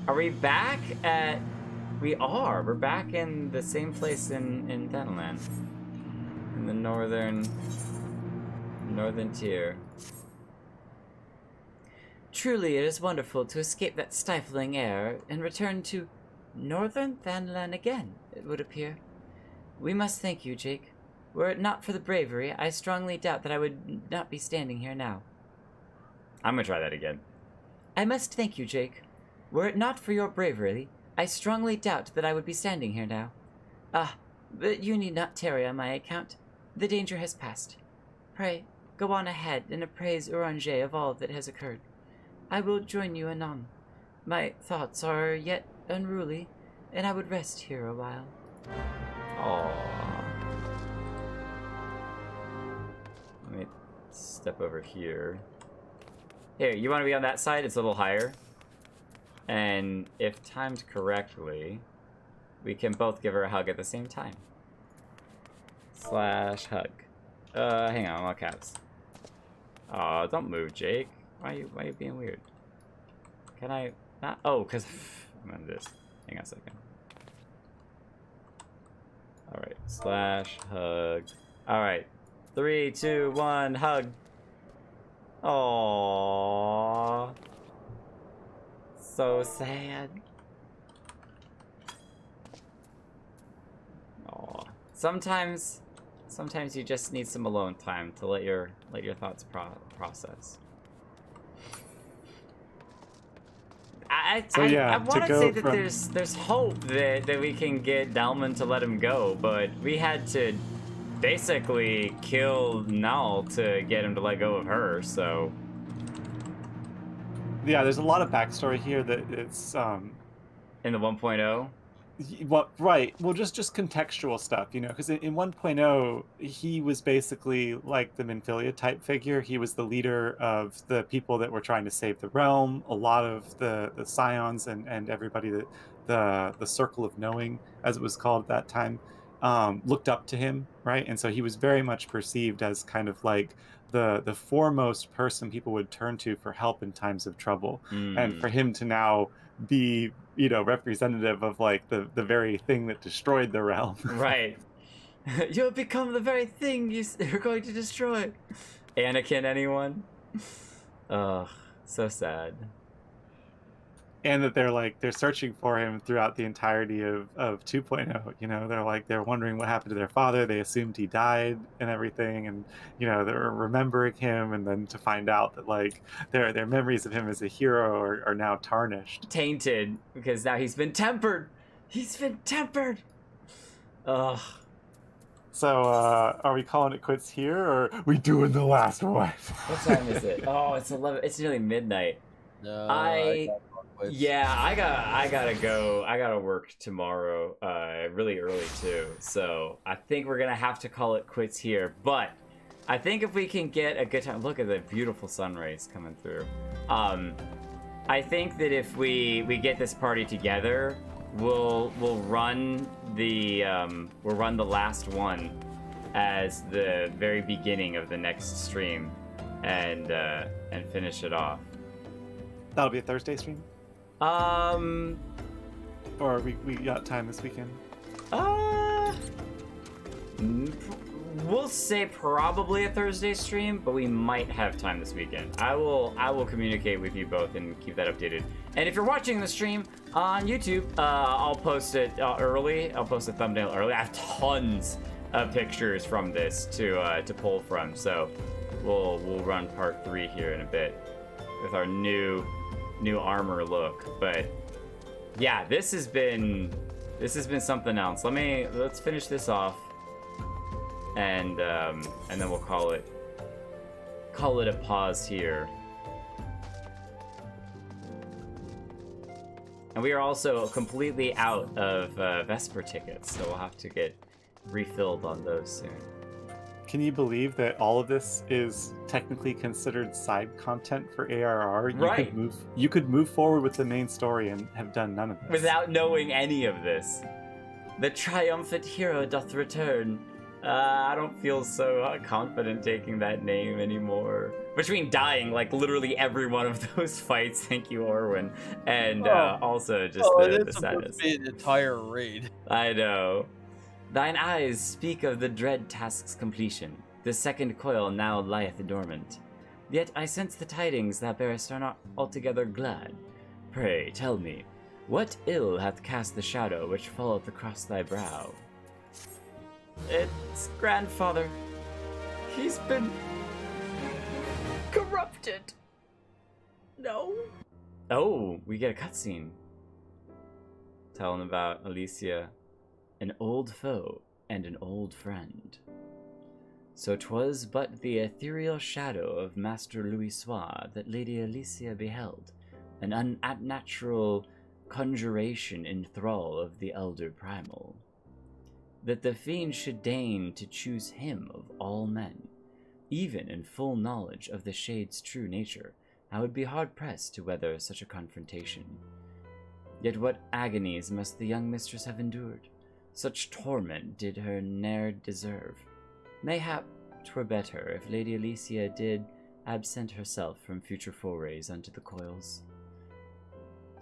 Are we back at... We are. We're back in the same place in Thanalan. In the northern tier. Truly, it is wonderful to escape that stifling air and return to northern Thanalan again, it would appear. We must thank you, Jake. Were it not for the bravery, I strongly doubt that I would not be standing here now. I'm gonna try that again. I must thank you, Jake. Were it not for your bravery, I strongly doubt that I would be standing here now. But you need not tarry on my account. The danger has passed. Pray, go on ahead and appraise Eorzea of all that has occurred. I will join you anon. My thoughts are yet unruly, and I would rest here a while. Aww. Let me step over here. Here, you want to be on that side? It's a little higher. And if timed correctly, we can both give her a hug at the same time. Slash hug. Hang on, I'm all caps. Aw, don't move, Jake. Why are you being weird? Can I not? Oh, because I'm on this. Hang on a second. Alright, slash hug. Alright. 3, 2, 1, hug. Aww. So sad. Aww. Sometimes you just need some alone time to let your thoughts process. I want to say that there's hope that we can get Dalman to let him go, but we had to basically kill Null to get him to let go of her, so... Yeah, there's a lot of backstory here that it's... In the 1.0? Right. Well, just contextual stuff, you know, because in 1.0, he was basically like the Minfilia type figure. He was the leader of the people that were trying to save the realm. A lot of the Scions and everybody that the Circle of Knowing, as it was called at that time, looked up to him, right? And so he was very much perceived as kind of like the foremost person people would turn to for help in times of trouble. And for him to now be, you know, representative of like the very thing that destroyed the realm. Right. You'll become the very thing you're going to destroy. Anakin, anyone? Ugh, so sad. And that they're searching for him throughout the entirety of 2.0. You know, they're wondering what happened to their father. They assumed he died and everything, and you know, they're remembering him, and then to find out that like their memories of him as a hero are now tarnished, tainted, because now he's been tempered. Ugh. So are we calling it quits here, or are we doing the last one? What time is it? Oh, it's 11. It's nearly midnight. No, I gotta go. I gotta work tomorrow, really early too. So I think we're gonna have to call it quits here. But I think if we can get a good time, look at the beautiful sun rays coming through. I think that if we get this party together, we'll run the last one as the very beginning of the next stream, and finish it off. That'll be a Thursday stream? Or we got time this weekend? We'll say probably a Thursday stream, but we might have time this weekend. I will communicate with you both and keep that updated. And if you're watching the stream on YouTube, I'll post it early. I'll post a thumbnail early. I have tons of pictures from this to pull from, so we'll run part 3 here in a bit with our new armor look. But yeah, this has been something else. Let's finish this off, and then we'll call it a pause here. And we are also completely out of Vesper tickets, so we'll have to get refilled on those soon. Can you believe that all of this is technically considered side content for ARR? Right. You could move forward with the main story and have done none of this. Without knowing any of this. The triumphant hero doth return. I don't feel so confident taking that name anymore. Between dying, like, literally every one of those fights, thank you, Orwin, and also just the sadness. To be an entire raid. I know. Thine eyes speak of the dread task's completion. The second coil now lieth dormant. Yet I sense the tidings thou bearest are not altogether glad. Pray, tell me, what ill hath cast the shadow which falleth across thy brow? It's grandfather. He's been corrupted. No. Oh, we get a cutscene. Telling about Alicia, an old foe and an old friend. So 'twas but the ethereal shadow of Master Louisoix that Lady Alicia beheld, an unnatural conjuration in thrall of the elder Primal. That the fiend should deign to choose him of all men, even in full knowledge of the shade's true nature, I would be hard-pressed to weather such a confrontation. Yet what agonies must the young mistress have endured? Such torment did her ne'er deserve. Mayhap 'twere better if Lady Alicia did absent herself from future forays unto the Coils.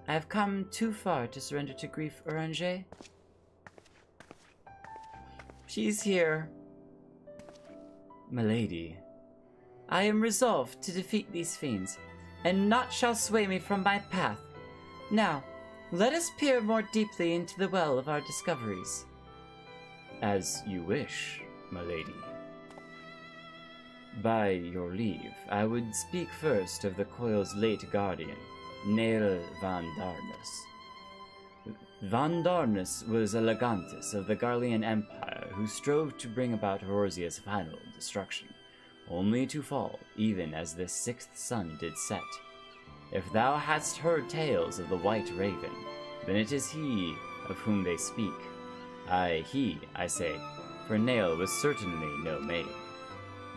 I have come too far to surrender to grief, Eorzea. She's here. Milady, I am resolved to defeat these fiends, and naught shall sway me from my path. Now, let us peer more deeply into the well of our discoveries. As you wish, milady. By your leave, I would speak first of the Coil's late guardian, Neil Van Darnus. Van Darnus was a legantus of the Garlean Empire who strove to bring about Eorzea's final destruction, only to fall even as the sixth sun did set. If thou hast heard tales of the White Raven, then it is he of whom they speak. Aye, he, I say, for Nail was certainly no maid.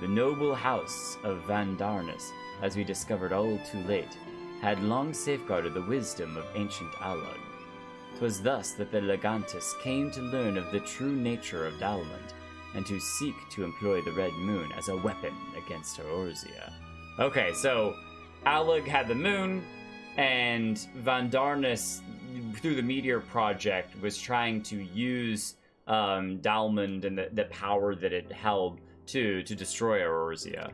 The noble house of Van Darnus, as we discovered all too late, had long safeguarded the wisdom of ancient Alug. 'Twas thus that the Legantus came to learn of the true nature of Dalmond, and to seek to employ the Red Moon as a weapon against Eorzea. Okay, so Alug had the moon, and Van Darnus, through the Meteor Project, was trying to use Dalmond and the power that it held to destroy Eorzea.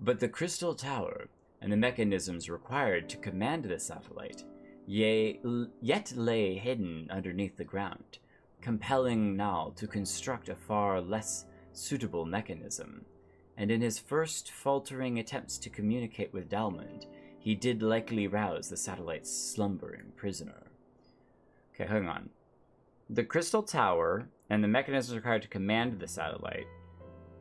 But the Crystal Tower and the mechanisms required to command the satellite yet lay hidden underneath the ground, compelling Nal to construct a far less suitable mechanism. And in his first faltering attempts to communicate with Dalmond, he did likely rouse the satellite's slumbering prisoner. Okay, hang on. The Crystal Tower and the mechanisms required to command the satellite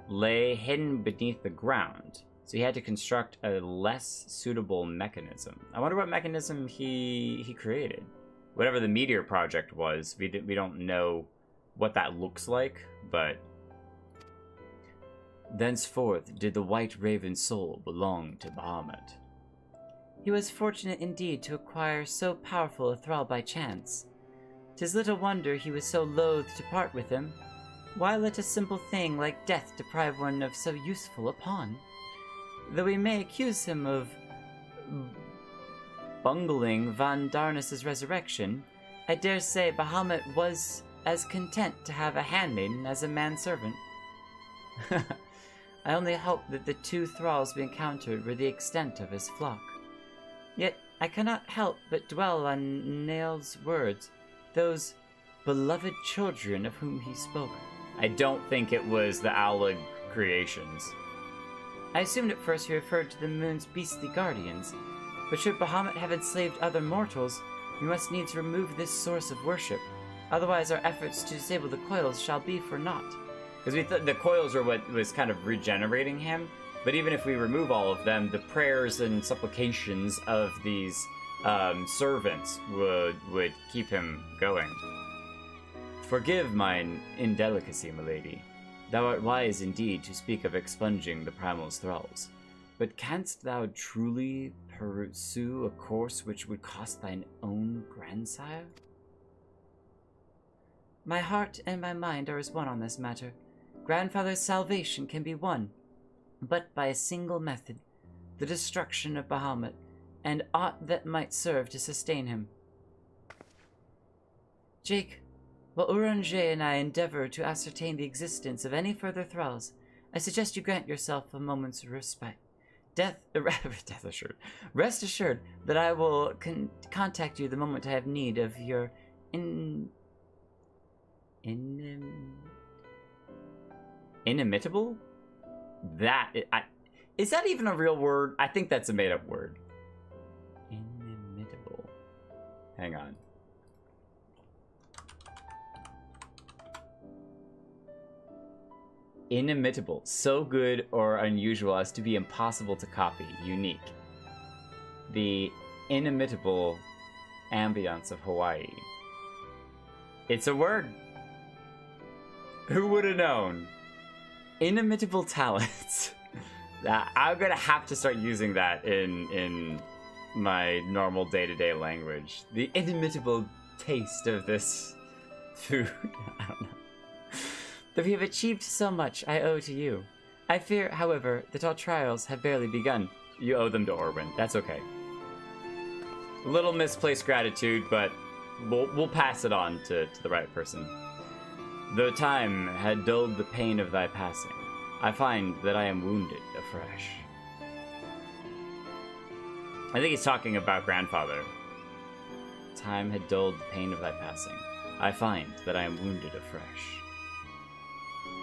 lay hidden beneath the ground, so he had to construct a less suitable mechanism. I wonder what mechanism he created. Whatever the Meteor Project was, we don't know what that looks like, but... Thenceforth did the White Raven's soul belong to Bahamut. He was fortunate indeed to acquire so powerful a thrall by chance. 'Tis little wonder he was so loath to part with him. Why let a simple thing like death deprive one of so useful a pawn? Though we may accuse him of bungling Van Darnus's resurrection, I dare say Bahamut was as content to have a handmaiden as a manservant. I only hope that the two thralls we encountered were the extent of his flock. Yet I cannot help but dwell on Nail's words, those beloved children of whom he spoke. I don't think it was the Alug creations. I assumed at first he referred to the moon's beastly guardians, but should Bahamut have enslaved other mortals, we must needs remove this source of worship. Otherwise our efforts to disable the Coils shall be for naught. Because we thought the Coils were what was kind of regenerating him, but even if we remove all of them, the prayers and supplications of these servants would keep him going. Forgive mine indelicacy, milady. Thou art wise indeed to speak of expunging the Primal's thralls. But canst thou truly pursue a course which would cost thine own grandsire? My heart and my mind are as one on this matter. Grandfather's salvation can be won, but by a single method, the destruction of Bahamut, and aught that might serve to sustain him. Jake, while Eorzea and I endeavor to ascertain the existence of any further thralls, I suggest you grant yourself a moment's respite. Rest assured that I will contact you the moment I have need of your inimitable? Is that even a real word? I think that's a made-up word. Hang on. Inimitable. So good or unusual as to be impossible to copy. Unique. The inimitable ambience of Hawaii. It's a word. Who would have known? Inimitable talents. I'm gonna have to start using that in my normal day-to-day language. The inimitable taste of this food. I don't know. That we have achieved so much, I owe to you. I fear, however, that our trials have barely begun. You owe them to Orwin. That's okay. A little misplaced gratitude, but we'll pass it on to the right person. Though time had dulled the pain of thy passing, I find that I am wounded afresh. I think he's talking about grandfather. Time had dulled the pain of thy passing. I find that I am wounded afresh.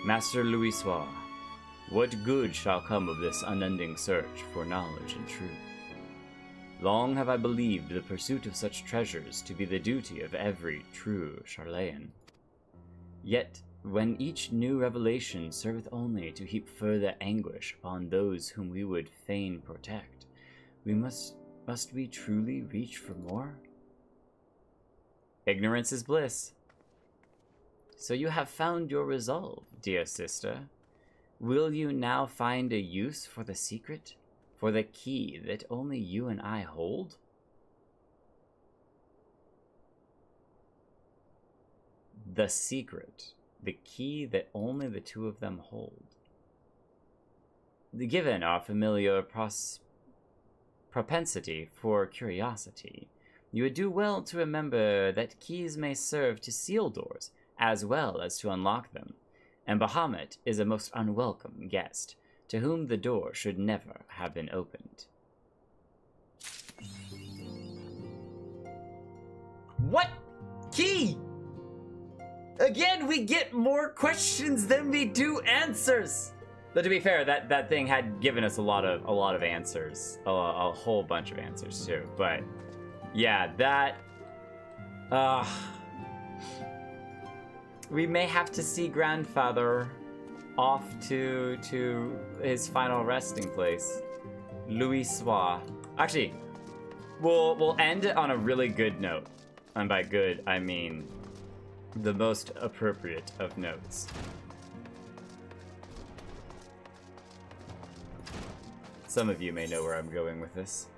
Master Louisoix, what good shall come of this unending search for knowledge and truth? Long have I believed the pursuit of such treasures to be the duty of every true Charlayan. Yet, when each new revelation serveth only to heap further anguish upon those whom we would fain protect, must we truly reach for more? Ignorance is bliss. So you have found your resolve, dear sister. Will you now find a use for the secret? For the key that only you and I hold? The secret. The key that only the two of them hold. Given our familiar propensity for curiosity, you would do well to remember that keys may serve to seal doors as well as to unlock them, and Bahamut is a most unwelcome guest, to whom the door should never have been opened. What key? Again, we get more questions than we do answers. But to be fair, that thing had given us a lot of answers, a whole bunch of answers too. But yeah, that we may have to see grandfather off to his final resting place, Louisoix. Actually, we'll end it on a really good note, and by good I mean the most appropriate of notes. Some of you may know where I'm going with this.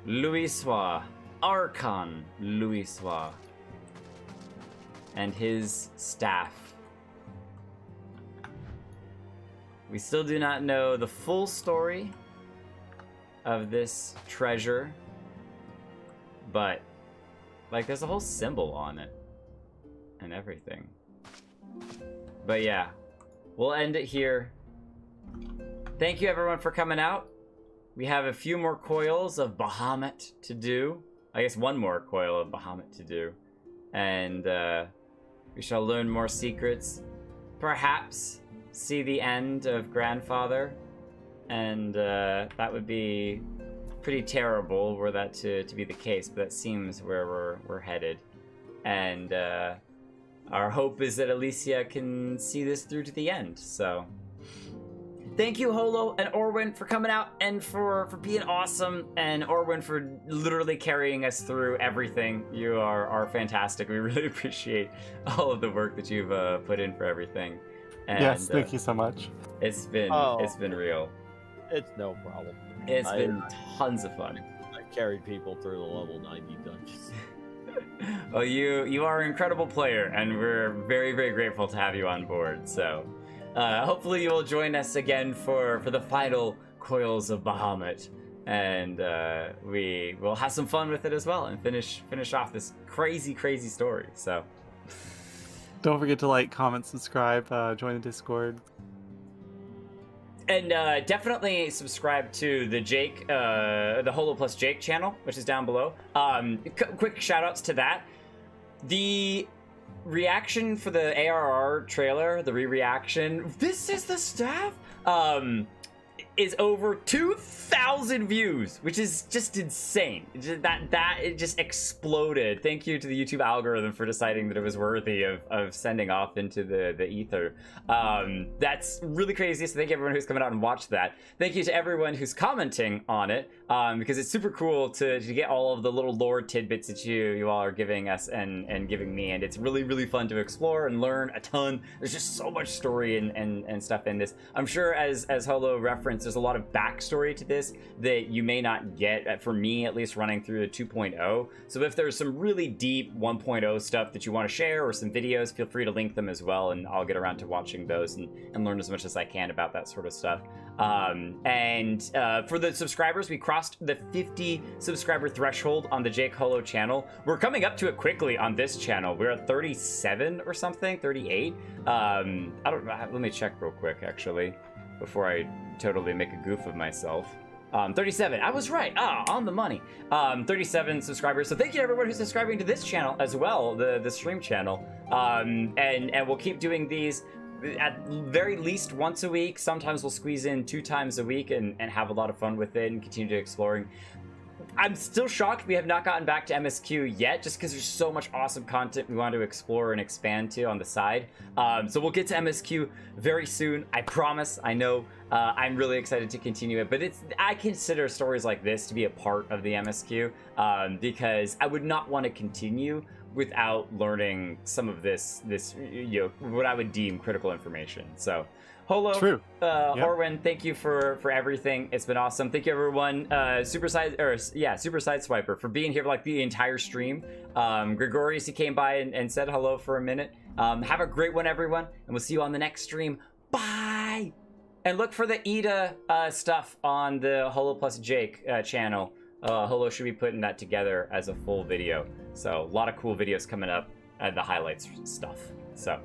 Louisoix, Archon Louisoix, and his staff. We still do not know the full story of this treasure, but like there's a whole symbol on it and everything. But yeah, we'll end it here. Thank you everyone for coming out. We have a few more coils of Bahamut to do. I guess one more coil of Bahamut to do. And we shall learn more secrets. Perhaps see the end of Grandfather. And that would be pretty terrible were that to be the case, but that seems where we're headed. And our hope is that Alicia can see this through to the end, so. Thank you, Holo and Orwin, for coming out and for being awesome, and Orwin for literally carrying us through everything. You are fantastic. We really appreciate all of the work that you've put in for everything. And, yes, thank you so much. It's been real. It's no problem. It's been tons of fun. I carried people through the level 90 dungeons. Well, you are an incredible player, and we're very, very grateful to have you on board. So, hopefully you will join us again for the final Coils of Bahamut, and we will have some fun with it as well, and finish off this crazy, crazy story. So, don't forget to like, comment, subscribe, join the Discord. And definitely subscribe to the Jake, the Holo plus Jake channel, which is down below. Quick shout outs to that. The reaction for the ARR trailer, the re-reaction, this is the staff, is over 2,000 views, which is just insane. It just exploded. Thank you to the YouTube algorithm for deciding that it was worthy of sending off into the ether. That's really crazy. So thank you everyone who's coming out and watched that. Thank you to everyone who's commenting on it, because it's super cool to get all of the little lore tidbits that you all are giving us and giving me, and it's really, really fun to explore and learn a ton. There's just so much story and stuff in this. I'm sure as Holo referenced, there's a lot of backstory to this that you may not get, for me at least, running through the 2.0. So if there's some really deep 1.0 stuff that you want to share, or some videos, feel free to link them as well, and I'll get around to watching those and learn as much as I can about that sort of stuff. For the subscribers, we crossed the 50 subscriber threshold on the Jake Holo channel. We're coming up to it quickly on this channel. We're at 37 or something, 38. I don't know. Let me check real quick, actually, before I totally make a goof of myself. 37. I was right. On the money. 37 subscribers. So thank you to everyone who's subscribing to this channel as well, the stream channel. And we'll keep doing these at very least once a week. Sometimes we'll squeeze in 2 times a week and have a lot of fun with it and continue to exploring. I'm still shocked we have not gotten back to MSQ yet, just because there's so much awesome content we want to explore and expand to on the side. So we'll get to MSQ very soon, I promise. I know I'm really excited to continue it, but I consider stories like this to be a part of the MSQ, because I would not want to continue without learning some of this what I would deem critical information. So Holo, True. Orwin, thank you for everything. It's been awesome. Thank you everyone. Super Sideswiper for being here for like the entire stream. Gregorius, he came by and said hello for a minute. Have a great one, everyone, and we'll see you on the next stream. Bye. And look for the Ida stuff on the Holo plus Jake channel. Holo should be putting that together as a full video. So a lot of cool videos coming up, the highlights stuff. So